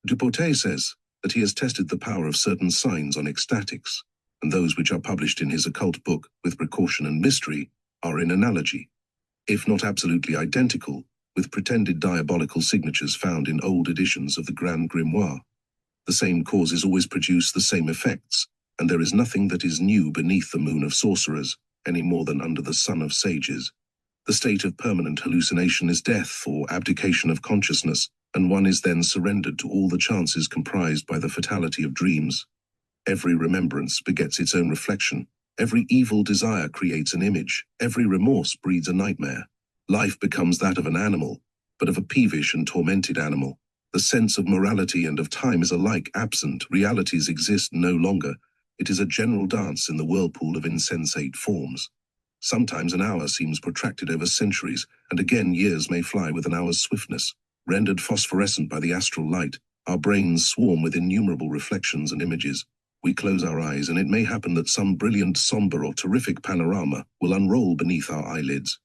Duportet says that he has tested the power of certain signs on ecstatics, and those which are published in his occult book with precaution and mystery are in analogy, if not absolutely identical, with pretended diabolical signatures found in old editions of the Grand Grimoire. The same causes always produce the same effects, and there is nothing that is new beneath the moon of sorcerers, any more than under the sun of sages. The state of permanent hallucination is death or abdication of consciousness, and one is then surrendered to all the chances comprised by the fatality of dreams. Every remembrance begets its own reflection. Every evil desire creates an image. Every remorse breeds a nightmare. Life becomes that of an animal, but of a peevish and tormented animal. The sense of morality and of time is alike absent. Realities exist no longer. It is a general dance in the whirlpool of insensate forms. Sometimes an hour seems protracted over centuries, and again years may fly with an hour's swiftness, rendered phosphorescent by the astral light, Our brains swarm with innumerable reflections and images. We close our eyes, and it may happen that some brilliant, somber, or terrific panorama will unroll beneath our eyelids.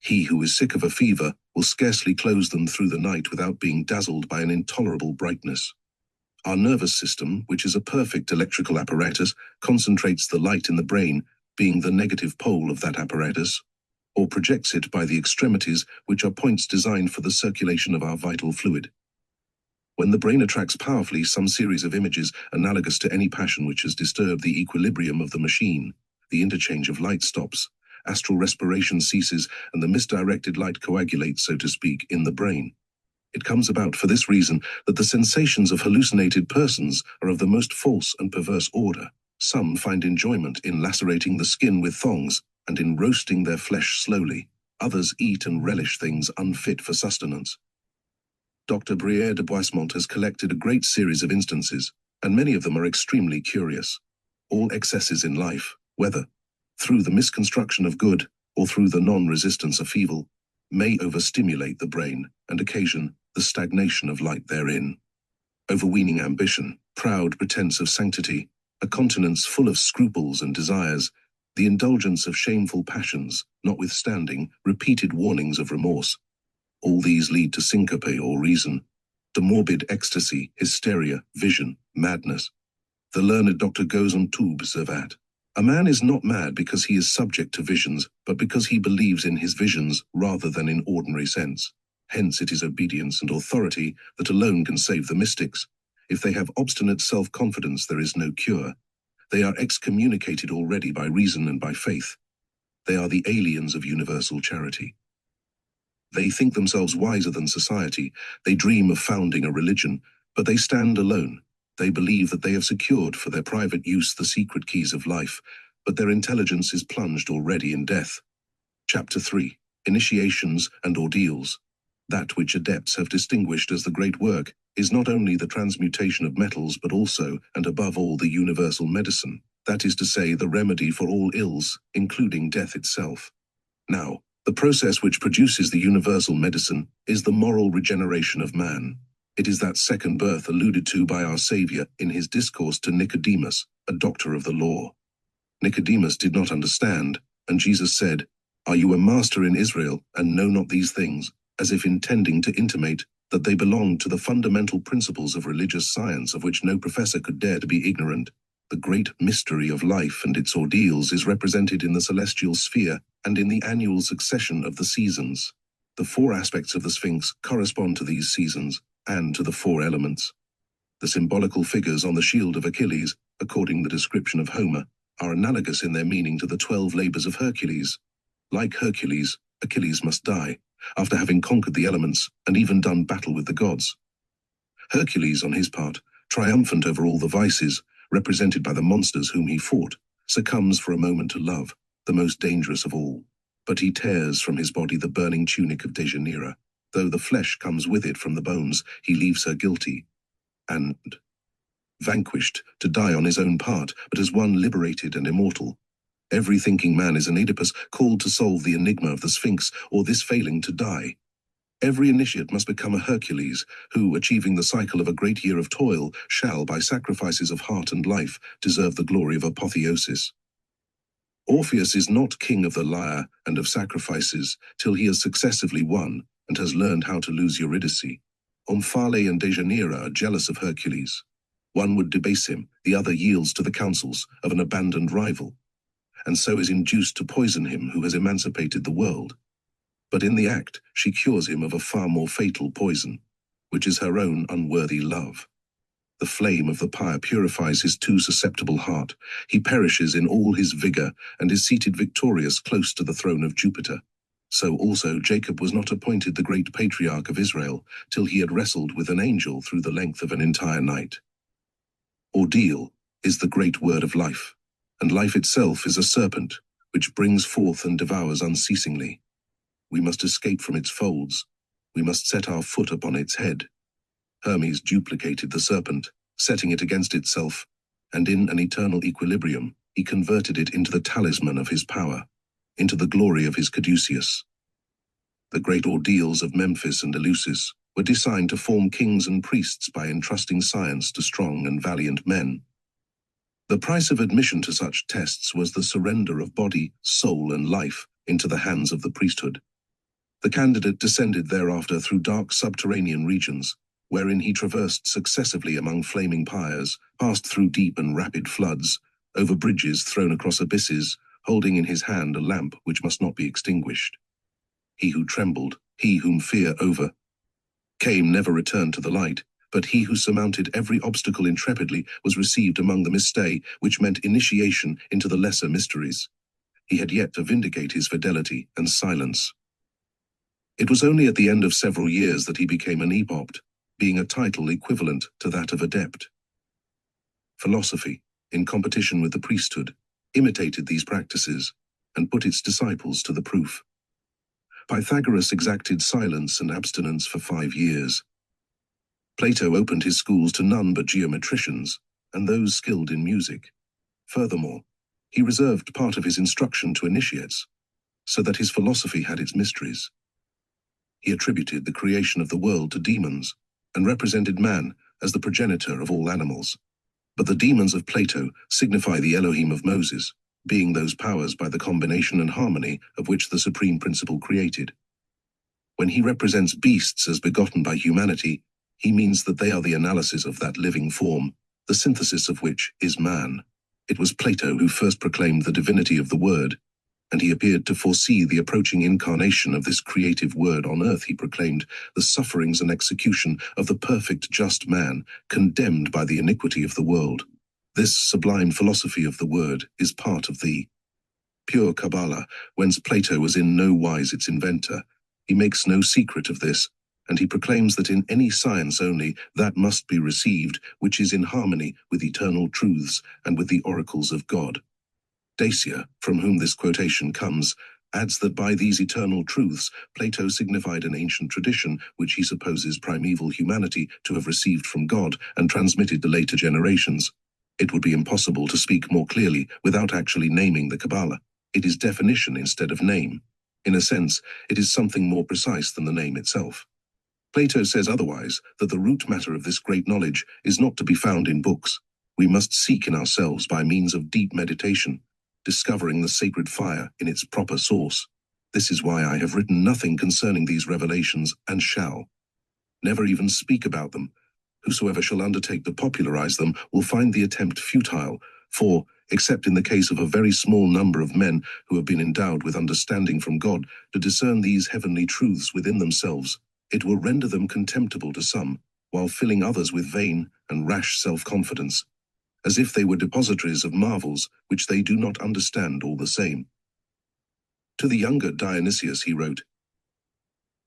He who is sick of a fever will scarcely close them through the night without being dazzled by an intolerable brightness. Our nervous system, which is a perfect electrical apparatus, concentrates the light in the brain, being the negative pole of that apparatus, or projects it by the extremities, which are points designed for the circulation of our vital fluid. When the brain attracts powerfully some series of images analogous to any passion which has disturbed the equilibrium of the machine, the interchange of light stops, astral respiration ceases, and the misdirected light coagulates, so to speak, in the brain. It comes about for this reason that the sensations of hallucinated persons are of the most false and perverse order. Some find enjoyment in lacerating the skin with thongs and in roasting their flesh slowly. Others eat and relish things unfit for sustenance. Dr. Brière de Boismont has collected a great series of instances, and many of them are extremely curious. All excesses in life, whether through the misconstruction of good or through the non-resistance of evil, may overstimulate the brain and occasion the stagnation of light therein. Overweening ambition, proud pretense of sanctity, a continence full of scruples and desires, the indulgence of shameful passions, notwithstanding repeated warnings of remorse. All these lead to syncope or reason, to morbid ecstasy, hysteria, vision, madness. The learned Dr. goes on to observe that a man is not mad because he is subject to visions, but because he believes in his visions rather than in ordinary sense. Hence it is obedience and authority that alone can save the mystics. If they have obstinate self-confidence, there is no cure. They are excommunicated already by reason and by faith. They are the aliens of universal charity. They think themselves wiser than society. They dream of founding a religion, but they stand alone. They believe that they have secured for their private use the secret keys of life, but their intelligence is plunged already in death. Chapter 3. Initiations and Ordeals. That which adepts have distinguished as the great work is not only the transmutation of metals, but also, and above all, the universal medicine, that is to say, the remedy for all ills, including death itself. Now, the process which produces the universal medicine is the moral regeneration of man. It is that second birth alluded to by our Savior in his discourse to Nicodemus, a doctor of the law. Nicodemus did not understand, and Jesus said, "Are you a master in Israel, and know not these things?" as if intending to intimate that they belonged to the fundamental principles of religious science of which no professor could dare to be ignorant. The great mystery of life and its ordeals is represented in the celestial sphere and in the annual succession of the seasons. The four aspects of the Sphinx correspond to these seasons and to the four elements. The symbolical figures on the shield of Achilles, according to the description of Homer, are analogous in their meaning to the 12 labors of Hercules. Like Hercules, Achilles must die, after having conquered the elements and even done battle with the gods. Hercules, on his part, triumphant over all the vices, represented by the monsters whom he fought, succumbs for a moment to love, the most dangerous of all. But he tears from his body the burning tunic of Deianira. Though the flesh comes with it from the bones, he leaves her guilty and vanquished to die on his own part, but as one liberated and immortal. Every thinking man is an Oedipus called to solve the enigma of the Sphinx, or this failing to die. Every initiate must become a Hercules, who, achieving the cycle of a great year of toil, shall, by sacrifices of heart and life, deserve the glory of apotheosis. Orpheus is not king of the lyre and of sacrifices till he has successively won and has learned how to lose Eurydice. Omphale and Deianira are jealous of Hercules. One would debase him, the other yields to the counsels of an abandoned rival, and so is induced to poison him who has emancipated the world. But in the act, she cures him of a far more fatal poison, which is her own unworthy love. The flame of the pyre purifies his too susceptible heart. He perishes in all his vigor and is seated victorious close to the throne of Jupiter. So also Jacob was not appointed the great patriarch of Israel till he had wrestled with an angel through the length of an entire night. Ordeal is the great word of life, and life itself is a serpent, which brings forth and devours unceasingly. We must escape from its folds. We must set our foot upon its head. Hermes duplicated the serpent, setting it against itself, and in an eternal equilibrium, he converted it into the talisman of his power, into the glory of his caduceus. The great ordeals of Memphis and Eleusis were designed to form kings and priests by entrusting science to strong and valiant men. The price of admission to such tests was the surrender of body, soul, and life into the hands of the priesthood. The candidate descended thereafter through dark subterranean regions, wherein he traversed successively among flaming pyres, passed through deep and rapid floods, over bridges thrown across abysses, holding in his hand a lamp which must not be extinguished. He who trembled, he whom fear overcame, never returned to the light, but he who surmounted every obstacle intrepidly was received among the Mystae, which meant initiation into the lesser mysteries. He had yet to vindicate his fidelity and silence. It was only at the end of several years that he became an epopt, being a title equivalent to that of adept. Philosophy, in competition with the priesthood, imitated these practices and put its disciples to the proof. Pythagoras exacted silence and abstinence for 5 years. Plato opened his schools to none but geometricians and those skilled in music. Furthermore, he reserved part of his instruction to initiates, so that his philosophy had its mysteries. He attributed the creation of the world to demons and represented man as the progenitor of all animals. But the demons of Plato signify the Elohim of Moses, being those powers by the combination and harmony of which the supreme principle created. When he represents beasts as begotten by humanity, he means that they are the analysis of that living form, the synthesis of which is man. It was Plato who first proclaimed the divinity of the Word, and he appeared to foresee the approaching incarnation of this creative Word on earth. He proclaimed the sufferings and execution of the perfect just man, condemned by the iniquity of the world. This sublime philosophy of the Word is part of the pure Kabalah, whence Plato was in no wise its inventor. He makes no secret of this, and he proclaims that in any science only that must be received which is in harmony with eternal truths and with the oracles of God. Dacia, from whom this quotation comes, adds that by these eternal truths Plato signified an ancient tradition which he supposes primeval humanity to have received from God and transmitted to later generations. It would be impossible to speak more clearly without actually naming the Kabalah. It is definition instead of name. In a sense, it is something more precise than the name itself. Plato says otherwise, that the root matter of this great knowledge is not to be found in books. We must seek in ourselves by means of deep meditation, discovering the sacred fire in its proper source. This is why I have written nothing concerning these revelations, and shall never even speak about them. Whosoever shall undertake to popularize them will find the attempt futile, for, except in the case of a very small number of men who have been endowed with understanding from God to discern these heavenly truths within themselves, it will render them contemptible to some, while filling others with vain and rash self-confidence, as if they were depositories of marvels which they do not understand all the same. To the younger Dionysius he wrote,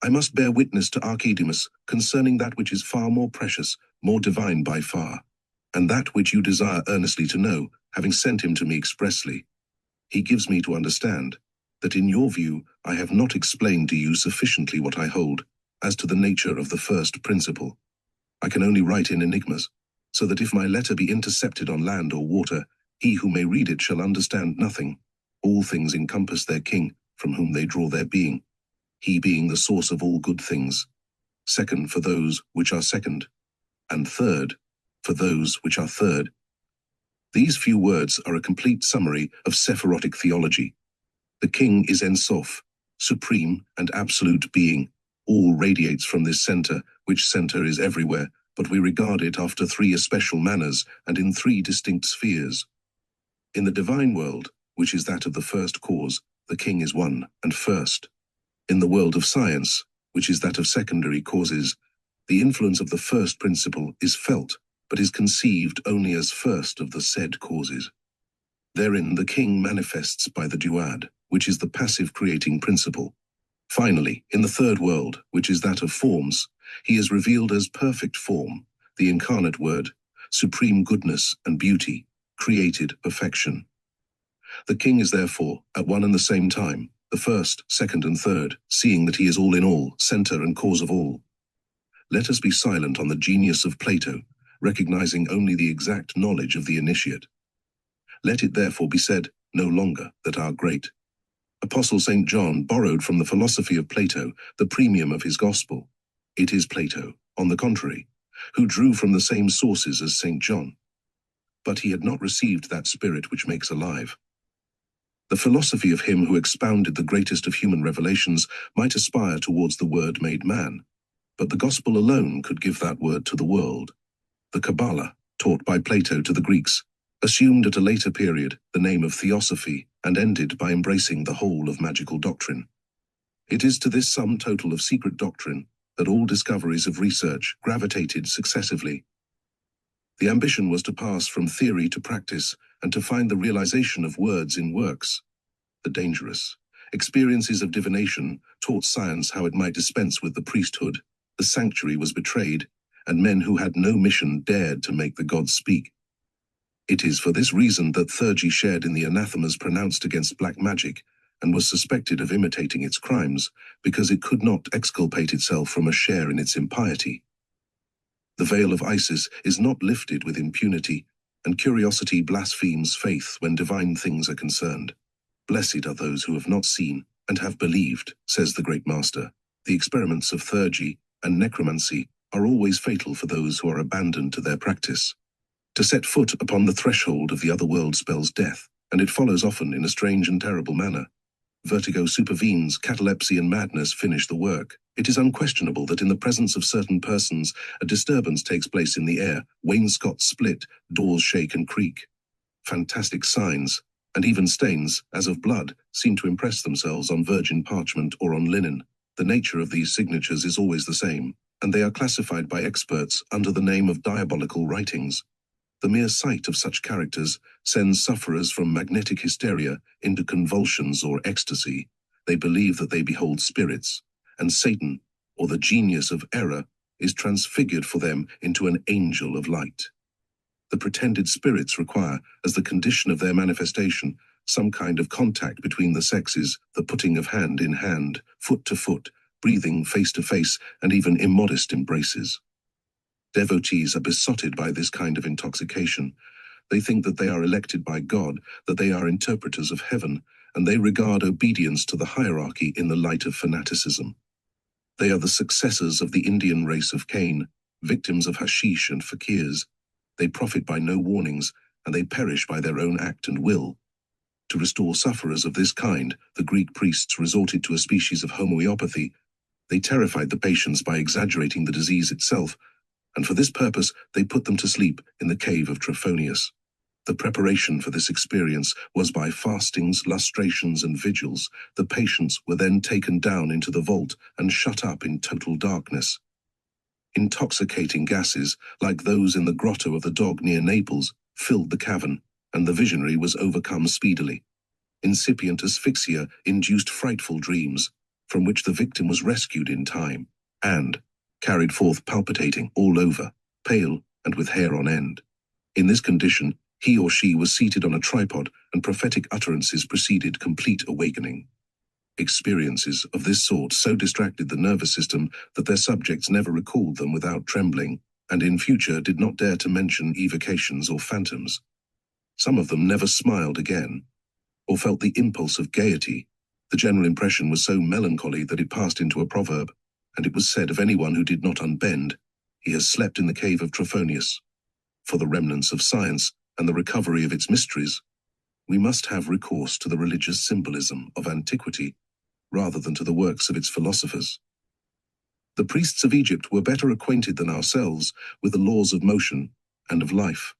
I must bear witness to Archidemus concerning that which is far more precious, more divine by far, and that which you desire earnestly to know, having sent him to me expressly. He gives me to understand that in your view I have not explained to you sufficiently what I hold, as to the nature of the first principle. I can only write in enigmas, so that if my letter be intercepted on land or water, he who may read it shall understand nothing. All things encompass their king, from whom they draw their being, he being the source of all good things. Second, for those which are second, and third, for those which are third. These few words are a complete summary of Sephirotic theology. The king is En Sof, supreme and absolute being. All radiates from this center, which center is everywhere, but we regard it after 3 especial manners and in 3 distinct spheres. In the divine world, which is that of the first cause, the king is one and first. In the world of science, which is that of secondary causes, the influence of the first principle is felt, but is conceived only as first of the said causes. Therein the king manifests by the duad, which is the passive creating principle. Finally, in the third world, which is that of forms, he is revealed as perfect form, the incarnate word, supreme goodness and beauty, created perfection. The king is therefore, at one and the same time, the first, second, and third, seeing that he is all in all, center and cause of all. Let us be silent on the genius of Plato, recognizing only the exact knowledge of the initiate. Let it therefore be said no longer that our great Apostle St. John borrowed from the philosophy of Plato the premium of his gospel. It is Plato, on the contrary, who drew from the same sources as St. John. But he had not received that spirit which makes alive. The philosophy of him who expounded the greatest of human revelations might aspire towards the Word made man, but the gospel alone could give that word to the world. The Kabalah, taught by Plato to the Greeks, assumed at a later period the name of theosophy and ended by embracing the whole of magical doctrine. It is to this sum total of secret doctrine that all discoveries of research gravitated successively. The ambition was to pass from theory to practice and to find the realization of words in works. The dangerous experiences of divination taught science how it might dispense with the priesthood. The sanctuary was betrayed, and men who had no mission dared to make the gods speak. It is for this reason that Theurgy shared in the anathemas pronounced against black magic and was suspected of imitating its crimes because it could not exculpate itself from a share in its impiety. The veil of Isis is not lifted with impunity, and curiosity blasphemes faith when divine things are concerned. Blessed are those who have not seen and have believed, says the great master. The experiments of Theurgy and necromancy are always fatal for those who are abandoned to their practice. To set foot upon the threshold of the other world spells death, and it follows often in a strange and terrible manner. Vertigo supervenes, catalepsy and madness finish the work. It is unquestionable that in the presence of certain persons, a disturbance takes place in the air, wainscots split, doors shake and creak. Fantastic signs, and even stains, as of blood, seem to impress themselves on virgin parchment or on linen. The nature of these signatures is always the same, and they are classified by experts under the name of diabolical writings. The mere sight of such characters sends sufferers from magnetic hysteria into convulsions or ecstasy. They believe that they behold spirits, and Satan, or the genius of error, is transfigured for them into an angel of light. The pretended spirits require, as the condition of their manifestation, some kind of contact between the sexes, the putting of hand in hand, foot to foot, breathing face to face, and even immodest embraces. Devotees are besotted by this kind of intoxication. They think that they are elected by God, that they are interpreters of heaven, and they regard obedience to the hierarchy in the light of fanaticism. They are the successors of the Indian race of Cain, victims of hashish and fakirs. They profit by no warnings, and they perish by their own act and will. To restore sufferers of this kind, the Greek priests resorted to a species of homeopathy. They terrified the patients by exaggerating the disease itself, and for this purpose they put them to sleep in the cave of Trophonius. The preparation for this experience was by fastings, lustrations, and vigils. The patients were then taken down into the vault and shut up in total darkness. Intoxicating gases, like those in the grotto of the dog near Naples, filled the cavern, and the visionary was overcome speedily. Incipient asphyxia induced frightful dreams, from which the victim was rescued in time, and carried forth palpitating all over, pale and with hair on end. In this condition, he or she was seated on a tripod, and prophetic utterances preceded complete awakening. Experiences of this sort so distracted the nervous system that their subjects never recalled them without trembling, and in future did not dare to mention evocations or phantoms. Some of them never smiled again, or felt the impulse of gaiety. The general impression was so melancholy that it passed into a proverb, and it was said of anyone who did not unbend, "He has slept in the cave of Trophonius." For the remnants of science and the recovery of its mysteries, we must have recourse to the religious symbolism of antiquity, rather than to the works of its philosophers. The priests of Egypt were better acquainted than ourselves with the laws of motion and of life.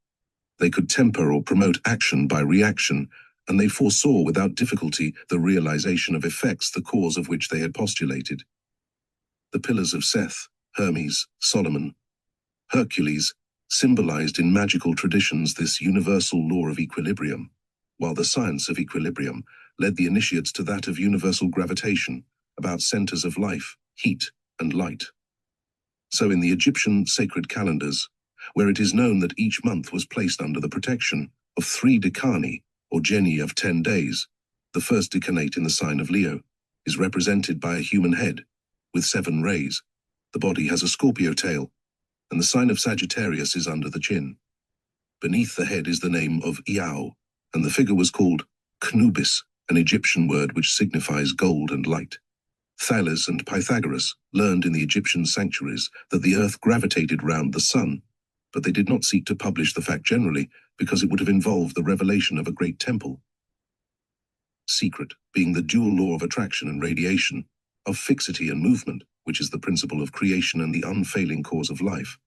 They could temper or promote action by reaction, and they foresaw without difficulty the realization of effects the cause of which they had postulated. The pillars of Seth, Hermes, Solomon, Hercules symbolized in magical traditions this universal law of equilibrium, while the science of equilibrium led the initiates to that of universal gravitation, about centers of life, heat, and light. So in the Egyptian sacred calendars, where it is known that each month was placed under the protection of 3 decani, or geni of 10 days, the first decanate in the sign of Leo is represented by a human head, with 7 rays. The body has a Scorpio tail, and the sign of Sagittarius is under the chin. Beneath the head is the name of Iao, and the figure was called Knubis, an Egyptian word which signifies gold and light. Thales and Pythagoras learned in the Egyptian sanctuaries that the earth gravitated round the sun, but they did not seek to publish the fact generally because it would have involved the revelation of a great temple. Secret being the dual law of attraction and radiation, of fixity and movement, which is the principle of creation and the unfailing cause of life.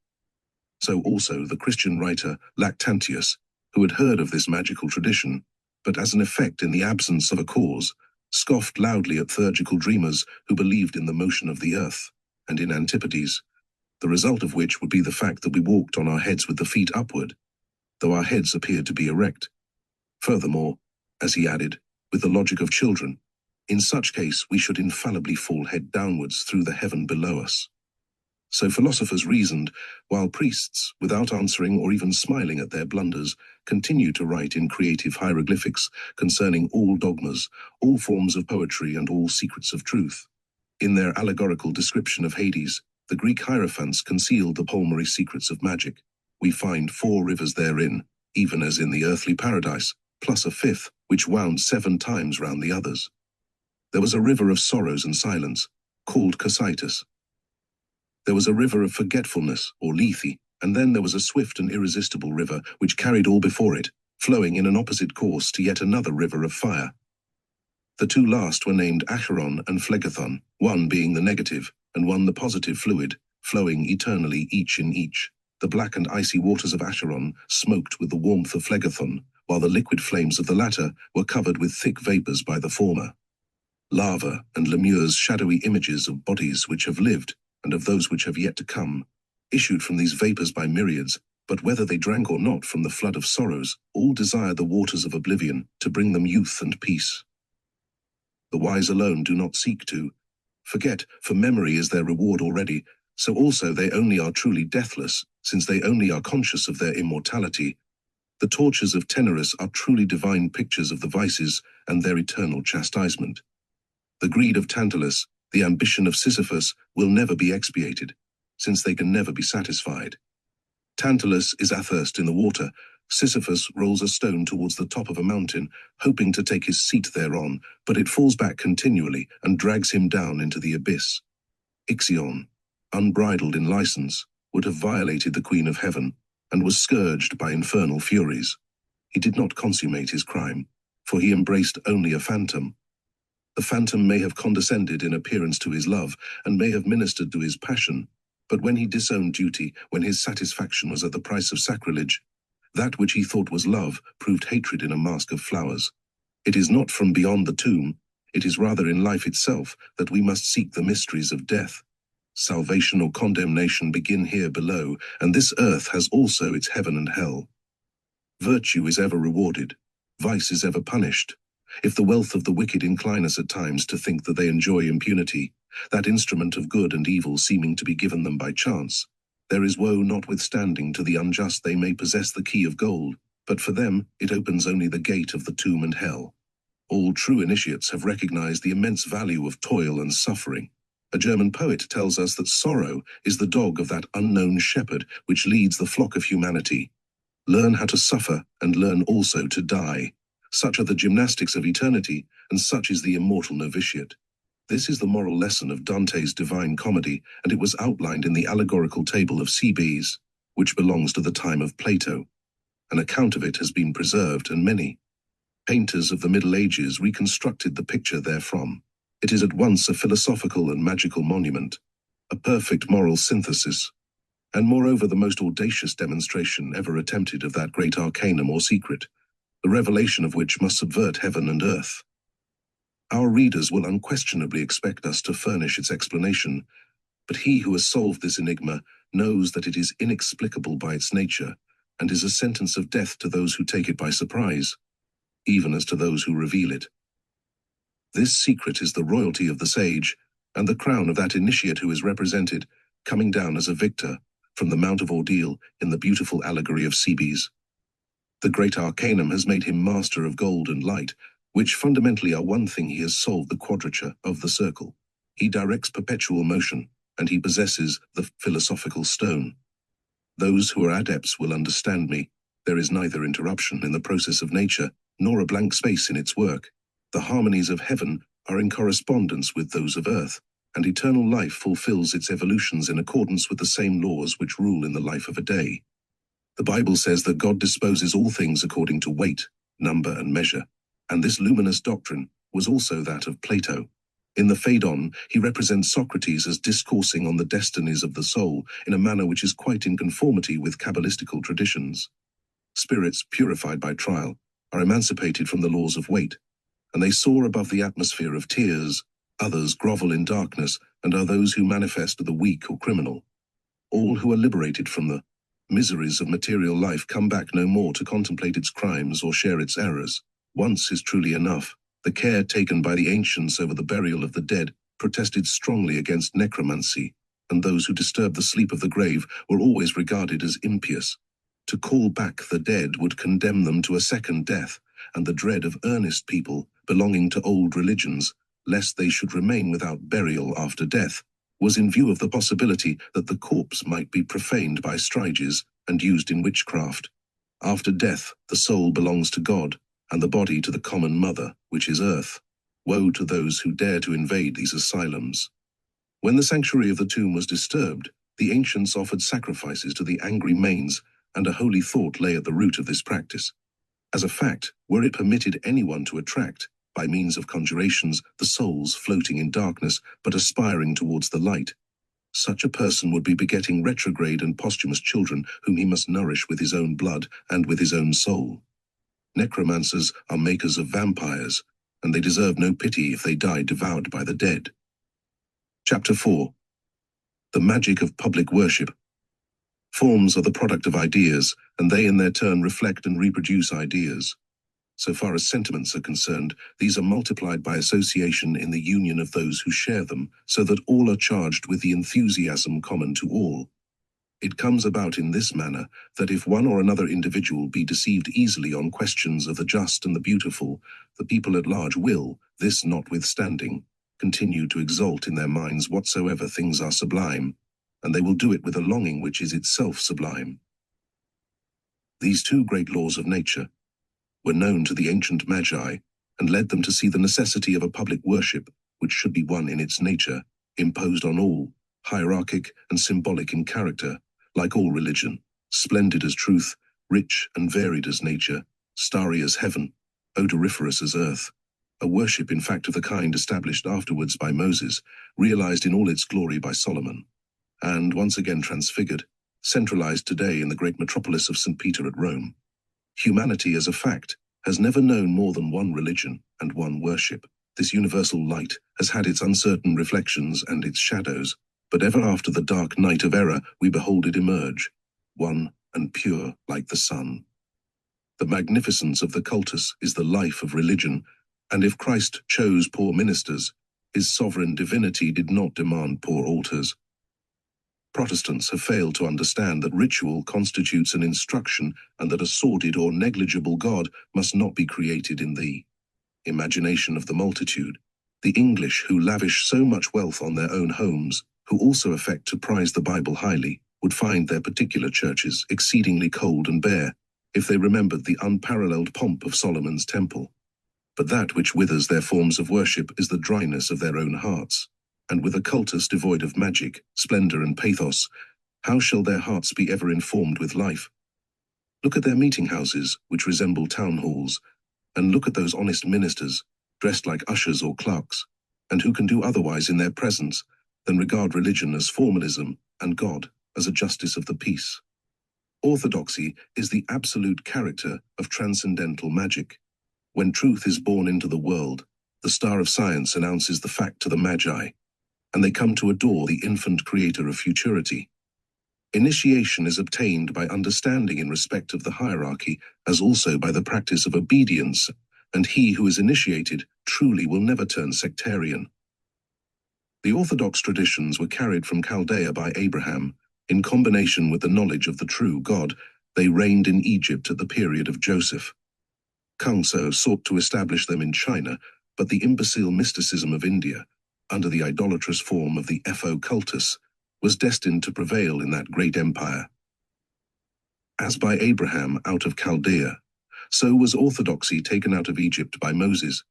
So also the Christian writer Lactantius, who had heard of this magical tradition, but as an effect in the absence of a cause, scoffed loudly at theurgical dreamers who believed in the motion of the earth, and in antipodes, the result of which would be the fact that we walked on our heads with the feet upward, though our heads appeared to be erect. Furthermore, as he added, with the logic of children, in such case we should infallibly fall head downwards through the heaven below us. So philosophers reasoned, while priests, without answering or even smiling at their blunders, continued to write in creative hieroglyphics concerning all dogmas, all forms of poetry, and all secrets of truth. In their allegorical description of Hades, the Greek hierophants concealed the pulmonary secrets of magic. We find 4 rivers therein, even as in the earthly paradise, plus a 5th, which wound 7 times round the others. There was a river of sorrows and silence, called Cocytus. There was a river of forgetfulness, or Lethe, and then there was a swift and irresistible river which carried all before it, flowing in an opposite course to yet another river of fire. The 2 last were named Acheron and Phlegethon, one being the negative, and one the positive fluid, flowing eternally each in each. The black and icy waters of Acheron smoked with the warmth of Phlegethon, while the liquid flames of the latter were covered with thick vapors by the former. Lava and Lemure's shadowy images of bodies which have lived, and of those which have yet to come, issued from these vapors by myriads, but whether they drank or not from the flood of sorrows, all desire the waters of oblivion to bring them youth and peace. The wise alone do not seek to forget, for memory is their reward already, so also they only are truly deathless, since they only are conscious of their immortality. The tortures of Tenerus are truly divine pictures of the vices and their eternal chastisement. The greed of Tantalus, the ambition of Sisyphus, will never be expiated, since they can never be satisfied. Tantalus is athirst in the water. Sisyphus rolls a stone towards the top of a mountain, hoping to take his seat thereon, but it falls back continually and drags him down into the abyss. Ixion, unbridled in license, would have violated the Queen of Heaven, and was scourged by infernal furies. He did not consummate his crime, for he embraced only a phantom. The phantom may have condescended in appearance to his love, and may have ministered to his passion, but when he disowned duty, when his satisfaction was at the price of sacrilege, that which he thought was love proved hatred in a mask of flowers. It is not from beyond the tomb, it is rather in life itself that we must seek the mysteries of death. Salvation or condemnation begin here below, and this earth has also its heaven and hell. Virtue is ever rewarded, vice is ever punished. If the wealth of the wicked incline us at times to think that they enjoy impunity, that instrument of good and evil seeming to be given them by chance, there is woe notwithstanding to the unjust. They may possess the key of gold, but for them it opens only the gate of the tomb and hell. All true initiates have recognized the immense value of toil and suffering. A German poet tells us that sorrow is the dog of that unknown shepherd which leads the flock of humanity. Learn how to suffer and learn also to die. Such are the gymnastics of eternity, and such is the immortal novitiate. This is the moral lesson of Dante's Divine Comedy, and it was outlined in the allegorical table of Cebes, which belongs to the time of Plato. An account of it has been preserved, and many painters of the Middle Ages reconstructed the picture therefrom. It is at once a philosophical and magical monument, a perfect moral synthesis, and moreover the most audacious demonstration ever attempted of that great arcanum or secret, the revelation of which must subvert heaven and earth. Our readers will unquestionably expect us to furnish its explanation, but he who has solved this enigma knows that it is inexplicable by its nature, and is a sentence of death to those who take it by surprise, even as to those who reveal it. This secret is the royalty of the sage, and the crown of that initiate who is represented, coming down as a victor, from the Mount of Ordeal in the beautiful allegory of Cebes. The great arcanum has made him master of gold and light, which fundamentally are one thing. He has solved the quadrature of the circle. He directs perpetual motion, and he possesses the philosophical stone. Those who are adepts will understand me. There is neither interruption in the process of nature, nor a blank space in its work. The harmonies of heaven are in correspondence with those of earth, and eternal life fulfills its evolutions in accordance with the same laws which rule in the life of a day. The Bible says that God disposes all things according to weight, number, and measure, and this luminous doctrine was also that of Plato. In the Phaedon, he represents Socrates as discoursing on the destinies of the soul in a manner which is quite in conformity with Kabalistical traditions. Spirits purified by trial are emancipated from the laws of weight, and they soar above the atmosphere of tears. Others grovel in darkness and are those who manifest the weak or criminal. All who are liberated from the miseries of material life come back no more to contemplate its crimes or share its errors. Once is truly enough. The care taken by the ancients over the burial of the dead protested strongly against necromancy, and those who disturbed the sleep of the grave were always regarded as impious. To call back the dead would condemn them to a second death, and the dread of earnest people belonging to old religions, lest they should remain without burial after death, was in view of the possibility that the corpse might be profaned by striges and used in witchcraft. After death, the soul belongs to God, and the body to the common mother, which is earth. Woe to those who dare to invade these asylums. When the sanctuary of the tomb was disturbed, the ancients offered sacrifices to the angry manes, and a holy thought lay at the root of this practice. As a fact, were it permitted anyone to attract, by means of conjurations, the souls floating in darkness but aspiring towards the light, such a person would be begetting retrograde and posthumous children whom he must nourish with his own blood and with his own soul. Necromancers are makers of vampires, and they deserve no pity if they die devoured by the dead. Chapter 4. The Magic of Public Worship. Forms are the product of ideas, and they in their turn reflect and reproduce ideas. So far as sentiments are concerned, these are multiplied by association in the union of those who share them, so that all are charged with the enthusiasm common to all. It comes about in this manner that if one or another individual be deceived easily on questions of the just and the beautiful, the people at large will, this notwithstanding, continue to exalt in their minds whatsoever things are sublime, and they will do it with a longing which is itself sublime. These two great laws of nature were known to the ancient Magi, and led them to see the necessity of a public worship which should be one in its nature, imposed on all, hierarchic and symbolic in character, like all religion, splendid as truth, rich and varied as nature, starry as heaven, odoriferous as earth, a worship in fact of the kind established afterwards by Moses, realized in all its glory by Solomon, and once again transfigured, centralized today in the great metropolis of St. Peter at Rome. Humanity, as a fact, has never known more than one religion and one worship. This universal light has had its uncertain reflections and its shadows, but ever after the dark night of error we behold it emerge, one and pure like the sun. The magnificence of the cultus is the life of religion, and if Christ chose poor ministers, his sovereign divinity did not demand poor altars. Protestants have failed to understand that ritual constitutes an instruction and that a sordid or negligible God must not be created in the imagination of the multitude. The English, who lavish so much wealth on their own homes, who also affect to prize the Bible highly, would find their particular churches exceedingly cold and bare, if they remembered the unparalleled pomp of Solomon's temple. But that which withers their forms of worship is the dryness of their own hearts. And with a cultus devoid of magic, splendor, and pathos, how shall their hearts be ever informed with life? Look at their meeting houses, which resemble town halls, and look at those honest ministers, dressed like ushers or clerks, and who can do otherwise in their presence than regard religion as formalism and God as a justice of the peace. Orthodoxy is the absolute character of transcendental magic. When truth is born into the world, the star of science announces the fact to the Magi, and they come to adore the infant creator of futurity. Initiation is obtained by understanding in respect of the hierarchy, as also by the practice of obedience, and he who is initiated truly will never turn sectarian. The Orthodox traditions were carried from Chaldea by Abraham. In combination with the knowledge of the true God, they reigned in Egypt at the period of Joseph. Kangso sought to establish them in China, but the imbecile mysticism of India, under the idolatrous form of the Fo cultus, was destined to prevail in that great empire. As by Abraham out of Chaldea, so was orthodoxy taken out of Egypt by Moses,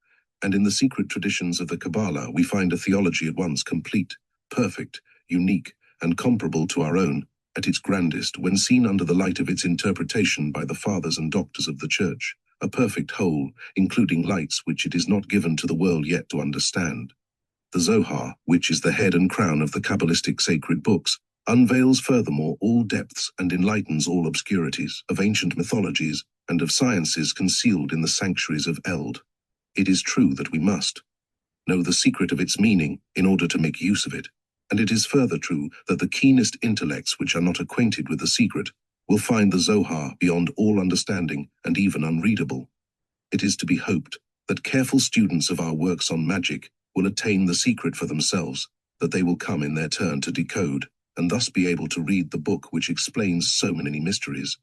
And in the secret traditions of the Kabalah, we find a theology at once complete, perfect, unique, and comparable to our own, at its grandest when seen under the light of its interpretation by the fathers and doctors of the Church, a perfect whole, including lights which it is not given to the world yet to understand. The Zohar, which is the head and crown of the Kabbalistic sacred books, unveils furthermore all depths and enlightens all obscurities of ancient mythologies and of sciences concealed in the sanctuaries of Eld. It is true that we must know the secret of its meaning in order to make use of it, and it is further true that the keenest intellects which are not acquainted with the secret will find the Zohar beyond all understanding and even unreadable. It is to be hoped that careful students of our works on magic will attain the secret for themselves, that they will come in their turn to decode, and thus be able to read the book which explains so many mysteries.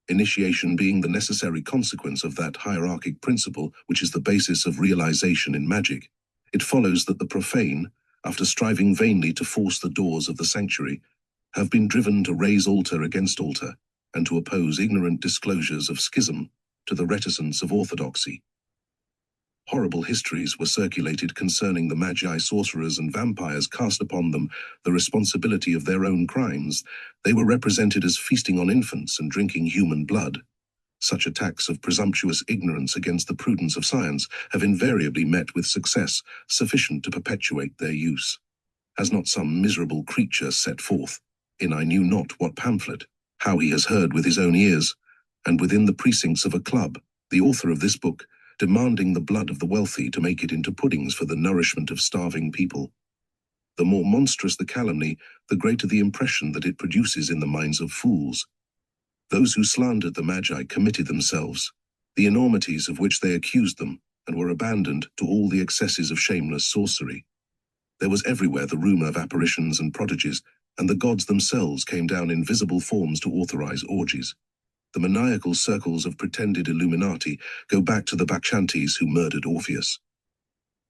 Initiation being the necessary consequence of that hierarchic principle which is the basis of realization in magic, it follows that the profane, after striving vainly to force the doors of the sanctuary, have been driven to raise altar against altar, and to oppose ignorant disclosures of schism to the reticence of orthodoxy. Horrible histories were circulated concerning the Magi, sorcerers, and vampires cast upon them the responsibility of their own crimes. They were represented as feasting on infants and drinking human blood. Such attacks of presumptuous ignorance against the prudence of science have invariably met with success sufficient to perpetuate their use. Has not some miserable creature set forth, in I knew not what pamphlet, how he has heard with his own ears, and within the precincts of a club, the author of this book, demanding the blood of the wealthy to make it into puddings for the nourishment of starving people? The more monstrous the calumny, the greater the impression that it produces in the minds of fools. Those who slandered the Magi committed themselves, the enormities of which they accused them, and were abandoned to all the excesses of shameless sorcery. There was everywhere the rumor of apparitions and prodigies, and the gods themselves came down in visible forms to authorize orgies. The maniacal circles of pretended Illuminati go back to the Bacchantes who murdered Orpheus.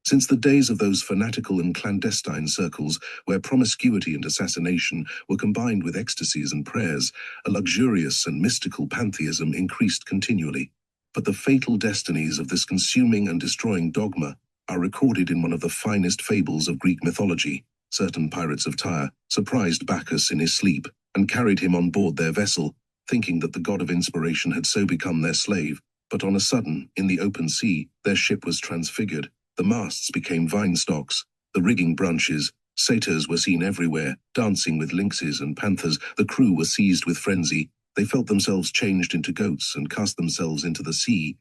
Since the days of those fanatical and clandestine circles where promiscuity and assassination were combined with ecstasies and prayers, a luxurious and mystical pantheism increased continually. But the fatal destinies of this consuming and destroying dogma are recorded in one of the finest fables of Greek mythology. Certain pirates of Tyre surprised Bacchus in his sleep and carried him on board their vessel, thinking that the god of inspiration had so become their slave. But on a sudden, in the open sea, their ship was transfigured. The masts became vine stalks, the rigging branches, satyrs were seen everywhere, dancing with lynxes and panthers. The crew were seized with frenzy. They felt themselves changed into goats and cast themselves into the sea.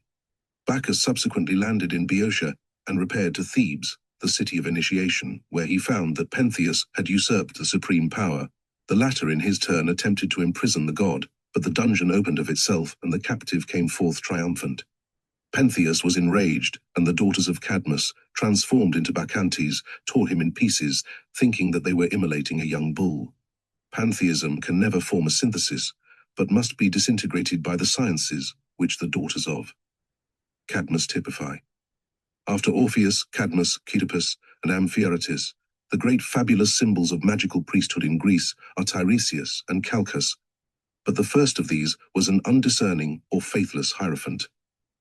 Bacchus subsequently landed in Boeotia and repaired to Thebes, the city of initiation, where he found that Pentheus had usurped the supreme power. The latter in his turn attempted to imprison the god, but the dungeon opened of itself and the captive came forth triumphant. Pentheus was enraged, and the daughters of Cadmus, transformed into Bacchantes, tore him in pieces, thinking that they were immolating a young bull. Pantheism can never form a synthesis, but must be disintegrated by the sciences, which the daughters of Cadmus typify. After Orpheus, Cadmus, Oedipus, and Amphiaratis, the great fabulous symbols of magical priesthood in Greece are Tiresias and Calchas, but the first of these was an undiscerning or faithless hierophant.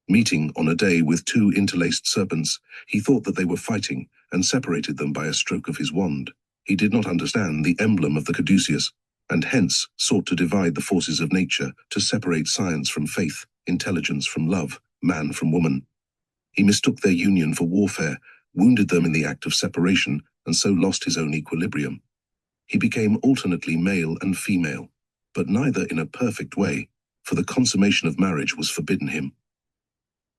Meeting on a day with two interlaced serpents, he thought that they were fighting and separated them by a stroke of his wand. He did not understand the emblem of the caduceus, and hence sought to divide the forces of nature, to separate science from faith, intelligence from love, man from woman. He mistook their union for warfare, wounded them in the act of separation, and so lost his own equilibrium. He became alternately male and female, but neither in a perfect way, for the consummation of marriage was forbidden him.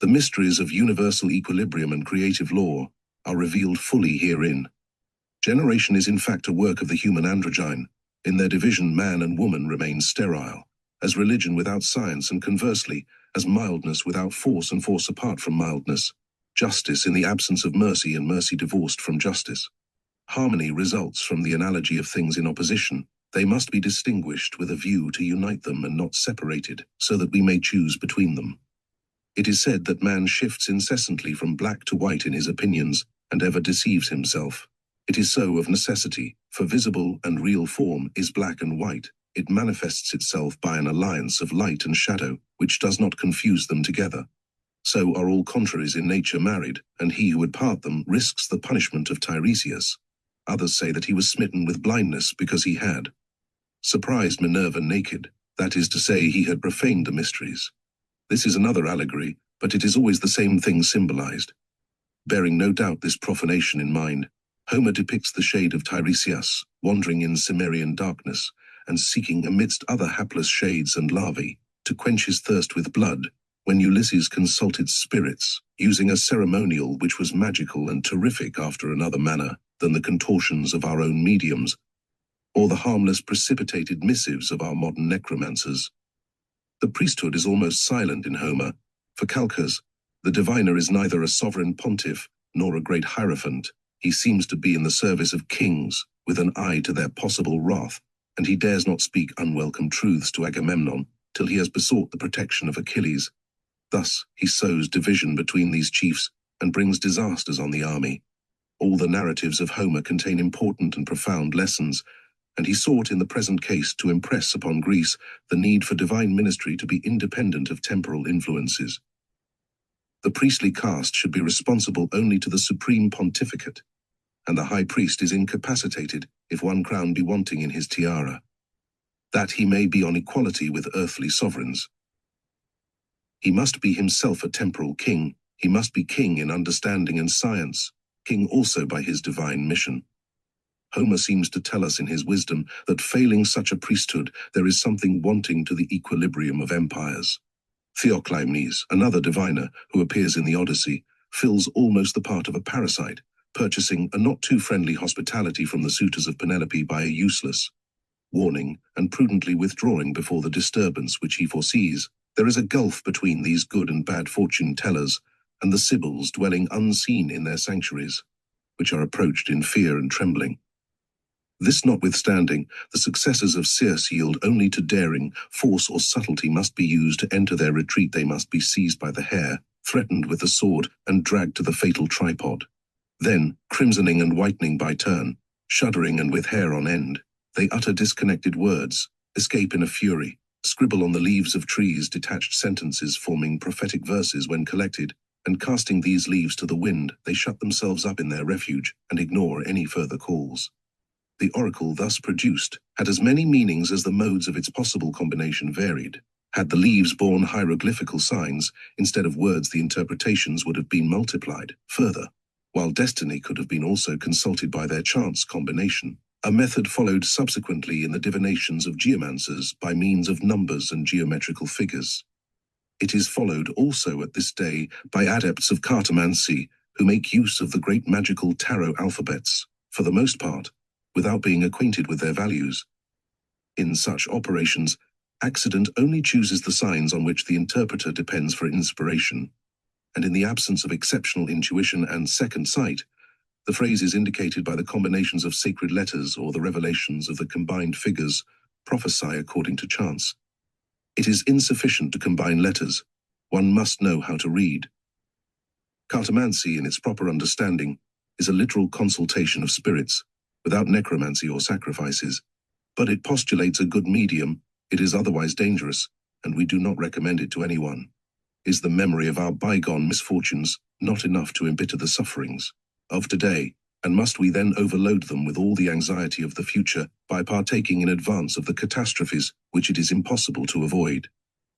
The mysteries of universal equilibrium and creative law are revealed fully herein. Generation is in fact a work of the human androgyne. In their division, man and woman remain sterile, as religion without science, and conversely, as mildness without force and force apart from mildness, justice in the absence of mercy and mercy divorced from justice. Harmony results from the analogy of things in opposition. They must be distinguished with a view to unite them and not separated, so that we may choose between them. It is said that man shifts incessantly from black to white in his opinions, and ever deceives himself. It is so of necessity, for visible and real form is black and white. It manifests itself by an alliance of light and shadow, which does not confuse them together. So are all contraries in nature married, and he who would part them risks the punishment of Tiresias. Others say that he was smitten with blindness because he had surprised Minerva naked, that is to say, he had profaned the mysteries. This is another allegory, but it is always the same thing symbolized. Bearing no doubt this profanation in mind, Homer depicts the shade of Tiresias, wandering in Cimmerian darkness, and seeking amidst other hapless shades and larvae, to quench his thirst with blood, when Ulysses consulted spirits, using a ceremonial which was magical and terrific after another manner than the contortions of our own mediums, or the harmless precipitated missives of our modern necromancers. The priesthood is almost silent in Homer. For Calchas, the diviner is neither a sovereign pontiff nor a great hierophant. He seems to be in the service of kings, with an eye to their possible wrath, and he dares not speak unwelcome truths to Agamemnon till he has besought the protection of Achilles. Thus he sows division between these chiefs and brings disasters on the army. All the narratives of Homer contain important and profound lessons, and he sought in the present case to impress upon Greece the need for divine ministry to be independent of temporal influences. The priestly caste should be responsible only to the supreme pontificate, and the high priest is incapacitated if one crown be wanting in his tiara, that he may be on equality with earthly sovereigns. He must be himself a temporal king. He must be king in understanding and science, king also by his divine mission. Homer seems to tell us in his wisdom that failing such a priesthood, there is something wanting to the equilibrium of empires. Theoclymenes, another diviner who appears in the Odyssey, fills almost the part of a parasite, purchasing a not too friendly hospitality from the suitors of Penelope by a useless warning and prudently withdrawing before the disturbance which he foresees. There is a gulf between these good and bad fortune tellers and the Sibyls dwelling unseen in their sanctuaries, which are approached in fear and trembling. This notwithstanding, the successors of Circe yield only to daring. Force or subtlety must be used to enter their retreat. They must be seized by the hair, threatened with the sword, and dragged to the fatal tripod. Then, crimsoning and whitening by turn, shuddering and with hair on end, they utter disconnected words, escape in a fury, scribble on the leaves of trees detached sentences forming prophetic verses when collected, and casting these leaves to the wind, they shut themselves up in their refuge and ignore any further calls. The oracle thus produced had as many meanings as the modes of its possible combination varied. Had the leaves borne hieroglyphical signs, instead of words the interpretations would have been multiplied. Further, while destiny could have been also consulted by their chance combination, a method followed subsequently in the divinations of geomancers by means of numbers and geometrical figures. It is followed also at this day by adepts of cartomancy who make use of the great magical tarot alphabets, for the most part, without being acquainted with their values. In such operations, accident only chooses the signs on which the interpreter depends for inspiration, and in the absence of exceptional intuition and second sight, the phrase is indicated by the combinations of sacred letters or the revelations of the combined figures, prophesy according to chance. It is insufficient to combine letters. One must know how to read. Cartomancy, in its proper understanding, is a literal consultation of spirits, without necromancy or sacrifices, but it postulates a good medium. It is otherwise dangerous, and we do not recommend it to anyone. Is the memory of our bygone misfortunes not enough to embitter the sufferings of today, and must we then overload them with all the anxiety of the future by partaking in advance of the catastrophes which it is impossible to avoid?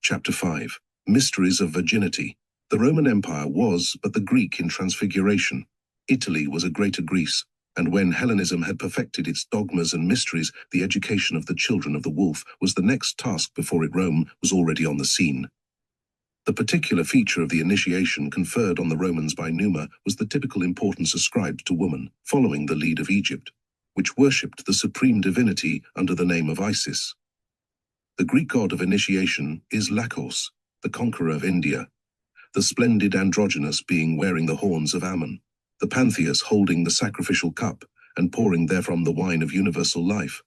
Chapter 5. Mysteries of Virginity. The Roman Empire was but the Greek in transfiguration. Italy was a greater Greece, and when Hellenism had perfected its dogmas and mysteries, the education of the children of the wolf was the next task before it. Rome was already on the scene. The particular feature of the initiation conferred on the Romans by Numa was the typical importance ascribed to woman, following the lead of Egypt, which worshipped the supreme divinity under the name of Isis. The Greek god of initiation is Lakos, the conqueror of India, the splendid androgynous being wearing the horns of Ammon, the Pantheus holding the sacrificial cup and pouring therefrom the wine of universal life,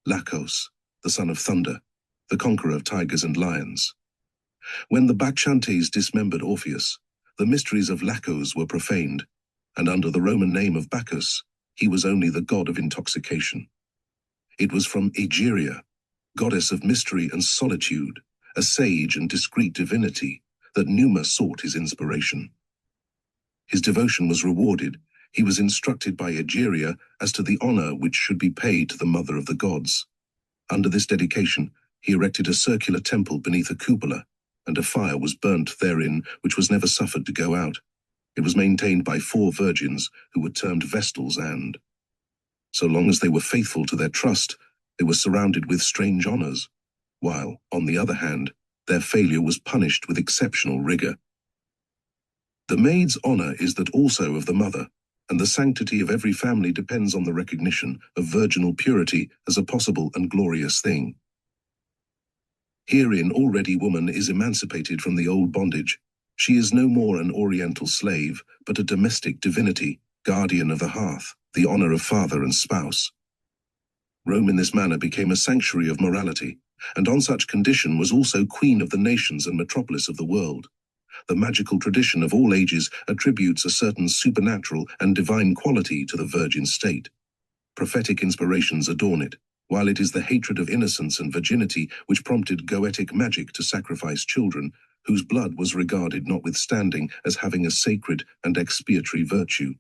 Lakos, the son of thunder, the conqueror of tigers and lions. When the Bacchantes dismembered Orpheus, the mysteries of Lakos were profaned, and under the Roman name of Bacchus, he was only the god of intoxication. It was from Egeria, goddess of mystery and solitude, a sage and discreet divinity, that Numa sought his inspiration. His devotion was rewarded. He was instructed by Egeria as to the honor which should be paid to the mother of the gods. Under this dedication, he erected a circular temple beneath a cupola, and a fire was burnt therein which was never suffered to go out. It was maintained by 4 virgins who were termed Vestals and, so long as they were faithful to their trust, they were surrounded with strange honors, while, on the other hand, their failure was punished with exceptional rigor. The maid's honor is that also of the mother, and the sanctity of every family depends on the recognition of virginal purity as a possible and glorious thing. Herein already woman is emancipated from the old bondage. She is no more an oriental slave, but a domestic divinity, guardian of the hearth, the honor of father and spouse. Rome in this manner became a sanctuary of morality, and on such condition was also queen of the nations and metropolis of the world. The magical tradition of all ages attributes a certain supernatural and divine quality to the virgin state. Prophetic inspirations adorn it, while it is the hatred of innocence and virginity which prompted Goetic magic to sacrifice children, whose blood was regarded notwithstanding as having a sacred and expiatory virtue.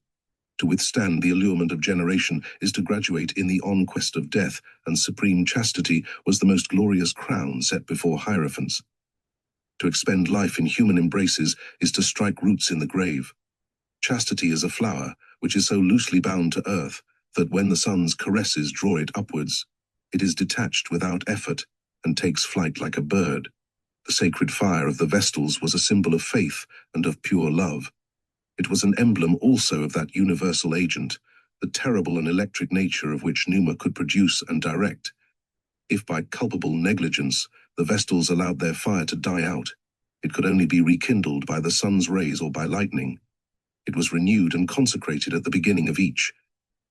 To withstand the allurement of generation is to graduate in the conquest of death, and supreme chastity was the most glorious crown set before hierophants. To expend life in human embraces is to strike roots in the grave. Chastity is a flower which is so loosely bound to earth that when the sun's caresses draw it upwards, it is detached without effort and takes flight like a bird. The sacred fire of the Vestals was a symbol of faith and of pure love. It was an emblem also of that universal agent, the terrible and electric nature of which Numa could produce and direct. If by culpable negligence the Vestals allowed their fire to die out, it could only be rekindled by the sun's rays or by lightning. It was renewed and consecrated at the beginning of each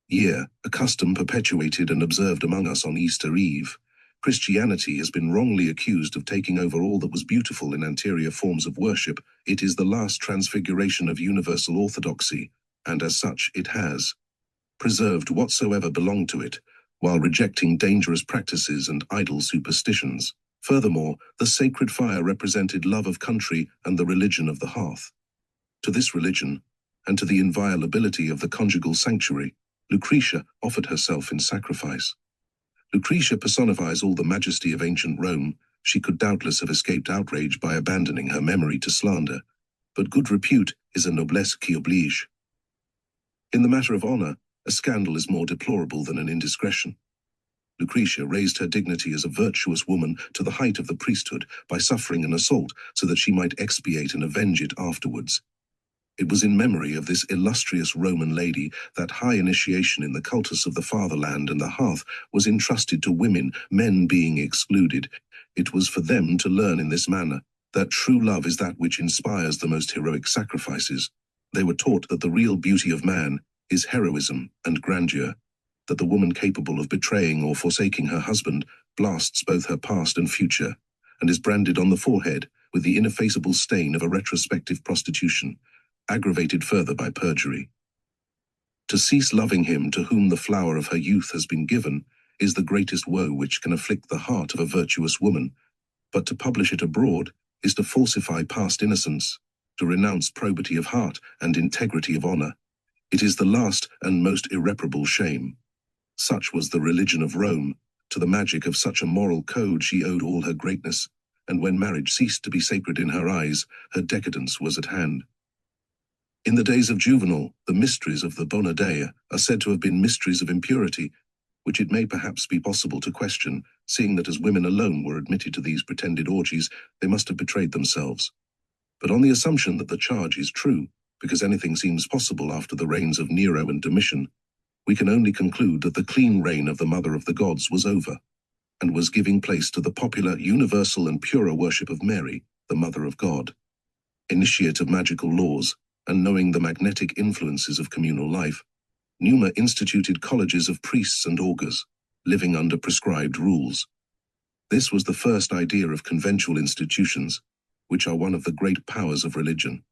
year, a custom perpetuated and observed among us on Easter Eve. Christianity has been wrongly accused of taking over all that was beautiful in anterior forms of worship. It is the last transfiguration of universal orthodoxy, and as such it has preserved whatsoever belonged to it, while rejecting dangerous practices and idle superstitions. Furthermore, the sacred fire represented love of country and the religion of the hearth. To this religion, and to the inviolability of the conjugal sanctuary, Lucretia offered herself in sacrifice. Lucretia personifies all the majesty of ancient Rome. She could doubtless have escaped outrage by abandoning her memory to slander, but good repute is a noblesse qui oblige. In the matter of honor, a scandal is more deplorable than an indiscretion. Lucretia raised her dignity as a virtuous woman to the height of the priesthood by suffering an assault so that she might expiate and avenge it afterwards. It was in memory of this illustrious Roman lady that high initiation in the cultus of the fatherland and the hearth was entrusted to women, men being excluded. It was for them to learn in this manner that true love is that which inspires the most heroic sacrifices. They were taught that the real beauty of man is heroism and grandeur, that the woman capable of betraying or forsaking her husband blasts both her past and future, and is branded on the forehead with the ineffaceable stain of a retrospective prostitution, aggravated further by perjury. To cease loving him to whom the flower of her youth has been given is the greatest woe which can afflict the heart of a virtuous woman, but to publish it abroad is to falsify past innocence, to renounce probity of heart and integrity of honor. It is the last and most irreparable shame. Such was the religion of Rome. To the magic of such a moral code she owed all her greatness, and when marriage ceased to be sacred in her eyes, her decadence was at hand. In the days of Juvenal, the mysteries of the Bona Dea are said to have been mysteries of impurity, which it may perhaps be possible to question, seeing that as women alone were admitted to these pretended orgies, they must have betrayed themselves. But on the assumption that the charge is true, because anything seems possible after the reigns of Nero and Domitian, we can only conclude that the clean reign of the Mother of the Gods was over, and was giving place to the popular, universal and purer worship of Mary, the Mother of God. Initiate of magical laws, and knowing the magnetic influences of communal life, Numa instituted colleges of priests and augurs, living under prescribed rules. This was the first idea of conventual institutions, which are one of the great powers of religion.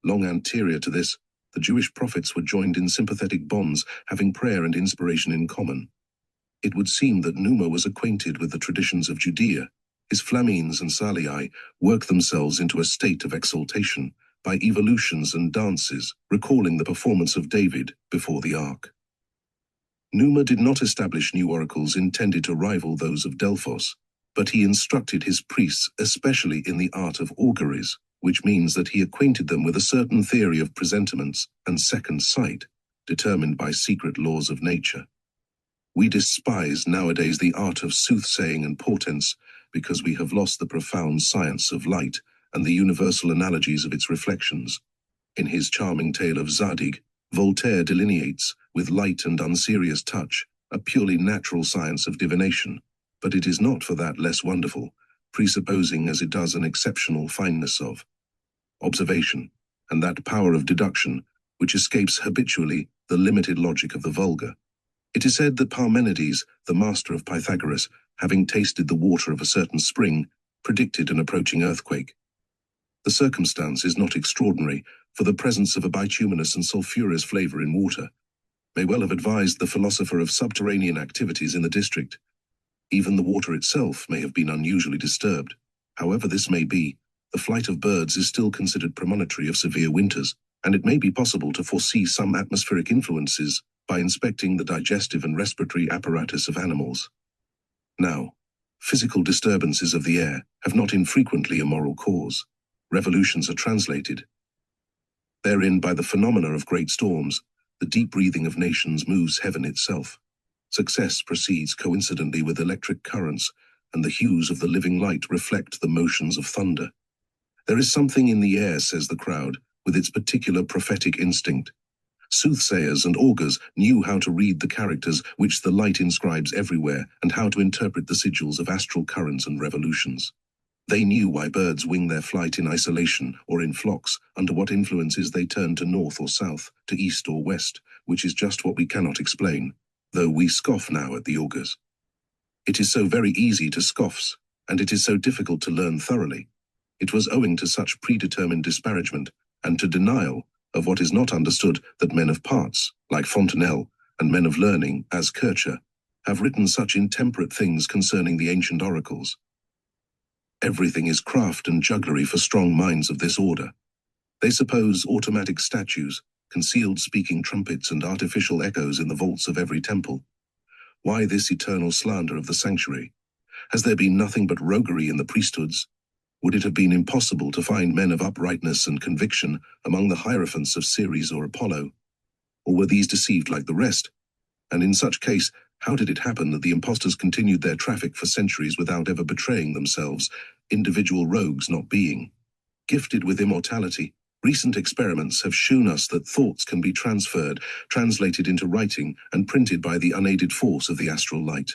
Long anterior to this, the Jewish prophets were joined in sympathetic bonds, having prayer and inspiration in common. It would seem that Numa was acquainted with the traditions of Judea. His flamines and salii work themselves into a state of exaltation by evolutions and dances, recalling the performance of David before the ark. Numa did not establish new oracles intended to rival those of Delphos, but he instructed his priests especially in the art of auguries, which means that he acquainted them with a certain theory of presentiments and second sight, determined by secret laws of nature. We despise nowadays the art of soothsaying and portents because we have lost the profound science of light and the universal analogies of its reflections. In his charming tale of Zadig, Voltaire delineates, with light and unserious touch, a purely natural science of divination, but it is not for that less wonderful, presupposing as it does an exceptional fineness of observation, and that power of deduction which escapes habitually the limited logic of the vulgar. It is said that Parmenides, the master of Pythagoras, having tasted the water of a certain spring, predicted an approaching earthquake. The circumstance is not extraordinary, for the presence of a bituminous and sulphurous flavor in water may well have advised the philosopher of subterranean activities in the district. Even the water itself may have been unusually disturbed. However this may be, the flight of birds is still considered premonitory of severe winters, and it may be possible to foresee some atmospheric influences by inspecting the digestive and respiratory apparatus of animals. Now, physical disturbances of the air have not infrequently a moral cause. Revolutions are translated therein by the phenomena of great storms. The deep breathing of nations moves heaven itself. Success proceeds coincidently with electric currents, and the hues of the living light reflect the motions of thunder. There is something in the air, says the crowd, with its particular prophetic instinct. Soothsayers and augurs knew how to read the characters which the light inscribes everywhere and how to interpret the sigils of astral currents and revolutions. They knew why birds wing their flight in isolation or in flocks, under what influences they turn to north or south, to east or west, which is just what we cannot explain, though we scoff now at the augurs. It is so very easy to scoffs, and it is so difficult to learn thoroughly. It was owing to such predetermined disparagement and to denial of what is not understood that men of parts, like Fontenelle, and men of learning, as Kircher, have written such intemperate things concerning the ancient oracles. Everything is craft and jugglery for strong minds of this order. They suppose automatic statues, concealed speaking trumpets and artificial echoes in the vaults of every temple. Why this eternal slander of the sanctuary? Has there been nothing but roguery in the priesthoods? Would it have been impossible to find men of uprightness and conviction among the hierophants of Ceres or Apollo? Or were these deceived like the rest? And in such case, how did it happen that the impostors continued their traffic for centuries without ever betraying themselves, individual rogues not being gifted with immortality? Recent experiments have shown us that thoughts can be transferred, translated into writing, and printed by the unaided force of the astral light.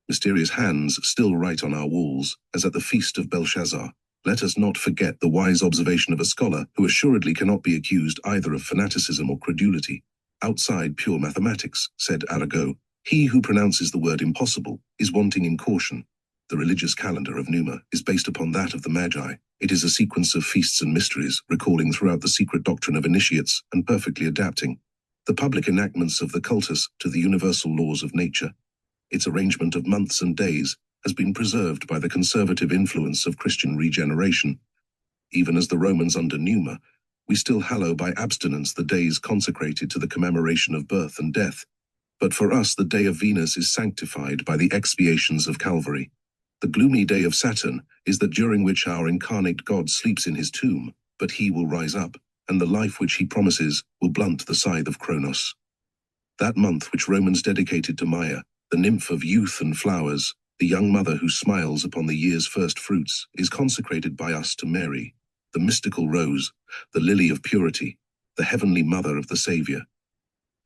Mysterious hands still write on our walls, as at the feast of Belshazzar. Let us not forget the wise observation of a scholar who assuredly cannot be accused either of fanaticism or credulity. Outside pure mathematics, said Arago, he who pronounces the word impossible is wanting in caution. The religious calendar of Numa is based upon that of the Magi. It is a sequence of feasts and mysteries, recalling throughout the secret doctrine of initiates and perfectly adapting the public enactments of the cultus to the universal laws of nature. Its arrangement of months and days has been preserved by the conservative influence of Christian regeneration. Even as the Romans under Numa, we still hallow by abstinence the days consecrated to the commemoration of birth and death. But for us the day of Venus is sanctified by the expiations of Calvary. The gloomy day of Saturn is that during which our incarnate God sleeps in his tomb, but he will rise up, and the life which he promises will blunt the scythe of Kronos. That month which Romans dedicated to Maya, the nymph of youth and flowers, the young mother who smiles upon the year's first fruits, is consecrated by us to Mary, the mystical rose, the lily of purity, the heavenly mother of the Savior.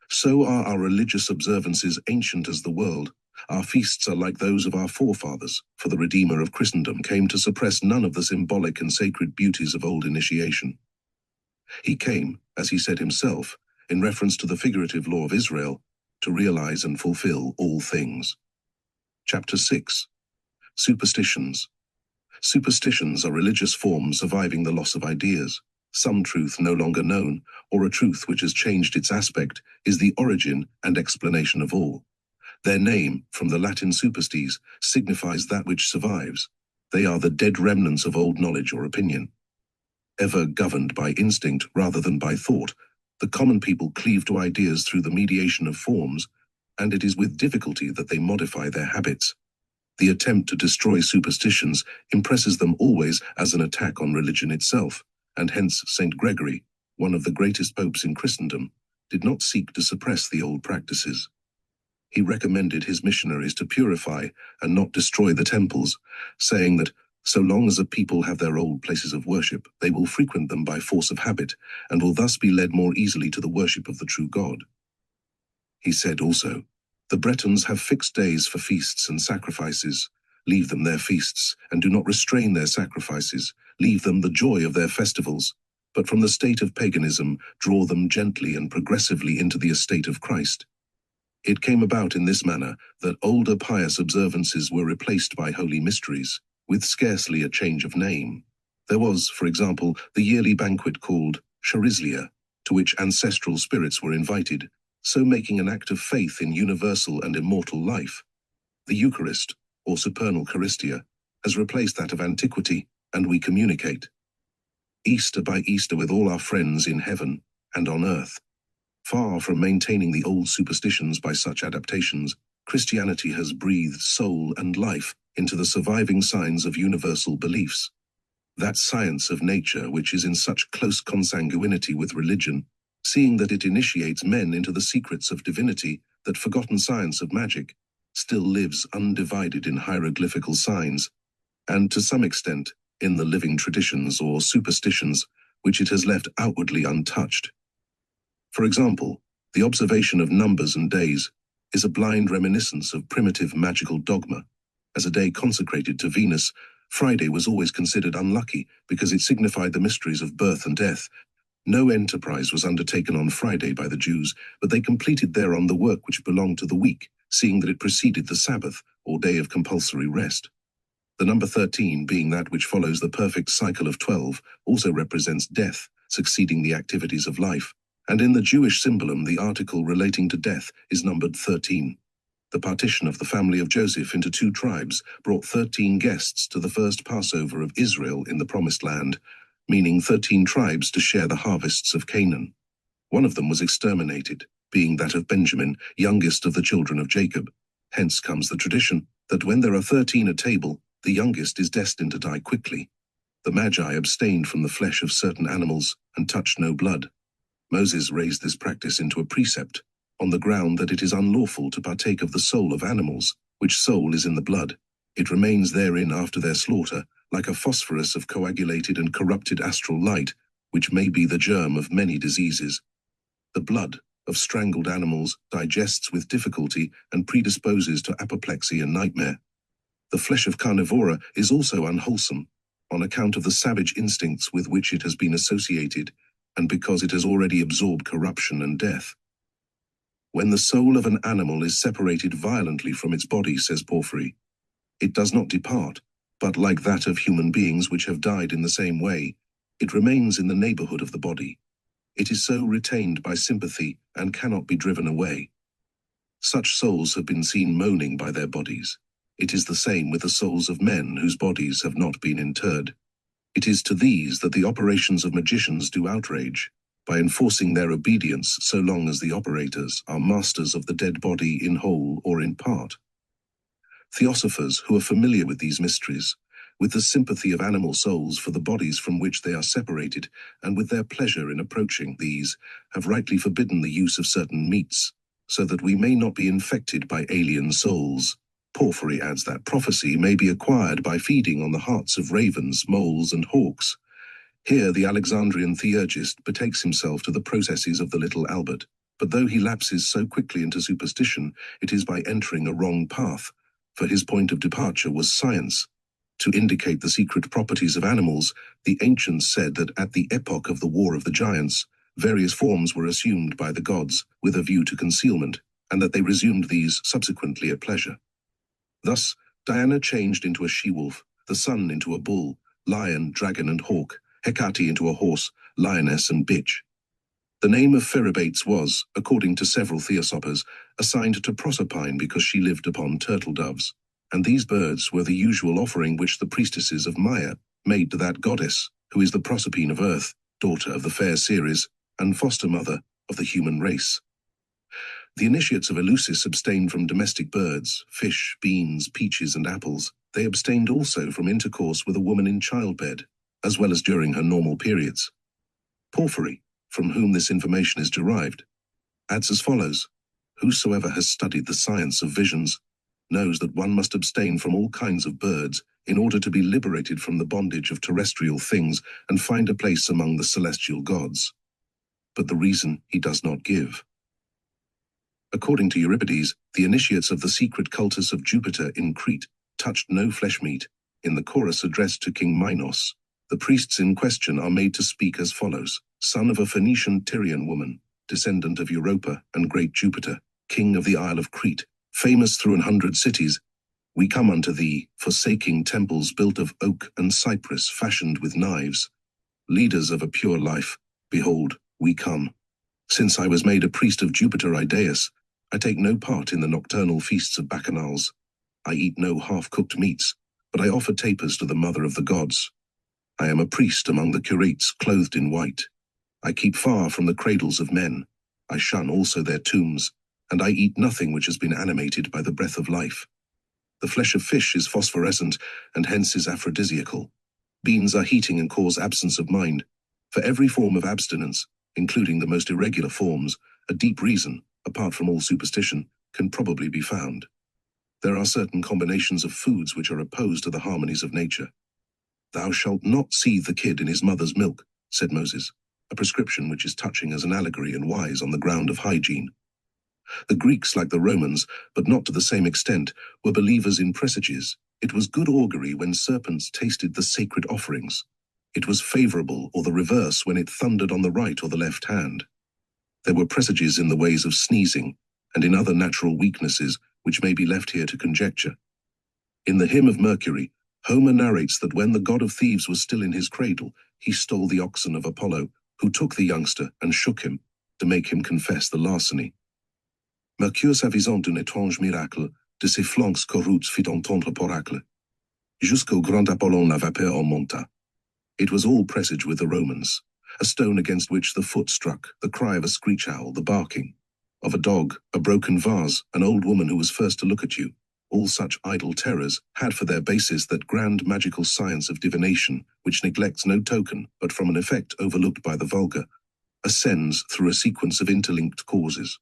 So are our religious observances ancient as the world. Our feasts are like those of our forefathers, for the Redeemer of Christendom came to suppress none of the symbolic and sacred beauties of old initiation. He came, as he said himself, in reference to the figurative law of Israel, to realize and fulfill all things. Chapter 6. Superstitions. Superstitions are religious forms surviving the loss of ideas. Some truth no longer known, or a truth which has changed its aspect, is the origin and explanation of all. Their name, from the Latin superstes, signifies that which survives. They are the dead remnants of old knowledge or opinion. Ever governed by instinct rather than by thought, the common people cleave to ideas through the mediation of forms, and it is with difficulty that they modify their habits. The attempt to destroy superstitions impresses them always as an attack on religion itself, and hence St. Gregory, one of the greatest popes in Christendom, did not seek to suppress the old practices. He recommended his missionaries to purify and not destroy the temples, saying that so long as a people have their old places of worship, they will frequent them by force of habit, and will thus be led more easily to the worship of the true God. He said also, "The Bretons have fixed days for feasts and sacrifices. Leave them their feasts, and do not restrain their sacrifices. Leave them the joy of their festivals. But from the state of paganism, draw them gently and progressively into the estate of Christ." It came about in this manner that older pious observances were replaced by holy mysteries, with scarcely a change of name. There was, for example, the yearly banquet called Charislia, to which ancestral spirits were invited, so making an act of faith in universal and immortal life. The Eucharist, or supernal Charistia, has replaced that of antiquity, and we communicate Easter by Easter with all our friends in heaven and on earth. Far from maintaining the old superstitions by such adaptations, Christianity has breathed soul and life into the surviving signs of universal beliefs. That science of nature which is in such close consanguinity with religion, seeing that it initiates men into the secrets of divinity, that forgotten science of magic still lives undivided in hieroglyphical signs, and to some extent in the living traditions or superstitions which it has left outwardly untouched. For example, the observation of numbers and days is a blind reminiscence of primitive magical dogma. As a day consecrated to Venus, Friday was always considered unlucky because it signified the mysteries of birth and death. No enterprise was undertaken on Friday by the Jews, but they completed thereon the work which belonged to the week, seeing that it preceded the Sabbath, or day of compulsory rest. The number 13, being that which follows the perfect cycle of 12, also represents death, succeeding the activities of life, and in the Jewish symbolism the article relating to death is numbered 13. The partition of the family of Joseph into 2 tribes brought 13 guests to the first Passover of Israel in the Promised Land, meaning 13 tribes to share the harvests of Canaan. One of them was exterminated, being that of Benjamin, youngest of the children of Jacob. Hence comes the tradition that when there are 13 at table, the youngest is destined to die quickly. The Magi abstained from the flesh of certain animals and touched no blood. Moses raised this practice into a precept, on the ground that it is unlawful to partake of the soul of animals, which soul is in the blood. It remains therein after their slaughter, like a phosphorus of coagulated and corrupted astral light, which may be the germ of many diseases. The blood of strangled animals digests with difficulty and predisposes to apoplexy and nightmare. The flesh of carnivora is also unwholesome, on account of the savage instincts with which it has been associated, and because it has already absorbed corruption and death. When the soul of an animal is separated violently from its body, says Porphyry, it does not depart, but like that of human beings which have died in the same way, it remains in the neighborhood of the body. It is so retained by sympathy and cannot be driven away. Such souls have been seen moaning by their bodies. It is the same with the souls of men whose bodies have not been interred. It is to these that the operations of magicians do outrage, by enforcing their obedience so long as the operators are masters of the dead body in whole or in part. Theosophers who are familiar with these mysteries, with the sympathy of animal souls for the bodies from which they are separated, and with their pleasure in approaching these, have rightly forbidden the use of certain meats, so that we may not be infected by alien souls. Porphyry adds that prophecy may be acquired by feeding on the hearts of ravens, moles, and hawks. Here the Alexandrian theurgist betakes himself to the processes of the little Albert, but though he lapses so quickly into superstition, it is by entering a wrong path, for his point of departure was science. To indicate the secret properties of animals, the ancients said that at the epoch of the War of the Giants, various forms were assumed by the gods with a view to concealment, and that they resumed these subsequently at pleasure. Thus, Diana changed into a she-wolf, the sun into a bull, lion, dragon, and hawk, Hecate into a horse, lioness, and bitch. The name of Pheribates was, according to several theosophers, assigned to Proserpine because she lived upon turtle doves. and these birds were the usual offering which the priestesses of Maya made to that goddess, who is the Proserpine of earth, daughter of the fair Ceres, and foster mother of the human race. The initiates of Eleusis abstained from domestic birds, fish, beans, peaches, and apples. They abstained also from intercourse with a woman in childbed, as well as during her normal periods. Porphyry, from whom this information is derived, adds as follows: "Whosoever has studied the science of visions knows that one must abstain from all kinds of birds in order to be liberated from the bondage of terrestrial things and find a place among the celestial gods. But the reason he does not give." According to Euripides, the initiates of the secret cultus of Jupiter in Crete touched no flesh meat. In the chorus addressed to King Minos, the priests in question are made to speak as follows: "Son of a Phoenician Tyrian woman, descendant of Europa and great Jupiter, king of the Isle of Crete, famous through 100 cities, we come unto thee, forsaking temples built of oak and cypress fashioned with knives. Leaders of a pure life, behold, we come. Since I was made a priest of Jupiter Idaeus, I take no part in the nocturnal feasts of bacchanals. I eat no half-cooked meats, but I offer tapers to the mother of the gods. I am a priest among the curates clothed in white. I keep far from the cradles of men. I shun also their tombs, and I eat nothing which has been animated by the breath of life. The flesh of fish is phosphorescent, and hence is aphrodisiacal. Beans are heating and cause absence of mind. For every form of abstinence, including the most irregular forms, a deep reason, apart from all superstition, can probably be found. There are certain combinations of foods which are opposed to the harmonies of nature. Thou shalt not seethe the kid in his mother's milk, said Moses, a prescription which is touching as an allegory and wise on the ground of hygiene. The Greeks, like the Romans, but not to the same extent, were believers in presages. It was good augury when serpents tasted the sacred offerings. It was favorable or the reverse when it thundered on the right or the left hand. There were presages in the ways of sneezing and in other natural weaknesses which may be left here to conjecture. In the hymn of Mercury, Homer narrates that when the god of thieves was still in his cradle, he stole the oxen of Apollo, who took the youngster and shook him to make him confess the larceny. Mercure s'avisant d'un étrange miracle, de ses flancs corrupts fit entendre l'oracle. Jusqu'au grand Apollon la vapeur en monta. It was all presage with the Romans, a stone against which the foot struck, the cry of a screech owl, the barking of a dog, a broken vase, an old woman who was first to look at you. All such idle terrors had for their basis that grand magical science of divination, which neglects no token, but from an effect overlooked by the vulgar, ascends through a sequence of interlinked causes.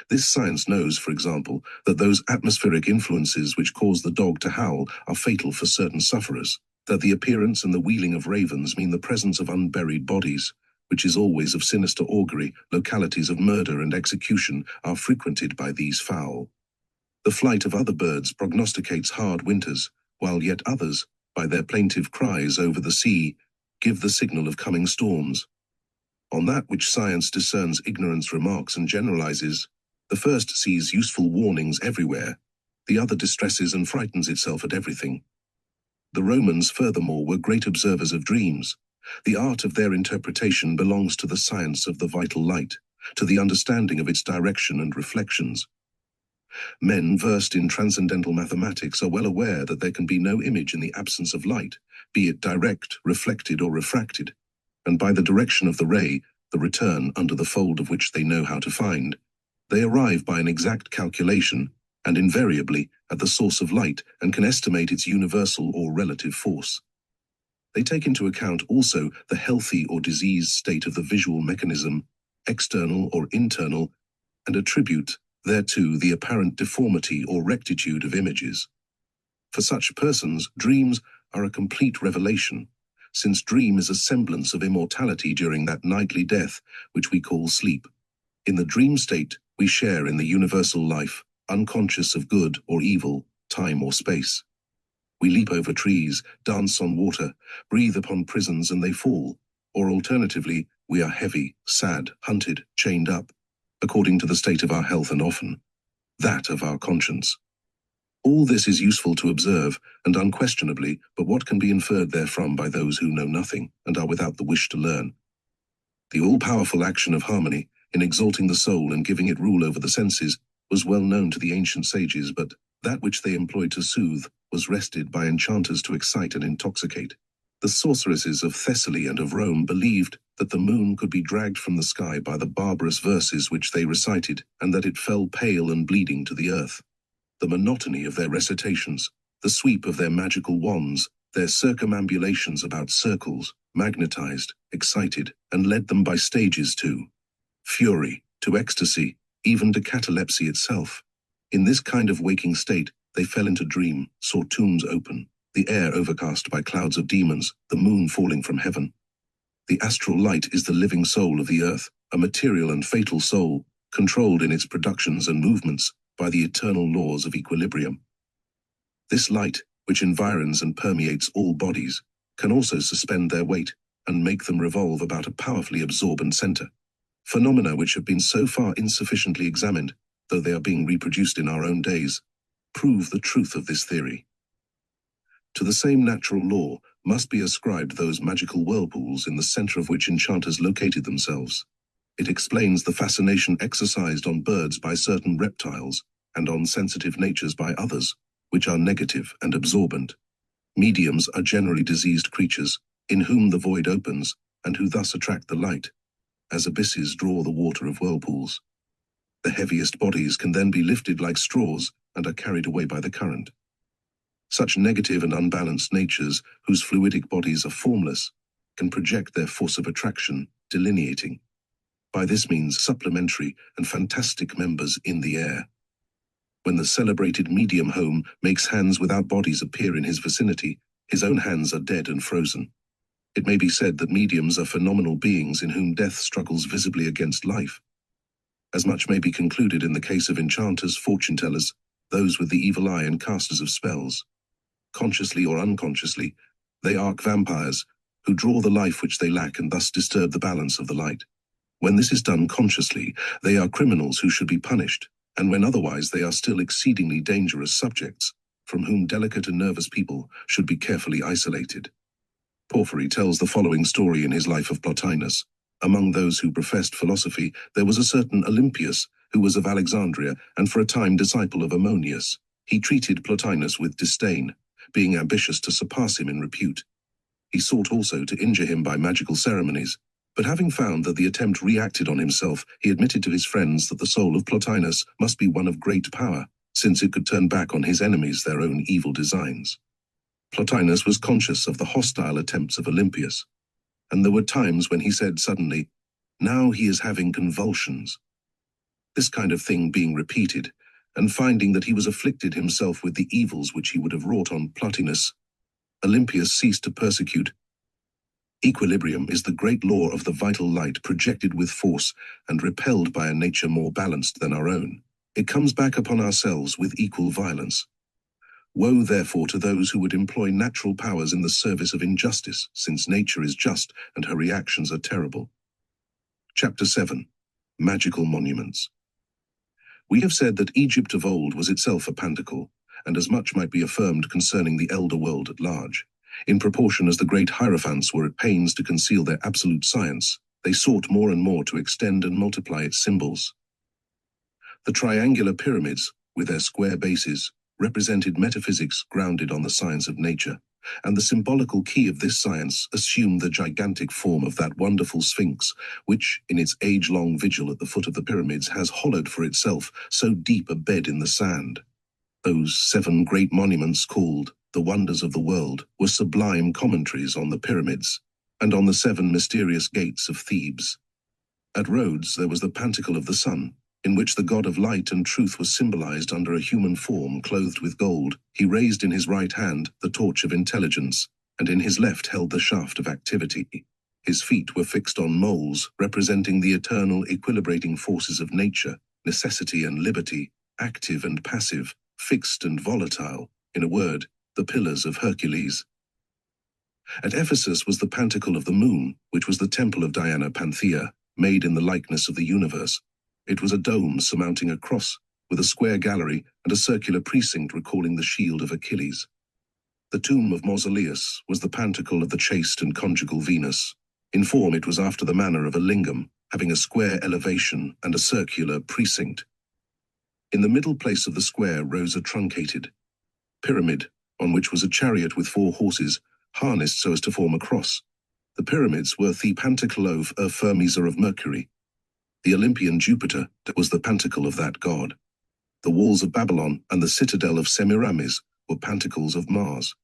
This science knows, for example, that those atmospheric influences which cause the dog to howl are fatal for certain sufferers, that the appearance and the wheeling of ravens mean the presence of unburied bodies, which is always of sinister augury. Localities of murder and execution are frequented by these fowl. The flight of other birds prognosticates hard winters, while yet others, by their plaintive cries over the sea, give the signal of coming storms. On that which science discerns ignorance remarks and generalizes, the first sees useful warnings everywhere, the other distresses and frightens itself at everything. The Romans, furthermore, were great observers of dreams. The art of their interpretation belongs to the science of the vital light, to the understanding of its direction and reflections. Men versed in transcendental mathematics are well aware that there can be no image in the absence of light, be it direct, reflected, or refracted, and by the direction of the ray, the return under the fold of which they know how to find, they arrive by an exact calculation, and invariably at the source of light, and can estimate its universal or relative force. They take into account also the healthy or diseased state of the visual mechanism, external or internal, and attribute thereto the apparent deformity or rectitude of images. For such persons, dreams are a complete revelation, since dream is a semblance of immortality during that nightly death which we call sleep. In the dream state, we share in the universal life, unconscious of good or evil, time or space. We leap over trees, dance on water, breathe upon prisons and they fall, or alternatively, we are heavy, sad, hunted, chained up, according to the state of our health and often that of our conscience. All this is useful to observe, and unquestionably, but what can be inferred therefrom by those who know nothing and are without the wish to learn? The all-powerful action of harmony, in exalting the soul and giving it rule over the senses, was well known to the ancient sages, but That which they employed to soothe was wrested by enchanters to excite and intoxicate. The sorceresses of Thessaly and of Rome believed that the moon could be dragged from the sky by the barbarous verses which they recited, and that it fell pale and bleeding to the earth. The monotony of their recitations, the sweep of their magical wands, their circumambulations about circles, magnetized, excited, and led them by stages to fury, to ecstasy, even to catalepsy itself. In this kind of waking state, they fell into dream, saw tombs open, the air overcast by clouds of demons, the moon falling from heaven. The astral light is the living soul of the earth, a material and fatal soul, controlled in its productions and movements by the eternal laws of equilibrium. This light, which environs and permeates all bodies, can also suspend their weight and make them revolve about a powerfully absorbent center. Phenomena which have been so far insufficiently examined, though they are being reproduced in our own days, prove the truth of this theory. To the same natural law must be ascribed those magical whirlpools in the center of which enchanters located themselves. It explains the fascination exercised on birds by certain reptiles and on sensitive natures by others, which are negative and absorbent. Mediums are generally diseased creatures, in whom the void opens, and who thus attract the light, as abysses draw the water of whirlpools. The heaviest bodies can then be lifted like straws and are carried away by the current. Such negative and unbalanced natures, whose fluidic bodies are formless, can project their force of attraction, delineating, by this means, supplementary and fantastic members in the air. When the celebrated medium Home makes hands without bodies appear in his vicinity, his own hands are dead and frozen. It may be said that mediums are phenomenal beings in whom death struggles visibly against life. As much may be concluded in the case of enchanters, fortune-tellers, those with the evil eye and casters of spells. Consciously or unconsciously, they are vampires who draw the life which they lack and thus disturb the balance of the light. When this is done consciously, they are criminals who should be punished, and when otherwise they are still exceedingly dangerous subjects, from whom delicate and nervous people should be carefully isolated. Porphyry tells the following story in his Life of Plotinus. Among those who professed philosophy, there was a certain Olympius, who was of Alexandria and for a time disciple of Ammonius. He treated Plotinus with disdain, being ambitious to surpass him in repute. He sought also to injure him by magical ceremonies, but having found that the attempt reacted on himself, he admitted to his friends that the soul of Plotinus must be one of great power, since it could turn back on his enemies their own evil designs. Plotinus was conscious of the hostile attempts of Olympius, and there were times when he said suddenly, "Now he is having convulsions." This kind of thing being repeated, and finding that he was afflicted himself with the evils which he would have wrought on Plotinus, Olympius ceased to persecute. Equilibrium is the great law of the vital light projected with force and repelled by a nature more balanced than our own. It comes back upon ourselves with equal violence. Woe therefore to those who would employ natural powers in the service of injustice, since nature is just and her reactions are terrible. Chapter 7. Magical Monuments. We have said that Egypt of old was itself a pantacle, and as much might be affirmed concerning the elder world at large. In proportion as the great hierophants were at pains to conceal their absolute science, they sought more and more to extend and multiply its symbols. The triangular pyramids, with their square bases, represented metaphysics grounded on the science of nature, and the symbolical key of this science assumed the gigantic form of that wonderful Sphinx, which, in its age-long vigil at the foot of the pyramids, has hollowed for itself so deep a bed in the sand. Those 7 great monuments called the wonders of the world were sublime commentaries on the pyramids, and on the 7 mysterious gates of Thebes. At Rhodes there was the Pantacle of the Sun, in which the god of light and truth was symbolized under a human form clothed with gold. He raised in his right hand the torch of intelligence, and in his left held the shaft of activity. His feet were fixed on moles, representing the eternal equilibrating forces of nature, necessity and liberty, active and passive, fixed and volatile, in a word, the pillars of Hercules. At Ephesus was the Pantacle of the Moon, which was the temple of Diana Panthea, made in the likeness of the universe. It was a dome surmounting a cross, with a square gallery and a circular precinct recalling the shield of Achilles. The tomb of Mausoleus was the Pantacle of the chaste and conjugal Venus. In form it was after the manner of a lingam, having a square elevation and a circular precinct. In the middle place of the square rose a truncated pyramid, on which was a chariot with 4 horses, harnessed so as to form a cross. The pyramids were the pantacle of Hermes or of Mercury. The Olympian Jupiter was the pantacle of that god. The walls of Babylon and the citadel of Semiramis were pantacles of Mars.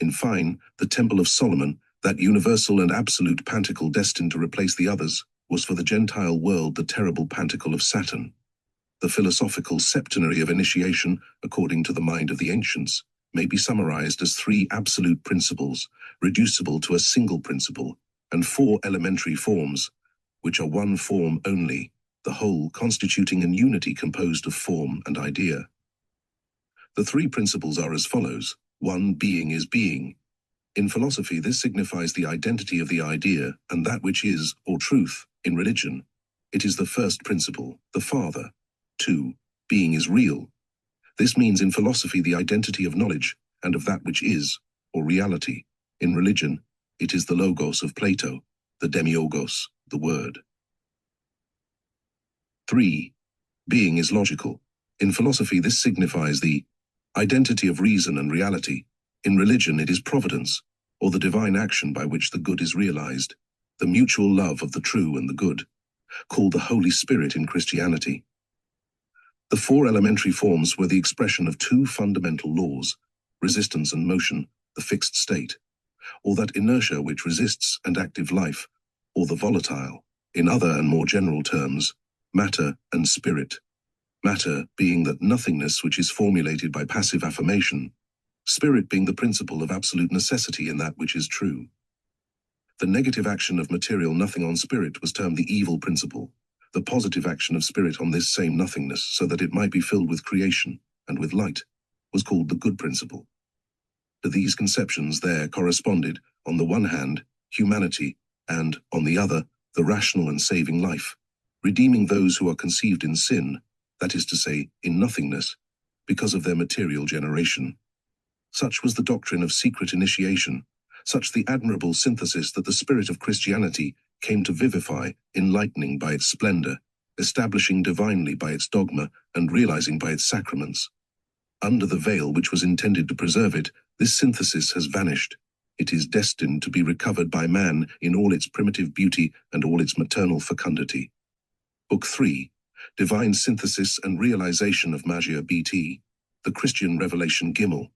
In fine, the Temple of Solomon, that universal and absolute pantacle destined to replace the others, was for the Gentile world the terrible pantacle of Saturn. The philosophical septenary of initiation, according to the mind of the ancients, may be summarized as 3 absolute principles, reducible to a single principle, and 4 elementary forms, which are one form only, the whole constituting an unity composed of form and idea. The 3 principles are as follows. 1. Being is being. In philosophy, this signifies the identity of the idea and that which is, or truth. In religion, it is the first principle, the Father. 2. Being is real. This means in philosophy the identity of knowledge and of that which is, or reality. In religion, it is the Logos of Plato, the Demiurgos, the Word. 3. Being is logical. In philosophy, this signifies the identity of reason and reality. In religion, it is providence, or the divine action by which the good is realized, the mutual love of the true and the good, called the Holy Spirit in Christianity. The 4 elementary forms were the expression of 2 fundamental laws, resistance and motion, the fixed state, or that inertia which resists, and active life, or the volatile, in other and more general terms, matter and spirit. Matter being that nothingness which is formulated by passive affirmation, spirit being the principle of absolute necessity in that which is true. The negative action of material nothing on spirit was termed the evil principle, the positive action of spirit on this same nothingness so that it might be filled with creation and with light was called the good principle. To these conceptions there corresponded, on the one hand, humanity, and, on the other, the rational and saving life, redeeming those who are conceived in sin, that is to say, in nothingness, because of their material generation. Such was the doctrine of secret initiation, such the admirable synthesis that the spirit of Christianity came to vivify, enlightening by its splendor, establishing divinely by its dogma, and realizing by its sacraments. Under the veil which was intended to preserve it, this synthesis has vanished. It is destined to be recovered by man in all its primitive beauty and all its maternal fecundity. Book 3, Divine Synthesis and Realization of Magi BT, The Christian Revelation Gimel.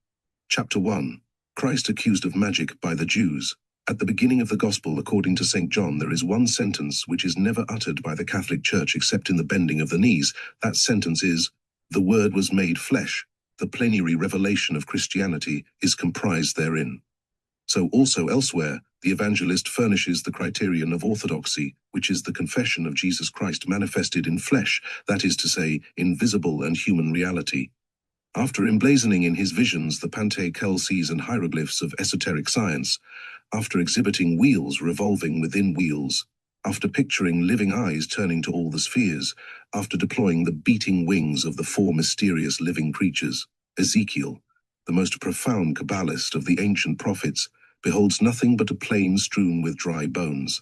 Chapter 1, Christ accused of magic by the Jews. At the beginning of the Gospel, according to St. John, there is one sentence which is never uttered by the Catholic Church except in the bending of the knees. That sentence is, "The Word was made flesh." The plenary revelation of Christianity is comprised therein. So also elsewhere, the evangelist furnishes the criterion of orthodoxy, which is the confession of Jesus Christ manifested in flesh, that is to say, in visible and human reality. After emblazoning in his visions the pantecalces and hieroglyphs of esoteric science, after exhibiting wheels revolving within wheels, after picturing living eyes turning to all the spheres, after deploying the beating wings of the 4 mysterious living creatures, Ezekiel, the most profound Kabbalist of the ancient prophets, beholds nothing but a plain strewn with dry bones.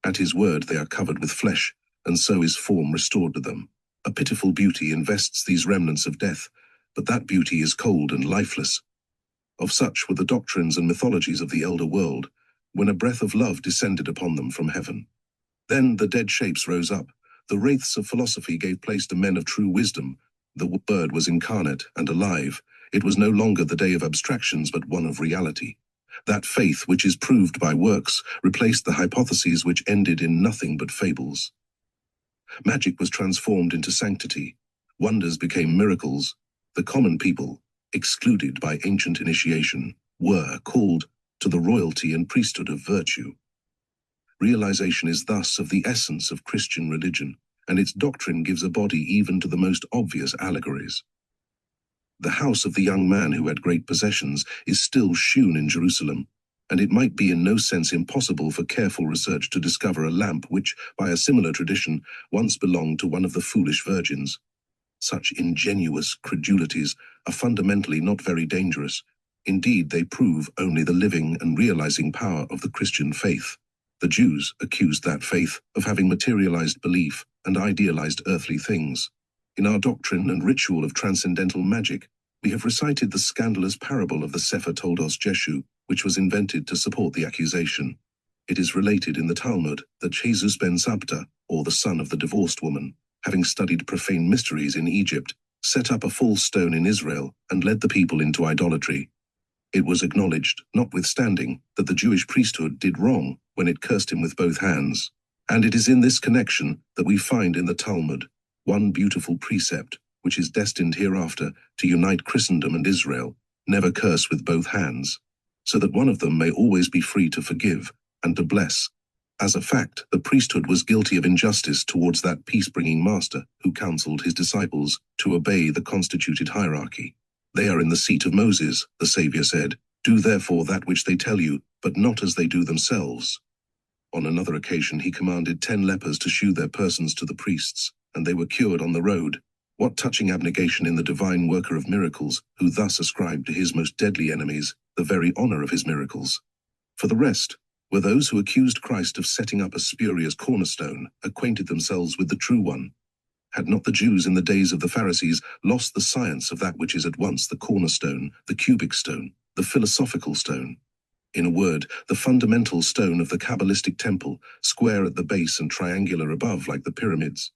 At his word they are covered with flesh, and so is form restored to them. A pitiful beauty invests these remnants of death, but that beauty is cold and lifeless. Of such were the doctrines and mythologies of the elder world, when a breath of love descended upon them from heaven. Then the dead shapes rose up, the wraiths of philosophy gave place to men of true wisdom, the Word was incarnate and alive, it was no longer the day of abstractions but one of reality. That faith which is proved by works replaced the hypotheses which ended in nothing but fables. Magic was transformed into sanctity, wonders became miracles, the common people, excluded by ancient initiation, were called to the royalty and priesthood of virtue. Realization is thus of the essence of Christian religion, and its doctrine gives a body even to the most obvious allegories. The house of the young man who had great possessions is still shewn in Jerusalem, and it might be in no sense impossible for careful research to discover a lamp which, by a similar tradition, once belonged to one of the foolish virgins. Such ingenuous credulities are fundamentally not very dangerous. Indeed, they prove only the living and realizing power of the Christian faith. The Jews accused that faith of having materialized belief and idealized earthly things. In our doctrine and ritual of transcendental magic, we have recited the scandalous parable of the Sefer Toldos Jeshu, which was invented to support the accusation. It is related in the Talmud that Jesus ben Zabta, or the son of the divorced woman, having studied profane mysteries in Egypt, set up a false stone in Israel and led the people into idolatry. It was acknowledged, notwithstanding, that the Jewish priesthood did wrong when it cursed him with both hands. And it is in this connection that we find in the Talmud one beautiful precept, which is destined hereafter to unite Christendom and Israel: never curse with both hands, so that one of them may always be free to forgive and to bless. As a fact, the priesthood was guilty of injustice towards that peace-bringing master who counseled his disciples to obey the constituted hierarchy. They are in the seat of Moses, the Saviour said. Do therefore that which they tell you, but not as they do themselves. On another occasion he commanded 10 lepers to shew their persons to the priests, and they were cured on the road. What touching abnegation in the divine worker of miracles, who thus ascribed to his most deadly enemies the very honor of his miracles. For the rest were those who accused Christ of setting up a spurious cornerstone, acquainted themselves with the true one. Had not the Jews in the days of the Pharisees lost the science of that which is at once the cornerstone, the cubic stone, the philosophical stone? In a word, the fundamental stone of the Kabalistic temple, square at the base and triangular above like the pyramids.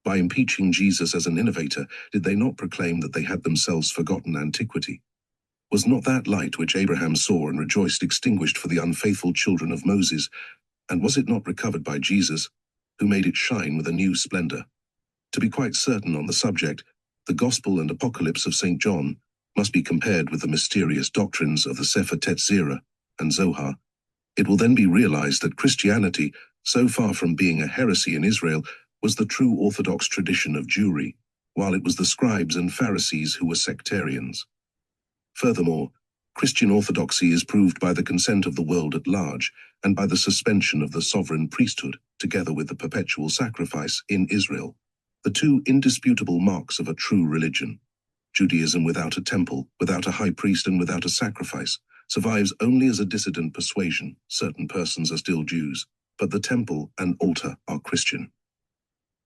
By impeaching Jesus as an innovator, did they not proclaim that they had themselves forgotten antiquity? Was not that light which Abraham saw and rejoiced extinguished for the unfaithful children of Moses, and was it not recovered by Jesus, who made it shine with a new splendor? To be quite certain on the subject, the Gospel and Apocalypse of St. John must be compared with the mysterious doctrines of the Sefer Tetzirah and Zohar. It will then be realized that Christianity, so far from being a heresy in Israel, was the true orthodox tradition of Jewry, while it was the scribes and Pharisees who were sectarians. Furthermore, Christian orthodoxy is proved by the consent of the world at large and by the suspension of the sovereign priesthood, together with the perpetual sacrifice in Israel, the two indisputable marks of a true religion. Judaism without a temple, without a high priest, and without a sacrifice survives only as a dissident persuasion. Certain persons are still Jews, but the temple and altar are Christian.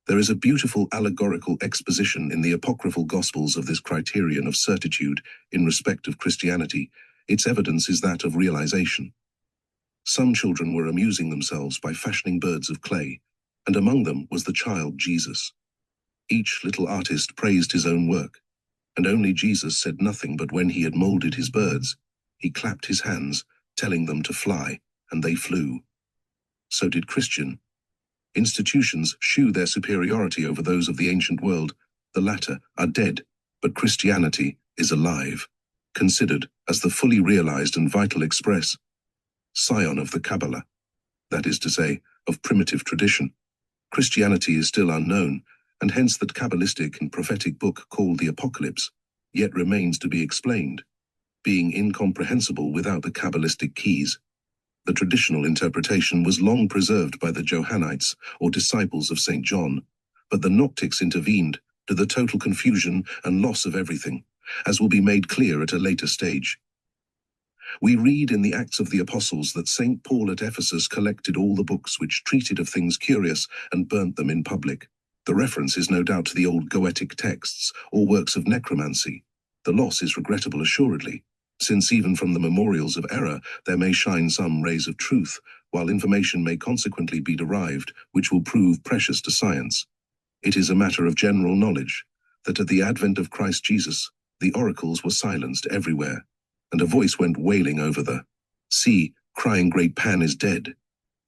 There is a beautiful allegorical exposition in the apocryphal Gospels of this criterion of certitude in respect of Christianity. Its evidence is that of realization. Some children were amusing themselves by fashioning birds of clay, and among them was the child Jesus. Each little artist praised his own work, and only Jesus said nothing but when he had molded his birds, he clapped his hands, telling them to fly, and they flew. So did Christian. Institutions shew their superiority over those of the ancient world. The latter are dead, but Christianity is alive, considered as the fully realized and vital express scion of the Kabalah, that is to say, of primitive tradition. Christianity is still unknown, and hence that Kabalistic and prophetic book called the Apocalypse yet remains to be explained, being incomprehensible without the Kabalistic keys. The traditional interpretation was long preserved by the Johannites, or disciples of St. John, but the Gnostics intervened, to the total confusion and loss of everything, as will be made clear at a later stage. We read in the Acts of the Apostles that St. Paul at Ephesus collected all the books which treated of things curious and burnt them in public. The reference is no doubt to the old Goetic texts or works of necromancy. The loss is regrettable assuredly, since even from the memorials of error there may shine some rays of truth, while information may consequently be derived which will prove precious to science. It is a matter of general knowledge that at the advent of Christ Jesus, the oracles were silenced everywhere, and a voice went wailing over the sea, crying, "Great Pan is dead."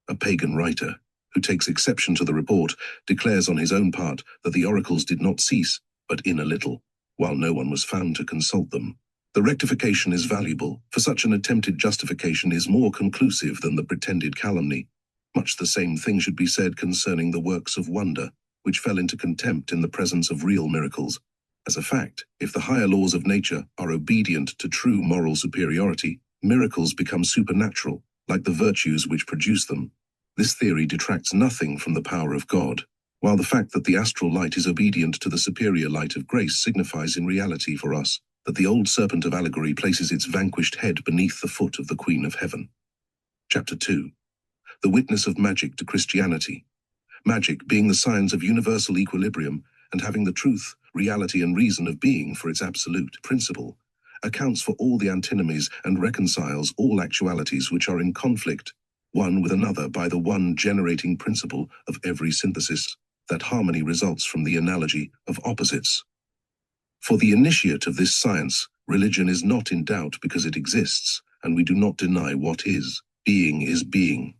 A pagan writer, who takes exception to the report, declares on his own part that the oracles did not cease, but in a little, while no one was found to consult them. The rectification is valuable, for such an attempted justification is more conclusive than the pretended calumny. Much the same thing should be said concerning the works of wonder, which fell into contempt in the presence of real miracles. As a fact, if the higher laws of nature are obedient to true moral superiority, miracles become supernatural, like the virtues which produce them. This theory detracts nothing from the power of God, while the fact that the astral light is obedient to the superior light of grace signifies in reality for us that the old serpent of allegory places its vanquished head beneath the foot of the Queen of Heaven. Chapter 2. The witness of magic to Christianity. Magic, being the science of universal equilibrium and having the truth, reality, and reason of being for its absolute principle, accounts for all the antinomies and reconciles all actualities which are in conflict, one with another by the one generating principle of every synthesis, that harmony results from the analogy of opposites. For the initiate of this science, religion is not in doubt because it exists, and we do not deny what is. Being is being.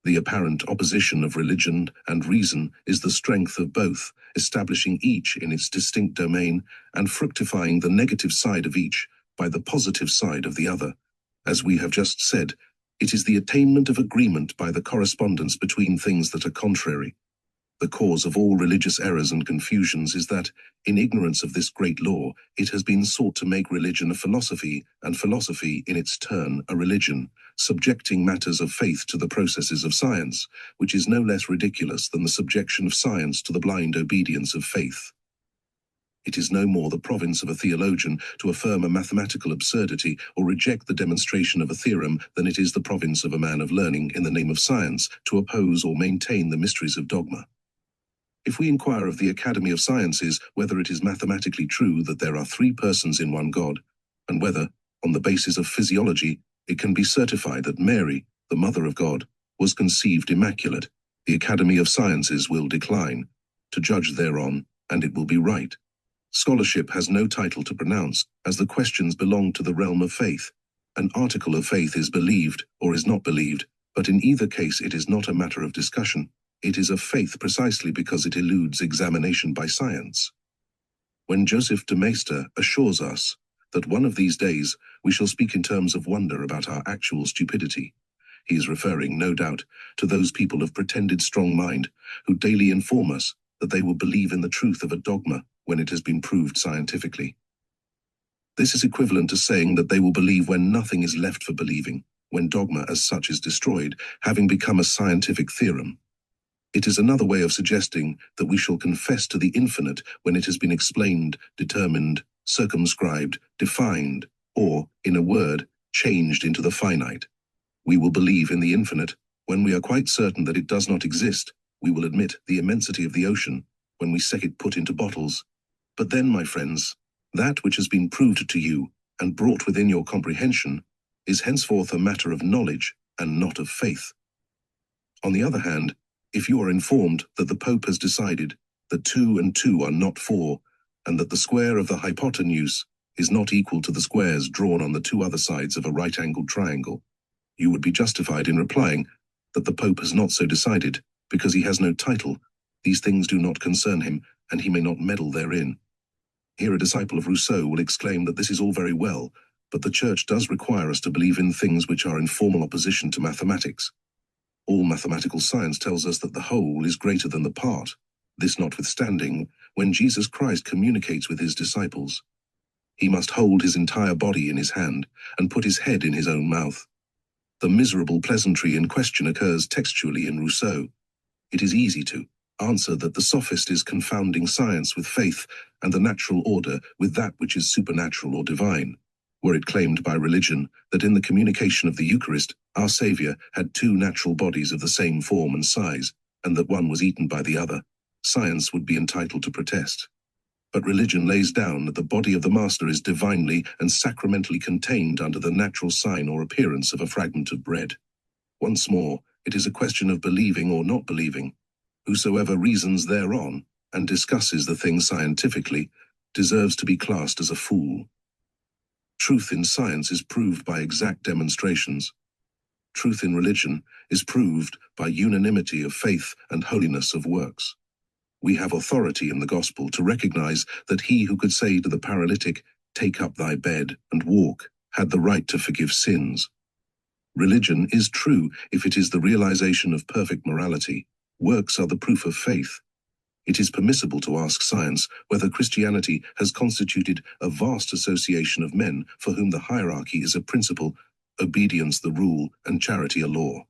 The apparent opposition of religion and reason is the strength of both, establishing each in its distinct domain and fructifying the negative side of each by the positive side of the other. As we have just said, it is the attainment of agreement by the correspondence between things that are contrary. The cause of all religious errors and confusions is that, in ignorance of this great law, it has been sought to make religion a philosophy, and philosophy, in its turn, a religion, subjecting matters of faith to the processes of science, which is no less ridiculous than the subjection of science to the blind obedience of faith. It is no more the province of a theologian to affirm a mathematical absurdity or reject the demonstration of a theorem than it is the province of a man of learning in the name of science to oppose or maintain the mysteries of dogma. If we inquire of the Academy of Sciences whether it is mathematically true that there are three persons in one God, and whether, on the basis of physiology, it can be certified that Mary, the Mother of God, was conceived immaculate, the Academy of Sciences will decline to judge thereon, and it will be right. Scholarship has no title to pronounce, as the questions belong to the realm of faith. An article of faith is believed or is not believed, but in either case it is not a matter of discussion. It is of faith precisely because it eludes examination by science. When Joseph de Maistre assures us that one of these days we shall speak in terms of wonder about our actual stupidity, he is referring, no doubt, to those people of pretended strong mind who daily inform us that they will believe in the truth of a dogma when it has been proved scientifically. This is equivalent to saying that they will believe when nothing is left for believing, when dogma as such is destroyed, having become a scientific theorem. It is another way of suggesting that we shall confess to the infinite when it has been explained, determined, circumscribed, defined, or, in a word, changed into the finite. We will believe in the infinite when we are quite certain that it does not exist. We will admit the immensity of the ocean when we see it put into bottles. But then, my friends, that which has been proved to you and brought within your comprehension is henceforth a matter of knowledge and not of faith. On the other hand, if you are informed that the Pope has decided that 2 and 2 are not 4, and that the square of the hypotenuse is not equal to the squares drawn on the two other sides of a right-angled triangle, you would be justified in replying that the Pope has not so decided, because he has no title, these things do not concern him, and he may not meddle therein. Here a disciple of Rousseau will exclaim that this is all very well, but the Church does require us to believe in things which are in formal opposition to mathematics. All mathematical science tells us that the whole is greater than the part. This notwithstanding, when Jesus Christ communicates with his disciples, he must hold his entire body in his hand and put his head in his own mouth. The miserable pleasantry in question occurs textually in Rousseau. It is easy to answer that the sophist is confounding science with faith and the natural order with that which is supernatural or divine. Were it claimed by religion that in the communication of the Eucharist, our Saviour had two natural bodies of the same form and size, and that one was eaten by the other, science would be entitled to protest. But religion lays down that the body of the Master is divinely and sacramentally contained under the natural sign or appearance of a fragment of bread. Once more, it is a question of believing or not believing. Whosoever reasons thereon and discusses the thing scientifically deserves to be classed as a fool. Truth in science is proved by exact demonstrations. Truth in religion is proved by unanimity of faith and holiness of works. We have authority in the gospel to recognize that he who could say to the paralytic, "Take up thy bed and walk," had the right to forgive sins. Religion is true if it is the realization of perfect morality. Works are the proof of faith. It is permissible to ask science whether Christianity has constituted a vast association of men for whom the hierarchy is a principle, obedience the rule, and charity a law.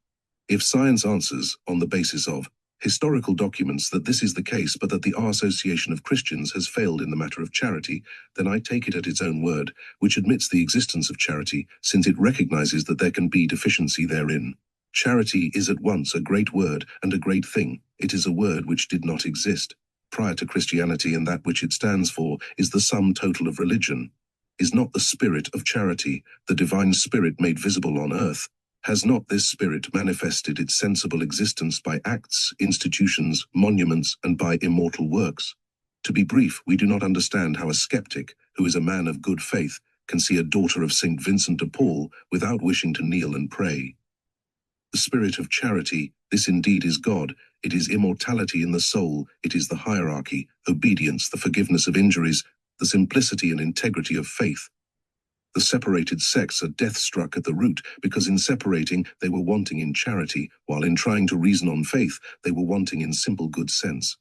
If science answers, on the basis of historical documents, that this is the case, but that the association of Christians has failed in the matter of charity, then I take it at its own word, which admits the existence of charity, since it recognizes that there can be deficiency therein. Charity is at once a great word and a great thing. It is a word which did not exist. prior to Christianity and that which it stands for, is the sum total of religion. Is not the spirit of charity, the divine spirit made visible on earth? Has not this spirit manifested its sensible existence by acts, institutions, monuments, and by immortal works? To be brief, we do not understand how a skeptic, who is a man of good faith, can see a daughter of St. Vincent de Paul without wishing to kneel and pray. The spirit of charity, this indeed is God, it is immortality in the soul, it is the hierarchy, obedience, the forgiveness of injuries, the simplicity and integrity of faith. The separated sects are death-struck at the root, because in separating they were wanting in charity, while in trying to reason on faith they were wanting in simple good sense.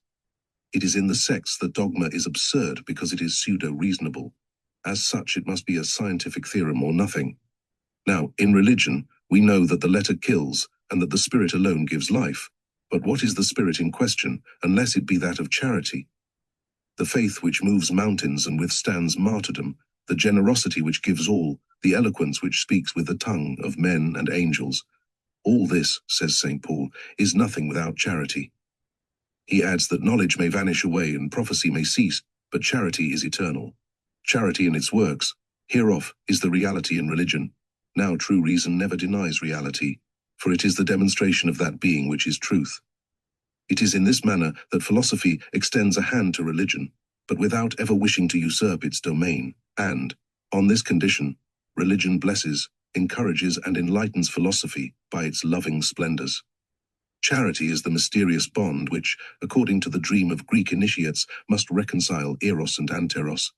It is in the sects that dogma is absurd because it is pseudo-reasonable. As such, it must be a scientific theorem or nothing. Now, in religion, we know that the letter kills and that the spirit alone gives life. But what is the spirit in question, unless it be that of charity? The faith which moves mountains and withstands martyrdom, the generosity which gives all, the eloquence which speaks with the tongue of men and angels. All this, says St. Paul, is nothing without charity. He adds that knowledge may vanish away and prophecy may cease, but charity is eternal. Charity in its works, hereof, is the reality in religion. Now true reason never denies reality, for it is the demonstration of that being which is truth. It is in this manner that philosophy extends a hand to religion, but without ever wishing to usurp its domain, and, on this condition, religion blesses, encourages and enlightens philosophy by its loving splendors. Charity is the mysterious bond which, according to the dream of Greek initiates, must reconcile Eros and Anteros.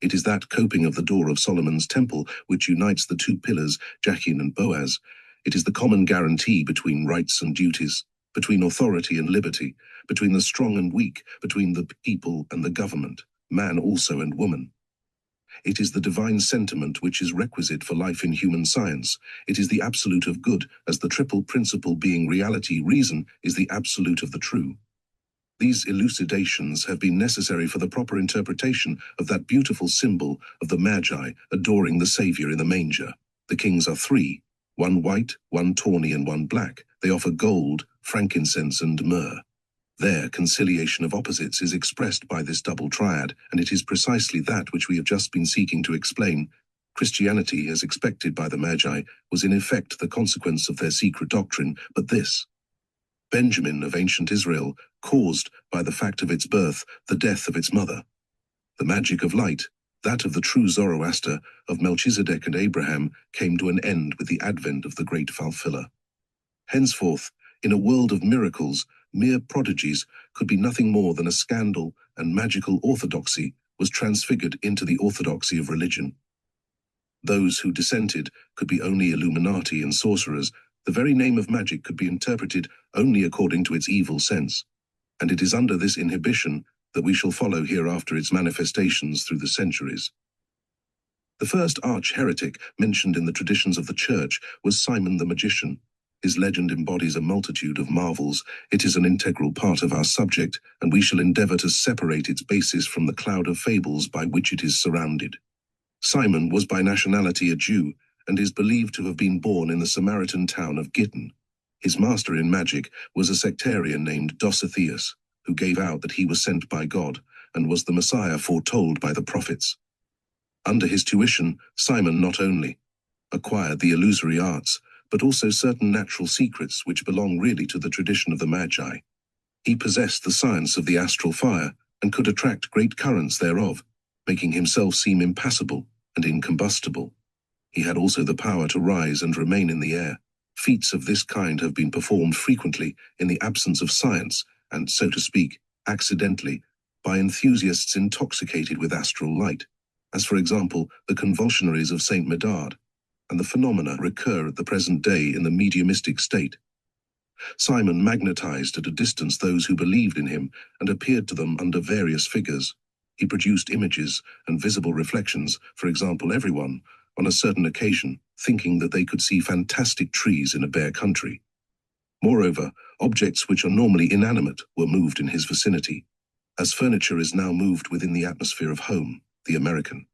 It is that coping of the door of Solomon's temple which unites the two pillars, Jachin and Boaz. It is the common guarantee between rights and duties, between authority and liberty, between the strong and weak, between the people and the government, man also and woman. It is the divine sentiment which is requisite for life in human science. It is the absolute of good, as the triple principle being reality, reason, is the absolute of the true. These elucidations have been necessary for the proper interpretation of that beautiful symbol of the Magi adoring the Saviour in the manger. The kings are three, one white, one tawny, and one black. They offer gold, frankincense, and myrrh. Their conciliation of opposites is expressed by this double triad, and it is precisely that which we have just been seeking to explain. Christianity, as expected by the Magi, was in effect the consequence of their secret doctrine, but this, Benjamin of ancient Israel, caused, by the fact of its birth, the death of its mother. The magic of light, that of the true Zoroaster, of Melchizedek and Abraham, came to an end with the advent of the great fulfiller. Henceforth, in a world of miracles, mere prodigies could be nothing more than a scandal, and magical orthodoxy was transfigured into the orthodoxy of religion. Those who dissented could be only Illuminati and sorcerers. The very name of magic could be interpreted only according to its evil sense, and it is under this inhibition that we shall follow hereafter its manifestations through the centuries. The first arch-heretic mentioned in the traditions of the Church was Simon the magician. His legend embodies a multitude of marvels. It is an integral part of our subject, and we shall endeavor to separate its basis from the cloud of fables by which it is surrounded. Simon was by nationality a Jew, and is believed to have been born in the Samaritan town of Gittin. His master in magic was a sectarian named Dositheus, who gave out that he was sent by God, and was the Messiah foretold by the prophets. Under his tuition, Simon not only acquired the illusory arts, but also certain natural secrets which belong really to the tradition of the Magi. He possessed the science of the astral fire, and could attract great currents thereof, making himself seem impassible and incombustible. He had also the power to rise and remain in the air. Feats of this kind have been performed frequently in the absence of science, and, so to speak, accidentally, by enthusiasts intoxicated with astral light, as for example the convulsionaries of St. Medard, and the phenomena recur at the present day in the mediumistic state. Simon magnetized at a distance those who believed in him, and appeared to them under various figures. He produced images and visible reflections, for example everyone, on a certain occasion, thinking that they could see fantastic trees in a bare country. Moreover, objects which are normally inanimate were moved in his vicinity, as furniture is now moved within the atmosphere of home, the American.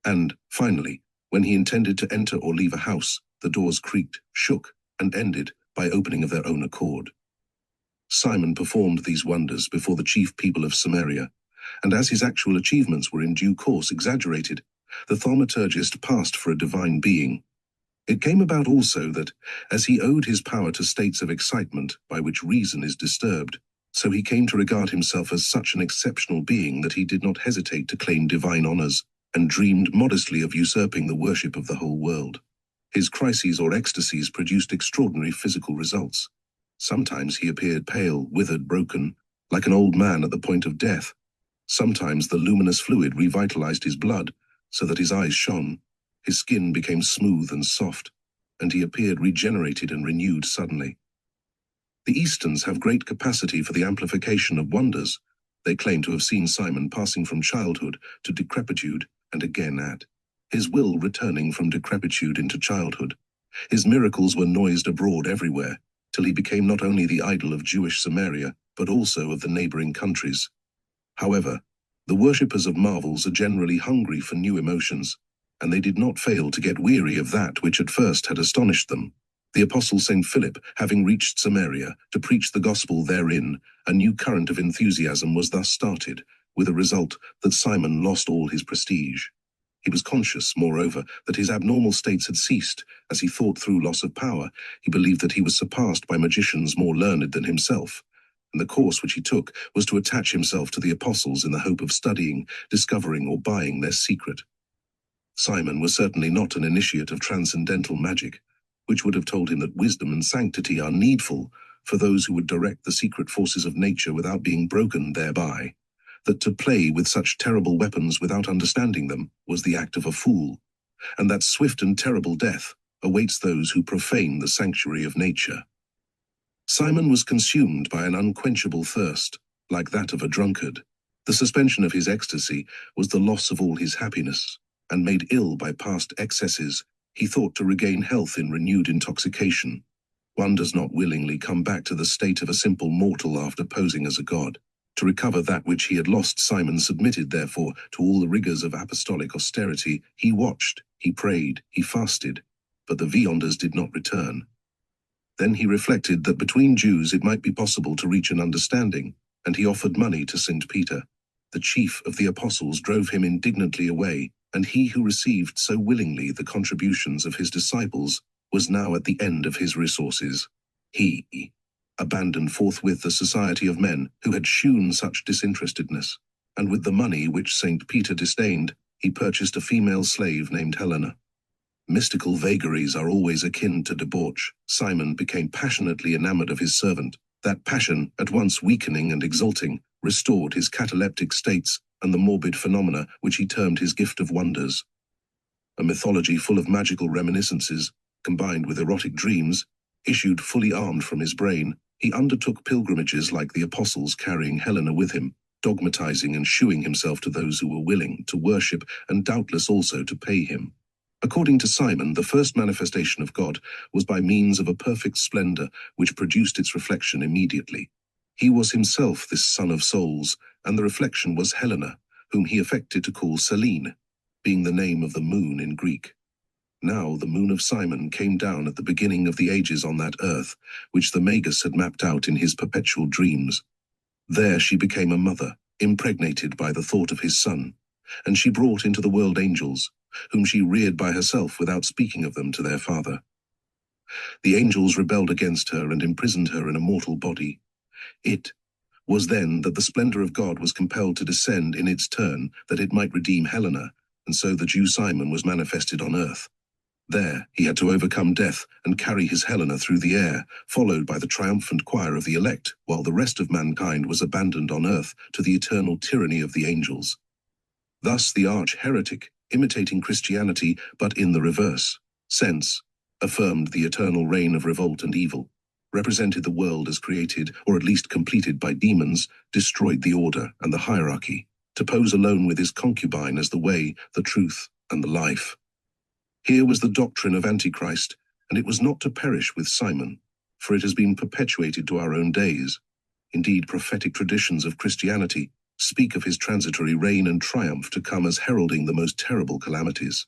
And, finally, when he intended to enter or leave a house, the doors creaked, shook, and ended by opening of their own accord. Simon performed these wonders before the chief people of Samaria, and as his actual achievements were in due course exaggerated, the thaumaturgist passed for a divine being. It came about also that, as he owed his power to states of excitement by which reason is disturbed, so he came to regard himself as such an exceptional being that he did not hesitate to claim divine honors, and dreamed modestly of usurping the worship of the whole world. His crises or ecstasies produced extraordinary physical results. Sometimes he appeared pale, withered, broken, like an old man at the point of death. Sometimes the luminous fluid revitalized his blood, so that his eyes shone, his skin became smooth and soft, and he appeared regenerated and renewed suddenly. The Easterns have great capacity for the amplification of wonders. They claim to have seen Simon passing from childhood to decrepitude, and again at his will returning from decrepitude into childhood. His miracles were noised abroad everywhere, till he became not only the idol of Jewish Samaria, but also of the neighboring countries. However, the worshippers of marvels are generally hungry for new emotions, and they did not fail to get weary of that which at first had astonished them. The apostle St. Philip, having reached Samaria to preach the gospel therein, a new current of enthusiasm was thus started, with a result that Simon lost all his prestige. He was conscious, moreover, that his abnormal states had ceased. As he thought through loss of power, he believed that he was surpassed by magicians more learned than himself, and the course which he took was to attach himself to the apostles in the hope of studying, discovering, or buying their secret. Simon was certainly not an initiate of transcendental magic, which would have told him that wisdom and sanctity are needful for those who would direct the secret forces of nature without being broken thereby, that to play with such terrible weapons without understanding them was the act of a fool, and that swift and terrible death awaits those who profane the sanctuary of nature. Simon was consumed by an unquenchable thirst, like that of a drunkard. The suspension of his ecstasy was the loss of all his happiness, and made ill by past excesses, he thought to regain health in renewed intoxication. One does not willingly come back to the state of a simple mortal after posing as a god. To recover that which he had lost, Simon submitted, therefore, to all the rigors of apostolic austerity. He watched, he prayed, he fasted, but the viands did not return. Then he reflected that between Jews it might be possible to reach an understanding, and he offered money to St. Peter. The chief of the apostles drove him indignantly away, and he who received so willingly the contributions of his disciples was now at the end of his resources. He abandoned forthwith the society of men who had shewn such disinterestedness, and with the money which St. Peter disdained, he purchased a female slave named Helena. Mystical vagaries are always akin to debauch. Simon became passionately enamored of his servant. That passion, at once weakening and exalting, restored his cataleptic states and the morbid phenomena which he termed his gift of wonders. A mythology full of magical reminiscences, combined with erotic dreams, issued fully armed from his brain. He undertook pilgrimages like the apostles, carrying Helena with him, dogmatizing and shewing himself to those who were willing to worship and doubtless also to pay him. According to Simon, the first manifestation of God was by means of a perfect splendor which produced its reflection immediately. He was himself this son of souls, and the reflection was Helena, whom he affected to call Selene, being the name of the moon in Greek. Now the moon of Simon came down at the beginning of the ages on that earth, which the Magus had mapped out in his perpetual dreams. There she became a mother, impregnated by the thought of his son, and she brought into the world angels, whom she reared by herself without speaking of them to their father. The angels rebelled against her and imprisoned her in a mortal body. It was then that the splendor of God was compelled to descend in its turn, that it might redeem Helena, and so the Jew Simon was manifested on earth. There he had to overcome death and carry his Helena through the air, followed by the triumphant choir of the elect, while the rest of mankind was abandoned on earth to the eternal tyranny of the angels. Thus the arch-heretic, imitating Christianity but in the reverse sense, affirmed the eternal reign of revolt and evil, represented the world as created or at least completed by demons, destroyed the order and the hierarchy, to pose alone with his concubine as the way, the truth, and the life. Here was the doctrine of Antichrist, and it was not to perish with Simon, for it has been perpetuated to our own days. Indeed, prophetic traditions of Christianity speak of his transitory reign and triumph to come as heralding the most terrible calamities.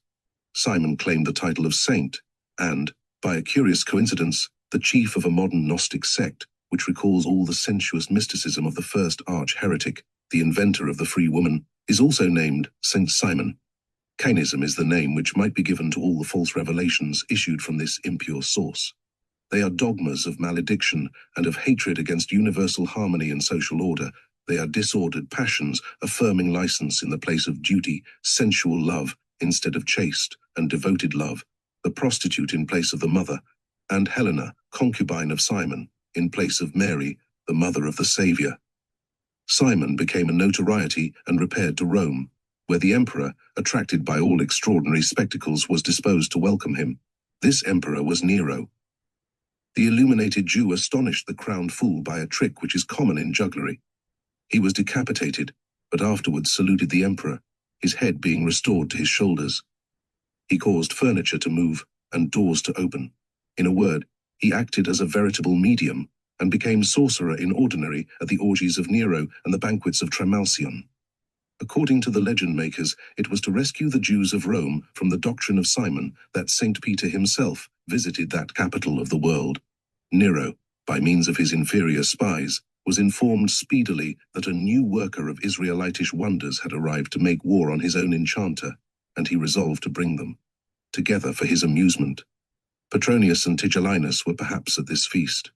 Simon claimed the title of saint, and, by a curious coincidence, the chief of a modern Gnostic sect, which recalls all the sensuous mysticism of the first arch-heretic, the inventor of the free woman, is also named Saint Simon. Cainism is the name which might be given to all the false revelations issued from this impure source. They are dogmas of malediction and of hatred against universal harmony and social order. They are disordered passions, affirming license in the place of duty, sensual love instead of chaste and devoted love, the prostitute in place of the mother, and Helena, concubine of Simon, in place of Mary, the mother of the Saviour. Simon became a notoriety and repaired to Rome, where the emperor, attracted by all extraordinary spectacles, was disposed to welcome him. This emperor was Nero. The illuminated Jew astonished the crowned fool by a trick which is common in jugglery. He was decapitated, but afterwards saluted the emperor, his head being restored to his shoulders. He caused furniture to move and doors to open. In a word, he acted as a veritable medium and became sorcerer in ordinary at the orgies of Nero and the banquets of Trimalcion. According to the legend makers, it was to rescue the Jews of Rome from the doctrine of Simon that Saint Peter himself visited that capital of the world. Nero, by means of his inferior spies, was informed speedily that a new worker of Israelitish wonders had arrived to make war on his own enchanter, and he resolved to bring them together for his amusement. Petronius and Tigellinus were perhaps at this feast.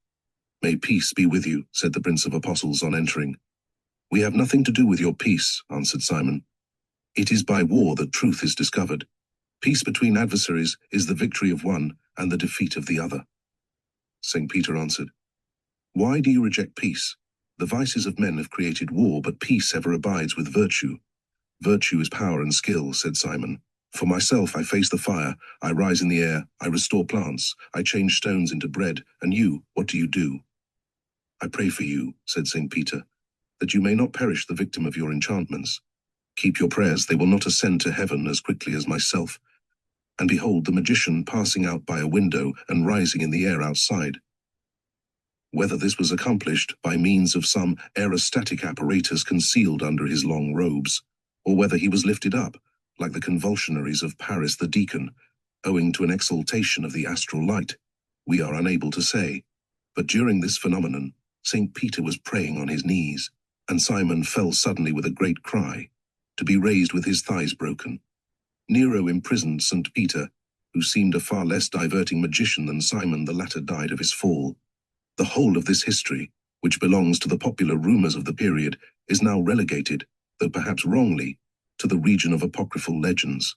"May peace be with you," said the Prince of Apostles on entering. "We have nothing to do with your peace," answered Simon. "It is by war that truth is discovered. Peace between adversaries is the victory of one and the defeat of the other." St. Peter answered, "Why do you reject peace? The vices of men have created war, but peace ever abides with virtue." "Virtue is power and skill," said Simon. "For myself I face the fire, I rise in the air, I restore plants, I change stones into bread, and you, what do you do?" "I pray for you," said St. Peter, "that you may not perish the victim of your enchantments. Keep your prayers, they will not ascend to heaven as quickly as myself." And behold, the magician passing out by a window and rising in the air outside. Whether this was accomplished by means of some aerostatic apparatus concealed under his long robes, or whether he was lifted up, like the convulsionaries of Paris the Deacon, owing to an exaltation of the astral light, we are unable to say. But during this phenomenon, St. Peter was praying on his knees, and Simon fell suddenly with a great cry, to be raised with his thighs broken. Nero imprisoned St. Peter, who seemed a far less diverting magician than Simon. The latter died of his fall. The whole of this history, which belongs to the popular rumors of the period, is now relegated, though perhaps wrongly, to the region of apocryphal legends.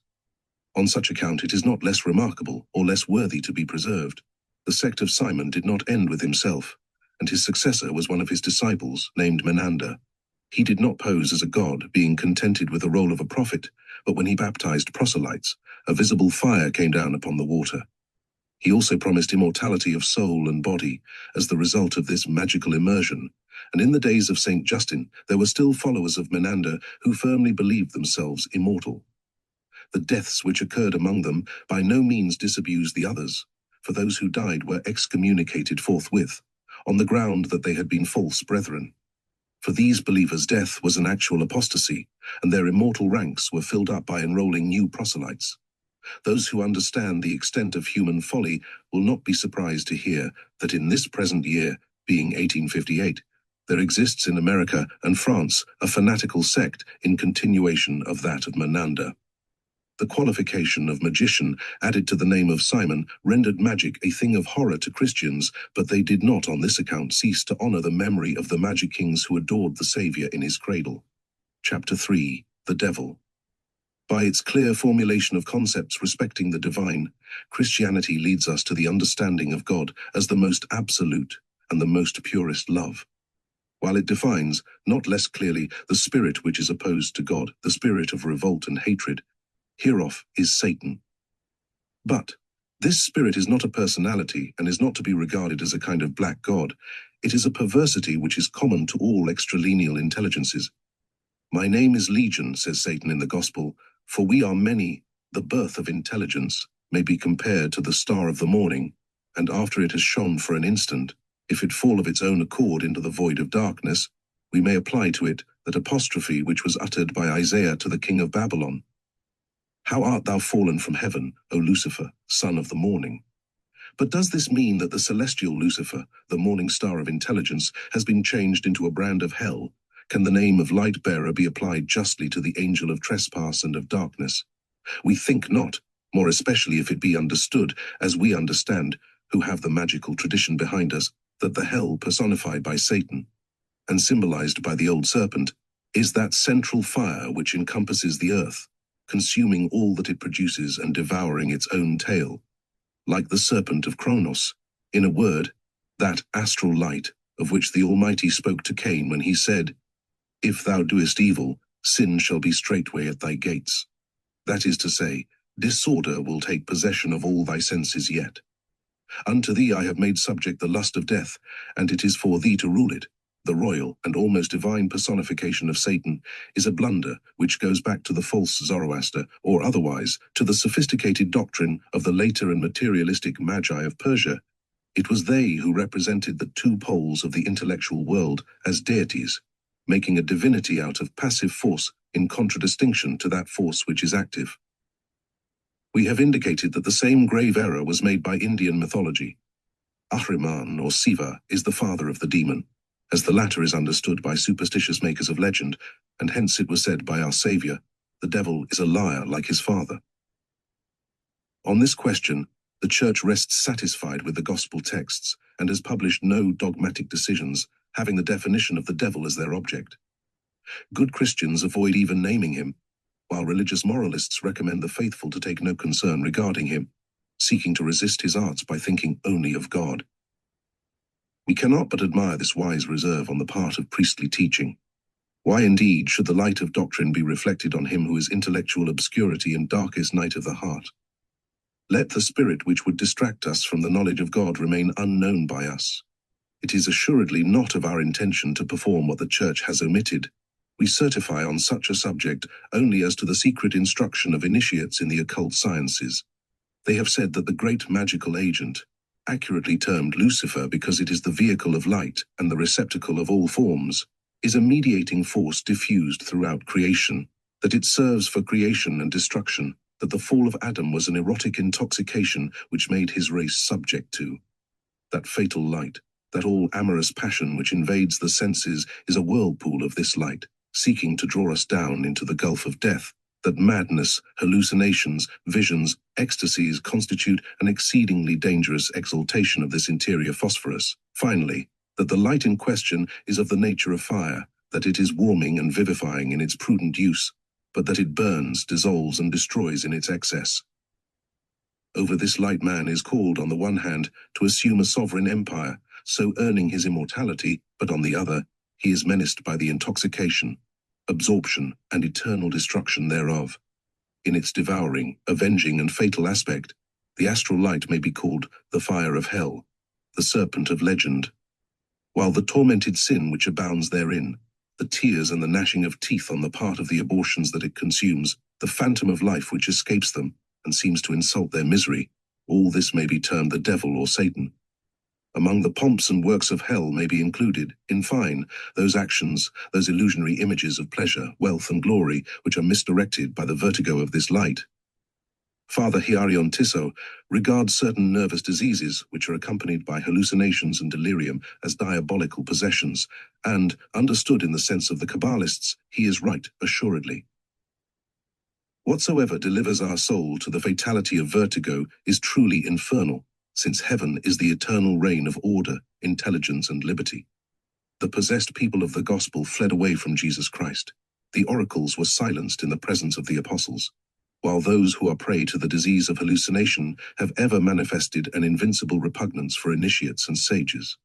On such account it is not less remarkable or less worthy to be preserved. The sect of Simon did not end with himself, and his successor was one of his disciples, named Menander. He did not pose as a god, being contented with the role of a prophet, but when he baptized proselytes, a visible fire came down upon the water. He also promised immortality of soul and body as the result of this magical immersion, and in the days of Saint Justin there were still followers of Menander who firmly believed themselves immortal. The deaths which occurred among them by no means disabused the others, for those who died were excommunicated forthwith, on the ground that they had been false brethren. For these believers death was an actual apostasy, and their immortal ranks were filled up by enrolling new proselytes. Those who understand the extent of human folly will not be surprised to hear that in this present year, being 1858, there exists in America and France a fanatical sect in continuation of that of Menander. The qualification of magician added to the name of Simon rendered magic a thing of horror to Christians, but they did not on this account cease to honor the memory of the magic kings who adored the Saviour in his cradle. Chapter 3. The Devil. By its clear formulation of concepts respecting the divine, Christianity leads us to the understanding of God as the most absolute and the most purest love, while it defines, not less clearly, the spirit which is opposed to God, the spirit of revolt and hatred. Hereof is Satan. But this spirit is not a personality and is not to be regarded as a kind of black god. It is a perversity which is common to all extralineal intelligences. "My name is Legion," says Satan in the Gospel, "for we are many. The birth of intelligence may be compared to the star of the morning, and after it has shone for an instant, if it fall of its own accord into the void of darkness, we may apply to it that apostrophe which was uttered by Isaiah to the king of Babylon. How art thou fallen from heaven, O Lucifer, son of the morning? But does this mean that the celestial Lucifer, the morning star of intelligence, has been changed into a brand of hell? Can the name of light bearer be applied justly to the angel of trespass and of darkness? We think not, more especially if it be understood, as we understand, who have the magical tradition behind us, that the hell personified by Satan, and symbolized by the old serpent, is that central fire which encompasses the earth, consuming all that it produces and devouring its own tail, like the serpent of Kronos, in a word, that astral light of which the Almighty spoke to Cain when he said, "If thou doest evil, sin shall be straightway at thy gates." That is to say, disorder will take possession of all thy senses yet. Unto thee I have made subject the lust of death, and it is for thee to rule it. The royal and almost divine personification of Satan is a blunder which goes back to the false Zoroaster, or otherwise to the sophisticated doctrine of the later and materialistic Magi of Persia. It was they who represented the two poles of the intellectual world as deities, making a divinity out of passive force in contradistinction to that force which is active. We have indicated that the same grave error was made by Indian mythology. Ahriman or Siva is the father of the demon, as the latter is understood by superstitious makers of legend, and hence it was said by our Saviour, the devil is a liar like his father. On this question, the Church rests satisfied with the Gospel texts and has published no dogmatic decisions having the definition of the devil as their object. Good Christians avoid even naming him, while religious moralists recommend the faithful to take no concern regarding him, seeking to resist his arts by thinking only of God. We cannot but admire this wise reserve on the part of priestly teaching. Why indeed should the light of doctrine be reflected on him who is intellectual obscurity and darkest night of the heart? Let the spirit which would distract us from the knowledge of God remain unknown by us. It is assuredly not of our intention to perform what the Church has omitted. We certify on such a subject only as to the secret instruction of initiates in the occult sciences. They have said that the great magical agent, accurately termed Lucifer because it is the vehicle of light and the receptacle of all forms, is a mediating force diffused throughout creation, that it serves for creation and destruction, that the fall of Adam was an erotic intoxication which made his race subject to. That fatal light, that all amorous passion which invades the senses is a whirlpool of this light, seeking to draw us down into the gulf of death, that madness, hallucinations, visions, ecstasies constitute an exceedingly dangerous exaltation of this interior phosphorus. Finally, that the light in question is of the nature of fire, that it is warming and vivifying in its prudent use, but that it burns, dissolves, and destroys in its excess. Over this light man is called, on the one hand, to assume a sovereign empire, so earning his immortality, but on the other, he is menaced by the intoxication, absorption, and eternal destruction thereof. In its devouring, avenging, and fatal aspect, the astral light may be called the fire of hell, the serpent of legend, while the tormented sin which abounds therein, the tears and the gnashing of teeth on the part of the abortions that it consumes, the phantom of life which escapes them and seems to insult their misery, all this may be termed the devil or Satan. Among the pomps and works of hell may be included, in fine, those actions, those illusionary images of pleasure, wealth, and glory, which are misdirected by the vertigo of this light. Father Hiarion Tisso regards certain nervous diseases which are accompanied by hallucinations and delirium as diabolical possessions, and, understood in the sense of the Kabalists, he is right, assuredly. Whatsoever delivers our soul to the fatality of vertigo is truly infernal, since heaven is the eternal reign of order, intelligence, and liberty. The possessed people of the gospel fled away from Jesus Christ. The oracles were silenced in the presence of the apostles, while those who are prey to the disease of hallucination have ever manifested an invincible repugnance for initiates and sages.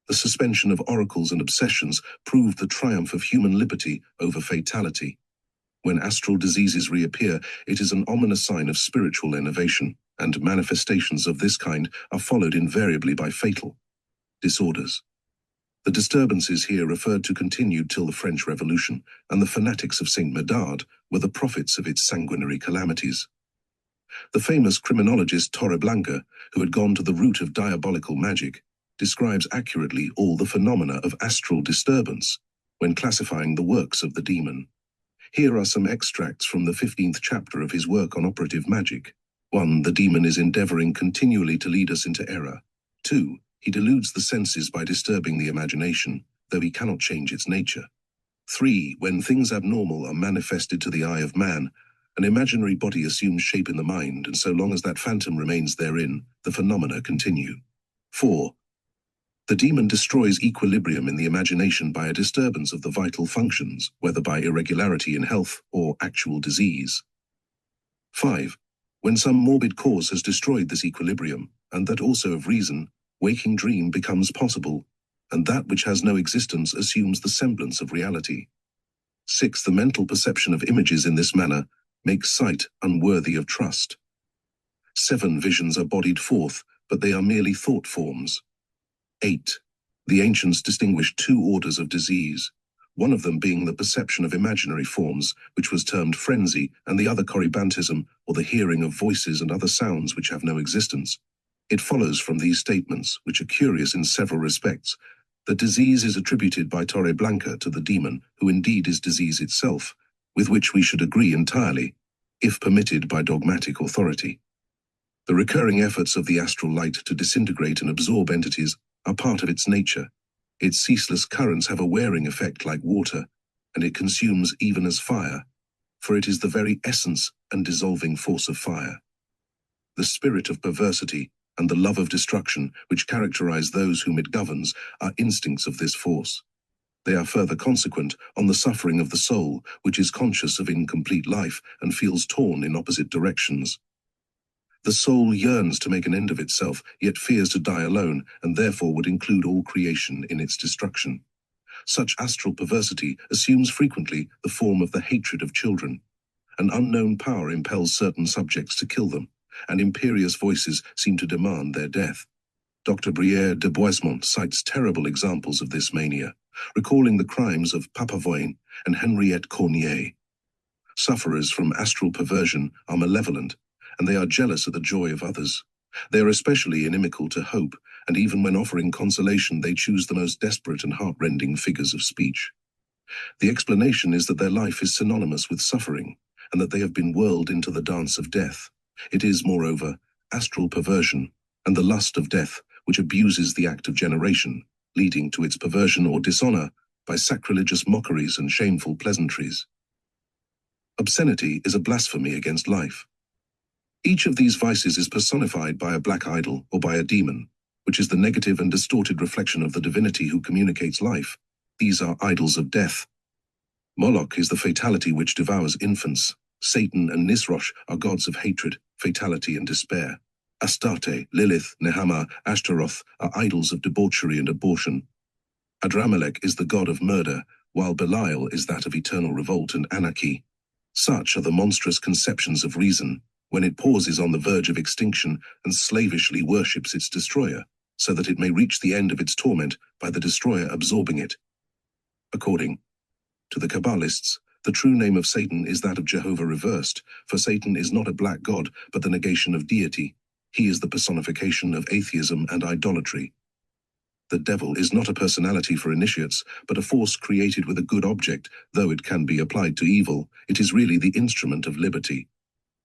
The suspension of oracles and obsessions proved the triumph of human liberty over fatality. When astral diseases reappear, it is an ominous sign of spiritual innovation, and manifestations of this kind are followed invariably by fatal disorders. The disturbances here referred to continued till the French Revolution, and the fanatics of Saint Medard were the prophets of its sanguinary calamities. The famous criminologist Torreblanca, who had gone to the root of diabolical magic, describes accurately all the phenomena of astral disturbance when classifying the works of the demon. Here are some extracts from the 15th chapter of his work on operative magic. 1. The demon is endeavoring continually to lead us into error. 2. He deludes the senses by disturbing the imagination, though he cannot change its nature. 3. When things abnormal are manifested to the eye of man, an imaginary body assumes shape in the mind, and so long as that phantom remains therein, the phenomena continue. 4. The demon destroys equilibrium in the imagination by a disturbance of the vital functions, whether by irregularity in health or actual disease. 5. When some morbid cause has destroyed this equilibrium, and that also of reason, waking dream becomes possible, and that which has no existence assumes the semblance of reality. 6. The mental perception of images in this manner makes sight unworthy of trust. 7. Visions are bodied forth, but they are merely thought forms. 8. The ancients distinguished two orders of disease, one of them being the perception of imaginary forms, which was termed frenzy, and the other corybantism, or the hearing of voices and other sounds which have no existence. It follows from these statements, which are curious in several respects, that disease is attributed by Torre Blanca to the demon, who indeed is disease itself, with which we should agree entirely, if permitted by dogmatic authority. The recurring efforts of the astral light to disintegrate and absorb entities are part of its nature. Its ceaseless currents have a wearing effect like water, and it consumes even as fire, for it is the very essence and dissolving force of fire. The spirit of perversity and the love of destruction which characterize those whom it governs are instincts of this force. They are further consequent on the suffering of the soul, which is conscious of incomplete life and feels torn in opposite directions. The soul yearns to make an end of itself, yet fears to die alone, and therefore would include all creation in its destruction. Such astral perversity assumes frequently the form of the hatred of children. An unknown power impels certain subjects to kill them, and imperious voices seem to demand their death. Dr. Briere de Boismont cites terrible examples of this mania, recalling the crimes of Papavoine and Henriette Cornier. Sufferers from astral perversion are malevolent, and they are jealous of the joy of others. They are especially inimical to hope, and even when offering consolation they choose the most desperate and heart-rending figures of speech. The explanation is that their life is synonymous with suffering, and that they have been whirled into the dance of death. It is, moreover, astral perversion, and the lust of death, which abuses the act of generation, leading to its perversion or dishonor by sacrilegious mockeries and shameful pleasantries. Obscenity is a blasphemy against life. Each of these vices is personified by a black idol or by a demon, which is the negative and distorted reflection of the divinity who communicates life. These are idols of death. Moloch is the fatality which devours infants. Satan and Nisroch are gods of hatred, fatality, and despair. Astarte, Lilith, Nehama, Ashtaroth are idols of debauchery and abortion. Adramelech is the god of murder, while Belial is that of eternal revolt and anarchy. Such are the monstrous conceptions of reason, when it pauses on the verge of extinction and slavishly worships its destroyer, so that it may reach the end of its torment by the destroyer absorbing it. According to the Kabalists, the true name of Satan is that of Jehovah reversed, for Satan is not a black god, but the negation of deity. He is the personification of atheism and idolatry. The devil is not a personality for initiates, but a force created with a good object. Though it can be applied to evil, it is really the instrument of liberty.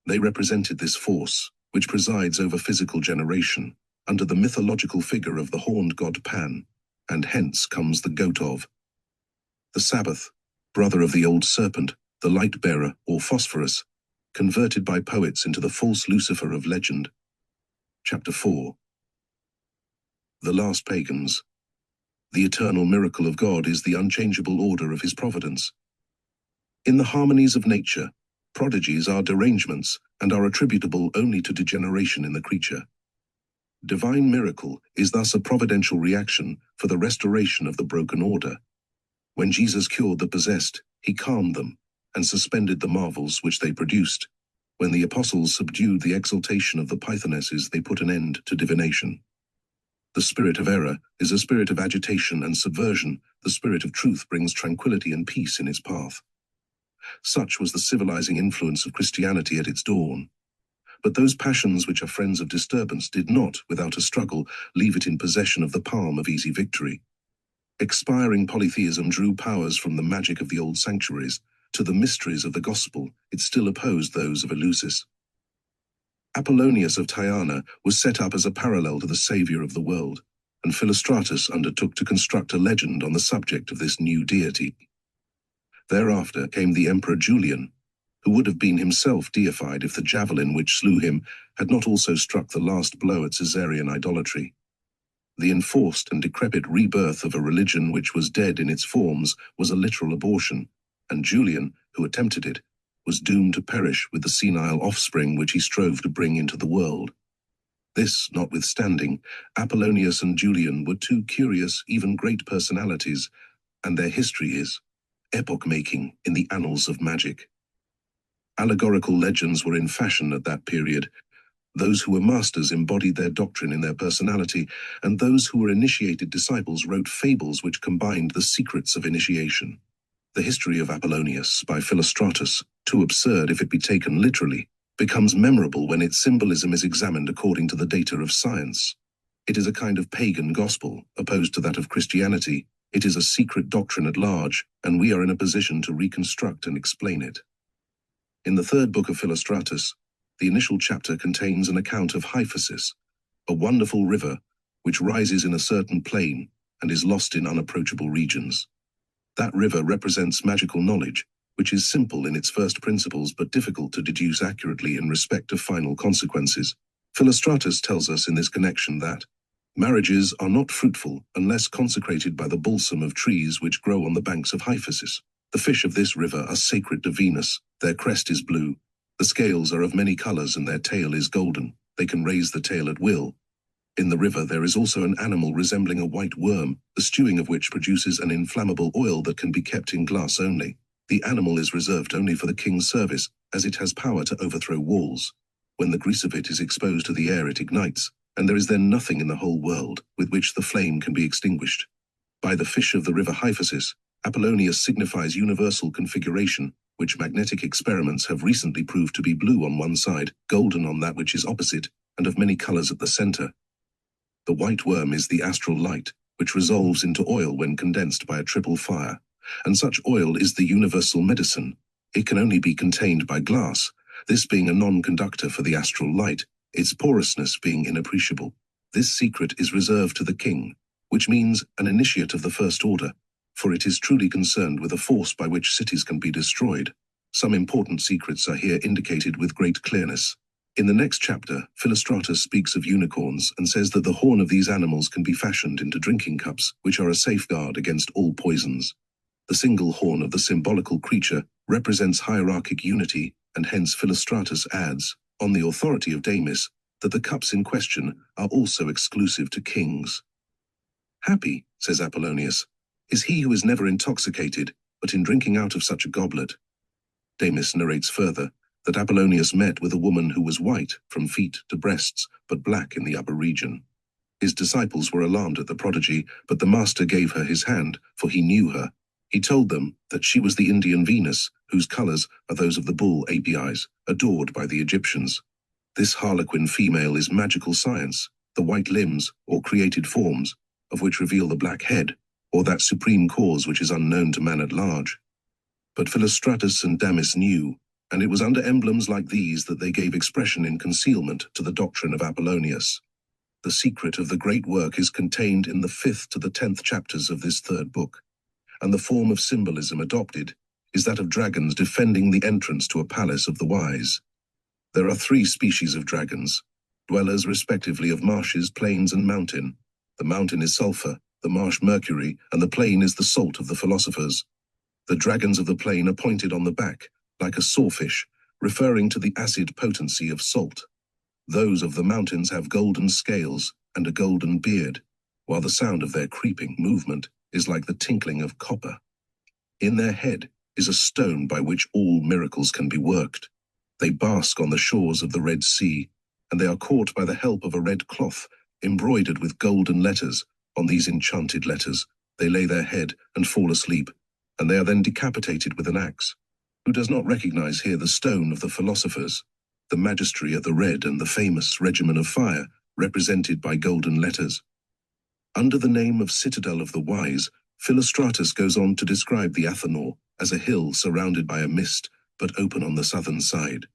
They represented this force, which presides over physical generation, under the mythological figure of the horned god Pan, and hence comes the goat of the Sabbath, brother of the old serpent, the light-bearer, or Phosphorus, converted by poets into the false Lucifer of legend. Chapter 4. The last pagans. The eternal miracle of God is the unchangeable order of his providence. In the harmonies of nature, prodigies are derangements and are attributable only to degeneration in the creature. Divine miracle is thus a providential reaction for the restoration of the broken order. When Jesus cured the possessed, he calmed them and suspended the marvels which they produced. When the apostles subdued the exaltation of the Pythonesses, they put an end to divination. The spirit of error is a spirit of agitation and subversion. The spirit of truth brings tranquility and peace in its path. Such was the civilizing influence of Christianity at its dawn. But those passions which are friends of disturbance did not, without a struggle, leave it in possession of the palm of easy victory. Expiring polytheism drew powers from the magic of the old sanctuaries. To the mysteries of the gospel, it still opposed those of Eleusis. Apollonius of Tyana was set up as a parallel to the savior of the world, and Philostratus undertook to construct a legend on the subject of this new deity. Thereafter came the Emperor Julian, who would have been himself deified if the javelin which slew him had not also struck the last blow at Caesarean idolatry. The enforced and decrepit rebirth of a religion which was dead in its forms was a literal abortion, and Julian, who attempted it, was doomed to perish with the senile offspring which he strove to bring into the world. This notwithstanding, Apollonius and Julian were two curious, even great personalities, and their history is epoch-making in the annals of magic. Allegorical legends were in fashion at that period. Those who were masters embodied their doctrine in their personality, and those who were initiated disciples wrote fables which combined the secrets of initiation. The history of Apollonius by Philostratus, too absurd if it be taken literally, becomes memorable when its symbolism is examined according to the data of science. It is a kind of pagan gospel, opposed to that of Christianity. It is a secret doctrine at large, and we are in a position to reconstruct and explain it. In the third book of Philostratus, the initial chapter contains an account of Hyphasis, a wonderful river which rises in a certain plain and is lost in unapproachable regions. That river represents magical knowledge, which is simple in its first principles but difficult to deduce accurately in respect of final consequences. Philostratus tells us in this connection that marriages are not fruitful unless consecrated by the balsam of trees which grow on the banks of Hyphasis. The fish of this river are sacred to Venus, their crest is blue, the scales are of many colors and their tail is golden, they can raise the tail at will. In the river there is also an animal resembling a white worm, the stewing of which produces an inflammable oil that can be kept in glass only. The animal is reserved only for the king's service, as it has power to overthrow walls. When the grease of it is exposed to the air it ignites, and there is then nothing in the whole world with which the flame can be extinguished. By the fish of the river Hyphasis, Apollonius signifies universal configuration, which magnetic experiments have recently proved to be blue on one side, golden on that which is opposite, and of many colors at the center. The white worm is the astral light, which resolves into oil when condensed by a triple fire, and such oil is the universal medicine. It can only be contained by glass, this being a non-conductor for the astral light, its porousness being inappreciable. This secret is reserved to the king, which means an initiate of the first order, for it is truly concerned with a force by which cities can be destroyed. Some important secrets are here indicated with great clearness. In the next chapter, Philostratus speaks of unicorns and says that the horn of these animals can be fashioned into drinking cups, which are a safeguard against all poisons. The single horn of the symbolical creature represents hierarchic unity, and hence Philostratus adds, on the authority of Damis, that the cups in question are also exclusive to kings. Happy, says Apollonius, is he who is never intoxicated, but in drinking out of such a goblet. Damis narrates further that Apollonius met with a woman who was white from feet to breasts, but black in the upper region. His disciples were alarmed at the prodigy, but the master gave her his hand, for he knew her. He told them that she was the Indian Venus, whose colors are those of the bull Apis, adored by the Egyptians. This harlequin female is magical science, the white limbs, or created forms, of which reveal the black head, or that supreme cause which is unknown to man at large. But Philostratus and Damis knew, and it was under emblems like these that they gave expression in concealment to the doctrine of Apollonius. The secret of the great work is contained in the 5th to the 10th chapters of this third book, and the form of symbolism adopted is that of dragons defending the entrance to a palace of the wise. There are 3 species of dragons, dwellers respectively of marshes, plains, and mountain. The mountain is sulfur, the marsh mercury, and the plain is the salt of the philosophers. The dragons of the plain are pointed on the back, like a sawfish, referring to the acid potency of salt. Those of the mountains have golden scales and a golden beard, while the sound of their creeping movement is like the tinkling of copper. In their head is a stone by which all miracles can be worked. They bask on the shores of the Red Sea, and they are caught by the help of a red cloth embroidered with golden letters. On these enchanted letters, they lay their head and fall asleep, and they are then decapitated with an axe. Who does not recognize here the stone of the philosophers, the magistry at the red and the famous regimen of fire, represented by golden letters? Under the name of Citadel of the Wise, Philostratus goes on to describe the Athanor as a hill surrounded by a mist, but open on the southern side.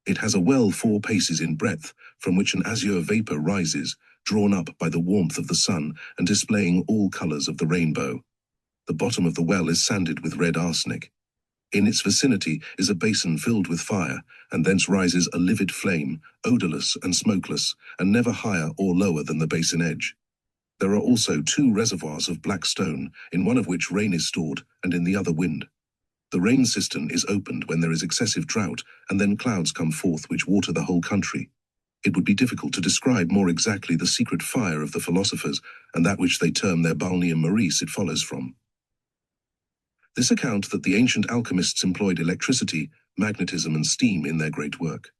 It has a well 4 paces in breadth, from which an azure vapor rises, drawn up by the warmth of the sun and displaying all colors of the rainbow. The bottom of the well is sanded with red arsenic. In its vicinity is a basin filled with fire, and thence rises a livid flame, odorless and smokeless, and never higher or lower than the basin edge. There are also 2 reservoirs of black stone, in one of which rain is stored, and in the other wind. The rain cistern is opened when there is excessive drought, and then clouds come forth which water the whole country. It would be difficult to describe more exactly the secret fire of the philosophers, and that which they term their balneum maris it follows from. This account that the ancient alchemists employed electricity, magnetism, and steam in their great work.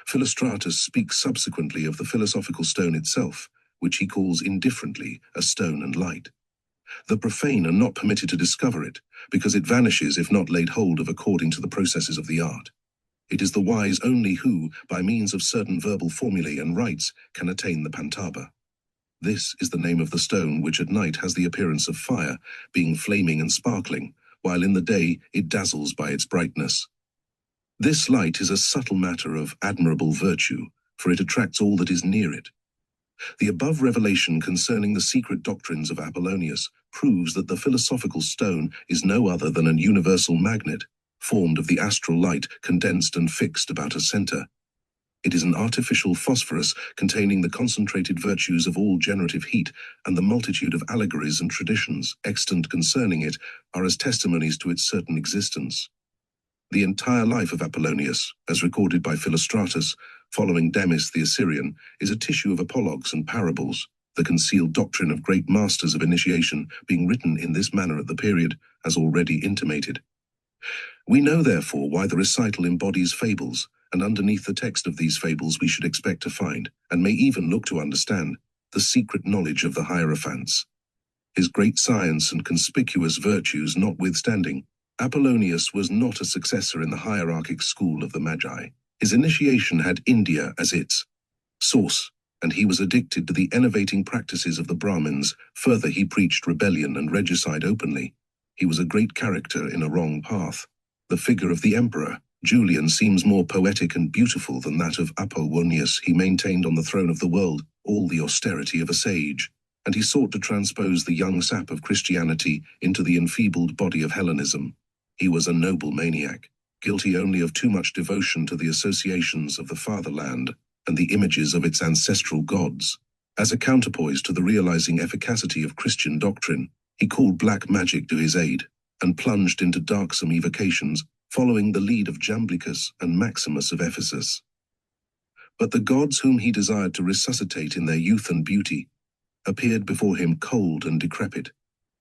Philostratus speaks subsequently of the philosophical stone itself, which he calls indifferently a stone and light. The profane are not permitted to discover it, because it vanishes if not laid hold of according to the processes of the art. It is the wise only who, by means of certain verbal formulae and rites, can attain the pantaba. This is the name of the stone which at night has the appearance of fire, being flaming and sparkling, while in the day it dazzles by its brightness. This light is a subtle matter of admirable virtue, for it attracts all that is near it. The above revelation concerning the secret doctrines of Apollonius proves that the philosophical stone is no other than an universal magnet, formed of the astral light condensed and fixed about a center. It is an artificial phosphorus containing the concentrated virtues of all generative heat, and the multitude of allegories and traditions extant concerning it are as testimonies to its certain existence. The entire life of Apollonius, as recorded by Philostratus, following Demis the Assyrian, is a tissue of apologues and parables, the concealed doctrine of great masters of initiation being written in this manner at the period, as already intimated. We know therefore why the recital embodies fables, and underneath the text of these fables we should expect to find, and may even look to understand, the secret knowledge of the Hierophants. His great science and conspicuous virtues notwithstanding, Apollonius was not a successor in the hierarchic school of the Magi. His initiation had India as its source, and he was addicted to the enervating practices of the Brahmins. Further, he preached rebellion and regicide openly. He was a great character in a wrong path. The figure of the emperor, Julian, seems more poetic and beautiful than that of Apollonius. He maintained on the throne of the world all the austerity of a sage, and he sought to transpose the young sap of Christianity into the enfeebled body of Hellenism. He was a noble maniac, guilty only of too much devotion to the associations of the fatherland and the images of its ancestral gods. As a counterpoise to the realizing efficacy of Christian doctrine, he called black magic to his aid, and plunged into darksome evocations, following the lead of Jamblichus and Maximus of Ephesus. But the gods whom he desired to resuscitate in their youth and beauty appeared before him cold and decrepit,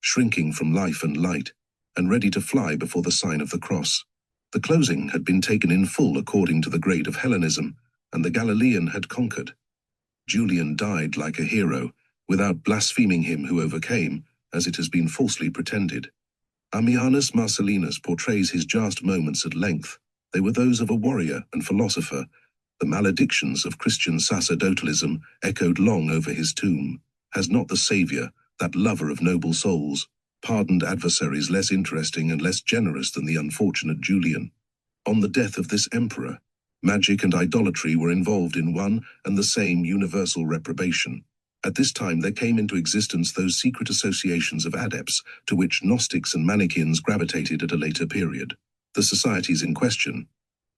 shrinking from life and light, and ready to fly before the sign of the cross. The closing had been taken in full according to the grade of Hellenism, and the Galilean had conquered. Julian died like a hero, without blaspheming him who overcame, as it has been falsely pretended. Ammianus Marcellinus portrays his just moments at length. They were those of a warrior and philosopher. The maledictions of Christian sacerdotalism echoed long over his tomb. Has not the Saviour, that lover of noble souls, pardoned adversaries less interesting and less generous than the unfortunate Julian? On the death of this emperor, magic and idolatry were involved in one and the same universal reprobation. At this time there came into existence those secret associations of adepts to which Gnostics and Manichaeans gravitated at a later period. The societies in question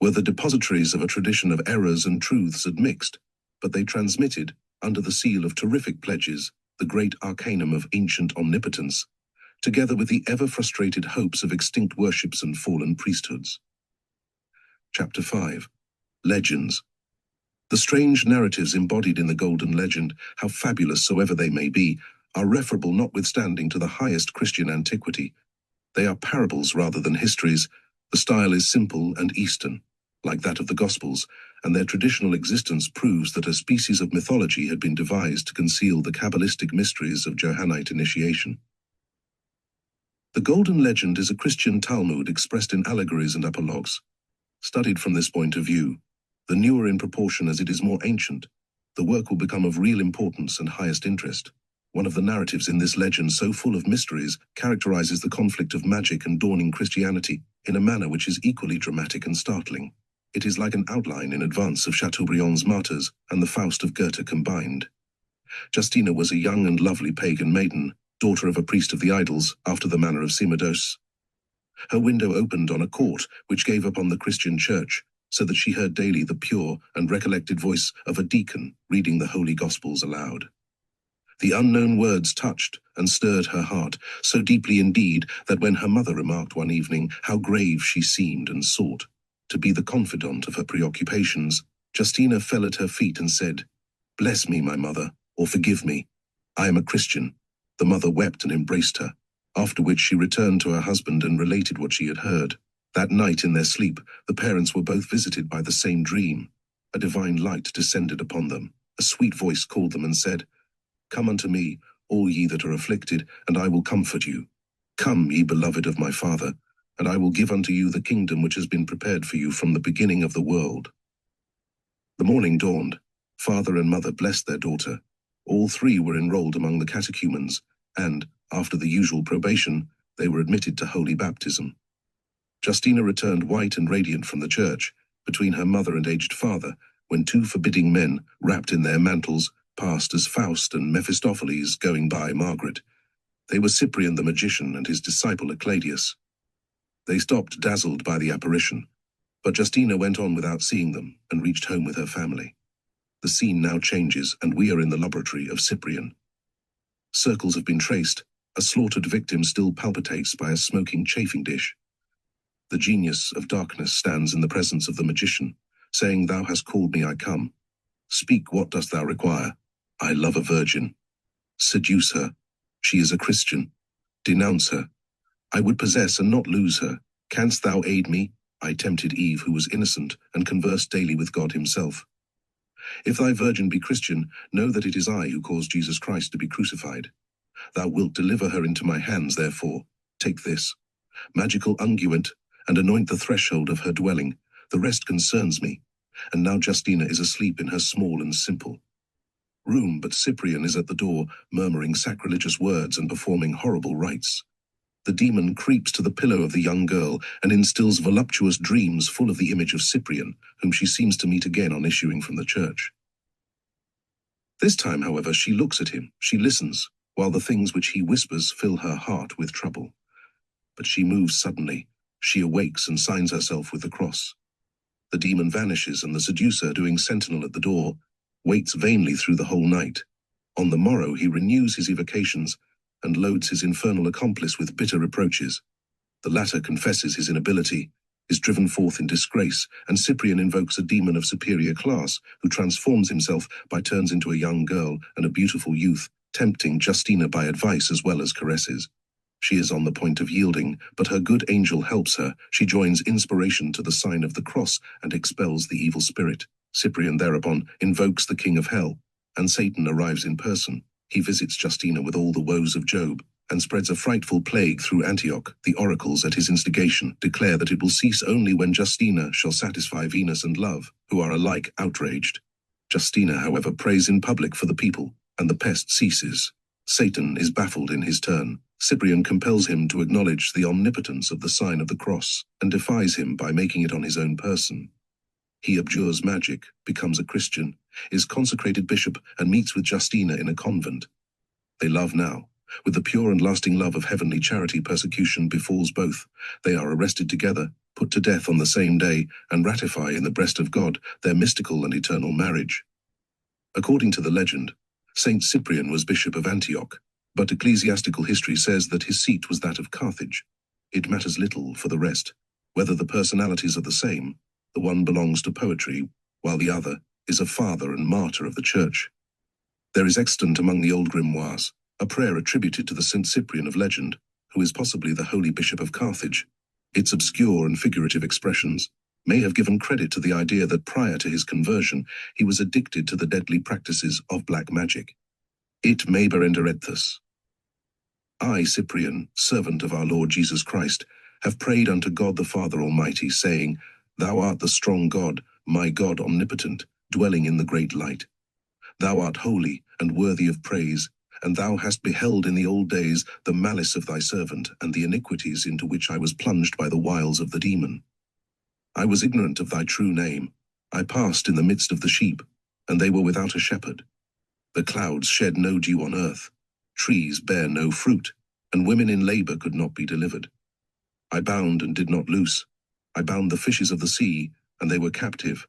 were the depositories of a tradition of errors and truths admixed, but they transmitted, under the seal of terrific pledges, the great arcanum of ancient omnipotence, together with the ever-frustrated hopes of extinct worships and fallen priesthoods. Chapter 5. Legends. The strange narratives embodied in the Golden Legend, how fabulous soever they may be, are referable notwithstanding to the highest Christian antiquity. They are parables rather than histories. The style is simple and Eastern, like that of the Gospels, and their traditional existence proves that a species of mythology had been devised to conceal the Kabalistic mysteries of Johannite initiation. The Golden Legend is a Christian Talmud expressed in allegories and apologues. Studied from this point of view, the newer in proportion as it is more ancient, the work will become of real importance and highest interest. One of the narratives in this legend, so full of mysteries, characterizes the conflict of magic and dawning Christianity in a manner which is equally dramatic and startling. It is like an outline in advance of Chateaubriand's Martyrs and the Faust of Goethe combined. Justina was a young and lovely pagan maiden, daughter of a priest of the idols, after the manner of Simodos. Her window opened on a court which gave upon the Christian church, so that she heard daily the pure and recollected voice of a deacon reading the Holy Gospels aloud. The unknown words touched and stirred her heart, so deeply indeed that when her mother remarked one evening how grave she seemed and sought to be the confidant of her preoccupations, Justina fell at her feet and said, "Bless me, my mother, or forgive me. I am a Christian." The mother wept and embraced her, after which she returned to her husband and related what she had heard. That night in their sleep, the parents were both visited by the same dream. A divine light descended upon them. A sweet voice called them and said, "Come unto me, all ye that are afflicted, and I will comfort you. Come, ye beloved of my Father, and I will give unto you the kingdom which has been prepared for you from the beginning of the world." The morning dawned. Father and mother blessed their daughter. All three were enrolled among the catechumens, and, after the usual probation, they were admitted to holy baptism. Justina returned white and radiant from the church, between her mother and aged father, when two forbidding men, wrapped in their mantles, passed as Faust and Mephistopheles going by Margaret. They were Cyprian the magician and his disciple Acladius. They stopped dazzled by the apparition, but Justina went on without seeing them and reached home with her family. The scene now changes, and we are in the laboratory of Cyprian. Circles have been traced. A slaughtered victim still palpitates by a smoking chafing dish. The genius of darkness stands in the presence of the magician, saying, "Thou hast called me, I come. Speak, what dost thou require? I love a virgin. Seduce her. She is a Christian. Denounce her. I would possess and not lose her. Canst thou aid me? I tempted Eve, who was innocent, and conversed daily with God himself. If thy virgin be Christian, know that it is I who caused Jesus Christ to be crucified. Thou wilt deliver her into my hands, therefore. Take this magical unguent, and anoint the threshold of her dwelling. The rest concerns me. And now Justina is asleep in her small and simple room, but Cyprian is at the door, murmuring sacrilegious words and performing horrible rites. The demon creeps to the pillow of the young girl and instills voluptuous dreams full of the image of Cyprian, whom she seems to meet again on issuing from the church. This time, however, she looks at him, she listens, while the things which he whispers fill her heart with trouble. But she moves suddenly. She awakes and signs herself with the cross. The demon vanishes, and the seducer, doing sentinel at the door, waits vainly through the whole night. On the morrow he renews his evocations and loads his infernal accomplice with bitter reproaches. The latter confesses his inability, is driven forth in disgrace, and Cyprian invokes a demon of superior class, who transforms himself by turns into a young girl and a beautiful youth, tempting Justina by advice as well as caresses. She is on the point of yielding, but her good angel helps her. She joins inspiration to the sign of the cross and expels the evil spirit. Cyprian thereupon invokes the king of hell, and Satan arrives in person. He visits Justina with all the woes of Job, and spreads a frightful plague through Antioch. The oracles, at his instigation, declare that it will cease only when Justina shall satisfy Venus and Love, who are alike outraged. Justina, however, prays in public for the people, and the pest ceases. Satan is baffled in his turn. Cyprian compels him to acknowledge the omnipotence of the sign of the cross, and defies him by making it on his own person. He abjures magic, becomes a Christian, is consecrated bishop, and meets with Justina in a convent. They love now. With the pure and lasting love of heavenly charity, persecution befalls both. They are arrested together, put to death on the same day, and ratify in the breast of God their mystical and eternal marriage. According to the legend, Saint Cyprian was bishop of Antioch, but ecclesiastical history says that his seat was that of Carthage. It matters little, for the rest, whether the personalities are the same. The one belongs to poetry, while the other is a father and martyr of the church. There is extant among the old grimoires a prayer attributed to the Saint Cyprian of legend, who is possibly the holy bishop of Carthage. Its obscure and figurative expressions may have given credit to the idea that prior to his conversion he was addicted to the deadly practices of black magic. It may berendorethus. I, Cyprian, servant of our Lord Jesus Christ, have prayed unto God the Father Almighty, saying, Thou art the strong God, my God omnipotent, dwelling in the great light. Thou art holy and worthy of praise, and thou hast beheld in the old days the malice of thy servant and the iniquities into which I was plunged by the wiles of the demon. I was ignorant of thy true name. I passed in the midst of the sheep, and they were without a shepherd. The clouds shed no dew on earth, trees bear no fruit, and women in labor could not be delivered. I bound and did not loose. I bound the fishes of the sea, and they were captive.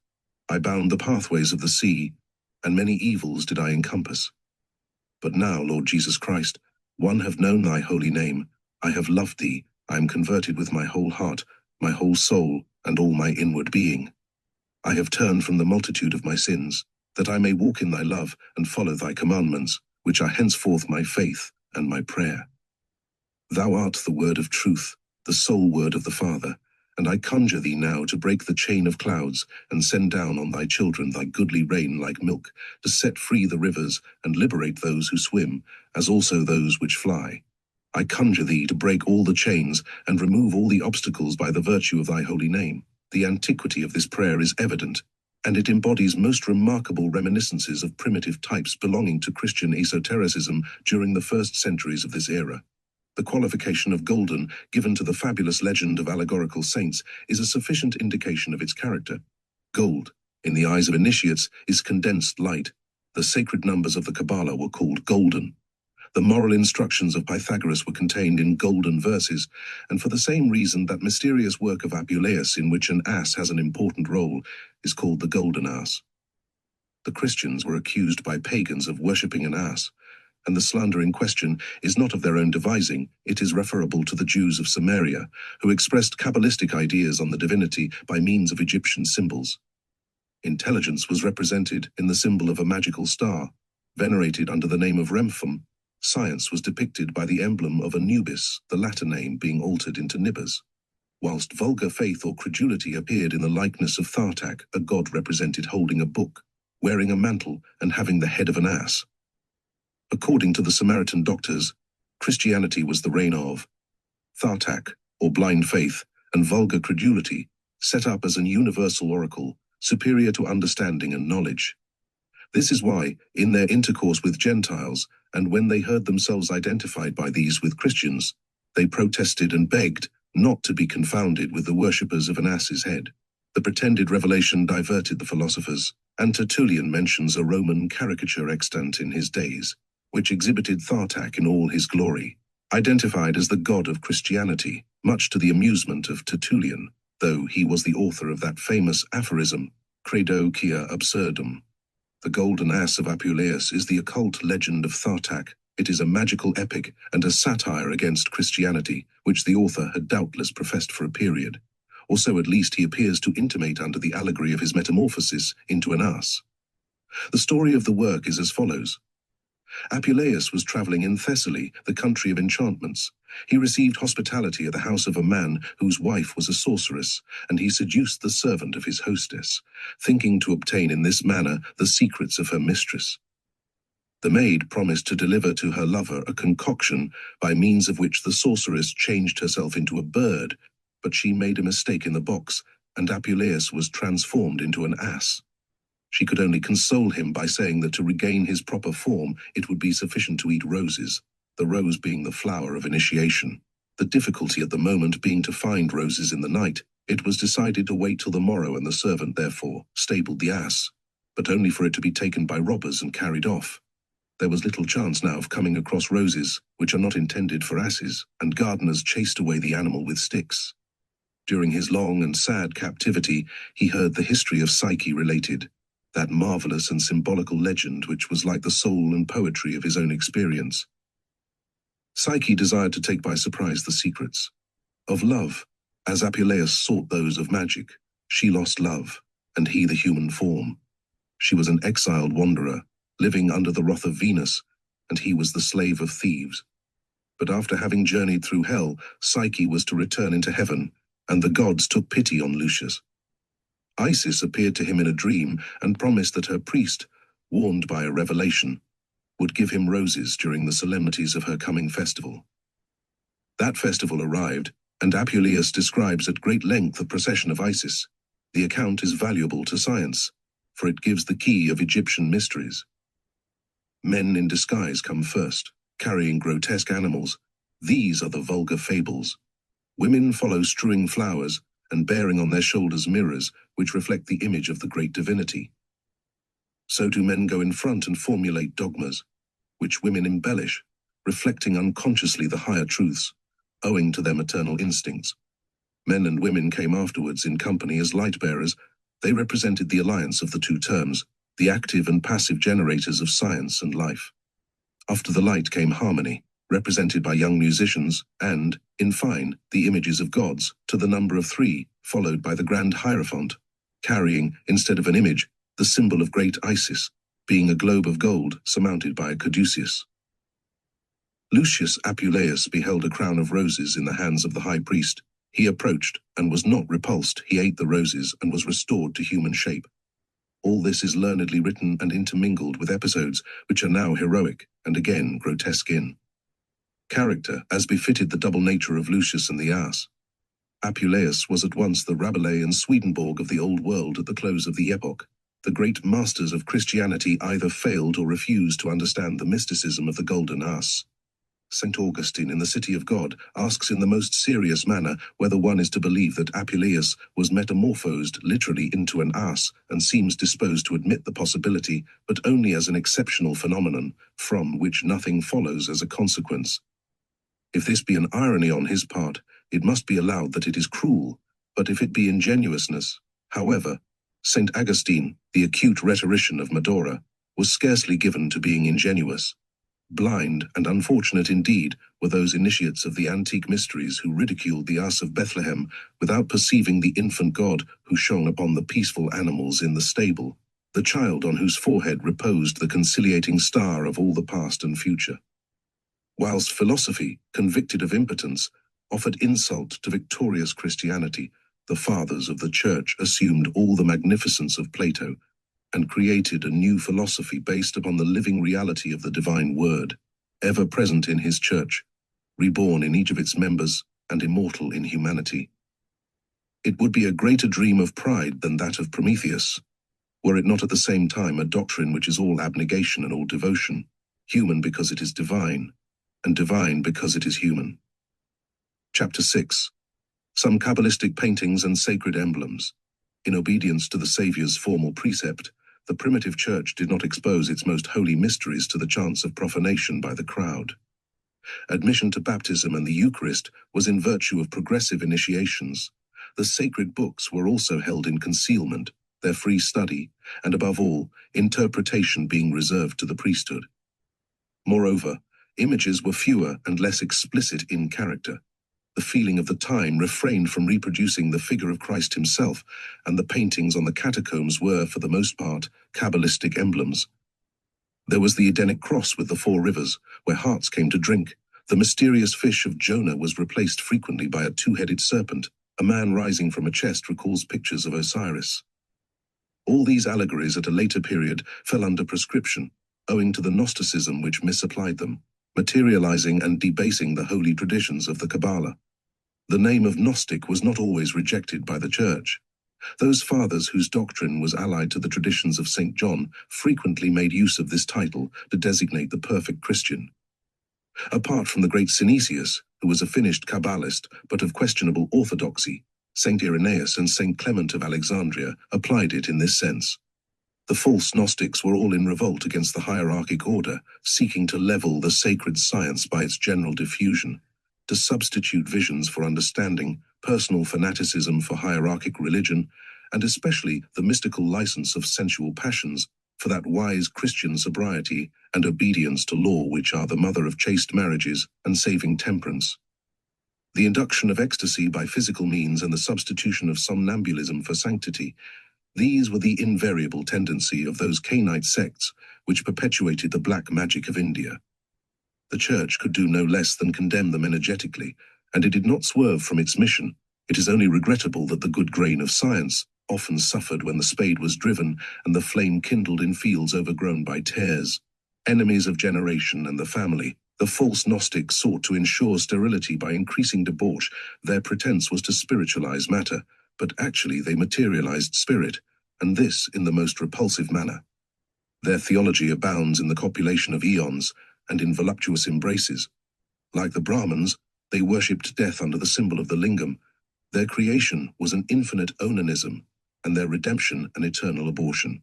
I bound the pathways of the sea, and many evils did I encompass. But now, Lord Jesus Christ, one have known thy holy name. I have loved thee. I am converted with my whole heart, my whole soul, and all my inward being. I have turned from the multitude of my sins, that I may walk in thy love and follow thy commandments, which are henceforth my faith and my prayer. Thou art the word of truth, the sole word of the Father, and I conjure thee now to break the chain of clouds and send down on thy children thy goodly rain like milk, to set free the rivers and liberate those who swim, as also those which fly. I conjure thee to break all the chains and remove all the obstacles by the virtue of thy holy name. The antiquity of this prayer is evident, and it embodies most remarkable reminiscences of primitive types belonging to Christian esotericism during the first centuries of this era. The qualification of golden given to the fabulous legend of allegorical saints is a sufficient indication of its character. Gold, in the eyes of initiates, is condensed light. The sacred numbers of the Kabalah were called golden. The moral instructions of Pythagoras were contained in golden verses, and for the same reason that mysterious work of Apuleius in which an ass has an important role is called the golden ass. The Christians were accused by pagans of worshipping an ass, and the slander in question is not of their own devising. It is referable to the Jews of Samaria, who expressed Kabalistic ideas on the divinity by means of Egyptian symbols. Intelligence was represented in the symbol of a magical star, venerated under the name of Remphan. Science was depicted by the emblem of Anubis, the latter name being altered into Nibas, whilst vulgar faith or credulity appeared in the likeness of Thartak, a god represented holding a book, wearing a mantle, and having the head of an ass. According to the Samaritan doctors, Christianity was the reign of Thartak, or blind faith, and vulgar credulity, set up as an universal oracle, superior to understanding and knowledge. This is why, in their intercourse with Gentiles, and when they heard themselves identified by these with Christians, they protested and begged not to be confounded with the worshippers of an ass's head. The pretended revelation diverted the philosophers, and Tertullian mentions a Roman caricature extant in his days, which exhibited Thartak in all his glory, identified as the god of Christianity, much to the amusement of Tertullian, though he was the author of that famous aphorism, Credo quia absurdum. The Golden Ass of Apuleius is the occult legend of Thartak. It is a magical epic and a satire against Christianity, which the author had doubtless professed for a period, or so at least he appears to intimate under the allegory of his metamorphosis into an ass. The story of the work is as follows. Apuleius was traveling in Thessaly, the country of enchantments. He received hospitality at the house of a man whose wife was a sorceress, and he seduced the servant of his hostess, thinking to obtain in this manner the secrets of her mistress. The maid promised to deliver to her lover a concoction by means of which the sorceress changed herself into a bird, but she made a mistake in the box, and Apuleius was transformed into an ass. She could only console him by saying that to regain his proper form, it would be sufficient to eat roses, the rose being the flower of initiation. The difficulty at the moment being to find roses in the night, it was decided to wait till the morrow, and the servant therefore stabled the ass, but only for it to be taken by robbers and carried off. There was little chance now of coming across roses, which are not intended for asses, and gardeners chased away the animal with sticks. During his long and sad captivity, he heard the history of Psyche related, that marvelous and symbolical legend which was like the soul and poetry of his own experience. Psyche desired to take by surprise the secrets of love. As Apuleius sought those of magic, she lost love, and he the human form. She was an exiled wanderer, living under the wrath of Venus, and he was the slave of thieves. But after having journeyed through hell, Psyche was to return into heaven, and the gods took pity on Lucius. Isis appeared to him in a dream and promised that her priest, warned by a revelation, would give him roses during the solemnities of her coming festival. That festival arrived, and Apuleius describes at great length the procession of Isis. The account is valuable to science, for it gives the key of Egyptian mysteries. Men in disguise come first, carrying grotesque animals. These are the vulgar fables. Women follow strewing flowers, and bearing on their shoulders mirrors which reflect the image of the great divinity. So do men go in front and formulate dogmas, which women embellish, reflecting unconsciously the higher truths, owing to their maternal instincts. Men and women came afterwards in company as light-bearers. They represented the alliance of the two terms, the active and passive generators of science and life. After the light came harmony, represented by young musicians, and, in fine, the images of gods, to the number of 3, followed by the grand Hierophant, carrying, instead of an image, the symbol of great Isis, being a globe of gold surmounted by a caduceus. Lucius Apuleius beheld a crown of roses in the hands of the high priest. He approached, and was not repulsed. He ate the roses, and was restored to human shape. All this is learnedly written and intermingled with episodes which are now heroic, and again grotesque in character, as befitted the double nature of Lucius and the ass. Apuleius was at once the Rabelais and Swedenborg of the old world at the close of the epoch. The great masters of Christianity either failed or refused to understand the mysticism of the golden ass. St. Augustine in the City of God asks in the most serious manner whether one is to believe that Apuleius was metamorphosed literally into an ass, and seems disposed to admit the possibility, but only as an exceptional phenomenon, from which nothing follows as a consequence. If this be an irony on his part, it must be allowed that it is cruel, but if it be ingenuousness, however, St. Augustine, the acute rhetorician of Madura, was scarcely given to being ingenuous. Blind and unfortunate indeed were those initiates of the antique mysteries who ridiculed the ass of Bethlehem without perceiving the infant God who shone upon the peaceful animals in the stable, the child on whose forehead reposed the conciliating star of all the past and future. Whilst philosophy, convicted of impotence, offered insult to victorious Christianity, the fathers of the Church assumed all the magnificence of Plato, and created a new philosophy based upon the living reality of the divine word, ever present in his church, reborn in each of its members, and immortal in humanity. It would be a greater dream of pride than that of Prometheus, were it not at the same time a doctrine which is all abnegation and all devotion, human because it is divine, and divine because it is human. Chapter 6. Some Kabalistic paintings and sacred emblems. In obedience to the Saviour's formal precept, the primitive church did not expose its most holy mysteries to the chance of profanation by the crowd. Admission to baptism and the Eucharist was in virtue of progressive initiations. The sacred books were also held in concealment, their free study, and above all, interpretation being reserved to the priesthood. Moreover, images were fewer and less explicit in character. The feeling of the time refrained from reproducing the figure of Christ himself, and the paintings on the catacombs were, for the most part, Kabalistic emblems. There was the Edenic cross with the 4 rivers, where hearts came to drink. The mysterious fish of Jonah was replaced frequently by a 2-headed serpent. A man rising from a chest recalls pictures of Osiris. All these allegories at a later period fell under proscription, owing to the Gnosticism which misapplied them, materializing and debasing the holy traditions of the Kabalah. The name of Gnostic was not always rejected by the Church. Those fathers whose doctrine was allied to the traditions of St. John frequently made use of this title to designate the perfect Christian. Apart from the great Synesius, who was a finished Kabbalist but of questionable orthodoxy, St. Irenaeus and St. Clement of Alexandria applied it in this sense. The false Gnostics were all in revolt against the hierarchic order, seeking to level the sacred science by its general diffusion, to substitute visions for understanding, personal fanaticism for hierarchic religion, and especially the mystical license of sensual passions for that wise Christian sobriety and obedience to law which are the mother of chaste marriages and saving temperance. The induction of ecstasy by physical means and the substitution of somnambulism for sanctity, these were the invariable tendency of those Cainite sects which perpetuated the black magic of India. The Church could do no less than condemn them energetically, and it did not swerve from its mission. It is only regrettable that the good grain of science often suffered when the spade was driven and the flame kindled in fields overgrown by tares. Enemies of generation and the family, the false Gnostics sought to ensure sterility by increasing debauch. Their pretense was to spiritualize matter, but actually they materialized spirit, and this in the most repulsive manner. Their theology abounds in the copulation of eons and in voluptuous embraces. Like the Brahmins, they worshipped death under the symbol of the lingam. Their creation was an infinite onanism, and their redemption an eternal abortion.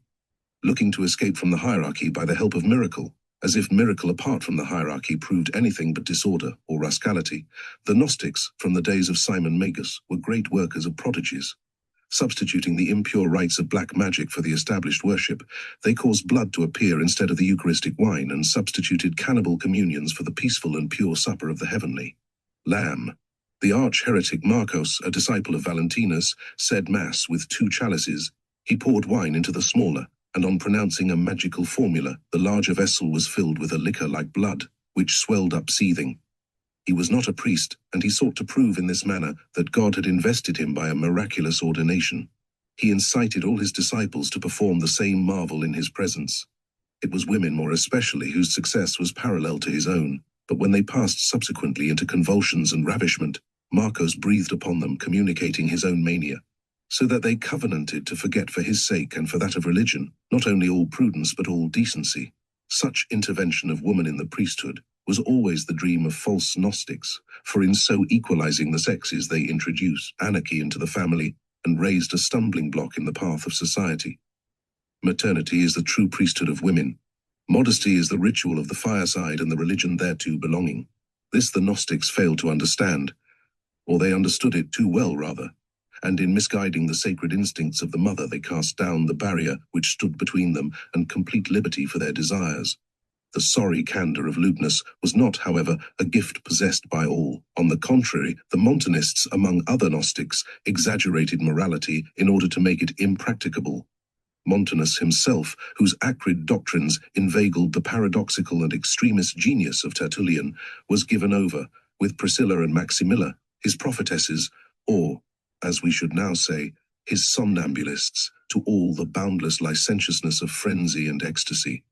Looking to escape from the hierarchy by the help of miracle, as if miracle apart from the hierarchy proved anything but disorder or rascality, the Gnostics, from the days of Simon Magus, were great workers of prodigies. Substituting the impure rites of black magic for the established worship, they caused blood to appear instead of the Eucharistic wine and substituted cannibal communions for the peaceful and pure supper of the heavenly Lamb. The arch-heretic Marcos, a disciple of Valentinus, said Mass with 2 chalices. He poured wine into the smaller, and on pronouncing a magical formula, the larger vessel was filled with a liquor like blood, which swelled up seething. He was not a priest, and he sought to prove in this manner that God had invested him by a miraculous ordination. He incited all his disciples to perform the same marvel in his presence. It was women more especially whose success was parallel to his own, but when they passed subsequently into convulsions and ravishment, Marcos breathed upon them, communicating his own mania, so that they covenanted to forget for his sake and for that of religion, not only all prudence but all decency. Such intervention of woman in the priesthood was always the dream of false Gnostics, for in so equalizing the sexes they introduced anarchy into the family and raised a stumbling block in the path of society. Maternity is the true priesthood of women. Modesty is the ritual of the fireside and the religion thereto belonging. This the Gnostics failed to understand, or they understood it too well rather, and in misguiding the sacred instincts of the mother they cast down the barrier which stood between them and complete liberty for their desires. The sorry candor of lewdness was not, however, a gift possessed by all. On the contrary, the Montanists, among other Gnostics, exaggerated morality in order to make it impracticable. Montanus himself, whose acrid doctrines inveigled the paradoxical and extremist genius of Tertullian, was given over, with Priscilla and Maximilla, his prophetesses, or, as we should now say, his somnambulists, to all the boundless licentiousness of frenzy and ecstasy.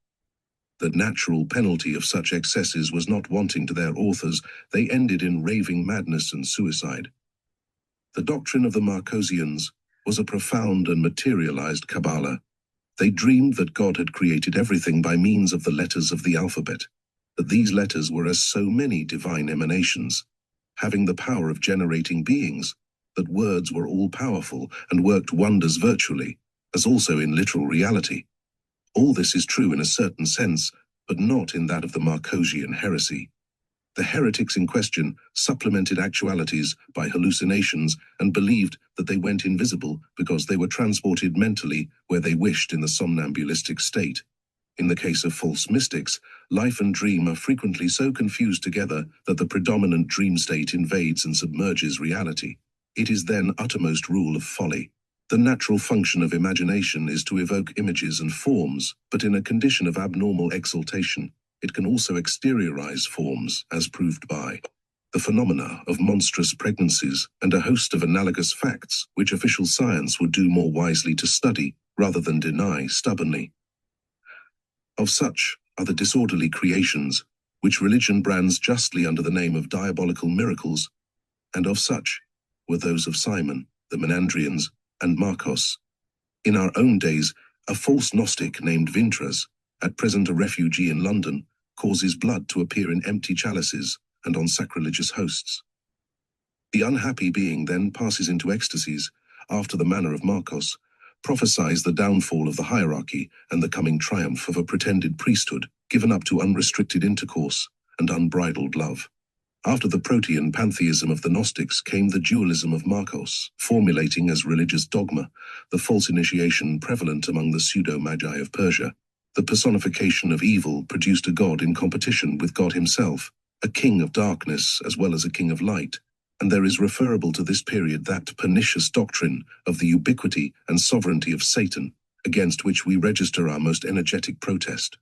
The natural penalty of such excesses was not wanting to their authors. They ended in raving madness and suicide. The doctrine of the Marcosians was a profound and materialized Kabalah. They dreamed that God had created everything by means of the letters of the alphabet, that these letters were as so many divine emanations, having the power of generating beings, that words were all-powerful and worked wonders virtually, as also in literal reality. All this is true in a certain sense, but not in that of the Marcosian heresy. The heretics in question supplemented actualities by hallucinations and believed that they went invisible because they were transported mentally where they wished in the somnambulistic state. In the case of false mystics, life and dream are frequently so confused together that the predominant dream state invades and submerges reality. It is then uttermost rule of folly. The natural function of imagination is to evoke images and forms, but in a condition of abnormal exaltation, it can also exteriorize forms, as proved by the phenomena of monstrous pregnancies and a host of analogous facts which official science would do more wisely to study rather than deny stubbornly. Of such are the disorderly creations, which religion brands justly under the name of diabolical miracles, and of such were those of Simon, the Menandrians, and Marcos. In our own days, a false Gnostic named Vintras, at present a refugee in London, causes blood to appear in empty chalices and on sacrilegious hosts. The unhappy being then passes into ecstasies, after the manner of Marcos, prophesies the downfall of the hierarchy and the coming triumph of a pretended priesthood given up to unrestricted intercourse and unbridled love. After the Protean pantheism of the Gnostics came the dualism of Marcos, formulating as religious dogma the false initiation prevalent among the pseudo-Magi of Persia. The personification of evil produced a god in competition with God himself, a king of darkness as well as a king of light, and there is referable to this period that pernicious doctrine of the ubiquity and sovereignty of Satan, against which we register our most energetic protest.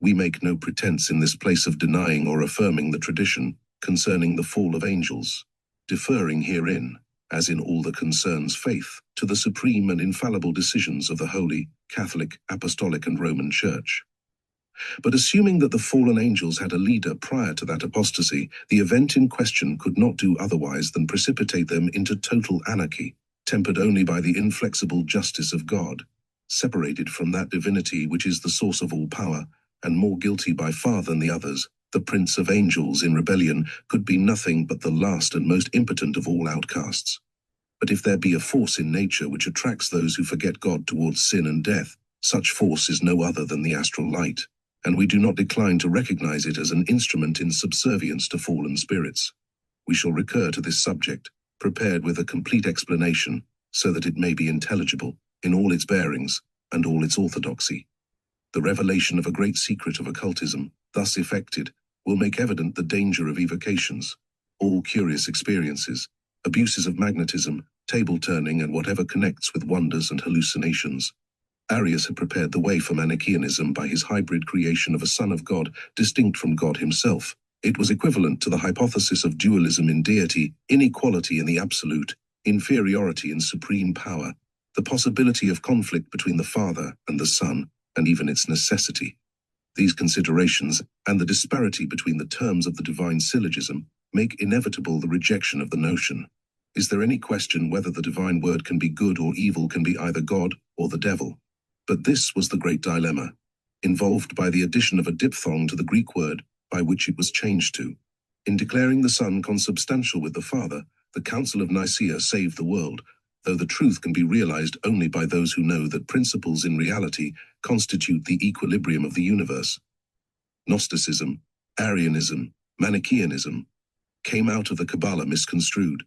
We make no pretense in this place of denying or affirming the tradition concerning the fall of angels, deferring herein, as in all that concerns faith, to the supreme and infallible decisions of the Holy, Catholic, Apostolic and Roman Church. But assuming that the fallen angels had a leader prior to that apostasy, the event in question could not do otherwise than precipitate them into total anarchy, tempered only by the inflexible justice of God, separated from that divinity which is the source of all power, and more guilty by far than the others. The prince of angels in rebellion could be nothing but the last and most impotent of all outcasts. But if there be a force in nature which attracts those who forget God towards sin and death, such force is no other than the astral light, and we do not decline to recognize it as an instrument in subservience to fallen spirits. We shall recur to this subject, prepared with a complete explanation, so that it may be intelligible, in all its bearings, and all its orthodoxy. The revelation of a great secret of occultism, thus effected, will make evident the danger of evocations, all curious experiences, abuses of magnetism, table-turning, and whatever connects with wonders and hallucinations. Arius had prepared the way for Manichaeanism by his hybrid creation of a son of God distinct from God himself. It was equivalent to the hypothesis of dualism in deity, inequality in the absolute, inferiority in supreme power, the possibility of conflict between the Father and the Son, and even its necessity. These considerations, and the disparity between the terms of the divine syllogism, make inevitable the rejection of the notion. Is there any question whether the divine word can be good or evil, can be either God or the devil? But this was the great dilemma, involved by the addition of a diphthong to the Greek word by which it was changed to. In declaring the Son consubstantial with the Father, the Council of Nicaea saved the world, though the truth can be realized only by those who know that principles in reality constitute the equilibrium of the universe. Gnosticism, Arianism, Manichaeanism came out of the Kabalah misconstrued.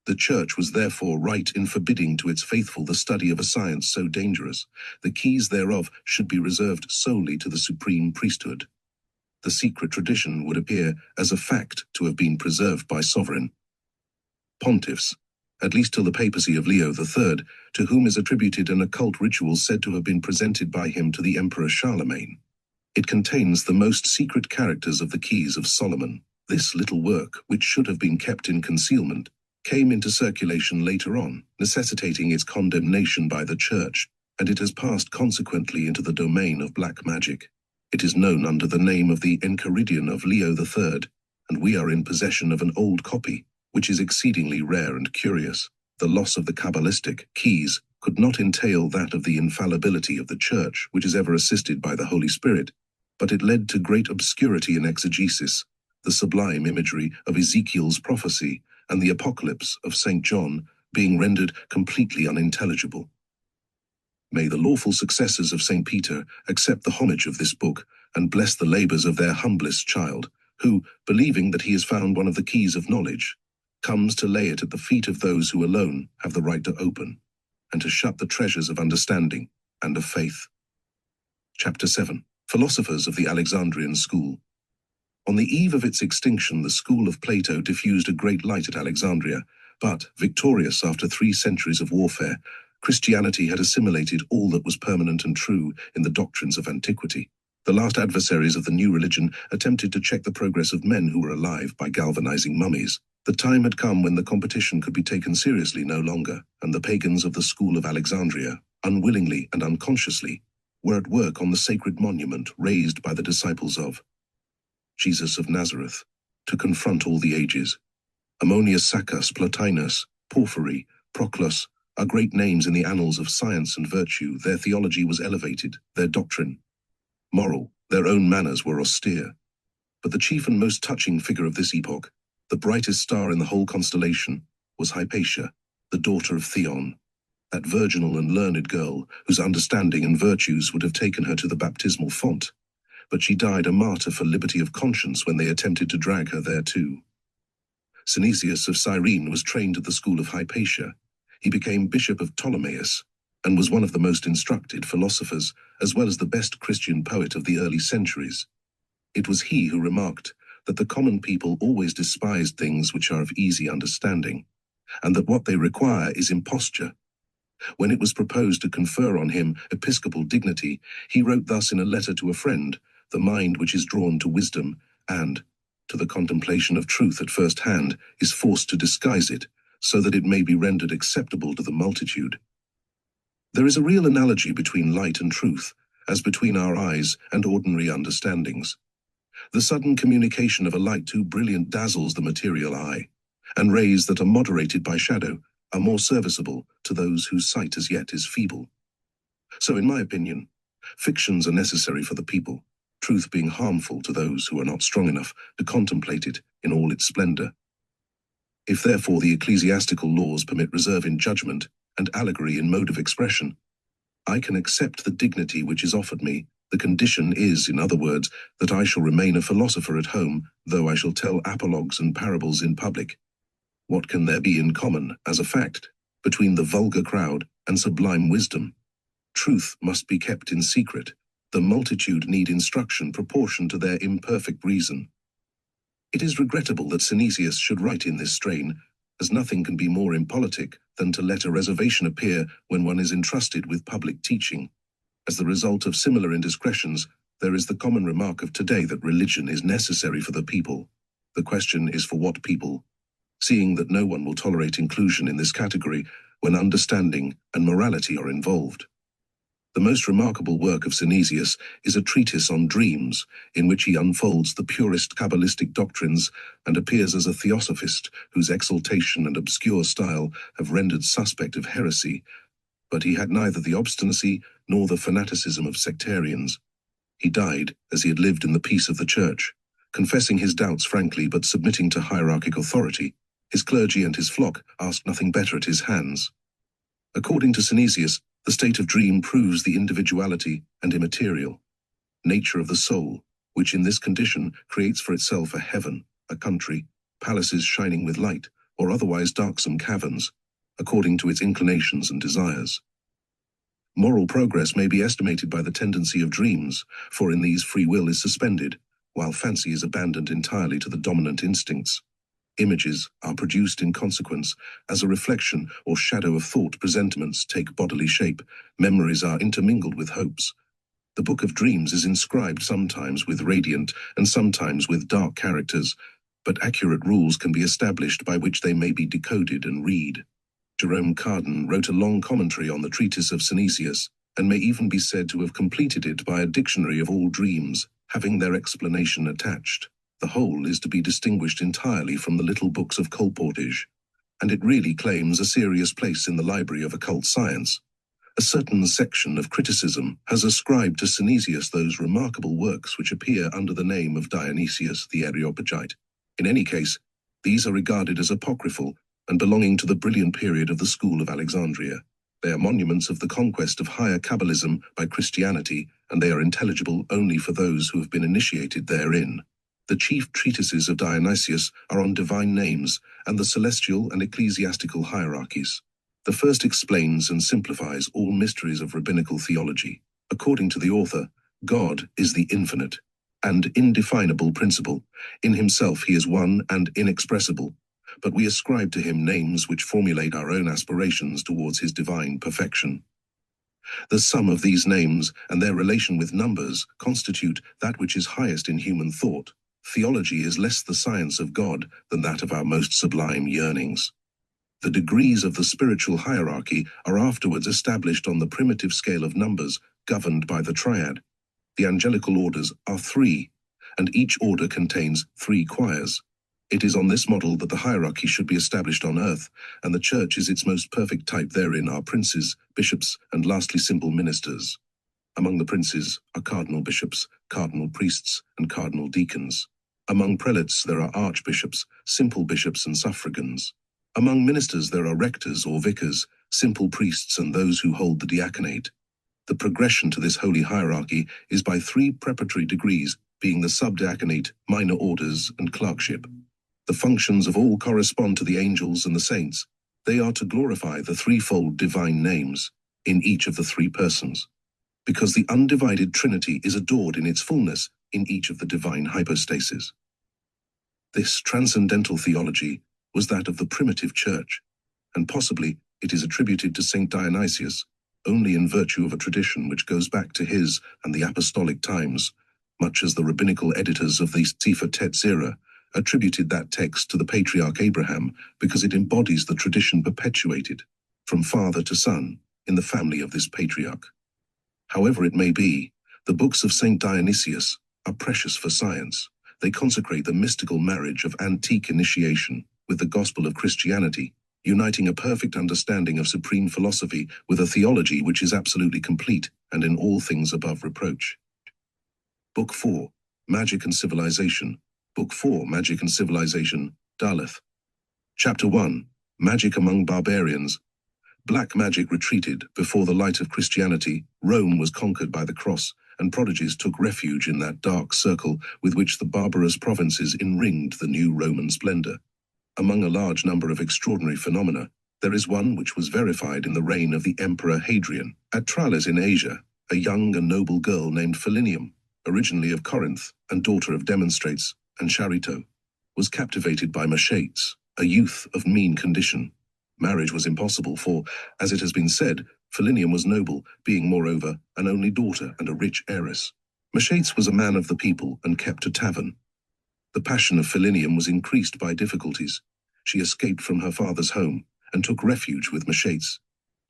The Church was therefore right in forbidding to its faithful the study of a science so dangerous. The keys thereof should be reserved solely to the supreme priesthood. The secret tradition would appear as a fact to have been preserved by sovereign pontiffs, at least till the papacy of Leo III, to whom is attributed an occult ritual said to have been presented by him to the Emperor Charlemagne. It contains the most secret characters of the Keys of Solomon. This little work, which should have been kept in concealment, came into circulation later on, necessitating its condemnation by the Church, and it has passed consequently into the domain of black magic. It is known under the name of the Enchiridion of Leo III, and we are in possession of an old copy, which is exceedingly rare and curious. The loss of the Kabalistic keys could not entail that of the infallibility of the Church, which is ever assisted by the Holy Spirit, but it led to great obscurity in exegesis, the sublime imagery of Ezekiel's prophecy and the apocalypse of St. John being rendered completely unintelligible. May the lawful successors of St. Peter accept the homage of this book and bless the labors of their humblest child, who, believing that he has found one of the keys of knowledge, comes to lay it at the feet of those who alone have the right to open, and to shut the treasures of understanding and of faith. Chapter 7. Philosophers of the Alexandrian School. On the eve of its extinction, the school of Plato diffused a great light at Alexandria, but, victorious after 3 centuries of warfare, Christianity had assimilated all that was permanent and true in the doctrines of antiquity. The last adversaries of the new religion attempted to check the progress of men who were alive by galvanizing mummies. The time had come when the competition could be taken seriously no longer, and the pagans of the school of Alexandria, unwillingly and unconsciously, were at work on the sacred monument raised by the disciples of Jesus of Nazareth, to confront all the ages. Ammonius Saccas, Plotinus, Porphyry, Proclus are great names in the annals of science and virtue. Their theology was elevated, their doctrine moral, their own manners were austere. But the chief and most touching figure of this epoch, the brightest star in the whole constellation, was Hypatia, the daughter of Theon, that virginal and learned girl whose understanding and virtues would have taken her to the baptismal font. But she died a martyr for liberty of conscience when they attempted to drag her thereto. Synesius of Cyrene was trained at the school of Hypatia. He became bishop of Ptolemais, and was one of the most instructed philosophers, as well as the best Christian poet of the early centuries. It was he who remarked that the common people always despised things which are of easy understanding, and that what they require is imposture. When it was proposed to confer on him episcopal dignity, he wrote thus in a letter to a friend: "The mind which is drawn to wisdom and to the contemplation of truth at first hand is forced to disguise it, so that it may be rendered acceptable to the multitude." There is a real analogy between light and truth, as between our eyes and ordinary understandings. The sudden communication of a light too brilliant dazzles the material eye, and rays that are moderated by shadow are more serviceable to those whose sight as yet is feeble. So, in my opinion, fictions are necessary for the people, truth being harmful to those who are not strong enough to contemplate it in all its splendor. If therefore the ecclesiastical laws permit reserve in judgment and allegory in mode of expression, I can accept the dignity which is offered me. The condition is, in other words, that I shall remain a philosopher at home, though I shall tell apologues and parables in public. What can there be in common, as a fact, between the vulgar crowd and sublime wisdom? Truth must be kept in secret. The multitude need instruction proportioned to their imperfect reason. It is regrettable that Synesius should write in this strain, as nothing can be more impolitic than to let a reservation appear when one is entrusted with public teaching. As the result of similar indiscretions, there is the common remark of today that religion is necessary for the people. The question is for what people? Seeing that no one will tolerate inclusion in this category when understanding and morality are involved. The most remarkable work of Synesius is a treatise on dreams, in which he unfolds the purest Kabalistic doctrines and appears as a theosophist whose exaltation and obscure style have rendered suspect of heresy, but he had neither the obstinacy nor the fanaticism of sectarians. He died as he had lived in the peace of the church, confessing his doubts frankly but submitting to hierarchic authority. His clergy and his flock asked nothing better at his hands. According to Synesius, the state of dream proves the individuality and immaterial nature of the soul, which in this condition creates for itself a heaven, a country, palaces shining with light, or otherwise darksome caverns, according to its inclinations and desires. Moral progress may be estimated by the tendency of dreams, for in these free will is suspended, while fancy is abandoned entirely to the dominant instincts. Images are produced in consequence, as a reflection or shadow of thought. Presentiments take bodily shape, memories are intermingled with hopes. The book of dreams is inscribed sometimes with radiant and sometimes with dark characters, but accurate rules can be established by which they may be decoded and read. Jerome Cardan wrote a long commentary on the treatise of Synesius, and may even be said to have completed it by a dictionary of all dreams, having their explanation attached. The whole is to be distinguished entirely from the little books of colportage, and it really claims a serious place in the library of occult science. A certain section of criticism has ascribed to Synesius those remarkable works which appear under the name of Dionysius the Areopagite. In any case, these are regarded as apocryphal and belonging to the brilliant period of the school of Alexandria. They are monuments of the conquest of higher Kabbalism by Christianity, and they are intelligible only for those who have been initiated therein. The chief treatises of Dionysius are on divine names and the celestial and ecclesiastical hierarchies. The first explains and simplifies all mysteries of rabbinical theology. According to the author, God is the infinite and indefinable principle. In himself he is one and inexpressible, but we ascribe to him names which formulate our own aspirations towards his divine perfection. The sum of these names and their relation with numbers constitute that which is highest in human thought. Theology is less the science of God than that of our most sublime yearnings. The degrees of the spiritual hierarchy are afterwards established on the primitive scale of numbers, governed by the triad. The angelical orders are 3, and each order contains 3 choirs. It is on this model that the hierarchy should be established on earth, and the church is its most perfect type. Therein are princes, bishops, and lastly simple ministers. Among the princes are cardinal bishops, cardinal priests, and cardinal deacons. Among prelates there are archbishops, simple bishops, and suffragans. Among ministers there are rectors or vicars, simple priests, and those who hold the diaconate. The progression to this holy hierarchy is by 3 preparatory degrees, being the subdiaconate, minor orders, and clerkship. The functions of all correspond to the angels and the saints. They are to glorify the threefold divine names in each of the 3 persons, because the undivided Trinity is adored in its fullness in each of the divine hypostases. This transcendental theology was that of the primitive church, and possibly it is attributed to Saint Dionysius only in virtue of a tradition which goes back to his and the apostolic times, much as the rabbinical editors of the Sefer Tetz's era attributed that text to the patriarch Abraham because it embodies the tradition perpetuated from father to son in the family of this patriarch. However it may be, the books of Saint Dionysius are precious for science. They consecrate the mystical marriage of antique initiation with the gospel of Christianity, uniting a perfect understanding of supreme philosophy with a theology which is absolutely complete and in all things above reproach. Book 4, Magic and Civilization. Book 4, Magic and Civilization, Daleth. Chapter 1. Magic among Barbarians. Black magic retreated before the light of Christianity. Rome was conquered by the cross, and prodigies took refuge in that dark circle with which the barbarous provinces enringed the new Roman splendor. Among a large number of extraordinary phenomena, there is one which was verified in the reign of the Emperor Hadrian. At Tralles in Asia, a young and noble girl named Philinium, originally of Corinth and daughter of Demonstrates and Charito, was captivated by Machates, a youth of mean condition. Marriage was impossible for, as it has been said, Philinium was noble, being moreover an only daughter and a rich heiress. Machates was a man of the people and kept a tavern. The passion of Philinium was increased by difficulties. She escaped from her father's home and took refuge with Machates.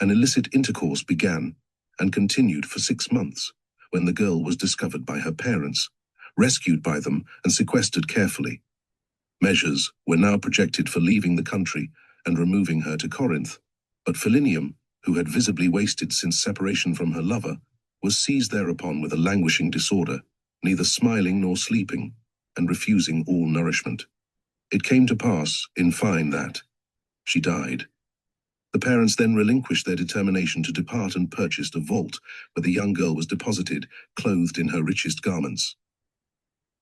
An illicit intercourse began and continued for 6 months, when the girl was discovered by her parents, rescued by them and sequestered carefully. Measures were now projected for leaving the country and removing her to Corinth, but Philinium, who had visibly wasted since separation from her lover, was seized thereupon with a languishing disorder, neither smiling nor sleeping, and refusing all nourishment. It came to pass, in fine, that she died. The parents then relinquished their determination to depart and purchased a vault where the young girl was deposited, clothed in her richest garments.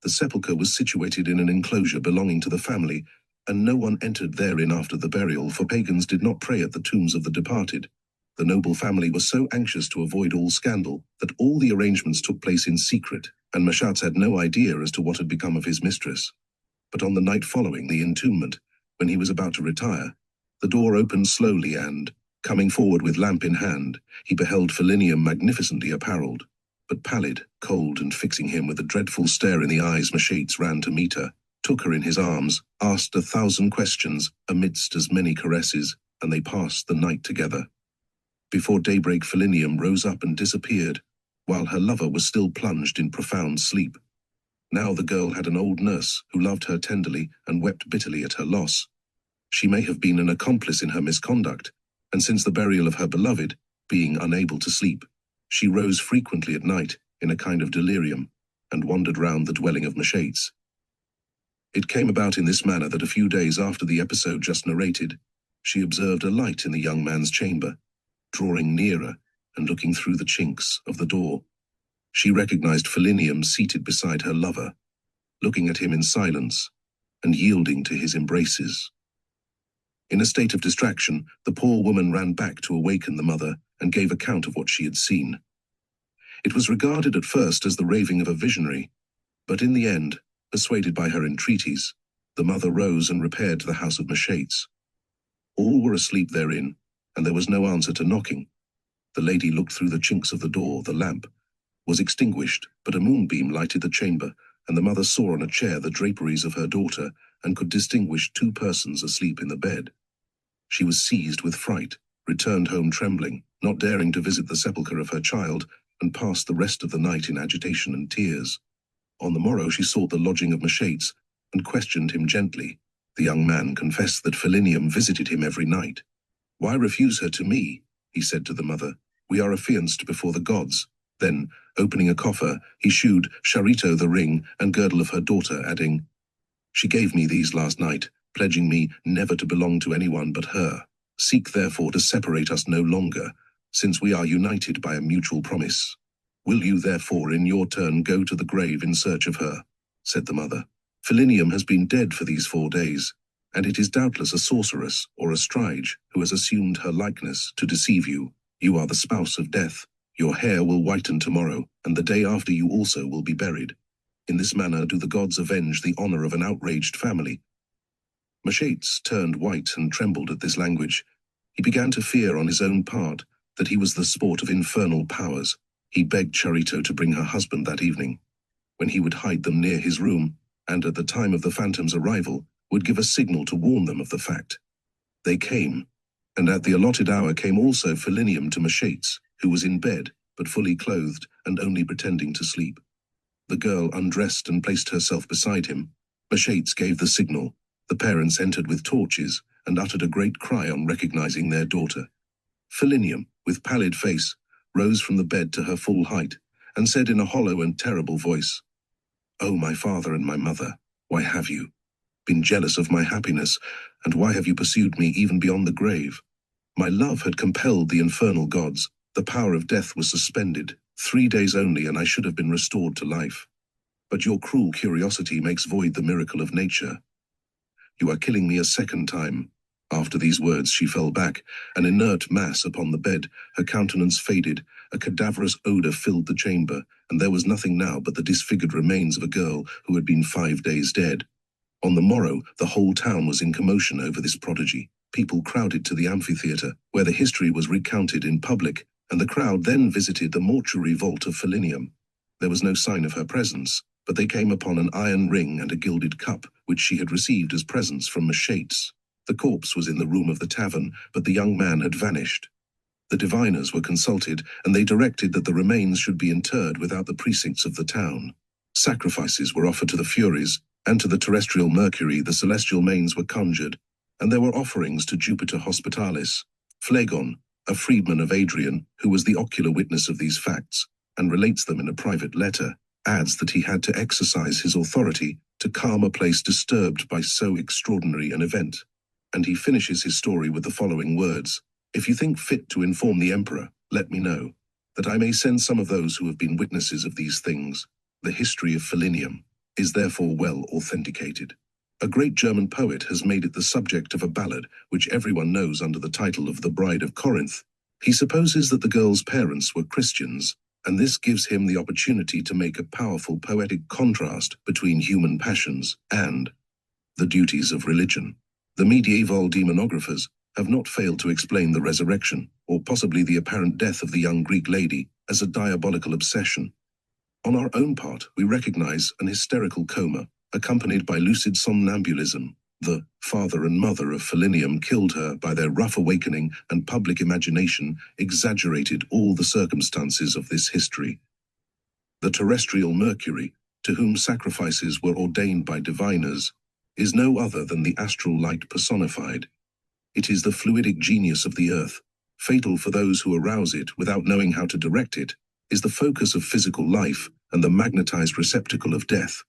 The sepulchre was situated in an enclosure belonging to the family, and no one entered therein after the burial, for pagans did not pray at the tombs of the departed. The noble family was so anxious to avoid all scandal that all the arrangements took place in secret, and Machates had no idea as to what had become of his mistress. But on the night following the entombment, when he was about to retire, the door opened slowly and, coming forward with lamp in hand, he beheld Philinium magnificently apparelled, but pallid, cold, and fixing him with a dreadful stare in the eyes. Machates ran to meet her, took her in his arms, asked 1,000 questions amidst as many caresses, and they passed the night together. Before daybreak Philinium rose up and disappeared, while her lover was still plunged in profound sleep. Now the girl had an old nurse who loved her tenderly and wept bitterly at her loss. She may have been an accomplice in her misconduct, and since the burial of her beloved, being unable to sleep, she rose frequently at night in a kind of delirium, and wandered round the dwelling of Machates. It came about in this manner that a few days after the episode just narrated, she observed a light in the young man's chamber. Drawing nearer and looking through the chinks of the door, she recognized Philinium seated beside her lover, looking at him in silence and yielding to his embraces. In a state of distraction, the poor woman ran back to awaken the mother and gave account of what she had seen. It was regarded at first as the raving of a visionary, but in the end, persuaded by her entreaties, the mother rose and repaired to the house of Machates. All were asleep therein, and there was no answer to knocking. The lady looked through the chinks of the door. The lamp was extinguished, but a moonbeam lighted the chamber, and the mother saw on a chair the draperies of her daughter, and could distinguish 2 persons asleep in the bed. She was seized with fright, returned home trembling, not daring to visit the sepulchre of her child, and passed the rest of the night in agitation and tears. On the morrow she sought the lodging of Machates, and questioned him gently. The young man confessed that Philinium visited him every night. "Why refuse her to me?" he said to the mother. "We are affianced before the gods." Then, opening a coffer, he shewed Charito the ring and girdle of her daughter, adding, "She gave me these last night, pledging me never to belong to anyone but her. Seek therefore to separate us no longer, since we are united by a mutual promise. Will you therefore in your turn go to the grave in search of her?" said the mother. "Philinium has been dead for these 4 days, and it is doubtless a sorceress or a strige who has assumed her likeness to deceive you. You are the spouse of death. Your hair will whiten tomorrow, and the day after you also will be buried. In this manner do the gods avenge the honor of an outraged family." Machates turned white and trembled at this language. He began to fear on his own part that he was the sport of infernal powers. He begged Charito to bring her husband that evening, when he would hide them near his room, and at the time of the phantom's arrival would give a signal to warn them of the fact. They came, and at the allotted hour came also Philinium to Machates, who was in bed, but fully clothed and only pretending to sleep. The girl undressed and placed herself beside him. Machates gave the signal. The parents entered with torches and uttered a great cry on recognizing their daughter. Philinium, with pallid face, rose from the bed to her full height, and said in a hollow and terrible voice, "Oh, my father and my mother, why have you been jealous of my happiness, And why have you pursued me even beyond the grave? My love had compelled the infernal gods. The power of death was suspended. 3 days only, and I should have been restored to life. But your cruel curiosity makes void the miracle of nature. You are killing me a second time. After these words she fell back, an inert mass upon the bed. Her countenance faded, a cadaverous odor filled the chamber, and there was nothing now but the disfigured remains of a girl who had been 5 days dead. On the morrow, the whole town was in commotion over this prodigy. People crowded to the amphitheatre, where the history was recounted in public, and the crowd then visited the mortuary vault of Philinium. There was no sign of her presence, but they came upon an iron ring and a gilded cup, which she had received as presents from Machates. The corpse was in the room of the tavern, but the young man had vanished. The diviners were consulted, and they directed that the remains should be interred without the precincts of the town. Sacrifices were offered to the Furies, and to the terrestrial Mercury the celestial manes were conjured, and there were offerings to Jupiter Hospitalis. Phlegon, a freedman of Adrian, who was the ocular witness of these facts, and relates them in a private letter, adds that he had to exercise his authority to calm a place disturbed by so extraordinary an event. And he finishes his story with the following words: "If you think fit to inform the emperor, let me know, that I may send some of those who have been witnesses of these things. The history of Philinium is therefore well authenticated. A great German poet has made it the subject of a ballad which everyone knows under the title of The Bride of Corinth. He supposes that the girl's parents were Christians, and this gives him the opportunity to make a powerful poetic contrast between human passions and the duties of religion. The medieval demonographers have not failed to explain the resurrection, or possibly the apparent death of the young Greek lady, as a diabolical obsession. On our own part, we recognize an hysterical coma, accompanied by lucid somnambulism. The father and mother of Philinium killed her by their rough awakening, and public imagination exaggerated all the circumstances of this history. The terrestrial Mercury, to whom sacrifices were ordained by diviners, is no other than the astral light personified. It is the fluidic genius of the earth, fatal for those who arouse it without knowing how to direct it, is the focus of physical life and the magnetized receptacle of death.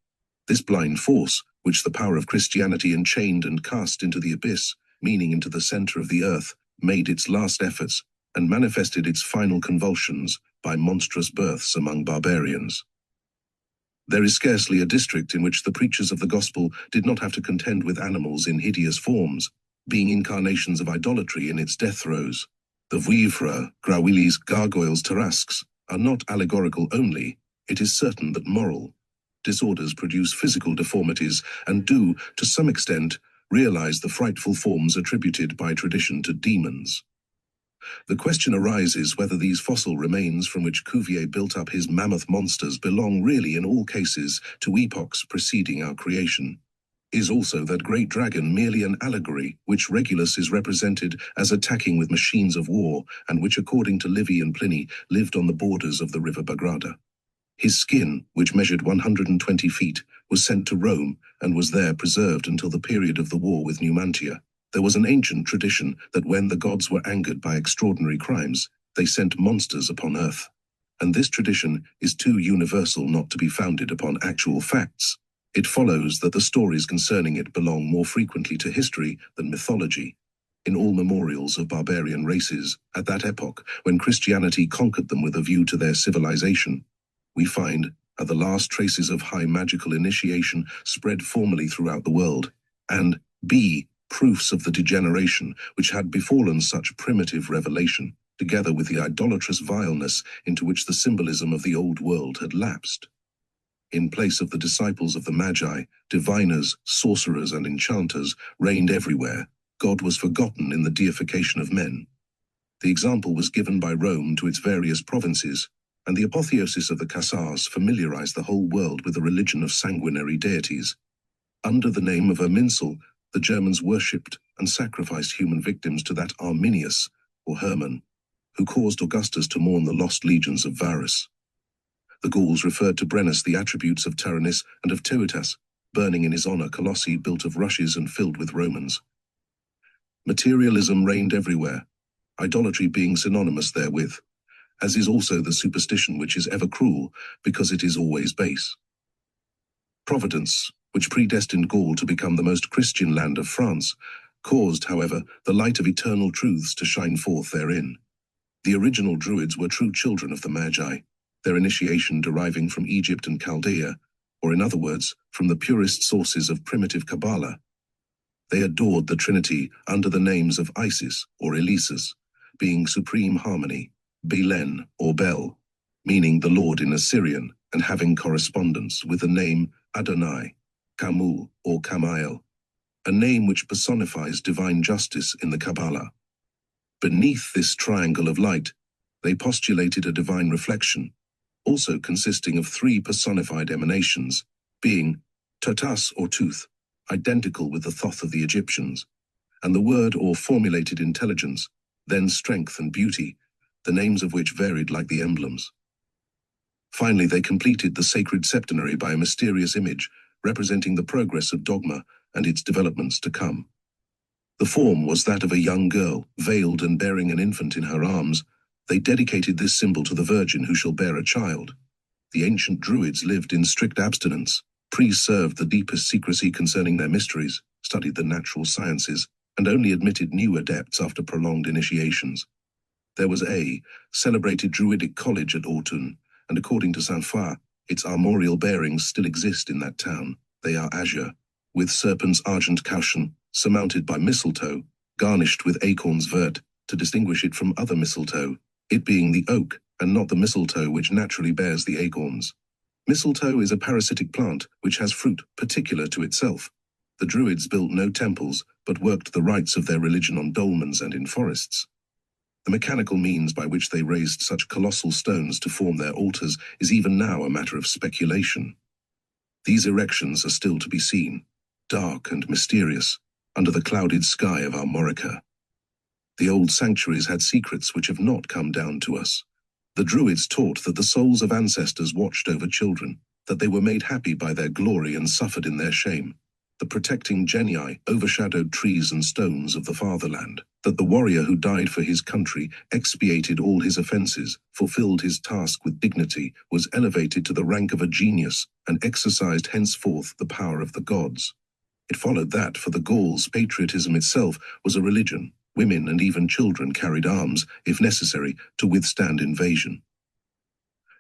This blind force, which the power of Christianity enchained and cast into the abyss, meaning into the center of the earth, made its last efforts and manifested its final convulsions by monstrous births among barbarians. There is scarcely a district in which the preachers of the gospel did not have to contend with animals in hideous forms, being incarnations of idolatry in its death throes. The vouivres, grawilis, gargoyles, tarasques are not allegorical only. It is certain that moral disorders produce physical deformities and do, to some extent, realize the frightful forms attributed by tradition to demons. The question arises whether these fossil remains from which Cuvier built up his mammoth monsters belong really in all cases to epochs preceding our creation. Is also that great dragon merely an allegory which Regulus is represented as attacking with machines of war and which, according to Livy and Pliny, lived on the borders of the river Bagrada? His skin, which measured 120 feet, was sent to Rome and was there preserved until the period of the war with Numantia. There was an ancient tradition that when the gods were angered by extraordinary crimes, they sent monsters upon earth. And this tradition is too universal not to be founded upon actual facts. It follows that the stories concerning it belong more frequently to history than mythology. In all memorials of barbarian races, at that epoch, when Christianity conquered them with a view to their civilization, we find, are the last traces of high magical initiation spread formally throughout the world, and b. proofs of the degeneration which had befallen such primitive revelation, together with the idolatrous vileness into which the symbolism of the old world had lapsed. In place of the disciples of the Magi, diviners, sorcerers, and enchanters reigned everywhere. God was forgotten in the deification of men. The example was given by Rome to its various provinces, and the apotheosis of the Khazars familiarized the whole world with the religion of sanguinary deities. Under the name of Irminsul, the Germans worshipped and sacrificed human victims to that Arminius, or Hermann, who caused Augustus to mourn the lost legions of Varus. The Gauls referred to Brennus the attributes of Tyrannus and of Teutas, burning in his honor colossi built of rushes and filled with Romans. Materialism reigned everywhere, idolatry being synonymous therewith, as is also the superstition which is ever cruel because it is always base. Providence, which predestined Gaul to become the most Christian land of France, caused, however, the light of eternal truths to shine forth therein. The original Druids were true children of the Magi, their initiation deriving from Egypt and Chaldea, or in other words, from the purest sources of primitive Kabalah. They adored the Trinity under the names of Isis or Elises, being supreme harmony, Belen or Bel, meaning the Lord in Assyrian, and having correspondence with the name Adonai, Kamul or Kamael, a name which personifies divine justice in the Kabalah. Beneath this triangle of light, they postulated a divine reflection, also consisting of three personified emanations, being Totas or tooth, identical with the Thoth of the Egyptians, and the word or formulated intelligence, then strength and beauty, the names of which varied like the emblems. Finally, they completed the sacred septenary by a mysterious image representing the progress of dogma and its developments to come. The form was that of a young girl, veiled and bearing an infant in her arms. They dedicated this symbol to the Virgin who shall bear a child. The ancient Druids lived in strict abstinence, preserved the deepest secrecy concerning their mysteries, studied the natural sciences, and only admitted new adepts after prolonged initiations. There was a celebrated Druidic college at Autun, and according to Saint-Foy, its armorial bearings still exist in that town. They are azure, with serpent's argent caution, surmounted by mistletoe, garnished with acorns vert, to distinguish it from other mistletoe, it being the oak, and not the mistletoe which naturally bears the acorns. Mistletoe is a parasitic plant which has fruit particular to itself. The Druids built no temples, but worked the rites of their religion on dolmens and in forests. The mechanical means by which they raised such colossal stones to form their altars is even now a matter of speculation. These erections are still to be seen, dark and mysterious, under the clouded sky of Armorica. The old sanctuaries had secrets which have not come down to us. The Druids taught that the souls of ancestors watched over children, that they were made happy by their glory and suffered in their shame. The protecting genii overshadowed trees and stones of the fatherland, that the warrior who died for his country expiated all his offenses, fulfilled his task with dignity, was elevated to the rank of a genius, and exercised henceforth the power of the gods. It followed that, for the Gauls, patriotism itself was a religion. Women and even children carried arms, if necessary, to withstand invasion.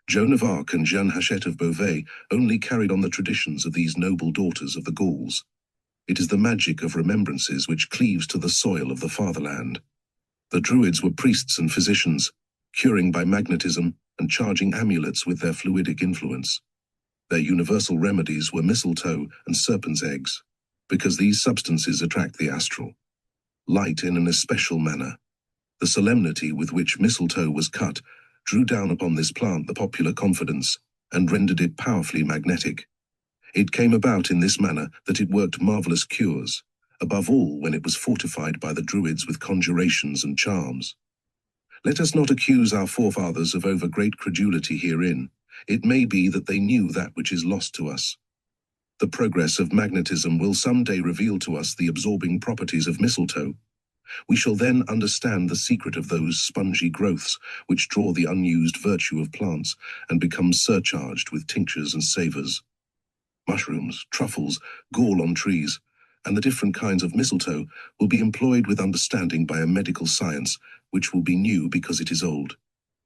Joan of Arc and Jeanne Hachette of Beauvais only carried on the traditions of these noble daughters of the Gauls. It is the magic of remembrances which cleaves to the soil of the fatherland. The Druids were priests and physicians, curing by magnetism and charging amulets with their fluidic influence. Their universal remedies were mistletoe and serpent's eggs, because these substances attract the astral light in an especial manner. The solemnity with which mistletoe was cut drew down upon this plant the popular confidence and rendered it powerfully magnetic. It came about in this manner that it worked marvelous cures, above all when it was fortified by the Druids with conjurations and charms. Let us not accuse our forefathers of over-great credulity herein. It may be that they knew that which is lost to us. The progress of magnetism will someday reveal to us the absorbing properties of mistletoe. We shall then understand the secret of those spongy growths which draw the unused virtue of plants and become surcharged with tinctures and savors. Mushrooms, truffles, gall on trees, and the different kinds of mistletoe will be employed with understanding by a medical science which will be new because it is old.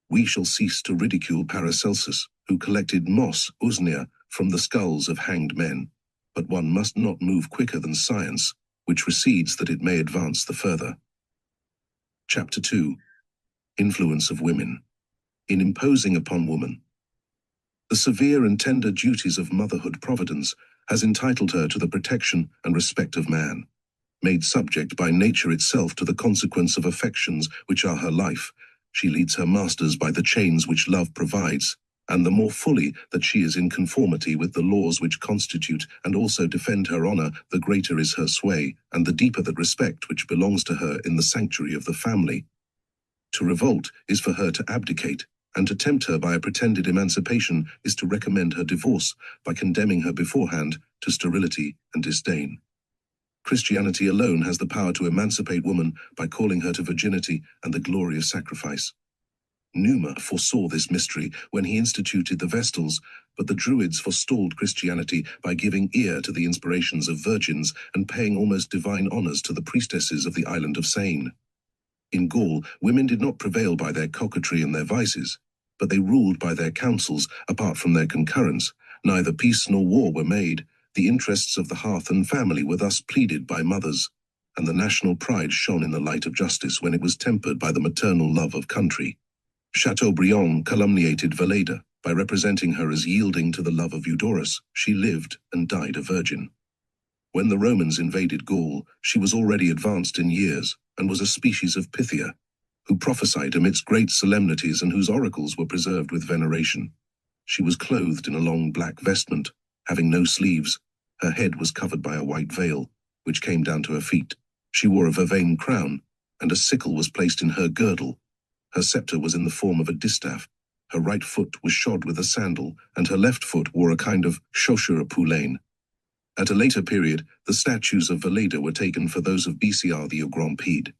We shall cease to ridicule Paracelsus, who collected moss, usnea, from the skulls of hanged men, but one must not move quicker than science, which recedes that it may advance the further. Chapter 2. Influence of Women. In imposing upon woman. The severe and tender duties of motherhood providence has entitled her to the protection and respect of man. Made subject by nature itself to the consequence of affections which are her life, she leads her masters by the chains which love provides, and the more fully that she is in conformity with the laws which constitute and also defend her honor, the greater is her sway, and the deeper that respect which belongs to her in the sanctuary of the family. To revolt is for her to abdicate, and to tempt her by a pretended emancipation is to recommend her divorce by condemning her beforehand to sterility and disdain. Christianity alone has the power to emancipate woman by calling her to virginity and the glorious sacrifice. Numa foresaw this mystery when he instituted the Vestals, but the Druids forestalled Christianity by giving ear to the inspirations of virgins and paying almost divine honors to the priestesses of the island of Seine. In Gaul, women did not prevail by their coquetry and their vices, but they ruled by their counsels. Apart from their concurrence, neither peace nor war were made. The interests of the hearth and family were thus pleaded by mothers, and the national pride shone in the light of justice when it was tempered by the maternal love of country. Chateaubriand calumniated Veleda by representing her as yielding to the love of Eudorus. She lived and died a virgin. When the Romans invaded Gaul, she was already advanced in years and was a species of Pythia, who prophesied amidst great solemnities and whose oracles were preserved with veneration. She was clothed in a long black vestment, having no sleeves. Her head was covered by a white veil, which came down to her feet. She wore a vervain crown, and a sickle was placed in her girdle. Her scepter was in the form of a distaff. Her right foot was shod with a sandal, and her left foot wore a kind of chaussure poulaine. At a later period, the statues of Veleda were taken for those of BCR the Grand Pede.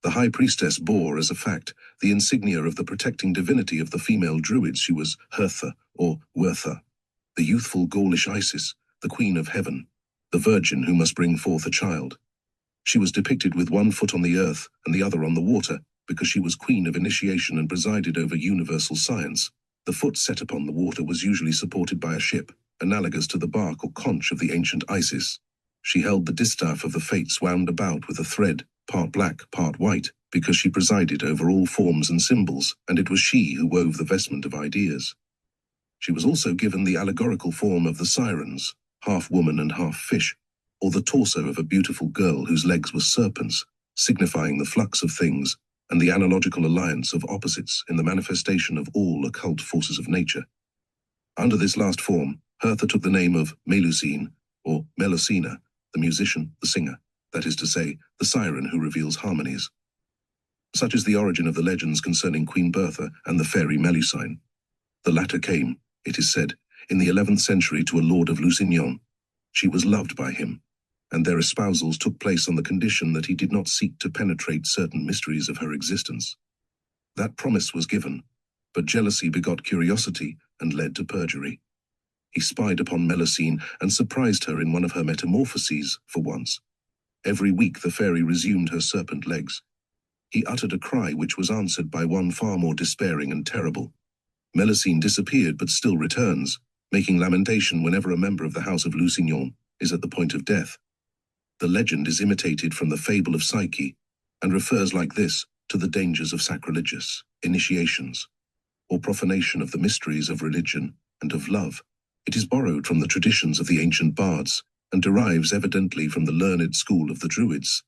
The high priestess bore, as a fact, the insignia of the protecting divinity of the female druids. She was Hertha, or Wertha, the youthful Gaulish Isis, the queen of heaven, the virgin who must bring forth a child. She was depicted with one foot on the earth and the other on the water, because she was queen of initiation and presided over universal science. The foot set upon the water was usually supported by a ship, analogous to the bark or conch of the ancient Isis. She held the distaff of the fates wound about with a thread, part black, part white, because she presided over all forms and symbols, and it was she who wove the vestment of ideas. She was also given the allegorical form of the sirens, half woman and half fish, or the torso of a beautiful girl whose legs were serpents, signifying the flux of things and the analogical alliance of opposites in the manifestation of all occult forces of nature. Under this last form, Hertha took the name of Melusine, or Melusina, the musician, the singer, that is to say, the siren who reveals harmonies. Such is the origin of the legends concerning Queen Bertha and the fairy Melusine. The latter came, it is said, in the 11th century to a lord of Lusignan. She was loved by him, and their espousals took place on the condition that he did not seek to penetrate certain mysteries of her existence. That promise was given, but jealousy begot curiosity and led to perjury. He spied upon Melusine and surprised her in one of her metamorphoses for once. Every week the fairy resumed her serpent legs. He uttered a cry which was answered by one far more despairing and terrible. Melusine disappeared but still returns, making lamentation whenever a member of the house of Lusignan is at the point of death. The legend is imitated from the fable of Psyche and refers like this to the dangers of sacrilegious initiations or profanation of the mysteries of religion and of love. It is borrowed from the traditions of the ancient bards and derives evidently from the learned school of the Druids.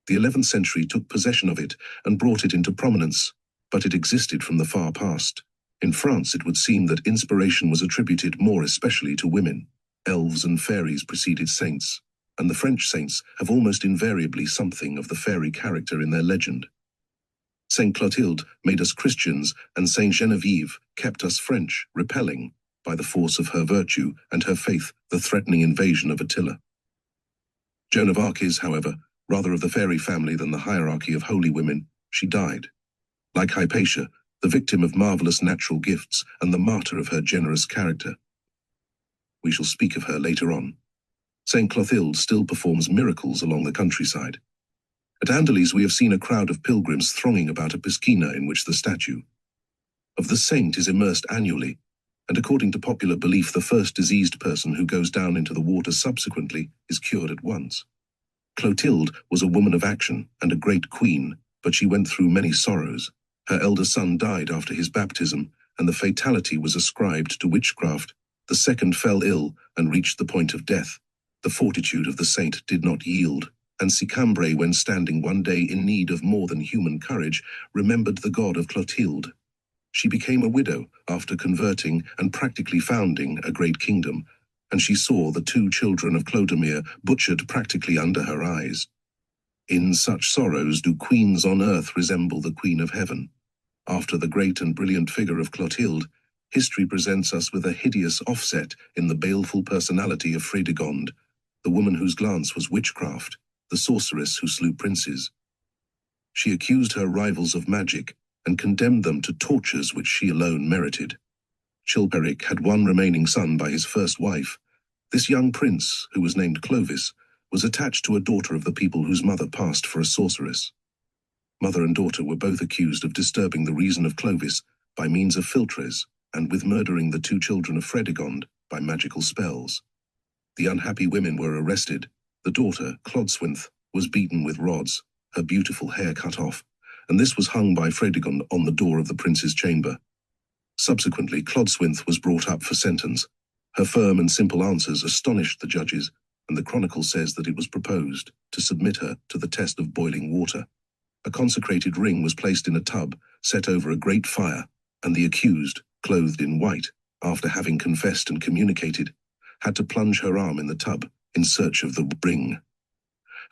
The 11th century took possession of it and brought it into prominence, but it existed from the far past. In France, it would seem that inspiration was attributed more especially to women. Elves and fairies preceded saints, and the French saints have almost invariably something of the fairy character in their legend. Saint Clotilde made us Christians, and Saint Genevieve kept us French, repelling, by the force of her virtue and her faith, the threatening invasion of Attila. Joan of Arc is, however, rather of the fairy family than the hierarchy of holy women. She died, like Hypatia, the victim of marvelous natural gifts and the martyr of her generous character. We shall speak of her later on. Saint Clotilde still performs miracles along the countryside. At Andelys we have seen a crowd of pilgrims thronging about a piscina in which the statue of the saint is immersed annually, and according to popular belief the first diseased person who goes down into the water subsequently is cured at once. Clotilde was a woman of action and a great queen, but she went through many sorrows. Her elder son died after his baptism, and the fatality was ascribed to witchcraft. The second fell ill and reached the point of death. The fortitude of the saint did not yield, and Sicambre, when standing one day in need of more than human courage, remembered the god of Clotilde. She became a widow after converting and practically founding a great kingdom, and she saw the 2 children of Clodomir butchered practically under her eyes. In such sorrows do queens on earth resemble the Queen of Heaven. After the great and brilliant figure of Clotilde, history presents us with a hideous offset in the baleful personality of Frédégonde, the woman whose glance was witchcraft, the sorceress who slew princes. She accused her rivals of magic and condemned them to tortures which she alone merited. Chilperic had one remaining son by his first wife. This young prince, who was named Clovis, was attached to a daughter of the people whose mother passed for a sorceress. Mother and daughter were both accused of disturbing the reason of Clovis by means of philtres, and with murdering the two children of Fredegond by magical spells. The unhappy women were arrested. The daughter, Clodswinth, was beaten with rods, her beautiful hair cut off, and this was hung by Fredegond on the door of the prince's chamber. Subsequently, Clodswinth was brought up for sentence. Her firm and simple answers astonished the judges, and the chronicle says that it was proposed to submit her to the test of boiling water. A consecrated ring was placed in a tub, set over a great fire, and the accused, clothed in white, after having confessed and communicated, had to plunge her arm in the tub in search of the ring.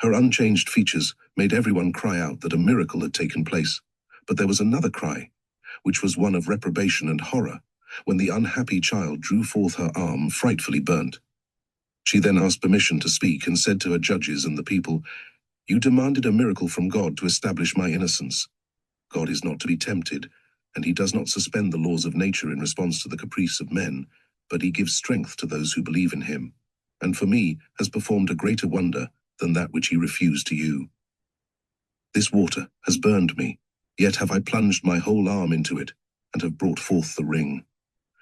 Her unchanged features made everyone cry out that a miracle had taken place, but there was another cry, which was one of reprobation and horror, when the unhappy child drew forth her arm frightfully burnt. She then asked permission to speak and said to her judges and the people, "You demanded a miracle from God to establish my innocence. God is not to be tempted, and he does not suspend the laws of nature in response to the caprice of men, but he gives strength to those who believe in him, and for me has performed a greater wonder than that which he refused to you. This water has burned me, yet have I plunged my whole arm into it, and have brought forth the ring.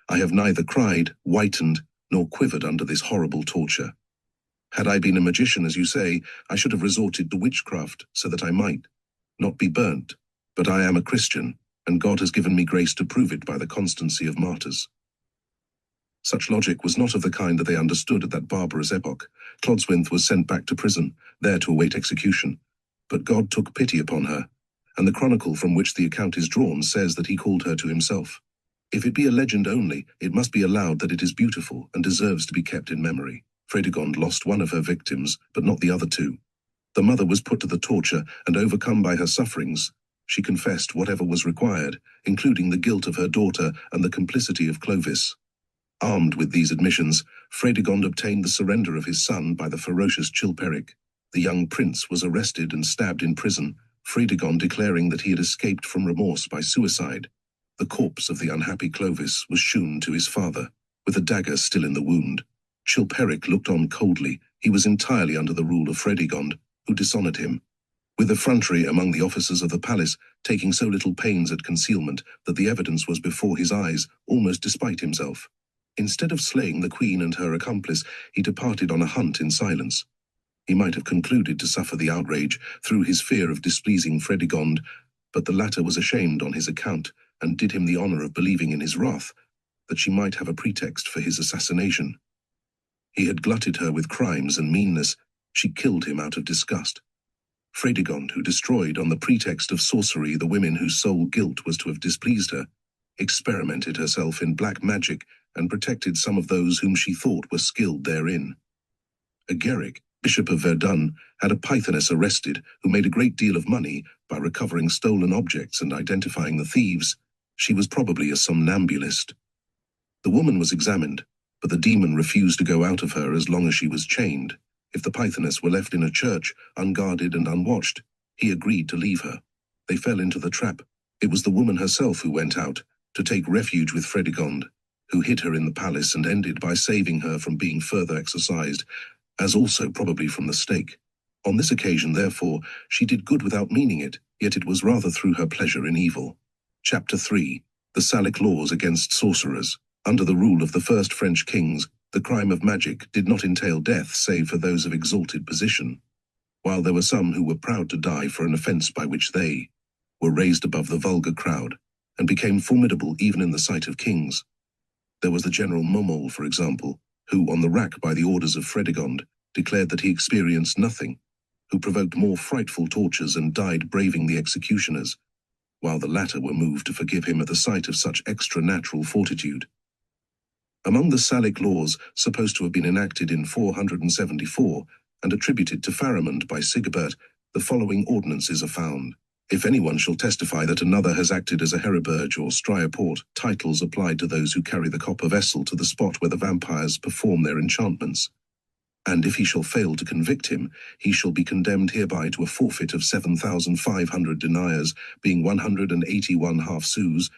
I have neither cried, whitened, nor quivered under this horrible torture. Had I been a magician, as you say, I should have resorted to witchcraft so that I might not be burnt, but I am a Christian, and God has given me grace to prove it by the constancy of martyrs." Such logic was not of the kind that they understood at that barbarous epoch. Clodswinth was sent back to prison, there to await execution, but God took pity upon her, and the chronicle from which the account is drawn says that he called her to himself. If it be a legend only, it must be allowed that it is beautiful and deserves to be kept in memory. Fredegond lost one of her victims, but not the other two. The mother was put to the torture, and overcome by her sufferings, she confessed whatever was required, including the guilt of her daughter and the complicity of Clovis. Armed with these admissions, Fredegond obtained the surrender of his son by the ferocious Chilperic. The young prince was arrested and stabbed in prison, Fredegond declaring that he had escaped from remorse by suicide. The corpse of the unhappy Clovis was shewn to his father, with a dagger still in the wound. Chilperic looked on coldly. He was entirely under the rule of Fredegond, who dishonored him, with effrontery among the officers of the palace, taking so little pains at concealment that the evidence was before his eyes, almost despite himself. Instead of slaying the queen and her accomplice, he departed on a hunt in silence. He might have concluded to suffer the outrage through his fear of displeasing Fredegond, but the latter was ashamed on his account, and did him the honor of believing in his wrath, that she might have a pretext for his assassination. He had glutted her with crimes and meanness. She killed him out of disgust. Fredegond, who destroyed on the pretext of sorcery the women whose sole guilt was to have displeased her, experimented herself in black magic and protected some of those whom she thought were skilled therein. Ageric, Bishop of Verdun, had a Pythoness arrested who made a great deal of money by recovering stolen objects and identifying the thieves. She was probably a somnambulist. The woman was examined, but the demon refused to go out of her as long as she was chained. If the Pythoness were left in a church, unguarded and unwatched, he agreed to leave her. They fell into the trap. It was the woman herself who went out to take refuge with Fredegond, who hid her in the palace and ended by saving her from being further exorcised, as also probably from the stake. On this occasion, therefore, she did good without meaning it, yet it was rather through her pleasure in evil. Chapter 3. The Salic Laws against Sorcerers. Under the rule of the first French kings, the crime of magic did not entail death save for those of exalted position, while there were some who were proud to die for an offense by which they were raised above the vulgar crowd, and became formidable even in the sight of kings. There was the General Momol, for example, who, on the rack by the orders of Fredegond, declared that he experienced nothing, who provoked more frightful tortures and died braving the executioners, while the latter were moved to forgive him at the sight of such extra-natural fortitude. Among the Salic laws, supposed to have been enacted in 474 and attributed to Pharamond by Sigebert, the following ordinances are found. If anyone shall testify that another has acted as a heriberge or strioport, titles applied to those who carry the copper vessel to the spot where the vampires perform their enchantments. And if he shall fail to convict him, he shall be condemned hereby to a forfeit of 7,500 deniers, being 181 half sous.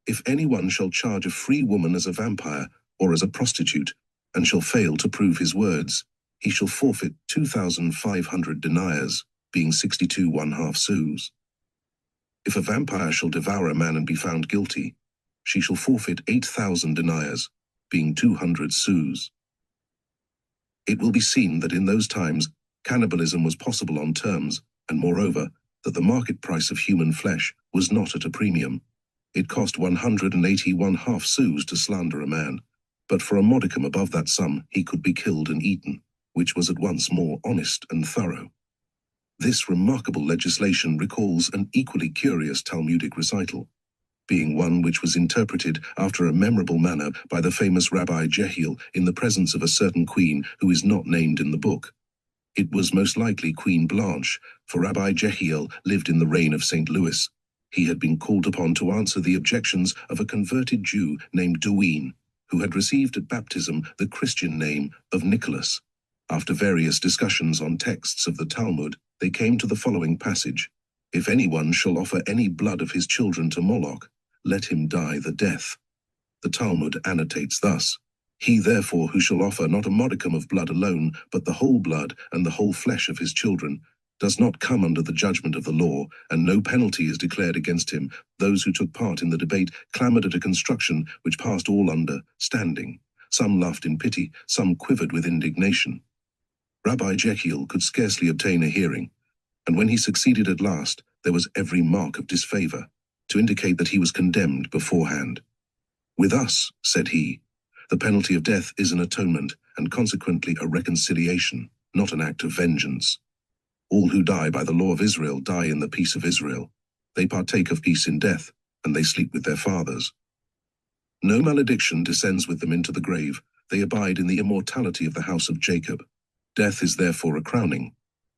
If anyone shall charge a free woman as a vampire or as a prostitute, and shall fail to prove his words, he shall forfeit 2,500 deniers, being 62 1/2 sous. If a vampire shall devour a man and be found guilty, she shall forfeit 8,000 deniers, being 200 sous. It will be seen that in those times, cannibalism was possible on terms, and moreover, that the market price of human flesh was not at a premium. It cost 181 half sous to slander a man, but for a modicum above that sum he could be killed and eaten, which was at once more honest and thorough. This remarkable legislation recalls an equally curious Talmudic recital, being one which was interpreted after a memorable manner by the famous Rabbi Jehiel in the presence of a certain queen who is not named in the book. It was most likely Queen Blanche, for Rabbi Jehiel lived in the reign of St. Louis. He had been called upon to answer the objections of a converted Jew named Douin, who had received at baptism the Christian name of Nicholas. After various discussions on texts of the Talmud, they came to the following passage: "If anyone shall offer any blood of his children to Moloch, let him die the death." The Talmud annotates thus: "He therefore who shall offer not a modicum of blood alone, but the whole blood and the whole flesh of his children, does not come under the judgment of the law, and no penalty is declared against him." Those who took part in the debate clamored at a construction which passed all understanding. Some laughed in pity, some quivered with indignation. Rabbi Jehiel could scarcely obtain a hearing, and when he succeeded at last, there was every mark of disfavor, to indicate that he was condemned beforehand. "With us," said he, "the penalty of death is an atonement, and consequently a reconciliation, not an act of vengeance. All who die by the law of Israel die in the peace of Israel. They partake of peace in death, and they sleep with their fathers. No malediction descends with them into the grave. They abide in the immortality of the house of Jacob. Death is therefore a crowning.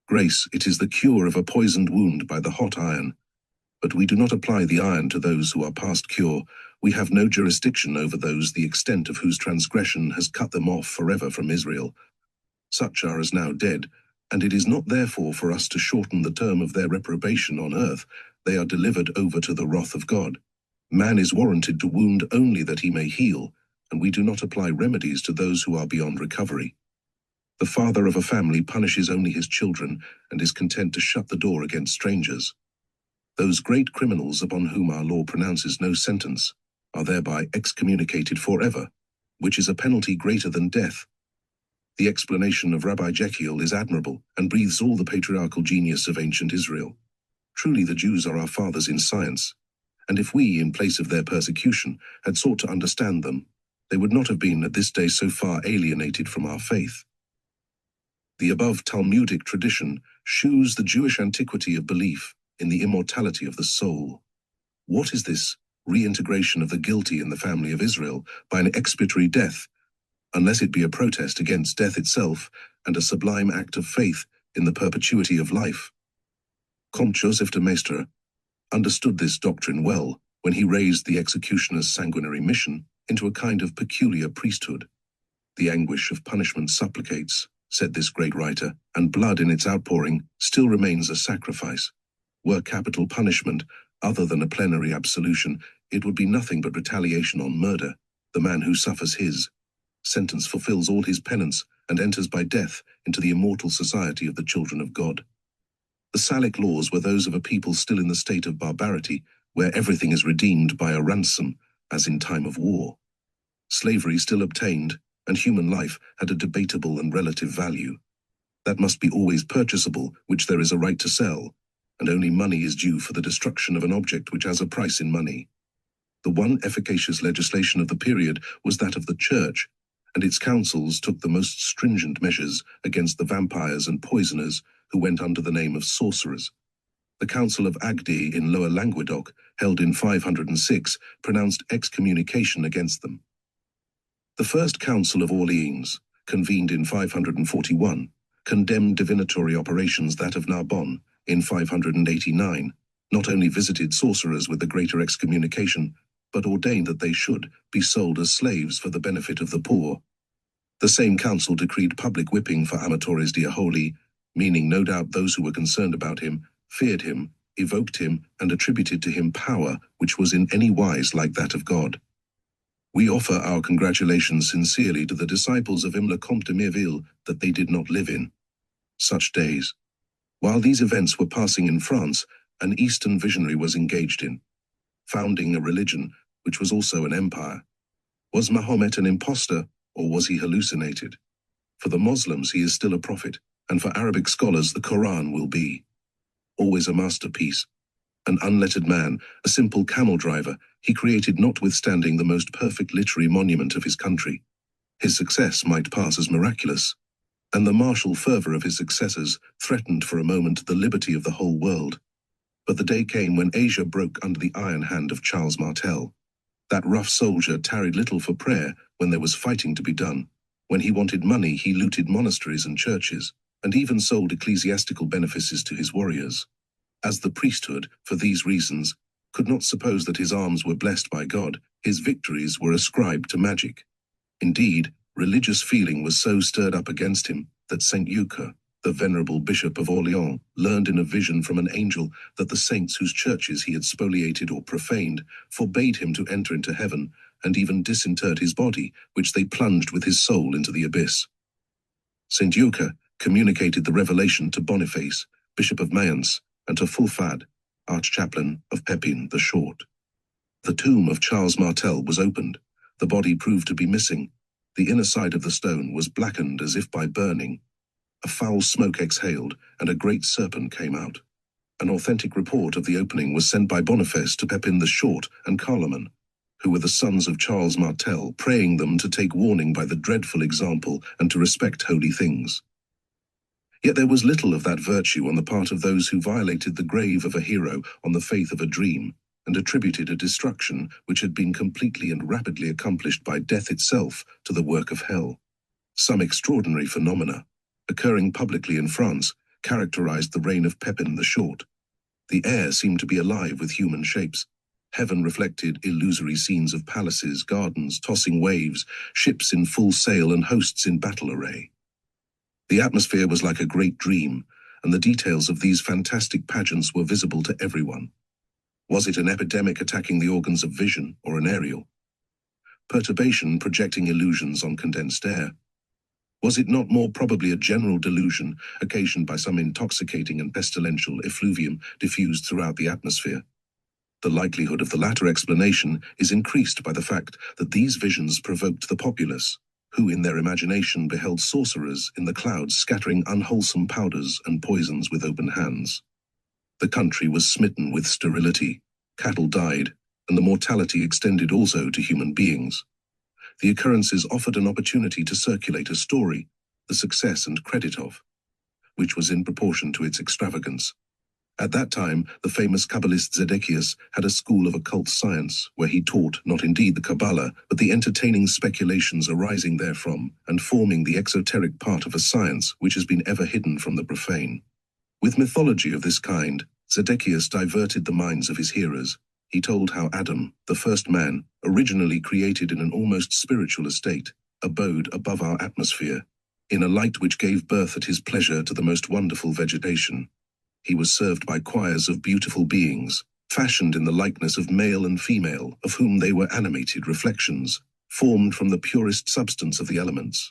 Grace, it is the cure of a poisoned wound by the hot iron. But we do not apply the iron to those who are past cure. We have no jurisdiction over those the extent of whose transgression has cut them off forever from Israel. Such are as now dead, and it is not therefore for us to shorten the term of their reprobation on earth. They are delivered over to the wrath of God. Man is warranted to wound only that he may heal, and we do not apply remedies to those who are beyond recovery. The father of a family punishes only his children, and is content to shut the door against strangers. Those great criminals upon whom our law pronounces no sentence are thereby excommunicated forever, which is a penalty greater than death. The explanation of Rabbi Jehiel is admirable and breathes all the patriarchal genius of ancient Israel. Truly the Jews are our fathers in science, and if we, in place of their persecution, had sought to understand them, they would not have been at this day so far alienated from our faith. The above Talmudic tradition shews the Jewish antiquity of belief in the immortality of the soul. What is this reintegration of the guilty in the family of Israel by an expiatory death, unless it be a protest against death itself and a sublime act of faith in the perpetuity of life? Comte Joseph de Maistre understood this doctrine well when he raised the executioner's sanguinary mission into a kind of peculiar priesthood. "The anguish of punishment supplicates," said this great writer, "and blood in its outpouring still remains a sacrifice. Were capital punishment other than a plenary absolution, it would be nothing but retaliation on murder. The man who suffers his sentence fulfills all his penance and enters by death into the immortal society of the children of God." The Salic laws were those of a people still in the state of barbarity, where everything is redeemed by a ransom, as in time of war. Slavery still obtained, and human life had a debatable and relative value. That must be always purchasable which there is a right to sell, and only money is due for the destruction of an object which has a price in money. The one efficacious legislation of the period was that of the Church, and its councils took the most stringent measures against the vampires and poisoners who went under the name of sorcerers. The Council of Agde in Lower Languedoc, held in 506, pronounced excommunication against them. The First Council of Orleans, convened in 541, condemned divinatory operations. That of Narbonne, in 589, not only visited sorcerers with the greater excommunication, but ordained that they should be sold as slaves for the benefit of the poor. The same council decreed public whipping for amatores diaboli, meaning no doubt those who were concerned about him, feared him, evoked him, and attributed to him power which was in any wise like that of God. We offer our congratulations sincerely to the disciples of Le Comte de Mireville that they did not live in such days. While these events were passing in France, an Eastern visionary was engaged in founding a religion which was also an empire. Was Mahomet an impostor, or was he hallucinated? For the Muslims he is still a prophet, and for Arabic scholars the Quran will be always a masterpiece. An unlettered man, a simple camel driver, he created notwithstanding the most perfect literary monument of his country. His success might pass as miraculous, and the martial fervor of his successors threatened for a moment the liberty of the whole world. But the day came when Asia broke under the iron hand of Charles Martel. That rough soldier tarried little for prayer when there was fighting to be done. When he wanted money, he looted monasteries and churches, and even sold ecclesiastical benefices to his warriors. As the priesthood, for these reasons, could not suppose that his arms were blessed by God, his victories were ascribed to magic. Indeed, religious feeling was so stirred up against him that Saint Euchre, the venerable bishop of Orleans, learned in a vision from an angel that the saints whose churches he had spoliated or profaned forbade him to enter into heaven, and even disinterred his body, which they plunged with his soul into the abyss. Saint Euchre communicated the revelation to Boniface, bishop of Mayence, and to Fulfad, arch-chaplain of Pepin the Short. The tomb of Charles Martel was opened. The body proved to be missing. The inner side of the stone was blackened as if by burning. A foul smoke exhaled, and a great serpent came out. An authentic report of the opening was sent by Boniface to Pepin the Short and Charlemagne, who were the sons of Charles Martel, praying them to take warning by the dreadful example and to respect holy things. Yet there was little of that virtue on the part of those who violated the grave of a hero on the faith of a dream, and attributed a destruction which had been completely and rapidly accomplished by death itself to the work of hell. Some extraordinary phenomena, occurring publicly in France, characterized the reign of Pepin the Short. The air seemed to be alive with human shapes. Heaven reflected illusory scenes of palaces, gardens, tossing waves, ships in full sail, and hosts in battle array. The atmosphere was like a great dream, and the details of these fantastic pageants were visible to everyone. Was it an epidemic attacking the organs of vision, or an aerial perturbation projecting illusions on condensed air? Was it not more probably a general delusion occasioned by some intoxicating and pestilential effluvium diffused throughout the atmosphere? The likelihood of the latter explanation is increased by the fact that these visions provoked the populace, who in their imagination beheld sorcerers in the clouds scattering unwholesome powders and poisons with open hands. The country was smitten with sterility, cattle died, and the mortality extended also to human beings. The occurrences offered an opportunity to circulate a story, the success and credit of which was in proportion to its extravagance. At that time, the famous Kabbalist Zedekias had a school of occult science, where he taught not indeed the Kabalah, but the entertaining speculations arising therefrom, and forming the exoteric part of a science which has been ever hidden from the profane. With mythology of this kind, Zedekias diverted the minds of his hearers. He told how Adam, the first man, originally created in an almost spiritual estate, abode above our atmosphere, in a light which gave birth at his pleasure to the most wonderful vegetation. He was served by choirs of beautiful beings, fashioned in the likeness of male and female, of whom they were animated reflections, formed from the purest substance of the elements.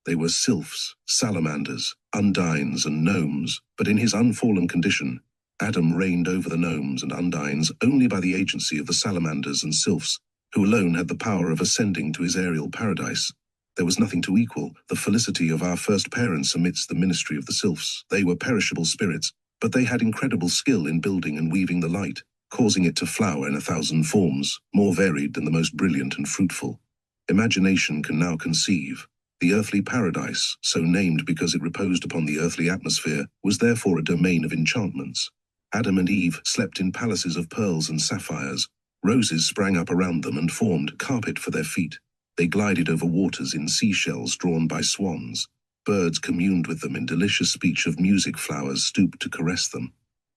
They were sylphs, salamanders, undines, and gnomes, but in his unfallen condition, Adam reigned over the gnomes and undines only by the agency of the salamanders and sylphs, who alone had the power of ascending to his aerial paradise. There was nothing to equal the felicity of our first parents amidst the ministry of the sylphs. They were perishable spirits, but they had incredible skill in building and weaving the light, causing it to flower in 1,000 forms, more varied than the most brilliant and fruitful. Imagination can now conceive. The earthly paradise, so named because it reposed upon the earthly atmosphere, was therefore a domain of enchantments. Adam and Eve slept in palaces of pearls and sapphires. Roses sprang up around them and formed carpet for their feet. They glided over waters in seashells drawn by swans. Birds communed with them in delicious speech of music. Flowers stooped to caress them.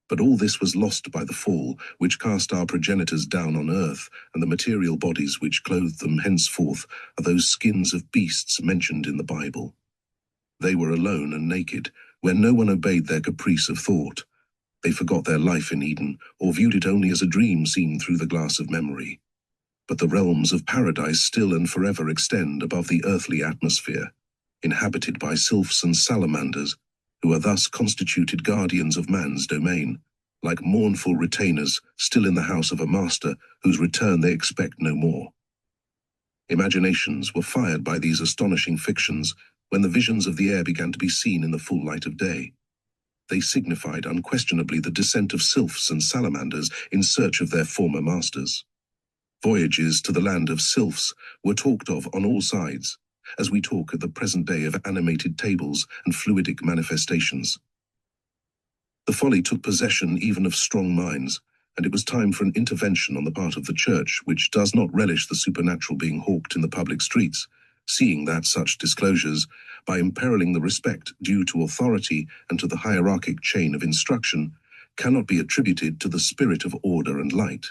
But all this was lost by the fall, which cast our progenitors down on earth, and the material bodies which clothed them henceforth are those skins of beasts mentioned in the Bible. They were alone and naked, where no one obeyed their caprice of thought. They forgot their life in Eden, or viewed it only as a dream seen through the glass of memory. But the realms of paradise still and forever extend above the earthly atmosphere, inhabited by sylphs and salamanders, who are thus constituted guardians of man's domain, like mournful retainers still in the house of a master whose return they expect no more. Imaginations were fired by these astonishing fictions when the visions of the air began to be seen in the full light of day. They signified unquestionably the descent of sylphs and salamanders in search of their former masters. Voyages to the land of sylphs were talked of on all sides, as we talk at the present day of animated tables and fluidic manifestations. The folly took possession even of strong minds, and it was time for an intervention on the part of the Church, which does not relish the supernatural being hawked in the public streets, seeing that such disclosures, by imperiling the respect due to authority and to the hierarchic chain of instruction, cannot be attributed to the spirit of order and light.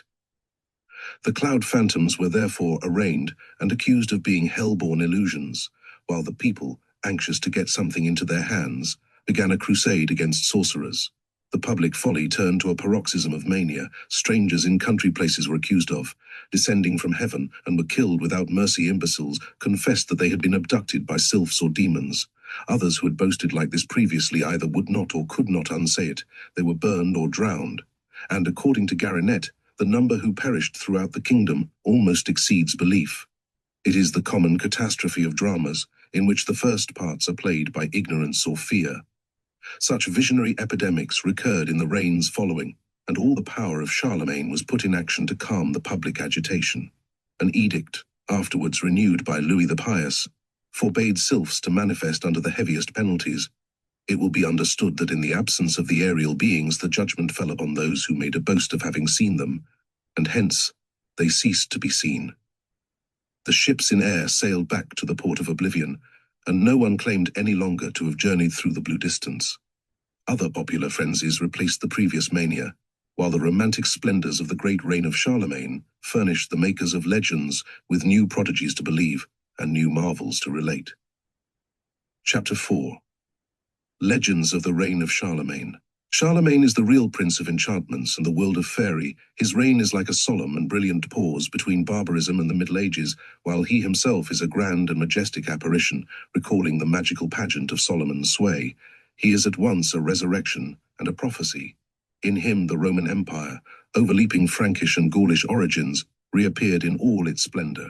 The cloud phantoms were therefore arraigned and accused of being hell-born illusions, while the people, anxious to get something into their hands, began a crusade against sorcerers. The public folly turned to a paroxysm of mania. Strangers in country places were accused of descending from heaven and were killed without mercy. Imbeciles confessed that they had been abducted by sylphs or demons. Others who had boasted like this previously either would not or could not unsay it. They were burned or drowned. And according to Garinet, the number who perished throughout the kingdom almost exceeds belief. It is the common catastrophe of dramas, in which the first parts are played by ignorance or fear. Such visionary epidemics recurred in the reigns following, and all the power of Charlemagne was put in action to calm the public agitation. An edict, afterwards renewed by Louis the Pious, forbade sylphs to manifest under the heaviest penalties. It will be understood that in the absence of the aerial beings, the judgment fell upon those who made a boast of having seen them, and hence they ceased to be seen. The ships in air sailed back to the port of oblivion, and no one claimed any longer to have journeyed through the blue distance. Other popular frenzies replaced the previous mania, while the romantic splendors of the great reign of Charlemagne furnished the makers of legends with new prodigies to believe and new marvels to relate. Chapter 4. Legends of the Reign of Charlemagne. Charlemagne is the real prince of enchantments and the world of fairy. His reign is like a solemn and brilliant pause between barbarism and the Middle Ages, while he himself is a grand and majestic apparition, recalling the magical pageant of Solomon's sway. He is at once a resurrection and a prophecy. In him the Roman Empire, overleaping Frankish and Gaulish origins, reappeared in all its splendor.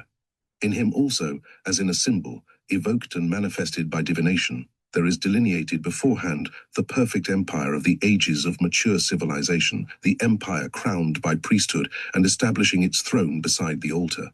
In him also, as in a symbol, evoked and manifested by divination, there is delineated beforehand the perfect empire of the ages of mature civilization, the empire crowned by priesthood and establishing its throne beside the altar.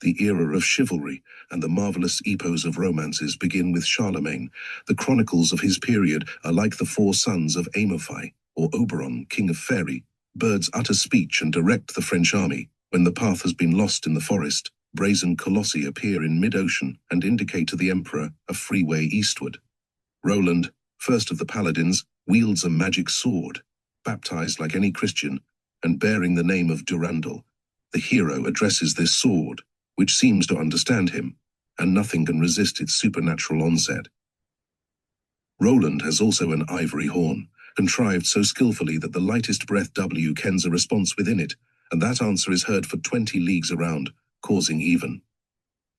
The era of chivalry and the marvelous epos of romances begin with Charlemagne. The chronicles of his period are like the four sons of Amalfi, or Oberon, king of Faerie. Birds utter speech and direct the French army. When the path has been lost in the forest, brazen colossi appear in mid-ocean and indicate to the emperor a free way eastward. Roland, first of the paladins, wields a magic sword, baptized like any Christian, and bearing the name of Durandal. The hero addresses this sword, which seems to understand him, and nothing can resist its supernatural onset. Roland has also an ivory horn, contrived so skillfully that the lightest breath W kens a response within it, and that answer is heard for 20 leagues around, causing even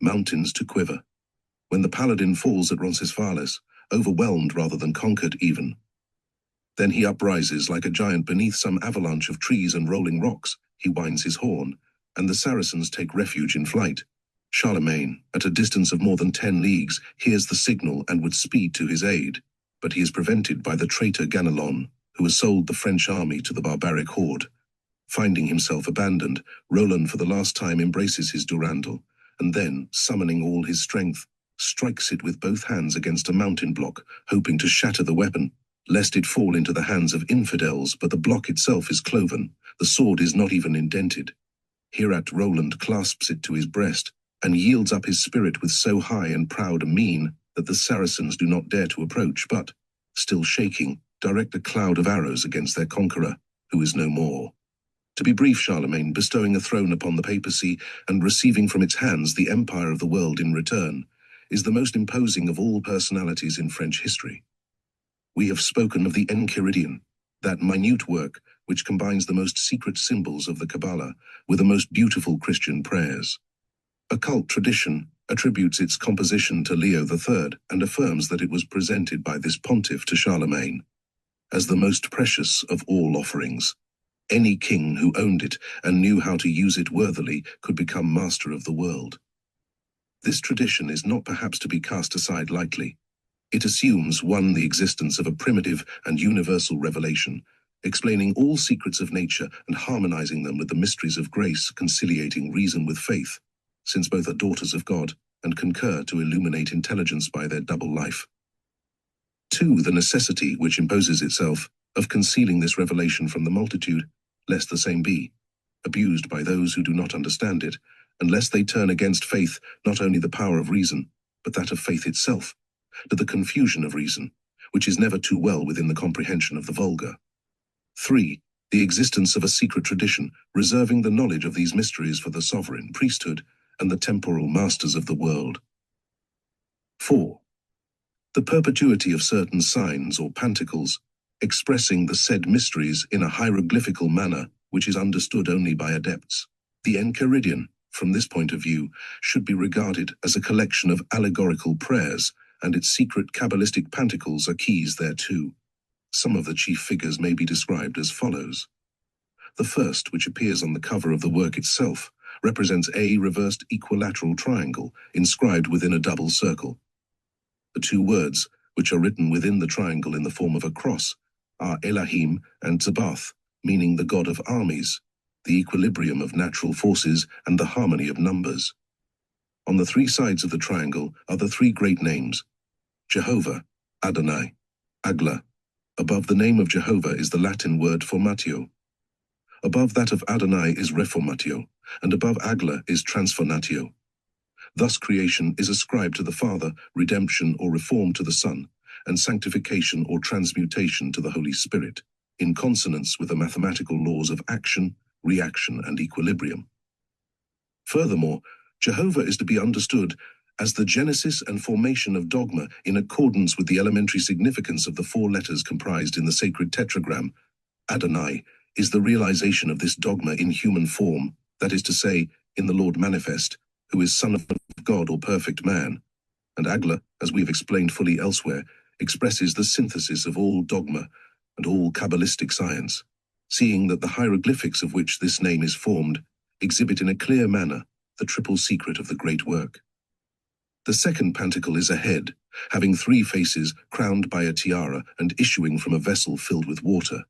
mountains to quiver. When the paladin falls at Roncesvalles, overwhelmed rather than conquered even, then he uprises like a giant beneath some avalanche of trees and rolling rocks. He winds his horn, and the Saracens take refuge in flight. Charlemagne, at a distance of more than 10 leagues, hears the signal and would speed to his aid, but he is prevented by the traitor Ganelon, who has sold the French army to the barbaric horde. Finding himself abandoned, Roland for the last time embraces his Durandal, and then, summoning all his strength, strikes it with both hands against a mountain block, hoping to shatter the weapon, lest it fall into the hands of infidels, but the block itself is cloven. The sword is not even indented. Hereat Roland clasps it to his breast, and yields up his spirit with so high and proud a mien that the Saracens do not dare to approach, but, still shaking, direct a cloud of arrows against their conqueror. who is no more. To be brief, Charlemagne, bestowing a throne upon the papacy and receiving from its hands the empire of the world in return, is the most imposing of all personalities in French history. We have spoken of the Enchiridion, that minute work which combines the most secret symbols of the Kabalah with the most beautiful Christian prayers. Occult tradition attributes its composition to Leo III and affirms that it was presented by this pontiff to Charlemagne as the most precious of all offerings. Any king who owned it and knew how to use it worthily could become master of the world. This tradition is not perhaps to be cast aside lightly. It assumes, one, the existence of a primitive and universal revelation, explaining all secrets of nature and harmonizing them with the mysteries of grace, conciliating reason with faith, since both are daughters of God and concur to illuminate intelligence by their double life. Two, the necessity which imposes itself of concealing this revelation from the multitude, lest the same be abused by those who do not understand it, and lest they turn against faith not only the power of reason, but that of faith itself, to the confusion of reason, which is never too well within the comprehension of the vulgar. 3. The existence of a secret tradition, reserving the knowledge of these mysteries for the sovereign priesthood and the temporal masters of the world. 4. The perpetuity of certain signs or panticles, expressing the said mysteries in a hieroglyphical manner which is understood only by adepts. The Enchiridion, from this point of view, should be regarded as a collection of allegorical prayers, and its secret Kabalistic panticles are keys thereto. Some of the chief figures may be described as follows. The first, which appears on the cover of the work itself, represents a reversed equilateral triangle inscribed within a double circle. The two words, which are written within the triangle in the form of a cross, are Elohim and Tzabath, meaning the God of armies, the equilibrium of natural forces and the harmony of numbers. On the three sides of the triangle are the three great names, Jehovah, Adonai, Agla. Above the name of Jehovah is the Latin word formatio. Above that of Adonai is reformatio, and above Agla is transformatio. Thus creation is ascribed to the Father, redemption or reform to the Son, and sanctification or transmutation to the Holy Spirit, in consonance with the mathematical laws of action, reaction, and equilibrium. Furthermore, Jehovah is to be understood as the genesis and formation of dogma in accordance with the elementary significance of the four letters comprised in the sacred tetragram. Adonai is the realization of this dogma in human form, that is to say, in the Lord manifest, who is Son of God or perfect man. And Agla, as we have explained fully elsewhere, expresses the synthesis of all dogma and all Kabbalistic science, seeing that the hieroglyphics of which this name is formed exhibit in a clear manner the triple secret of the great work. The second panticle is a head, having three faces, crowned by a tiara and issuing from a vessel filled with water.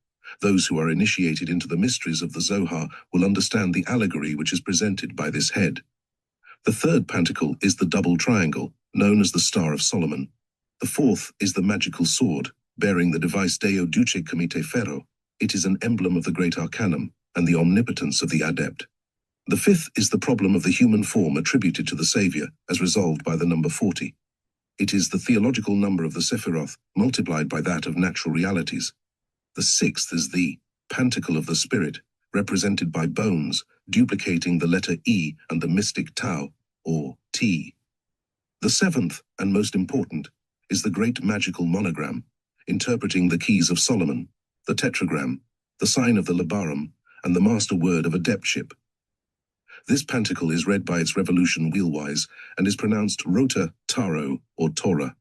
Those who are initiated into the mysteries of the Zohar will understand the allegory which is presented by this head. The third panticle is the double triangle, known as the Star of Solomon. The fourth is the magical sword, bearing the device Deo Duce Comite Ferro. It is an emblem of the great arcanum and the omnipotence of the adept. The fifth is the problem of the human form attributed to the Saviour, as resolved by the number 40. It is the theological number of the Sephiroth, multiplied by that of natural realities. The sixth is the panticle of the Spirit, represented by bones, duplicating the letter E and the mystic Tau, or T. The seventh, and most important, is the great magical monogram, interpreting the keys of Solomon, the tetragram, the sign of the labarum, and the master word of adeptship. This panticle is read by its revolution wheelwise and is pronounced rota, taro, or Torah.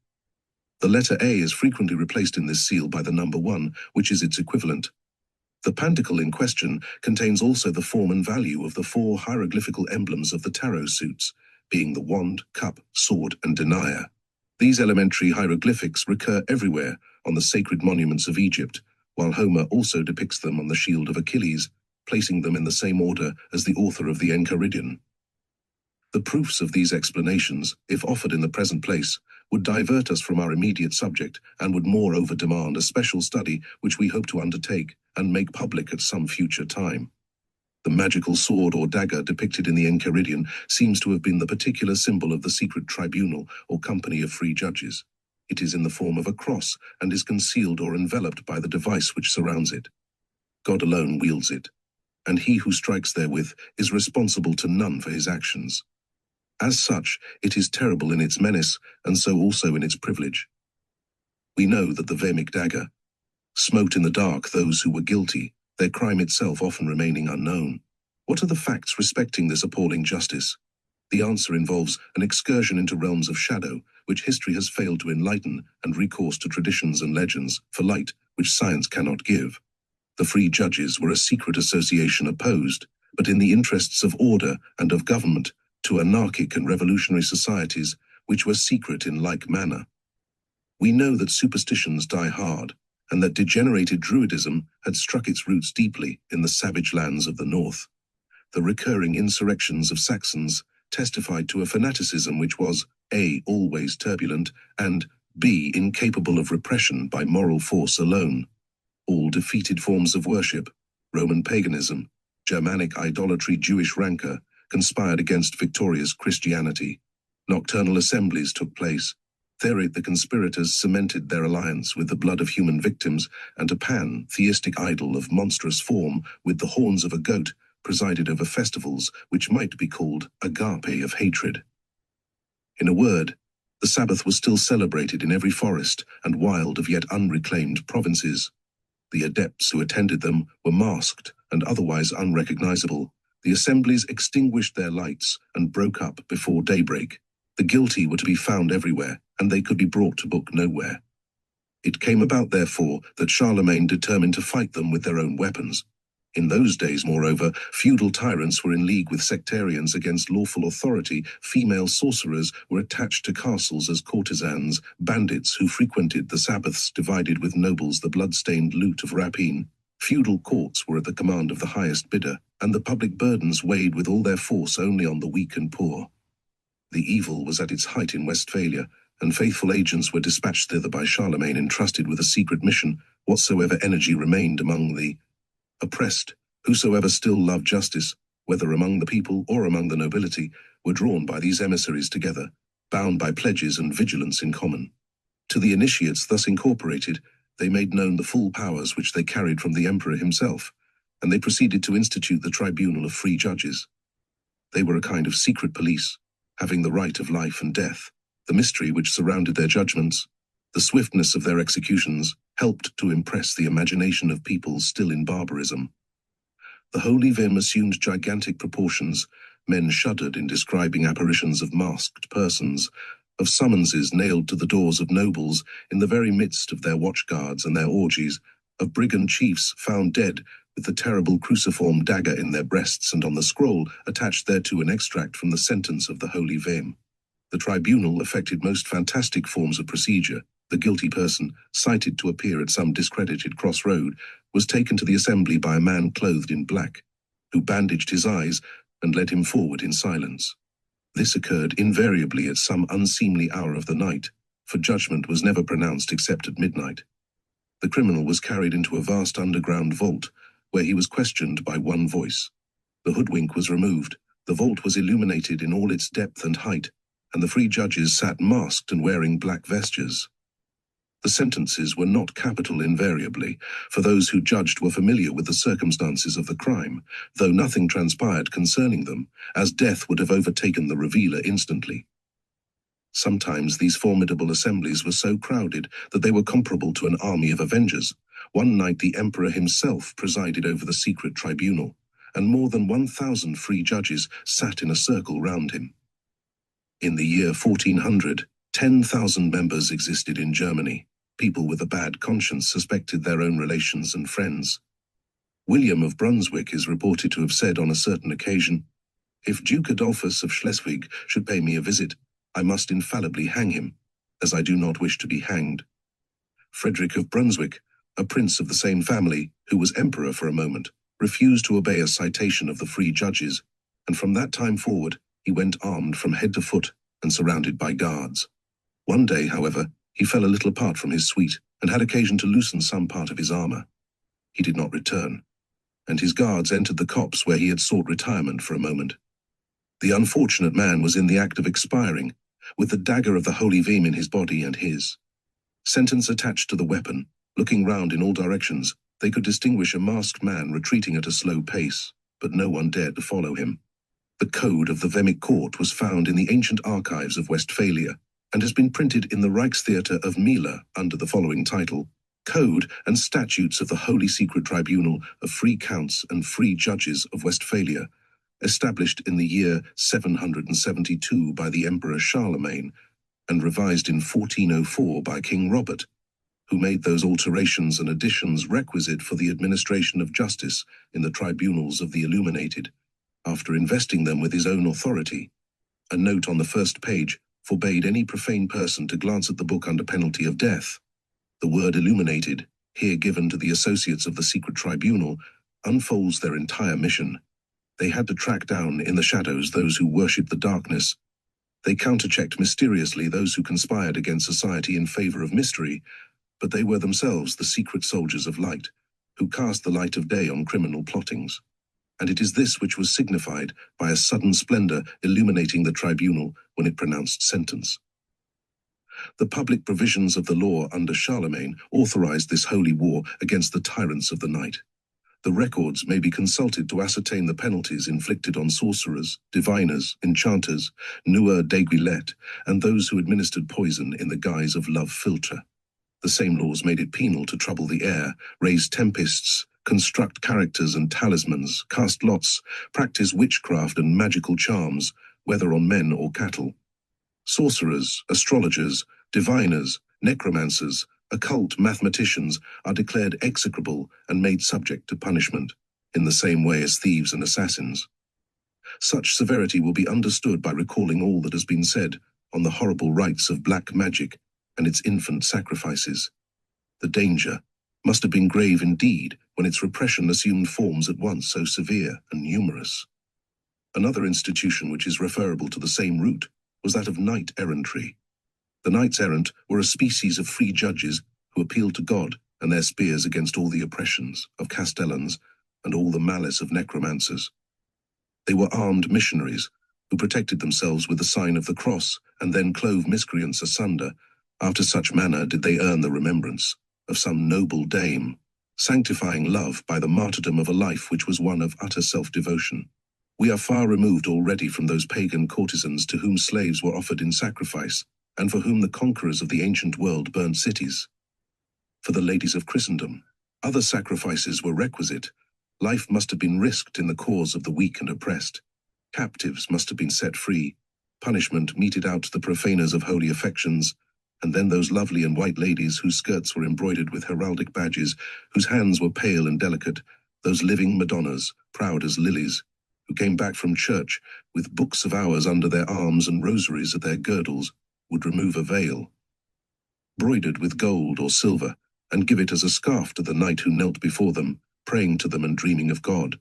The letter A is frequently replaced in this seal by the number 1, which is its equivalent. The panticle in question contains also the form and value of the 4 hieroglyphical emblems of the tarot suits, being the wand, cup, sword, and denier. These elementary hieroglyphics recur everywhere on the sacred monuments of Egypt, while Homer also depicts them on the shield of Achilles, placing them in the same order as the author of the Enchiridion. The proofs of these explanations, if offered in the present place, would divert us from our immediate subject and would moreover demand a special study which we hope to undertake and make public at some future time. The magical sword or dagger depicted in the Enchiridion seems to have been the particular symbol of the secret tribunal or company of free judges. It is in the form of a cross and is concealed or enveloped by the device which surrounds it. God alone wields it, and he who strikes therewith is responsible to none for his actions. As such, it is terrible in its menace, and so also in its privilege. We know that the Vemic dagger smote in the dark those who were guilty, their crime itself often remaining unknown. What are the facts respecting this appalling justice? The answer involves an excursion into realms of shadow, which history has failed to enlighten, and recourse to traditions and legends for light, which science cannot give. The free judges were a secret association opposed, but in the interests of order and of government, to anarchic and revolutionary societies, which were secret in like manner. We know that superstitions die hard, and that degenerated Druidism had struck its roots deeply in the savage lands of the north. The recurring insurrections of Saxons testified to a fanaticism which was A. always turbulent, and B. incapable of repression by moral force alone. All defeated forms of worship, Roman paganism, Germanic idolatry, Jewish rancor, conspired against victorious Christianity. Nocturnal assemblies took place. Thereat the conspirators cemented their alliance with the blood of human victims, and a pan-theistic idol of monstrous form with the horns of a goat presided over festivals which might be called agape of hatred. In a word, the Sabbath was still celebrated in every forest and wild of yet unreclaimed provinces. The adepts who attended them were masked and otherwise unrecognizable. The assemblies extinguished their lights and broke up before daybreak. The guilty were to be found everywhere, and they could be brought to book nowhere. It came about, therefore, that Charlemagne determined to fight them with their own weapons. In those days, moreover, feudal tyrants were in league with sectarians against lawful authority. Female sorcerers were attached to castles as courtesans. Bandits who frequented the Sabbaths divided with nobles the blood-stained loot of rapine. Feudal courts were at the command of the highest bidder, and the public burdens weighed with all their force only on the weak and poor. The evil was at its height in Westphalia, and faithful agents were dispatched thither by Charlemagne entrusted with a secret mission. Whatsoever energy remained among the oppressed, whosoever still loved justice, whether among the people or among the nobility, were drawn by these emissaries together, bound by pledges and vigilance in common. To the initiates thus incorporated, they made known the full powers which they carried from the emperor himself, and they proceeded to institute the tribunal of free judges. They were a kind of secret police, having the right of life and death. The mystery which surrounded their judgments, the swiftness of their executions, helped to impress the imagination of peoples still in barbarism. The holy vim assumed gigantic proportions. Men shuddered in describing apparitions of masked persons, of summonses nailed to the doors of nobles in the very midst of their watchguards and their orgies, of brigand chiefs found dead with the terrible cruciform dagger in their breasts, and on the scroll attached thereto an extract from the sentence of the holy vim. The tribunal affected most fantastic forms of procedure. The guilty person, cited to appear at some discredited crossroad, was taken to the assembly by a man clothed in black, who bandaged his eyes and led him forward in silence. This occurred invariably at some unseemly hour of the night, for judgment was never pronounced except at midnight. The criminal was carried into a vast underground vault, where he was questioned by one voice. The hoodwink was removed, the vault was illuminated in all its depth and height, and the free judges sat masked and wearing black vestures. The sentences were not capital invariably, for those who judged were familiar with the circumstances of the crime, though nothing transpired concerning them, as death would have overtaken the revealer instantly. Sometimes these formidable assemblies were so crowded that they were comparable to an army of avengers. One night the emperor himself presided over the secret tribunal, and more than 1,000 free judges sat in a circle round him. In the year 1400, 10,000 members existed in Germany. People with a bad conscience suspected their own relations and friends. William of Brunswick is reported to have said on a certain occasion, "If Duke Adolphus of Schleswig should pay me a visit, I must infallibly hang him, as I do not wish to be hanged." Frederick of Brunswick, a prince of the same family, who was emperor for a moment, refused to obey a citation of the free judges, and from that time forward he went armed from head to foot and surrounded by guards. One day, however, he fell a little apart from his suite and had occasion to loosen some part of his armor. He did not return, and his guards entered the copse where he had sought retirement for a moment. The unfortunate man was in the act of expiring, with the dagger of the holy vim in his body and his sentence attached to the weapon. Looking round in all directions, They could distinguish a masked man retreating at a slow pace, but no one dared to follow him. The code of the Vemic court was found in the ancient archives of Westphalia and has been printed in the Reichstheater of Mila under the following title: Code and Statutes of the Holy Secret Tribunal of Free Counts and Free Judges of Westphalia, established in the year 772 by the Emperor Charlemagne and revised in 1404 by King Robert, who made those alterations and additions requisite for the administration of justice in the tribunals of the illuminated, after investing them with his own authority. A note on the first page forbade any profane person to glance at the book under penalty of death. The word illuminated, here given to the associates of the secret tribunal, unfolds their entire mission. They had to track down in the shadows those who worshipped the darkness. They counterchecked mysteriously those who conspired against society in favor of mystery, but they were themselves the secret soldiers of light, who cast the light of day on criminal plottings. And it is this which was signified by a sudden splendor illuminating the tribunal when it pronounced sentence. The public provisions of the law under Charlemagne authorized this holy war against the tyrants of the night. The records may be consulted to ascertain the penalties inflicted on sorcerers, diviners, enchanters, noueurs d'aiguillette, and those who administered poison in the guise of love philtre. The same laws made it penal to trouble the air, raise tempests, construct characters and talismans, cast lots, practice witchcraft and magical charms, whether on men or cattle. Sorcerers, astrologers, diviners, necromancers, occult mathematicians are declared execrable and made subject to punishment, in the same way as thieves and assassins. Such severity will be understood by recalling all that has been said on the horrible rites of black magic and its infant sacrifices. The danger must have been grave indeed when its repression assumed forms at once so severe and numerous. Another institution which is referable to the same root was that of knight-errantry. The knights-errant were a species of free judges who appealed to God and their spears against all the oppressions of castellans and all the malice of necromancers. They were armed missionaries who protected themselves with the sign of the cross and then clove miscreants asunder. After such manner did they earn the remembrance of some noble dame, sanctifying love by the martyrdom of a life which was one of utter self-devotion. We are far removed already from those pagan courtesans to whom slaves were offered in sacrifice, and for whom the conquerors of the ancient world burned cities. For the ladies of Christendom, other sacrifices were requisite. Life must have been risked in the cause of the weak and oppressed. Captives must have been set free, punishment meted out to the profaners of holy affections, and then those lovely and white ladies whose skirts were embroidered with heraldic badges, whose hands were pale and delicate, those living Madonnas, proud as lilies, who came back from church with books of hours under their arms and rosaries at their girdles, would remove a veil, broidered with gold or silver, and give it as a scarf to the knight who knelt before them, praying to them and dreaming of God.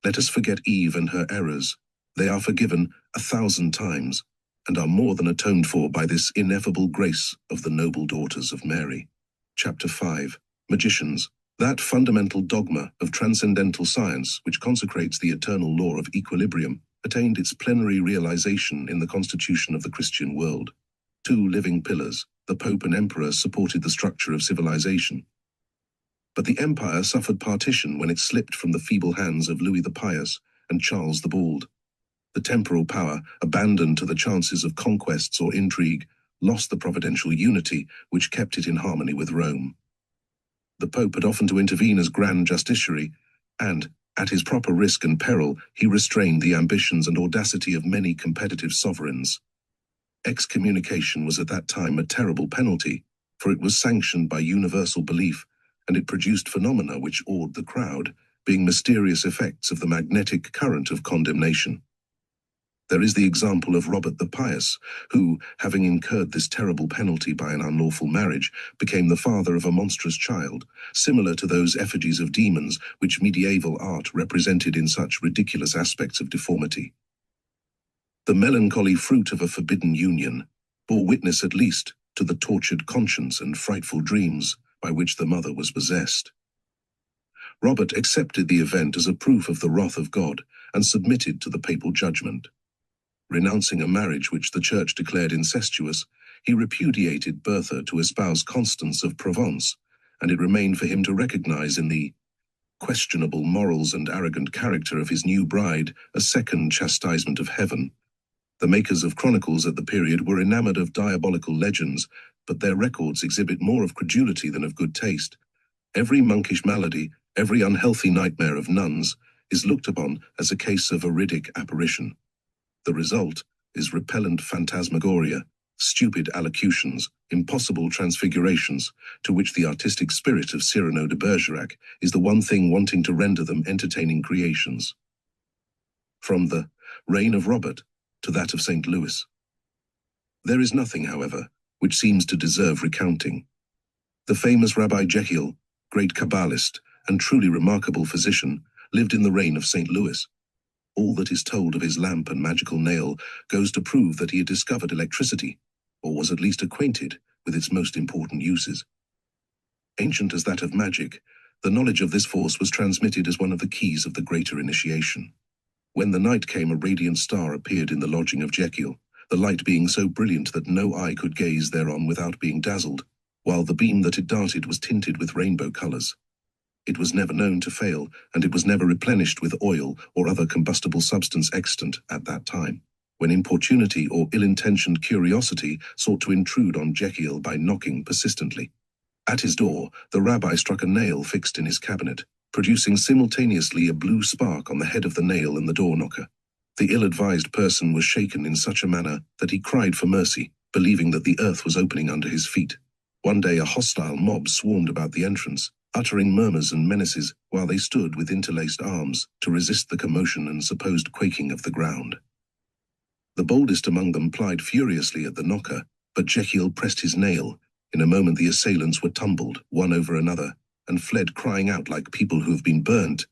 Let us forget Eve and her errors. They are forgiven 1,000 times, and are more than atoned for by this ineffable grace of the noble daughters of Mary. Chapter 5. Magicians. That fundamental dogma of transcendental science which consecrates the eternal law of equilibrium attained its plenary realization in the constitution of the Christian world. Two living pillars, the Pope and Emperor, supported the structure of civilization. But the empire suffered partition when it slipped from the feeble hands of Louis the Pious and Charles the Bald. The temporal power, abandoned to the chances of conquests or intrigue, lost the providential unity which kept it in harmony with Rome. The Pope had often to intervene as Grand Justiciary, and, at his proper risk and peril, he restrained the ambitions and audacity of many competitive sovereigns. Excommunication was at that time a terrible penalty, for it was sanctioned by universal belief, and it produced phenomena which awed the crowd, being mysterious effects of the magnetic current of condemnation. There is the example of Robert the Pious, who, having incurred this terrible penalty by an unlawful marriage, became the father of a monstrous child, similar to those effigies of demons which medieval art represented in such ridiculous aspects of deformity. The melancholy fruit of a forbidden union bore witness at least to the tortured conscience and frightful dreams by which the mother was possessed. Robert accepted the event as a proof of the wrath of God and submitted to the papal judgment. Renouncing a marriage which the Church declared incestuous, he repudiated Bertha to espouse Constance of Provence, and it remained for him to recognize in the questionable morals and arrogant character of his new bride a second chastisement of heaven. The makers of chronicles at the period were enamored of diabolical legends, but their records exhibit more of credulity than of good taste. Every monkish malady, every unhealthy nightmare of nuns, is looked upon as a case of veridic apparition. The result is repellent phantasmagoria, stupid allocutions, impossible transfigurations, to which the artistic spirit of Cyrano de Bergerac is the one thing wanting to render them entertaining creations. From the reign of Robert to that of St. Louis. There is nothing, however, which seems to deserve recounting. The famous Rabbi Jehiel, great Kabbalist and truly remarkable physician, lived in the reign of St. Louis. All that is told of his lamp and magical nail goes to prove that he had discovered electricity, or was at least acquainted with its most important uses. Ancient as that of magic, the knowledge of this force was transmitted as one of the keys of the greater initiation. When the night came, a radiant star appeared in the lodging of Jehiel, the light being so brilliant that no eye could gaze thereon without being dazzled, while the beam that it darted was tinted with rainbow colors. It was never known to fail, and it was never replenished with oil or other combustible substance extant at that time, when importunity or ill-intentioned curiosity sought to intrude on Jehiel by knocking persistently. At his door, the rabbi struck a nail fixed in his cabinet, producing simultaneously a blue spark on the head of the nail and the door knocker. The ill-advised person was shaken in such a manner that he cried for mercy, believing that the earth was opening under his feet. One day a hostile mob swarmed about the entrance, uttering murmurs and menaces while they stood with interlaced arms to resist the commotion and supposed quaking of the ground. The boldest among them plied furiously at the knocker, but Jehiel pressed his nail. In a moment the assailants were tumbled, one over another, and fled crying out like people who have been burnt.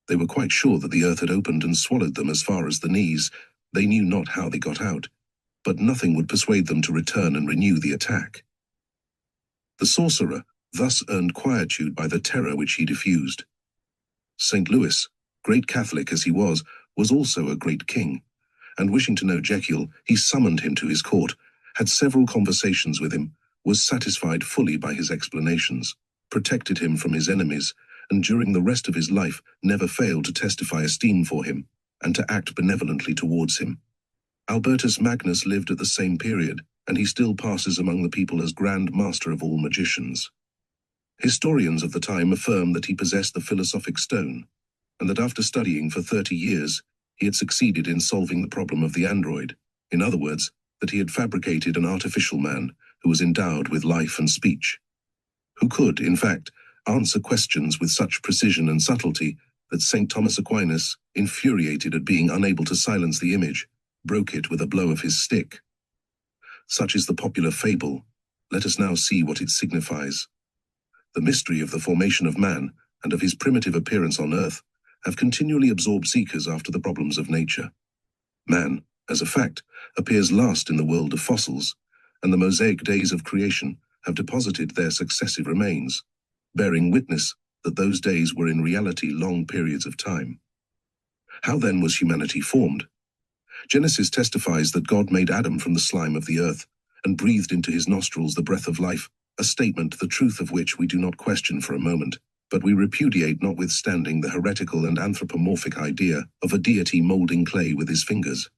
They were quite sure that the earth had opened and swallowed them as far as the knees. They knew not how they got out, but nothing would persuade them to return and renew the attack. The sorcerer thus earned quietude by the terror which he diffused. St. Louis, great Catholic as he was also a great king, and wishing to know Jehiel, he summoned him to his court, had several conversations with him, was satisfied fully by his explanations, protected him from his enemies, and during the rest of his life never failed to testify esteem for him, and to act benevolently towards him. Albertus Magnus lived at the same period, and he still passes among the people as Grand Master of all magicians. Historians of the time affirm that he possessed the philosophic stone, and that after studying for 30 years, he had succeeded in solving the problem of the android. In other words, that he had fabricated an artificial man who was endowed with life and speech, who could, in fact, answer questions with such precision and subtlety that St. Thomas Aquinas, infuriated at being unable to silence the image, broke it with a blow of his stick. Such is the popular fable. Let us now see what it signifies. The mystery of the formation of man and of his primitive appearance on earth have continually absorbed seekers after the problems of nature. Man, as a fact, appears last in the world of fossils, and the Mosaic days of creation have deposited their successive remains, bearing witness that those days were in reality long periods of time. How then was humanity formed? Genesis testifies that God made Adam from the slime of the earth and breathed into his nostrils the breath of life, a statement the truth of which we do not question for a moment, but we repudiate notwithstanding the heretical and anthropomorphic idea of a deity molding clay with his fingers.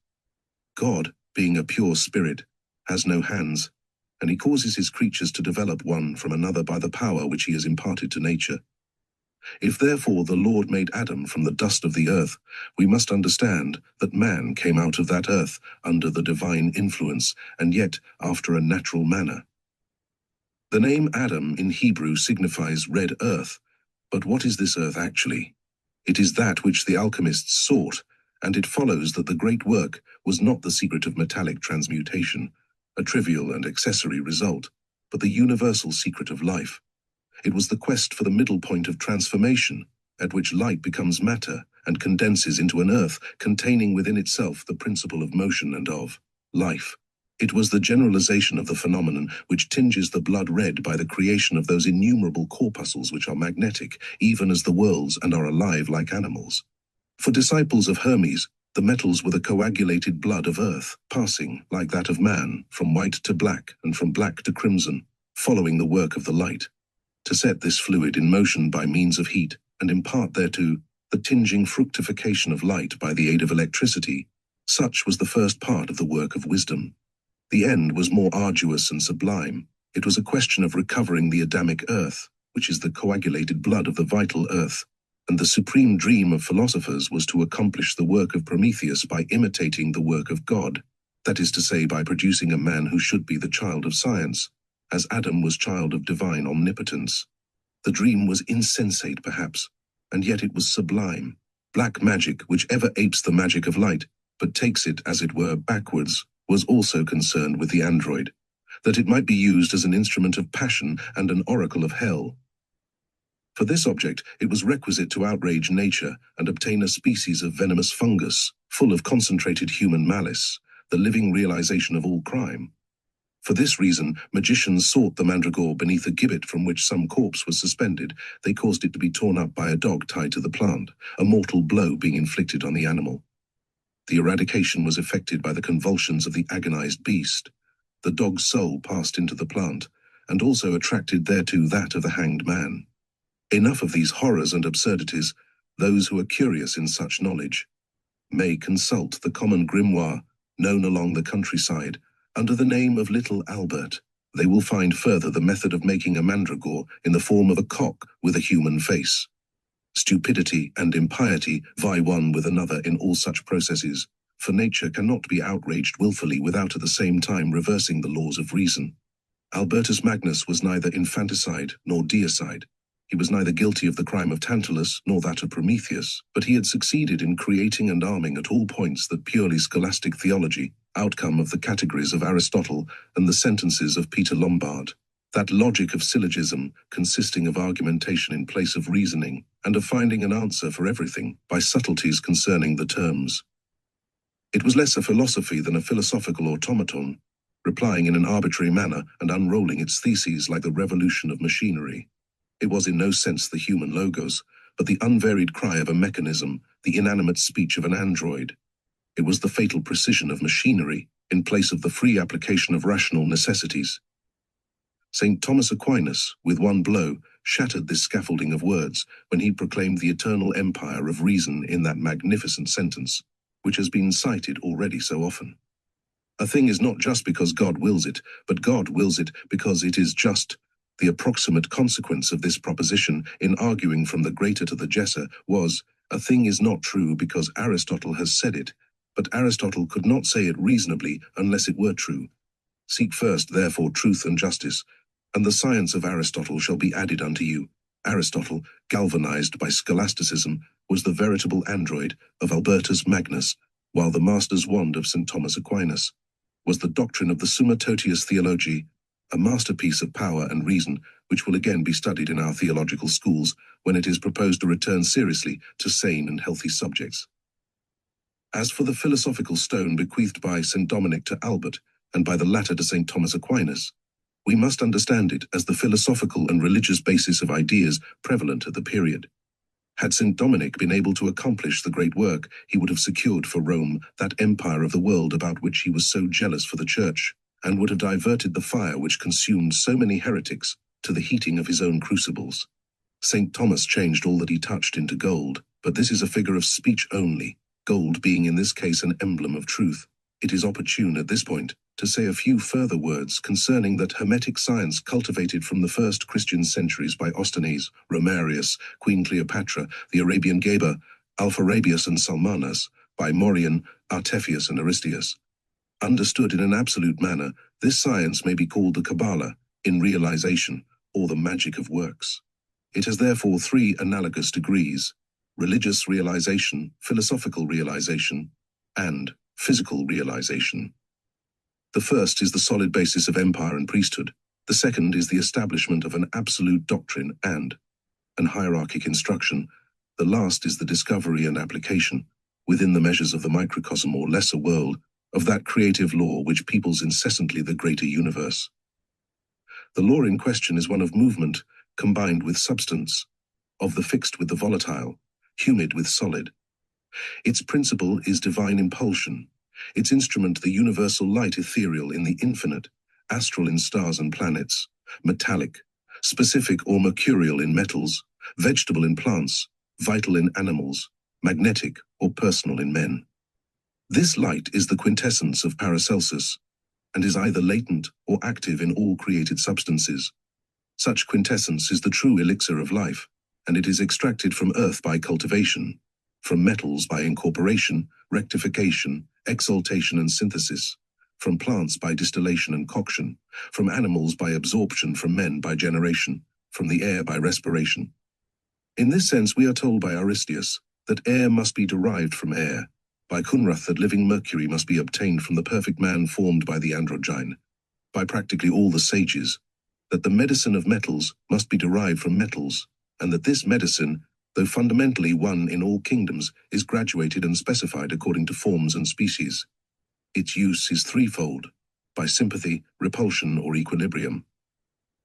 God, being a pure spirit, has no hands, and he causes his creatures to develop one from another by the power which he has imparted to nature. If therefore the Lord made Adam from the dust of the earth, we must understand that man came out of that earth under the divine influence, and yet after a natural manner. The name Adam in Hebrew signifies red earth, but what is this earth actually? It is that which the alchemists sought, and it follows that the great work was not the secret of metallic transmutation, a trivial and accessory result, but the universal secret of life. It was the quest for the middle point of transformation, at which light becomes matter and condenses into an earth containing within itself the principle of motion and of life. It was the generalization of the phenomenon which tinges the blood red by the creation of those innumerable corpuscles which are magnetic, even as the worlds, and are alive like animals. For disciples of Hermes, the metals were the coagulated blood of earth, passing, like that of man, from white to black and from black to crimson, following the work of the light. to set this fluid in motion by means of heat, and impart thereto the tinging fructification of light by the aid of electricity. Such was the first part of the work of wisdom. The end was more arduous and sublime. It was a question of recovering the Adamic earth, which is the coagulated blood of the vital earth, and the supreme dream of philosophers was to accomplish the work of Prometheus by imitating the work of God, that is to say, by producing a man who should be the child of science, as Adam was child of divine omnipotence. The dream was insensate, perhaps, and yet it was sublime. Black magic, which ever apes the magic of light, but takes it, as it were, backwards, was also concerned with the android, that it might be used as an instrument of passion and an oracle of hell. For this object, it was requisite to outrage nature and obtain a species of venomous fungus, full of concentrated human malice, the living realization of all crime. For this reason, magicians sought the mandragora beneath a gibbet from which some corpse was suspended. They caused it to be torn up by a dog tied to the plant, a mortal blow being inflicted on the animal. The eradication was effected by the convulsions of the agonized beast. The dog's soul passed into the plant, and also attracted thereto that of the hanged man. Enough of these horrors and absurdities. Those who are curious in such knowledge may consult the common grimoire known along the countryside under the name of Little Albert. They will find further the method of making a mandragora in the form of a cock with a human face. Stupidity and impiety vie one with another in all such processes, for nature cannot be outraged willfully without at the same time reversing the laws of reason. Albertus Magnus was neither infanticide nor deicide. He was neither guilty of the crime of Tantalus nor that of Prometheus, but he had succeeded in creating and arming at all points that purely scholastic theology, outcome of the categories of Aristotle and the sentences of Peter Lombard, that logic of syllogism consisting of argumentation in place of reasoning, and of finding an answer for everything by subtleties concerning the terms. It was less a philosophy than a philosophical automaton, replying in an arbitrary manner and unrolling its theses like the revolution of machinery. It was in no sense the human logos, but the unvaried cry of a mechanism, the inanimate speech of an android. It was the fatal precision of machinery, in place of the free application of rational necessities. St. Thomas Aquinas, with one blow, shattered this scaffolding of words when he proclaimed the eternal empire of reason in that magnificent sentence, which has been cited already so often. A thing is not just because God wills it, but God wills it because it is just. The approximate consequence of this proposition in arguing from the greater to the lesser was, a thing is not true because Aristotle has said it, but Aristotle could not say it reasonably unless it were true. Seek first, therefore, truth and justice, and the science of Aristotle shall be added unto you. Aristotle, galvanized by scholasticism, was the veritable android of Albertus Magnus, while the master's wand of St. Thomas Aquinas was the doctrine of the Summa Totius Theologiae, a masterpiece of power and reason which will again be studied in our theological schools when it is proposed to return seriously to sane and healthy subjects. As for the philosophical stone bequeathed by St. Dominic to Albert and by the latter to St. Thomas Aquinas, we must understand it as the philosophical and religious basis of ideas prevalent at the period. Had St. Dominic been able to accomplish the great work, he would have secured for Rome that empire of the world about which he was so jealous for the Church, and would have diverted the fire which consumed so many heretics to the heating of his own crucibles. St. Thomas changed all that he touched into gold, but this is a figure of speech only, gold being in this case an emblem of truth. It is opportune at this point to say a few further words concerning that Hermetic science cultivated from the first Christian centuries by Ostanes, Romarius, Queen Cleopatra, the Arabian Geber, Alpharabius and Salmanas, by Morion, Artephius and Aristeas. Understood in an absolute manner, this science may be called the Kabalah, in realization, or the magic of works. It has therefore three analogous degrees: religious realization, philosophical realization, and physical realization. The first is the solid basis of empire and priesthood. The second is the establishment of an absolute doctrine and an hierarchic instruction. The last is the discovery and application, within the measures of the microcosm or lesser world, of that creative law which peoples incessantly the greater universe. The law in question is one of movement combined with substance, of the fixed with the volatile, humid with solid. Its principle is divine impulsion, its instrument the universal light ethereal in the infinite, astral in stars and planets, metallic, specific or mercurial in metals, vegetable in plants, vital in animals, magnetic or personal in men. This light is the quintessence of Paracelsus, and is either latent or active in all created substances. Such quintessence is the true elixir of life, and it is extracted from earth by cultivation, from metals by incorporation, rectification, exaltation and synthesis, from plants by distillation and coction, from animals by absorption, from men by generation, from the air by respiration. In this sense we are told by Aristeas that air must be derived from air, by Kunrath that living mercury must be obtained from the perfect man formed by the androgyne, by practically all the sages, that the medicine of metals must be derived from metals, and that this medicine, though fundamentally one in all kingdoms, is graduated and specified according to forms and species. Its use is threefold, by sympathy, repulsion, or equilibrium.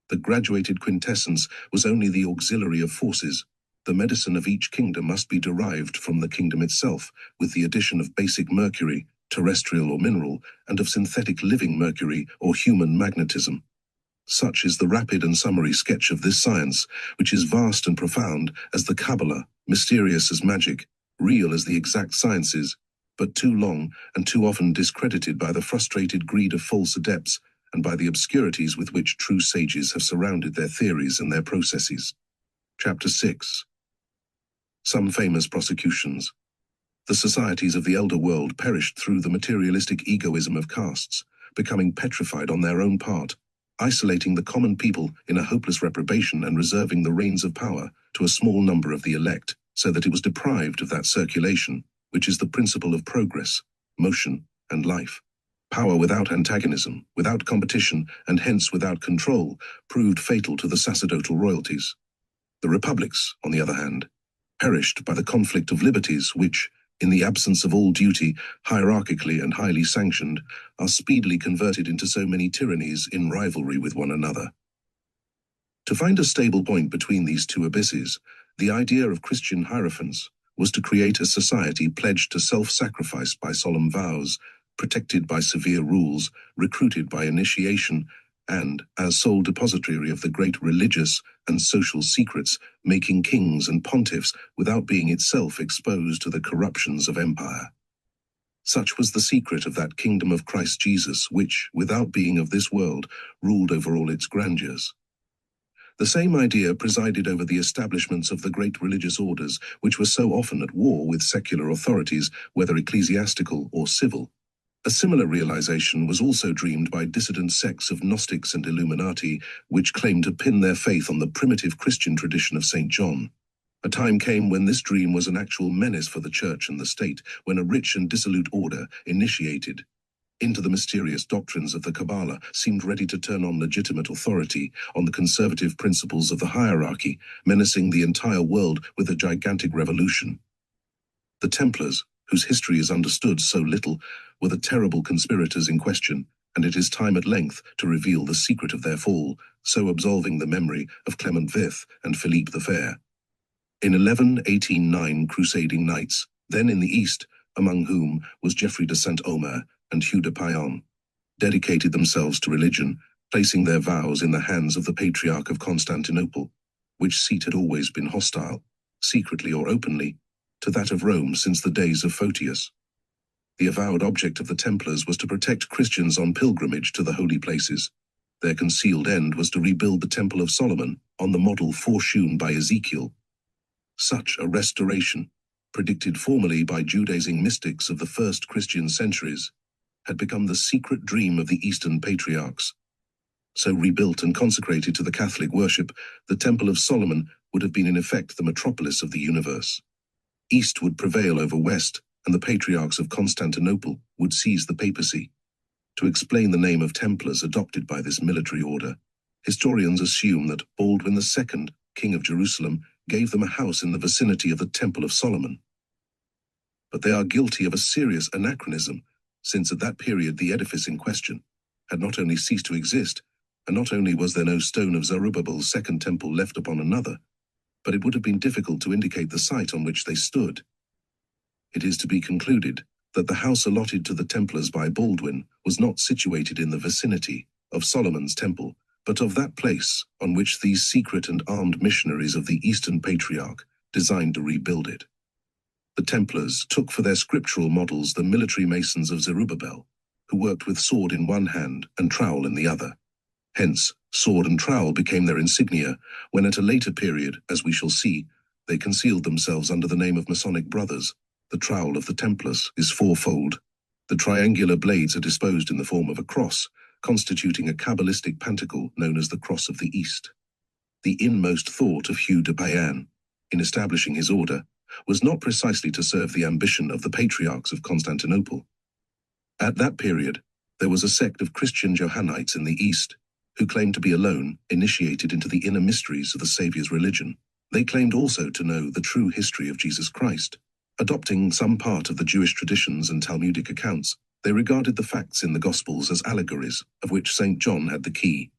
The graduated quintessence was only the auxiliary of forces. The medicine of each kingdom must be derived from the kingdom itself, with the addition of basic mercury, terrestrial or mineral, and of synthetic living mercury or human magnetism. Such is the rapid and summary sketch of this science, which is vast and profound as the Kabalah, mysterious as magic, real as the exact sciences, but too long and too often discredited by the frustrated greed of false adepts and by the obscurities with which true sages have surrounded their theories and their processes. Chapter 6. Some famous prosecutions. The societies of the elder world perished through the materialistic egoism of castes, becoming petrified on their own part, isolating the common people in a hopeless reprobation and reserving the reins of power to a small number of the elect, so that it was deprived of that circulation, which is the principle of progress, motion, and life. Power without antagonism, without competition, and hence without control, proved fatal to the sacerdotal royalties. The republics, on the other hand, perished by the conflict of liberties which, in the absence of all duty, hierarchically and highly sanctioned, are speedily converted into so many tyrannies in rivalry with one another. To find a stable point between these two abysses, the idea of Christian hierophants was to create a society pledged to self-sacrifice by solemn vows, protected by severe rules, recruited by initiation, and, as sole depository of the great religious and social secrets, making kings and pontiffs without being itself exposed to the corruptions of empire. Such was the secret of that kingdom of Christ Jesus which, without being of this world, ruled over all its grandeurs. The same idea presided over the establishments of the great religious orders which were so often at war with secular authorities, whether ecclesiastical or civil. A similar realization was also dreamed by dissident sects of Gnostics and Illuminati, which claimed to pin their faith on the primitive Christian tradition of St. John. A time came when this dream was an actual menace for the church and the state, when a rich and dissolute order, initiated into the mysterious doctrines of the Kabalah, seemed ready to turn on legitimate authority, on the conservative principles of the hierarchy, menacing the entire world with a gigantic revolution. The Templars, whose history is understood so little, were the terrible conspirators in question, and it is time at length to reveal the secret of their fall, so absolving the memory of Clement V and Philippe the Fair. In 1189 crusading knights, then in the East, among whom was Geoffrey de Saint-Omer and Hugh de Payan, dedicated themselves to religion, placing their vows in the hands of the Patriarch of Constantinople, which seat had always been hostile, secretly or openly, to that of Rome since the days of Photius. The avowed object of the Templars was to protect Christians on pilgrimage to the holy places. Their concealed end was to rebuild the Temple of Solomon on the model foreshewn by Ezekiel. Such a restoration, predicted formerly by Judaizing mystics of the first Christian centuries, had become the secret dream of the Eastern patriarchs. So rebuilt and consecrated to the Catholic worship, the Temple of Solomon would have been in effect the metropolis of the universe. East would prevail over West, and the patriarchs of Constantinople would seize the papacy. To explain the name of Templars adopted by this military order, historians assume that Baldwin II, king of Jerusalem, gave them a house in the vicinity of the Temple of Solomon. But they are guilty of a serious anachronism, since at that period the edifice in question had not only ceased to exist, and not only was there no stone of Zerubbabel's second temple left upon another, but it would have been difficult to indicate the site on which they stood. It is to be concluded that the house allotted to the Templars by Baldwin was not situated in the vicinity of Solomon's temple, but of that place on which these secret and armed missionaries of the Eastern Patriarch designed to rebuild it. The Templars took for their scriptural models the military masons of Zerubbabel, who worked with sword in one hand and trowel in the other. Hence, sword and trowel became their insignia, when at a later period, as we shall see, they concealed themselves under the name of Masonic Brothers. The trowel of the Templars is fourfold. The triangular blades are disposed in the form of a cross, constituting a Kabalistic pentacle known as the Cross of the East. The inmost thought of Hugh de Payens, in establishing his order, was not precisely to serve the ambition of the patriarchs of Constantinople. At that period, there was a sect of Christian Johannites in the East, who claimed to be alone initiated into the inner mysteries of the Saviour's religion. They claimed also to know the true history of Jesus Christ. Adopting some part of the Jewish traditions and Talmudic accounts, they regarded the facts in the Gospels as allegories, of which St. John had the key.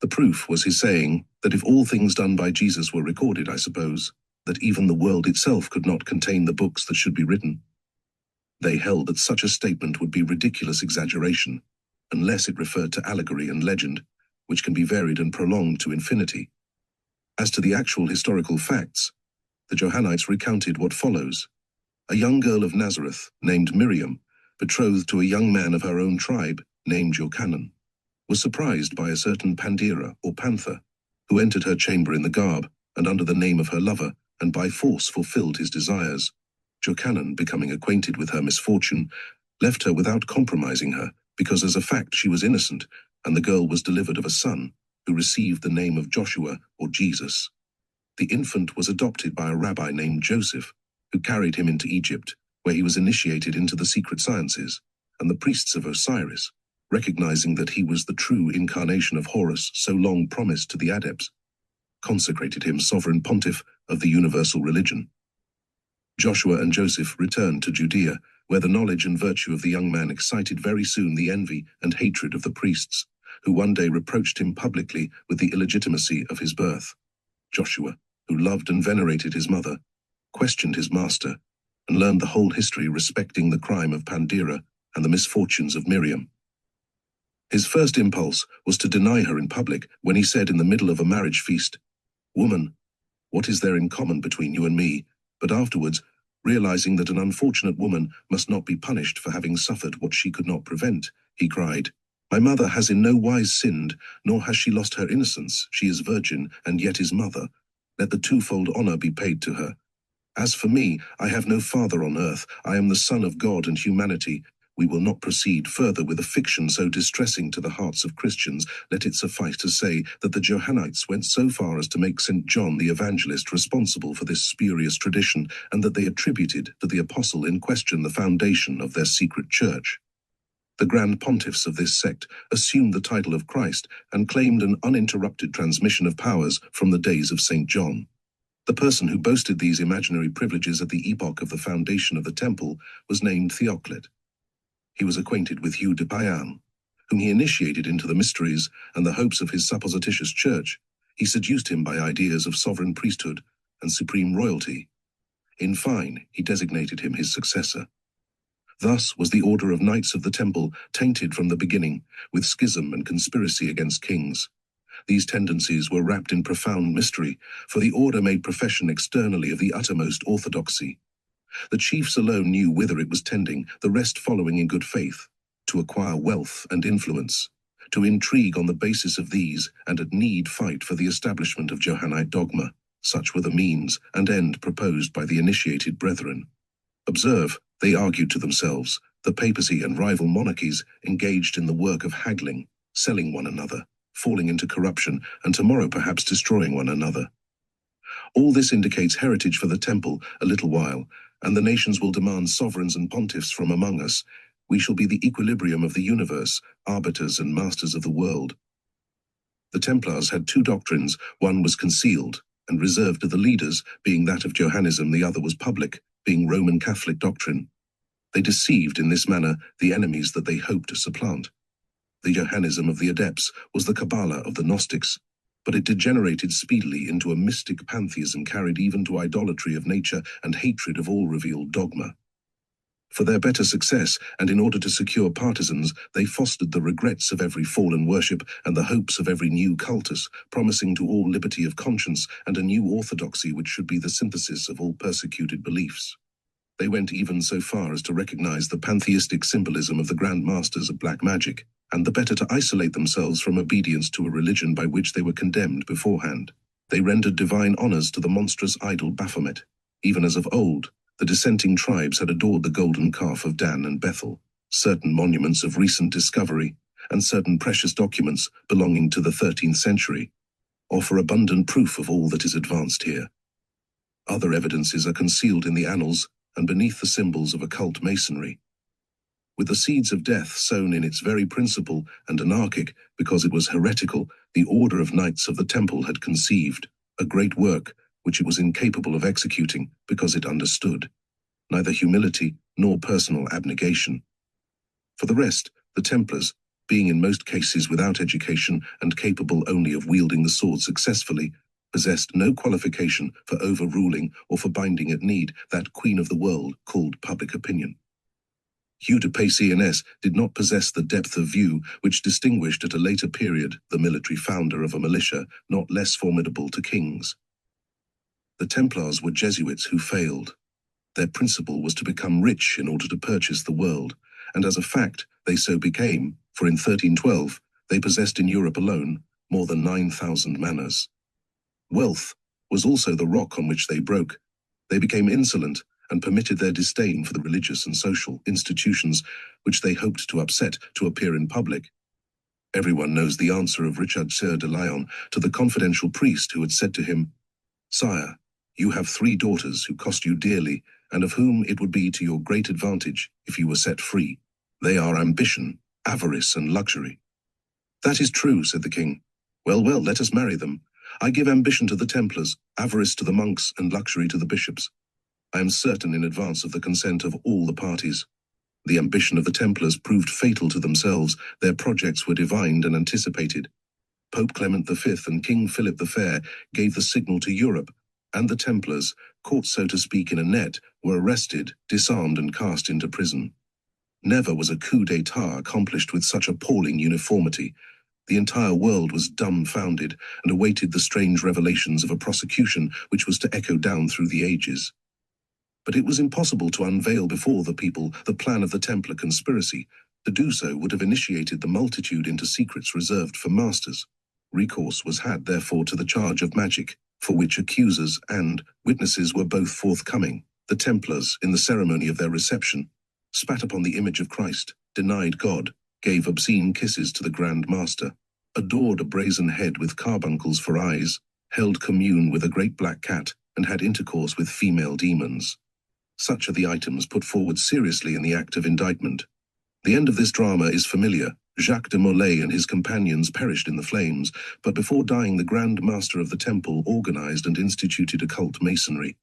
The proof was his saying that if all things done by Jesus were recorded, I suppose, that even the world itself could not contain the books that should be written. They held that such a statement would be ridiculous exaggeration, unless it referred to allegory and legend, which can be varied and prolonged to infinity. As to the actual historical facts, the Johannites recounted what follows. A young girl of Nazareth, named Miriam, betrothed to a young man of her own tribe, named Jochanan, was surprised by a certain Pandira or Panther, who entered her chamber in the garb, and under the name of her lover, and by force fulfilled his desires. Jochanan, becoming acquainted with her misfortune, left her without compromising her, because as a fact she was innocent, and the girl was delivered of a son, who received the name of Joshua or Jesus. The infant was adopted by a rabbi named Joseph, who carried him into Egypt, where he was initiated into the secret sciences, and the priests of Osiris, recognizing that he was the true incarnation of Horus so long promised to the adepts, consecrated him sovereign pontiff of the universal religion. Joshua and Joseph returned to Judea, where the knowledge and virtue of the young man excited very soon the envy and hatred of the priests, who one day reproached him publicly with the illegitimacy of his birth. Joshua, who loved and venerated his mother, questioned his master, and learned the whole history respecting the crime of Pandira and the misfortunes of Miriam. His first impulse was to deny her in public when he said in the middle of a marriage feast, "Woman, what is there in common between you and me?" But afterwards, realizing that an unfortunate woman must not be punished for having suffered what she could not prevent, he cried, "My mother has in no wise sinned, nor has she lost her innocence. She is virgin, and yet is mother. Let the twofold honor be paid to her. As for me, I have no father on earth. I am the son of God and humanity. We will not proceed further with a fiction so distressing to the hearts of Christians. Let it suffice to say that the Johannites went so far as to make St. John the Evangelist responsible for this spurious tradition, and that they attributed to the apostle in question the foundation of their secret church. The grand pontiffs of this sect assumed the title of Christ and claimed an uninterrupted transmission of powers from the days of St. John. The person who boasted these imaginary privileges at the epoch of the foundation of the temple was named Theoclet. He was acquainted with Hugh de Payens, whom he initiated into the mysteries and the hopes of his supposititious church. He seduced him by ideas of sovereign priesthood and supreme royalty. In fine, he designated him his successor. Thus was the order of Knights of the Temple tainted from the beginning with schism and conspiracy against kings. These tendencies were wrapped in profound mystery, for the order made profession externally of the uttermost orthodoxy. The chiefs alone knew whither it was tending, the rest following in good faith, to acquire wealth and influence, to intrigue on the basis of these, and at need fight for the establishment of Johannite dogma. Such were the means and end proposed by the initiated brethren. Observe, they argued to themselves, the papacy and rival monarchies engaged in the work of haggling, selling one another, falling into corruption, and tomorrow perhaps destroying one another. All this indicates heritage for the temple a little while, and the nations will demand sovereigns and pontiffs from among us. We shall be the equilibrium of the universe, arbiters and masters of the world. The Templars had two doctrines. One was concealed and reserved to the leaders, being that of Johannism. The other was public, being Roman Catholic doctrine. They deceived in this manner the enemies that they hoped to supplant. The Johannism of the adepts was the Kabalah of the Gnostics, but it degenerated speedily into a mystic pantheism carried even to idolatry of nature and hatred of all revealed dogma. For their better success, and in order to secure partisans, they fostered the regrets of every fallen worship and the hopes of every new cultus, promising to all liberty of conscience and a new orthodoxy which should be the synthesis of all persecuted beliefs. They went even so far as to recognize the pantheistic symbolism of the grand masters of black magic, and the better to isolate themselves from obedience to a religion by which they were condemned beforehand. They rendered divine honors to the monstrous idol Baphomet, even as of old. The dissenting tribes had adored the golden calf of Dan and Bethel, certain monuments of recent discovery, and certain precious documents belonging to the 13th century, offer abundant proof of all that is advanced here. Other evidences are concealed in the annals and beneath the symbols of occult masonry. With the seeds of death sown in its very principle and anarchic, because it was heretical, the Order of Knights of the Temple had conceived a great work which it was incapable of executing because it understood neither humility nor personal abnegation. For the rest, the Templars, being in most cases without education and capable only of wielding the sword successfully, possessed no qualification for overruling or for binding at need that queen of the world called public opinion. Hugh de Paciennes did not possess the depth of view which distinguished at a later period the military founder of a militia not less formidable to kings. The Templars were Jesuits who failed. Their principle was to become rich in order to purchase the world, and as a fact, they so became, for in 1312, they possessed in Europe alone more than 9,000 manors. Wealth was also the rock on which they broke. They became insolent and permitted their disdain for the religious and social institutions which they hoped to upset to appear in public. Everyone knows the answer of Richard Sieur de Lion to the confidential priest who had said to him, "Sire, you have 3 daughters who cost you dearly, and of whom it would be to your great advantage if you were set free. They are ambition, avarice, and luxury." "That is true," said the king. Well, let us marry them. I give ambition to the Templars, avarice to the monks, and luxury to the bishops. I am certain in advance of the consent of all the parties. The ambition of the Templars proved fatal to themselves. Their projects were divined and anticipated. Pope Clement V and King Philip the Fair gave the signal to Europe, and the Templars, caught so to speak in a net, were arrested, disarmed, and cast into prison. Never was a coup d'état accomplished with such appalling uniformity. The entire world was dumbfounded and awaited the strange revelations of a prosecution which was to echo down through the ages. But it was impossible to unveil before the people the plan of the Templar conspiracy. To do so would have initiated the multitude into secrets reserved for masters. Recourse was had, therefore, to the charge of magic, for which accusers and witnesses were both forthcoming. The Templars, in the ceremony of their reception, spat upon the image of Christ, denied God, gave obscene kisses to the Grand Master, adored a brazen head with carbuncles for eyes, held commune with a great black cat, and had intercourse with female demons. Such are the items put forward seriously in the act of indictment. The end of this drama is familiar. Jacques de Molay and his companions perished in the flames, but before dying the Grand Master of the Temple organized and instituted occult masonry.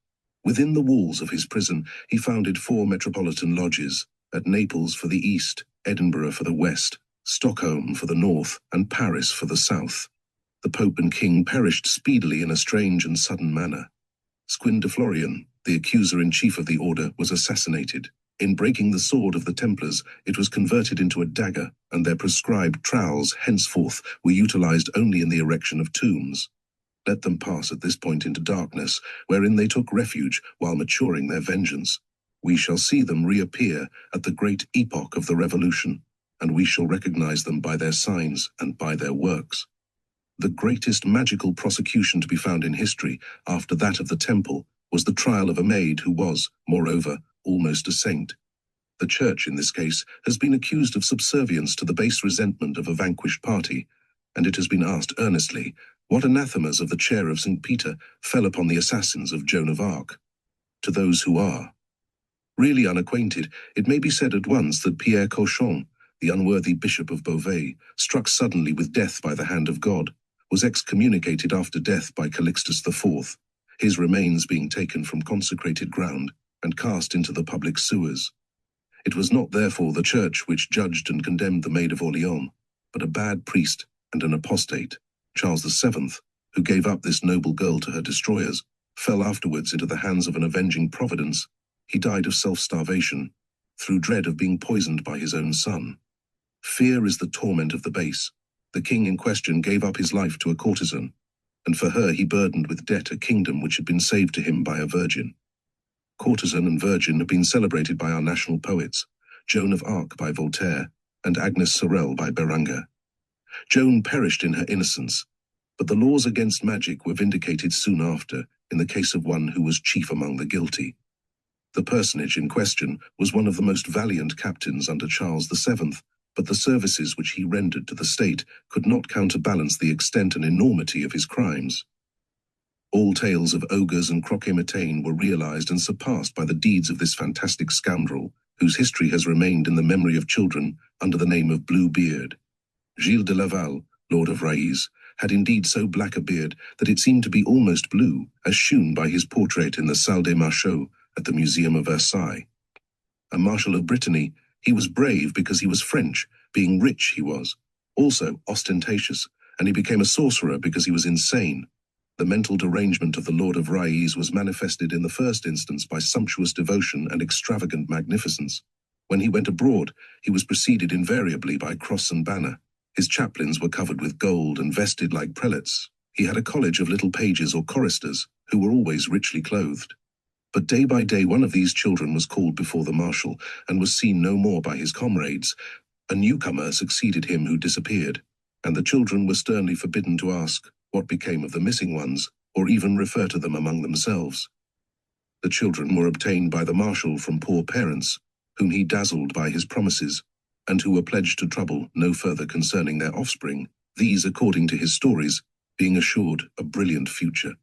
Within the walls of his prison, he founded 4 metropolitan lodges, at Naples for the east, Edinburgh for the west, Stockholm for the north, and Paris for the south. The Pope and King perished speedily in a strange and sudden manner. Squin de Florian, the accuser-in-chief of the order, was assassinated. In breaking the sword of the Templars, it was converted into a dagger, and their prescribed trowels henceforth were utilized only in the erection of tombs. Let them pass at this point into darkness, wherein they took refuge while maturing their vengeance. We shall see them reappear at the great epoch of the Revolution, and we shall recognize them by their signs and by their works. The greatest magical prosecution to be found in history, after that of the Temple, was the trial of a maid who was, moreover, almost a saint. The Church, in this case, has been accused of subservience to the base resentment of a vanquished party, and it has been asked earnestly, what anathemas of the chair of St. Peter fell upon the assassins of Joan of Arc? To those who are really unacquainted, it may be said at once that Pierre Cauchon, the unworthy Bishop of Beauvais, struck suddenly with death by the hand of God, was excommunicated after death by Calixtus IV, his remains being taken from consecrated ground and cast into the public sewers. It was not therefore the Church which judged and condemned the Maid of Orleans, but a bad priest and an apostate. Charles VII, who gave up this noble girl to her destroyers, fell afterwards into the hands of an avenging providence. He died of self-starvation. through dread of being poisoned by his own son. Fear is the torment of the base. The king in question gave up his life to a courtesan, and for her he burdened with debt a kingdom which had been saved to him by a virgin. Courtesan and virgin have been celebrated by our national poets, Joan of Arc by Voltaire, and Agnes Sorel by Beranger. Joan perished in her innocence, but the laws against magic were vindicated soon after, in the case of one who was chief among the guilty. The personage in question was one of the most valiant captains under Charles VII, but the services which he rendered to the state could not counterbalance the extent and enormity of his crimes. All tales of ogres and croquet-mitaine were realized and surpassed by the deeds of this fantastic scoundrel, whose history has remained in the memory of children under the name of Blue Beard. Gilles de Laval, Lord of Raïs, had indeed so black a beard that it seemed to be almost blue, as shewn by his portrait in the Salle des Marchaux at the Museum of Versailles. A Marshal of Brittany, he was brave because he was French, being rich he was, also ostentatious, and he became a sorcerer because he was insane. The mental derangement of the Lord of Raïs was manifested in the first instance by sumptuous devotion and extravagant magnificence. When he went abroad, he was preceded invariably by cross and banner. His chaplains were covered with gold and vested like prelates. He had a college of little pages or choristers, who were always richly clothed. But day by day one of these children was called before the marshal, and was seen no more by his comrades. A newcomer succeeded him who disappeared, and the children were sternly forbidden to ask what became of the missing ones, or even refer to them among themselves. The children were obtained by the marshal from poor parents, whom he dazzled by his promises, and who were pledged to trouble no further concerning their offspring, these, according to his stories, being assured a brilliant future.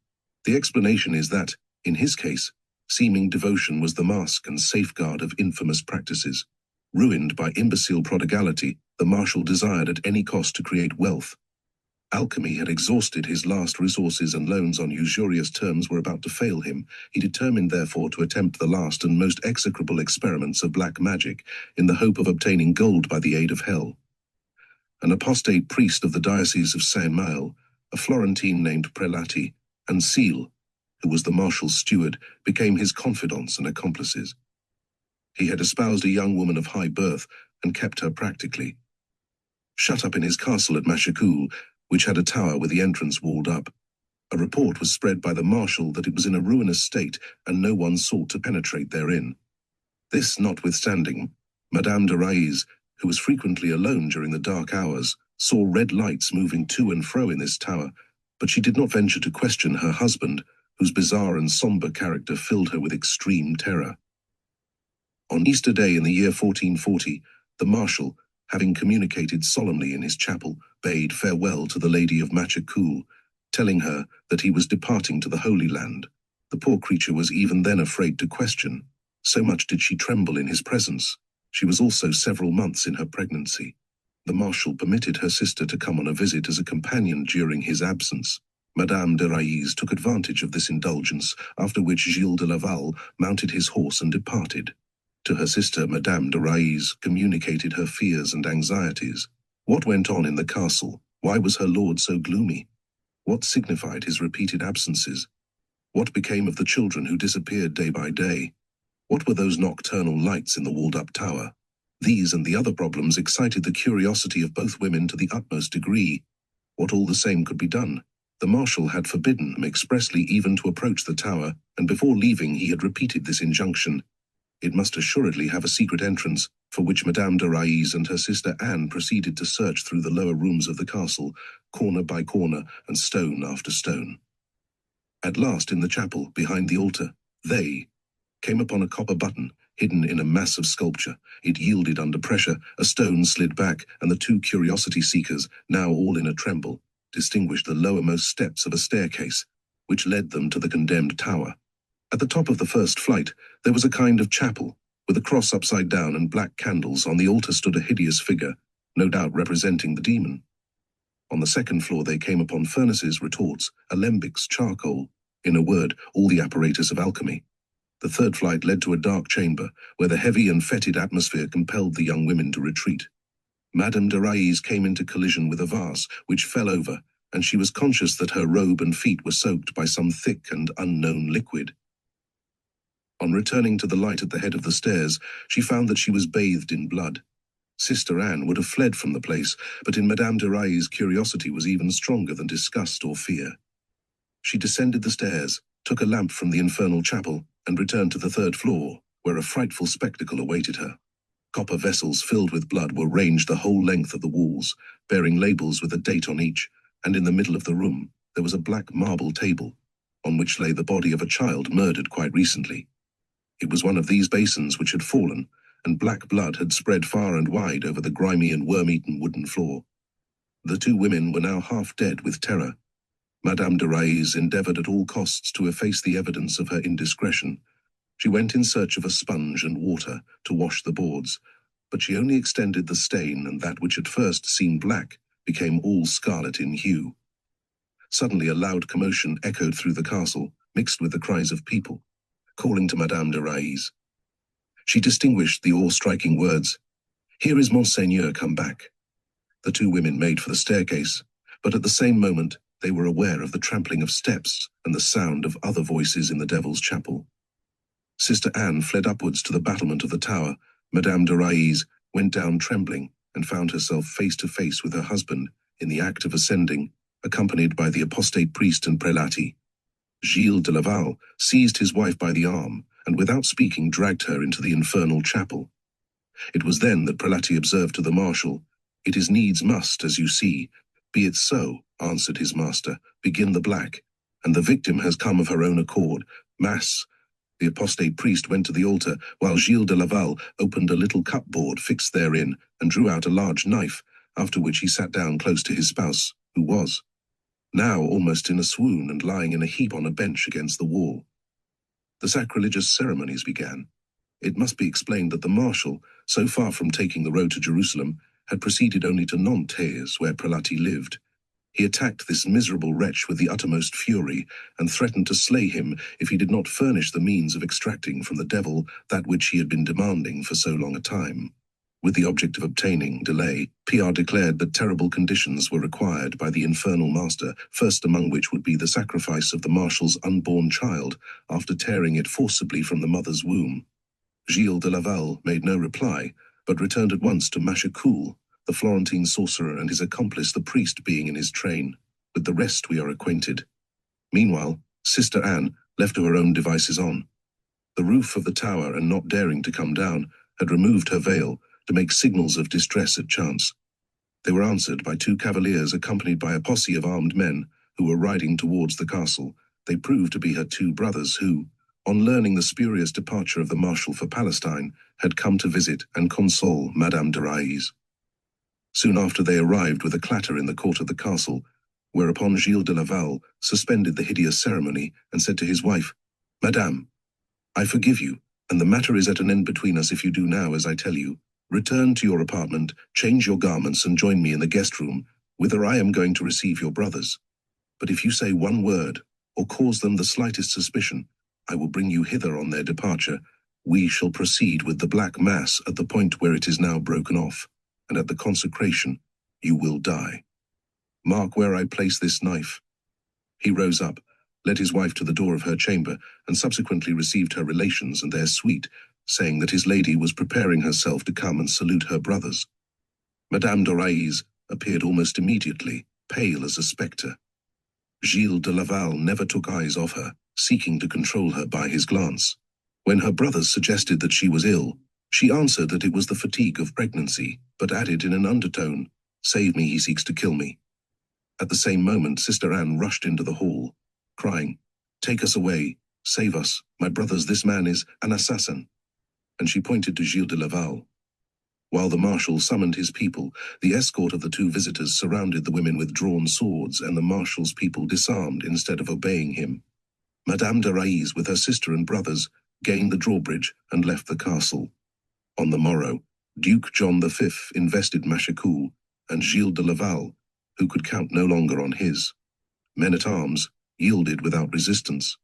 The explanation is that, in his case, seeming devotion was the mask and safeguard of infamous practices. Ruined by imbecile prodigality, the marshal desired at any cost to create wealth. Alchemy had exhausted his last resources, and loans on usurious terms were about to fail him. He determined therefore to attempt the last and most execrable experiments of black magic, in the hope of obtaining gold by the aid of hell. An apostate priest of the diocese of Saint-Maël, a Florentine named Prelati, and Seal, who was the marshal's steward, became his confidants and accomplices. He had espoused a young woman of high birth, and kept her practically. Shut up in his castle at Machecoul, which had a tower with the entrance walled up, a report was spread by the marshal that it was in a ruinous state, and no one sought to penetrate therein. This notwithstanding, Madame de Raïs, who was frequently alone during the dark hours, saw red lights moving to and fro in this tower, but she did not venture to question her husband, whose bizarre and sombre character filled her with extreme terror. On Easter Day in the year 1440, the marshal, having communicated solemnly in his chapel, bade farewell to the Lady of Machecoul, telling her that he was departing to the Holy Land. The poor creature was even then afraid to question, so much did she tremble in his presence. She was also several months in her pregnancy. The marshal permitted her sister to come on a visit as a companion during his absence. Madame de Raïs took advantage of this indulgence, after which Gilles de Laval mounted his horse and departed. To her sister, Madame de Raïs communicated her fears and anxieties. What went on in the castle? Why was her lord so gloomy? What signified his repeated absences? What became of the children who disappeared day by day? What were those nocturnal lights in the walled-up tower? These and the other problems excited the curiosity of both women to the utmost degree. What all the same could be done? The marshal had forbidden them expressly even to approach the tower, and before leaving he had repeated this injunction. It must assuredly have a secret entrance, for which Madame de Raïs and her sister Anne proceeded to search through the lower rooms of the castle, corner by corner and stone after stone. At last, in the chapel, behind the altar, they came upon a copper button, hidden in a mass of sculpture. It yielded under pressure, a stone slid back, and the two curiosity seekers, now all in a tremble, distinguished the lowermost steps of a staircase, which led them to the condemned tower. At the top of the first flight, there was a kind of chapel, with a cross upside down and black candles. On the altar stood a hideous figure, no doubt representing the demon. On the second floor they came upon furnaces, retorts, alembics, charcoal, in a word, all the apparatus of alchemy. The third flight led to a dark chamber, where the heavy and fetid atmosphere compelled the young women to retreat. Madame de Raïs came into collision with a vase, which fell over, and she was conscious that her robe and feet were soaked by some thick and unknown liquid. On returning to the light at the head of the stairs, she found that she was bathed in blood. Sister Anne would have fled from the place, but in Madame de Railly's curiosity was even stronger than disgust or fear. She descended the stairs, took a lamp from the infernal chapel, and returned to the third floor, where a frightful spectacle awaited her. Copper vessels filled with blood were ranged the whole length of the walls, bearing labels with a date on each, and in the middle of the room there was a black marble table, on which lay the body of a child murdered quite recently. It was one of these basins which had fallen, and black blood had spread far and wide over the grimy and worm-eaten wooden floor. The two women were now half dead with terror. Madame de Railly endeavored at all costs to efface the evidence of her indiscretion. She went in search of a sponge and water to wash the boards, but she only extended the stain, and that which at first seemed black became all scarlet in hue. Suddenly a loud commotion echoed through the castle, mixed with the cries of people, calling to Madame de Railly. She distinguished the awe-striking words, "Here is Monseigneur come back." The two women made for the staircase, but at the same moment they were aware of the trampling of steps and the sound of other voices in the Devil's Chapel. Sister Anne fled upwards to the battlement of the tower. Madame de Railly went down trembling and found herself face to face with her husband in the act of ascending, accompanied by the apostate priest and prelati. Gilles de Laval seized his wife by the arm and without speaking dragged her into the infernal chapel. It was then that prelati observed to the marshal, "It is needs must, as you see." "Be it so," answered his master, "begin the black, and the victim has come of her own accord. Mass." The apostate priest went to the altar, while Gilles de Laval opened a little cupboard fixed therein and drew out a large knife, after which he sat down close to his spouse, who was now almost in a swoon and lying in a heap on a bench against the wall. The sacrilegious ceremonies began. It must be explained that the marshal, so far from taking the road to Jerusalem, had proceeded only to Nantes, where prelati lived. He attacked this miserable wretch with the uttermost fury, and threatened to slay him if he did not furnish the means of extracting from the devil that which he had been demanding for so long a time. With the object of obtaining delay, Pierre declared that terrible conditions were required by the infernal master, first among which would be the sacrifice of the marshal's unborn child, after tearing it forcibly from the mother's womb. Gilles de Laval made no reply, but returned at once to Machecoul, the Florentine sorcerer and his accomplice the priest being in his train. With the rest we are acquainted. Meanwhile, Sister Anne, left to her own devices on the roof of the tower and not daring to come down, had removed her veil to make signals of distress at chance. They were answered by two cavaliers accompanied by a posse of armed men who were riding towards the castle. They proved to be her two brothers who, on learning the spurious departure of the Marshal for Palestine, had come to visit and console Madame de Railly. Soon after they arrived with a clatter in the court of the castle, whereupon Gilles de Laval suspended the hideous ceremony and said to his wife, "Madame, I forgive you, and the matter is at an end between us if you do now as I tell you. Return to your apartment, change your garments, and join me in the guest room, whither I am going to receive your brothers. But if you say one word, or cause them the slightest suspicion, I will bring you hither on their departure. We shall proceed with the Black Mass at the point where it is now broken off, and at the consecration you will die. Mark where I place this knife." He rose up, led his wife to the door of her chamber, and subsequently received her relations and their suite, saying that his lady was preparing herself to come and salute her brothers. Madame de Railly appeared almost immediately, pale as a spectre. Gilles de Laval never took eyes off her, seeking to control her by his glance. When her brothers suggested that she was ill, she answered that it was the fatigue of pregnancy, but added in an undertone, "Save me, he seeks to kill me." At the same moment, Sister Anne rushed into the hall, crying, "Take us away, save us, my brothers, this man is an assassin." And she pointed to Gilles de Laval. While the marshal summoned his people, the escort of the two visitors surrounded the women with drawn swords, and the marshal's people disarmed instead of obeying him. Madame de Railly, with her sister and brothers, gained the drawbridge and left the castle. On the morrow, Duke John V invested Machecoul, and Gilles de Laval, who could count no longer on his men-at-arms, yielded without resistance.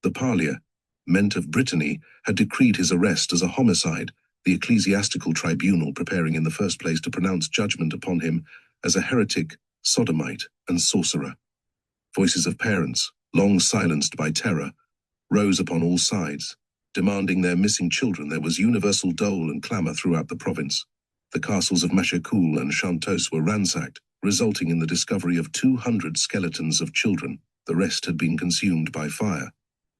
The Parlier, Ment of Brittany, had decreed his arrest as a homicide, the ecclesiastical tribunal preparing in the first place to pronounce judgment upon him as a heretic, sodomite, and sorcerer. Voices of parents, long silenced by terror, rose upon all sides. Demanding their missing children, there was universal dole and clamour throughout the province. The castles of Machecoul and Chantos were ransacked, resulting in the discovery of 200 skeletons of children. The rest had been consumed by fire.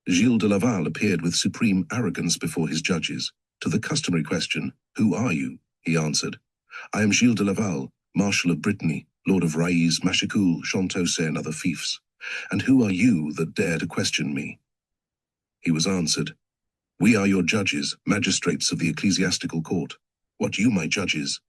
Gilles de Laval appeared with supreme arrogance before his judges. To the customary question, "Who are you?" he answered, "I am Gilles de Laval, Marshal of Brittany, Lord of Raïs, Machecoul, Chantos, and other fiefs. And who are you that dare to question me?" He was answered, "We are your judges, magistrates of the ecclesiastical court. What you, my judges?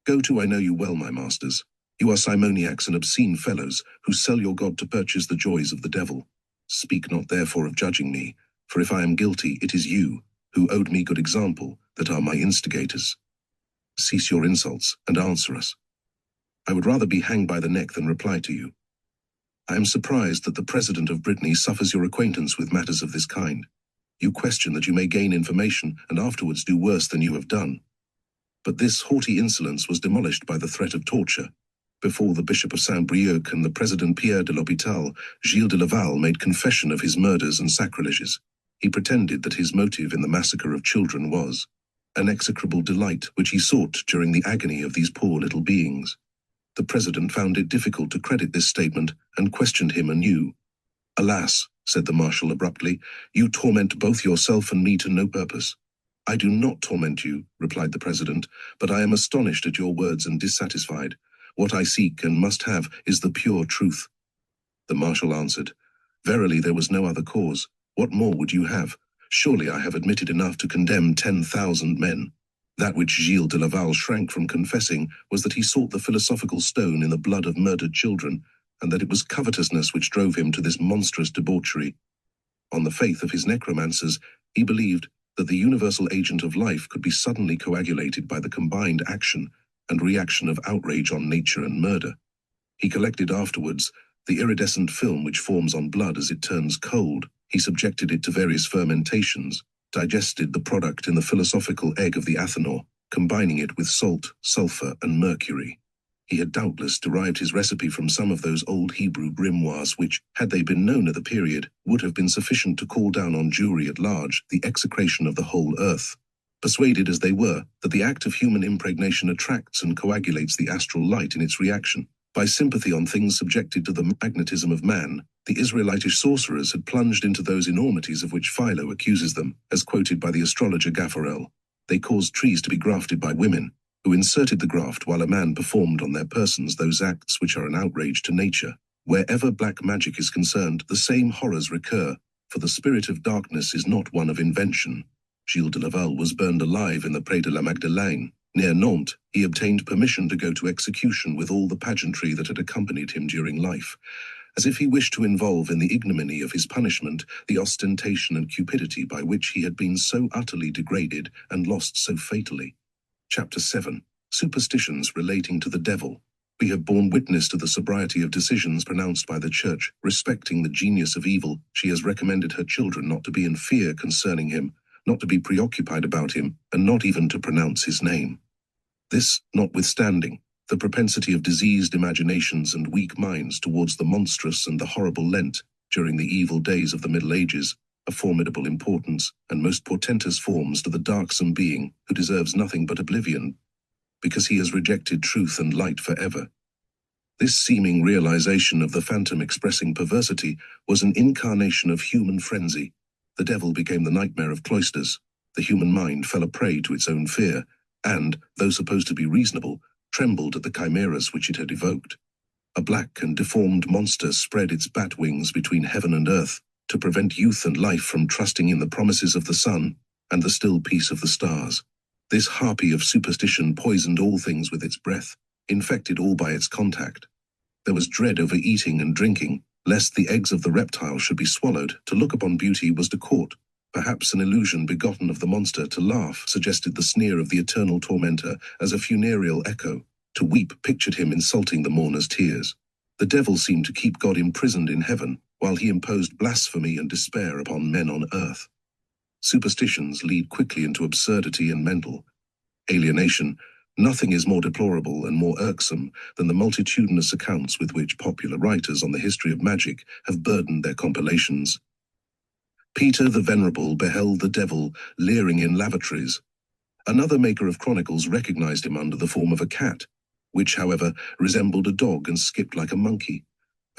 Go to, I know you well, my masters. You are simoniacs and obscene fellows who sell your God to purchase the joys of the devil. Speak not therefore of judging me, for if I am guilty, it is you, who owed me good example, that are my instigators. Cease your insults and answer us. I would rather be hanged by the neck than reply to you. I am surprised that the President of Brittany suffers your acquaintance with matters of this kind. You question that you may gain information and afterwards do worse than you have done. But this haughty insolence was demolished by the threat of torture. Before the Bishop of Saint-Brieuc and the President Pierre de l'Hôpital, Gilles de Laval made confession of his murders and sacrileges. He pretended that his motive in the massacre of children was an execrable delight which he sought during the agony of these poor little beings. The President found it difficult to credit this statement and questioned him anew. "Alas," said the Marshal abruptly, "you torment both yourself and me to no purpose." "I do not torment you," replied the President, "but I am astonished at your words and dissatisfied. What I seek and must have is the pure truth." The Marshal answered, "Verily there was no other cause. What more would you have? Surely I have admitted enough to condemn 10,000 men." That which Gilles de Laval shrank from confessing was that he sought the philosophical stone in the blood of murdered children, and that it was covetousness which drove him to this monstrous debauchery. On the faith of his necromancers, he believed that the universal agent of life could be suddenly coagulated by the combined action and reaction of outrage on nature and murder. He collected afterwards the iridescent film which forms on blood as it turns cold. He subjected it to various fermentations, digested the product in the philosophical egg of the Athanor, combining it with salt, sulfur, and mercury. He had doubtless derived his recipe from some of those old Hebrew grimoires which, had they been known at the period, would have been sufficient to call down on Jewry at large the execration of the whole earth. Persuaded as they were that the act of human impregnation attracts and coagulates the astral light in its reaction, by sympathy on things subjected to the magnetism of man, the Israelitish sorcerers had plunged into those enormities of which Philo accuses them, as quoted by the astrologer Gaffarel. They caused trees to be grafted by women, who inserted the graft while a man performed on their persons those acts which are an outrage to nature. Wherever black magic is concerned, the same horrors recur, for the spirit of darkness is not one of invention. Gilles de Laval was burned alive in the Pré de la Magdeleine. Near Nantes, he obtained permission to go to execution with all the pageantry that had accompanied him during life, as if he wished to involve in the ignominy of his punishment the ostentation and cupidity by which he had been so utterly degraded and lost so fatally. Chapter 7. Superstitions relating to the devil. We have borne witness to the sobriety of decisions pronounced by the Church respecting the genius of evil. She has recommended her children not to be in fear concerning him, not to be preoccupied about him, and not even to pronounce his name. This, notwithstanding, the propensity of diseased imaginations and weak minds towards the monstrous and the horrible lent, during the evil days of the Middle Ages, a formidable importance and most portentous forms to the darksome being who deserves nothing but oblivion, because he has rejected truth and light forever. This seeming realization of the phantom expressing perversity was an incarnation of human frenzy. The devil became the nightmare of cloisters. The human mind fell a prey to its own fear, and, though supposed to be reasonable, trembled at the chimeras which it had evoked. A black and deformed monster spread its bat wings between heaven and earth, to prevent youth and life from trusting in the promises of the sun and the still peace of the stars. This harpy of superstition poisoned all things with its breath, infected all by its contact. There was dread over eating and drinking, lest the eggs of the reptile should be swallowed. To look upon beauty was to court. Perhaps an illusion begotten of the monster. To laugh suggested the sneer of the eternal tormentor as a funereal echo. To weep pictured him insulting the mourner's tears. The devil seemed to keep God imprisoned in heaven, while he imposed blasphemy and despair upon men on earth. Superstitions lead quickly into absurdity and mental alienation. Nothing is more deplorable and more irksome than the multitudinous accounts with which popular writers on the history of magic have burdened their compilations. Peter the Venerable beheld the devil leering in lavatories. Another maker of chronicles recognized him under the form of a cat, which, however, resembled a dog and skipped like a monkey.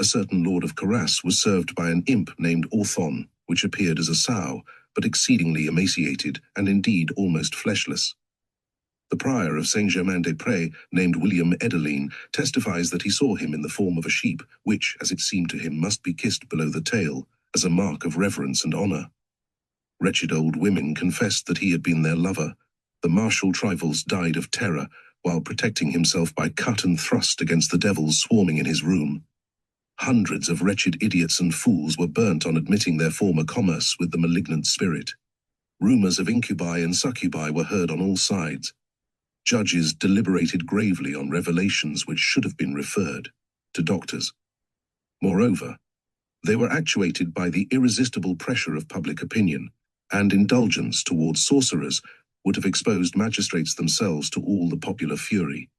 A certain lord of Caras was served by an imp named Orthon, which appeared as a sow, but exceedingly emaciated and indeed almost fleshless. The prior of Saint-Germain-des-Prés, named William Edeline, testifies that he saw him in the form of a sheep, which, as it seemed to him, must be kissed below the tail, as a mark of reverence and honor. Wretched old women confessed that he had been their lover. The Marshal Trifles died of terror, while protecting himself by cut and thrust against the devils swarming in his room. Hundreds of wretched idiots and fools were burnt on admitting their former commerce with the malignant spirit. Rumors of incubi and succubi were heard on all sides. Judges deliberated gravely on revelations which should have been referred to doctors. Moreover, they were actuated by the irresistible pressure of public opinion, and indulgence towards sorcerers would have exposed magistrates themselves to all the popular fury.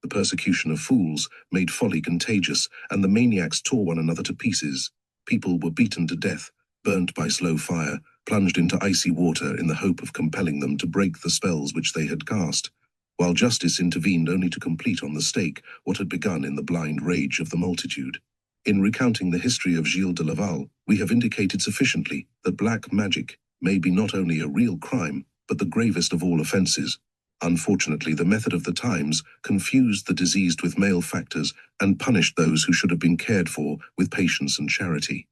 The persecution of fools made folly contagious, and the maniacs tore one another to pieces. People were beaten to death, burnt by slow fire, plunged into icy water in the hope of compelling them to break the spells which they had cast, while justice intervened only to complete on the stake what had begun in the blind rage of the multitude. In recounting the history of Gilles de Laval, we have indicated sufficiently that black magic may be not only a real crime, but the gravest of all offenses. Unfortunately, the method of the times confused the diseased with malefactors and punished those who should have been cared for with patience and charity.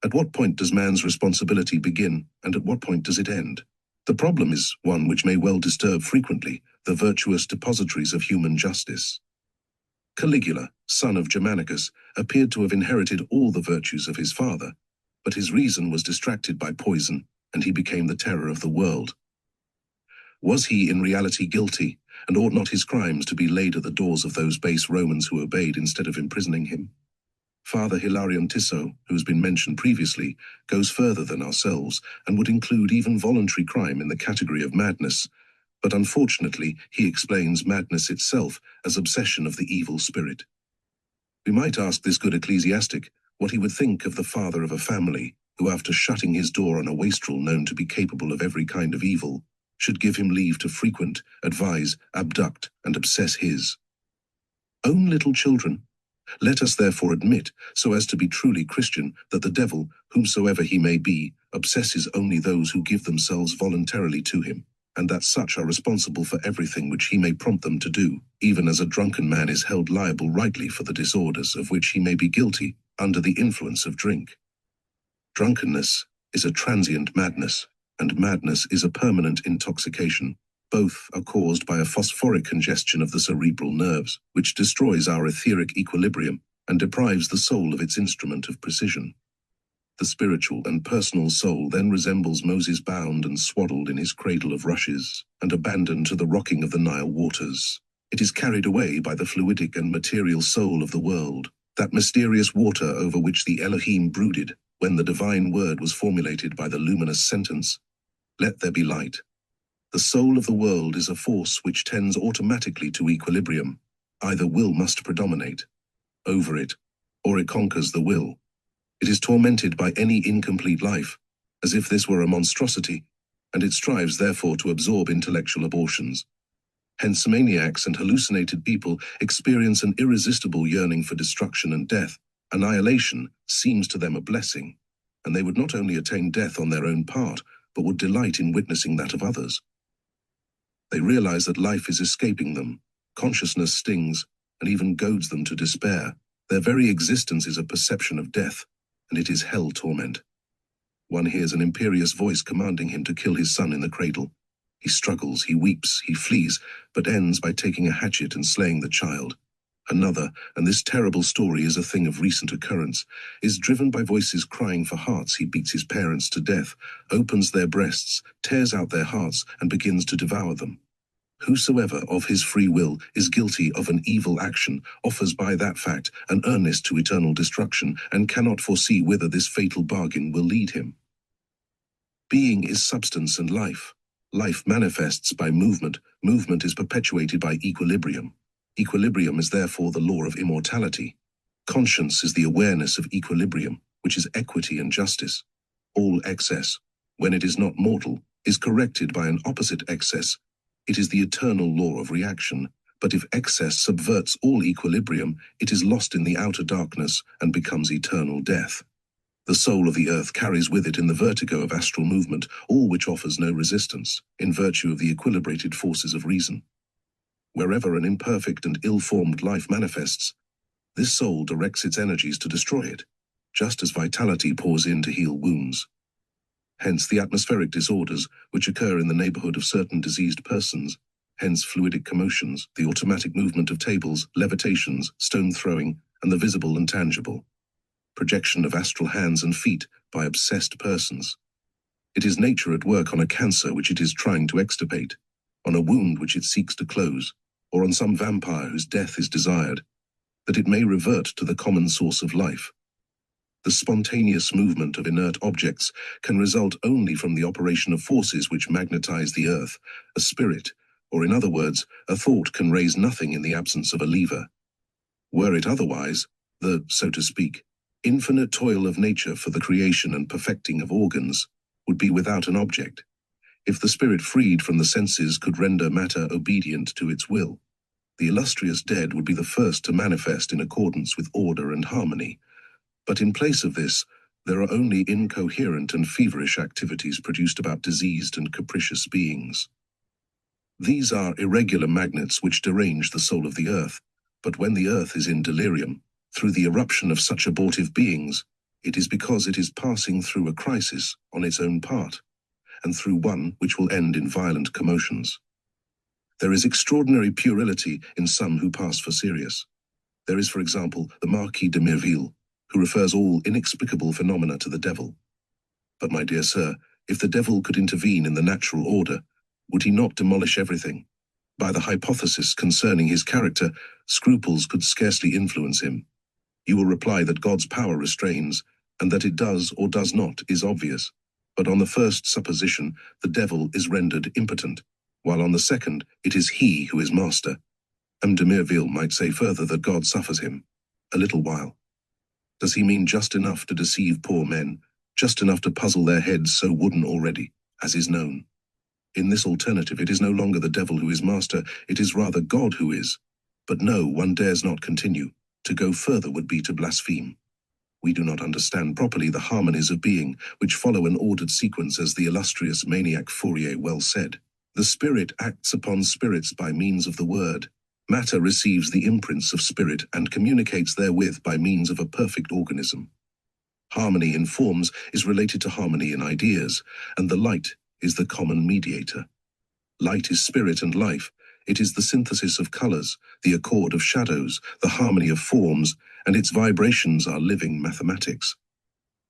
At what point does man's responsibility begin, and at what point does it end? The problem is one which may well disturb frequently the virtuous depositories of human justice. Caligula, son of Germanicus, appeared to have inherited all the virtues of his father, but his reason was distracted by poison, and he became the terror of the world. Was he in reality guilty, and ought not his crimes to be laid at the doors of those base Romans who obeyed instead of imprisoning him? Father Hilarion Tissot, who has been mentioned previously, goes further than ourselves and would include even voluntary crime in the category of madness, but unfortunately he explains madness itself as obsession of the evil spirit. We might ask this good ecclesiastic what he would think of the father of a family who, after shutting his door on a wastrel known to be capable of every kind of evil, should give him leave to frequent, advise, abduct, and obsess his own little children. Let us therefore admit, so as to be truly Christian, that the devil, whomsoever he may be, obsesses only those who give themselves voluntarily to him, and that such are responsible for everything which he may prompt them to do, even as a drunken man is held liable rightly for the disorders of which he may be guilty under the influence of drink. Drunkenness is a transient madness, and madness is a permanent intoxication. Both are caused by a phosphoric congestion of the cerebral nerves, which destroys our etheric equilibrium and deprives the soul of its instrument of precision. The spiritual and personal soul then resembles Moses bound and swaddled in his cradle of rushes and abandoned to the rocking of the Nile waters. It is carried away by the fluidic and material soul of the world, that mysterious water over which the Elohim brooded when the divine word was formulated by the luminous sentence, "Let there be light." The soul of the world is a force which tends automatically to equilibrium. Either will must predominate over it, or it conquers the will. It is tormented by any incomplete life, as if this were a monstrosity, and it strives therefore to absorb intellectual abortions. Hence maniacs and hallucinated people experience an irresistible yearning for destruction and death. Annihilation seems to them a blessing, and they would not only attain death on their own part, but would delight in witnessing that of others. They realize that life is escaping them, consciousness stings, and even goads them to despair. Their very existence is a perception of death, and it is hell torment. One hears an imperious voice commanding him to kill his son in the cradle. He struggles, he weeps, he flees, but ends by taking a hatchet and slaying the child. Another, and this terrible story is a thing of recent occurrence, is driven by voices crying for hearts. He beats his parents to death, opens their breasts, tears out their hearts, and begins to devour them. Whosoever of his free will is guilty of an evil action offers by that fact an earnest to eternal destruction, and cannot foresee whither this fatal bargain will lead him. Being is substance and life. Life manifests by movement. Movement is perpetuated by equilibrium. Equilibrium is therefore the law of immortality. Conscience is the awareness of equilibrium, which is equity and justice. All excess, when it is not mortal, is corrected by an opposite excess. It is the eternal law of reaction, but if excess subverts all equilibrium, it is lost in the outer darkness and becomes eternal death. The soul of the earth carries with it in the vertigo of astral movement all which offers no resistance, in virtue of the equilibrated forces of reason. Wherever an imperfect and ill-formed life manifests, this soul directs its energies to destroy it, just as vitality pours in to heal wounds. Hence the atmospheric disorders which occur in the neighborhood of certain diseased persons, hence fluidic commotions, the automatic movement of tables, levitations, stone throwing, and the visible and tangible. Projection of astral hands and feet by obsessed persons. It is nature at work on a cancer which it is trying to extirpate, on a wound which it seeks to close, or on some vampire whose death is desired, that it may revert to the common source of life. The spontaneous movement of inert objects can result only from the operation of forces which magnetize the earth, a spirit, or in other words, a thought can raise nothing in the absence of a lever. Were it otherwise, the, so to speak, infinite toil of nature for the creation and perfecting of organs would be without an object, if the spirit freed from the senses could render matter obedient to its will. The illustrious dead would be the first to manifest in accordance with order and harmony. But in place of this, there are only incoherent and feverish activities produced about diseased and capricious beings. These are irregular magnets which derange the soul of the earth, but when the earth is in delirium, through the eruption of such abortive beings, it is because it is passing through a crisis on its own part, and through one which will end in violent commotions. There is extraordinary puerility in some who pass for serious. There is, for example, the Marquis de Mireville, who refers all inexplicable phenomena to the devil. But, my dear sir, if the devil could intervene in the natural order, would he not demolish everything? By the hypothesis concerning his character, scruples could scarcely influence him. You will reply that God's power restrains, and that it does or does not is obvious. But on the first supposition, the devil is rendered impotent, while on the second, it is he who is master. M. de Mireville might say further that God suffers him a little while. Does he mean just enough to deceive poor men, just enough to puzzle their heads so wooden already, as is known? In this alternative, it is no longer the devil who is master, it is rather God who is. But no, one dares not continue. To go further would be to blaspheme. We do not understand properly the harmonies of being, which follow an ordered sequence, as the illustrious maniac Fourier well said. The spirit acts upon spirits by means of the word. Matter receives the imprints of spirit and communicates therewith by means of a perfect organism. Harmony in forms is related to harmony in ideas, and the light is the common mediator. Light is spirit and life. It is the synthesis of colors, the accord of shadows, the harmony of forms, and its vibrations are living mathematics.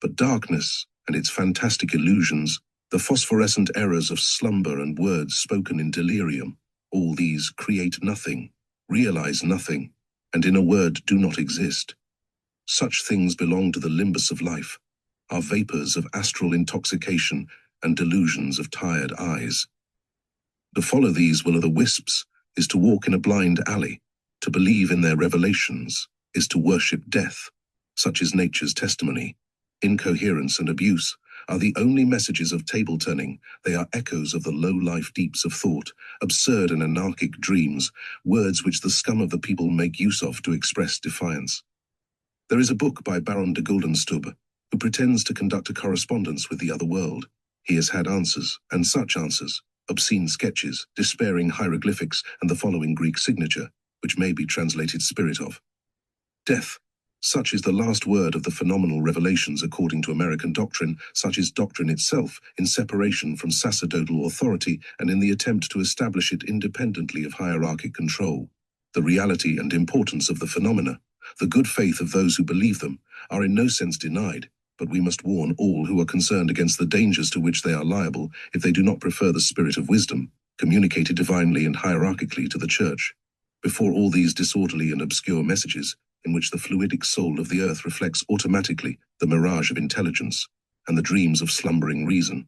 But darkness and its fantastic illusions, the phosphorescent errors of slumber and words spoken in delirium, all these create nothing, realize nothing, and in a word do not exist. Such things belong to the limbus of life, are vapors of astral intoxication and delusions of tired eyes. To follow these will-o'-the-wisps is to walk in a blind alley. To believe in their revelations is to worship death. Such is nature's testimony. Incoherence and abuse are the only messages of table-turning. They are echoes of the low-life deeps of thought, absurd and anarchic dreams, words which the scum of the people make use of to express defiance. There is a book by Baron de Guldenstube, who pretends to conduct a correspondence with the other world. He has had answers, and such answers, obscene sketches, despairing hieroglyphics, and the following Greek signature, which may be translated spirit of. Death. Such is the last word of the phenomenal revelations according to American doctrine. Such is doctrine itself, in separation from sacerdotal authority and in the attempt to establish it independently of hierarchic control. The reality and importance of the phenomena, the good faith of those who believe them, are in no sense denied, but we must warn all who are concerned against the dangers to which they are liable if they do not prefer the spirit of wisdom, communicated divinely and hierarchically to the Church, before all these disorderly and obscure messages, in which the fluidic soul of the earth reflects automatically the mirage of intelligence and the dreams of slumbering reason.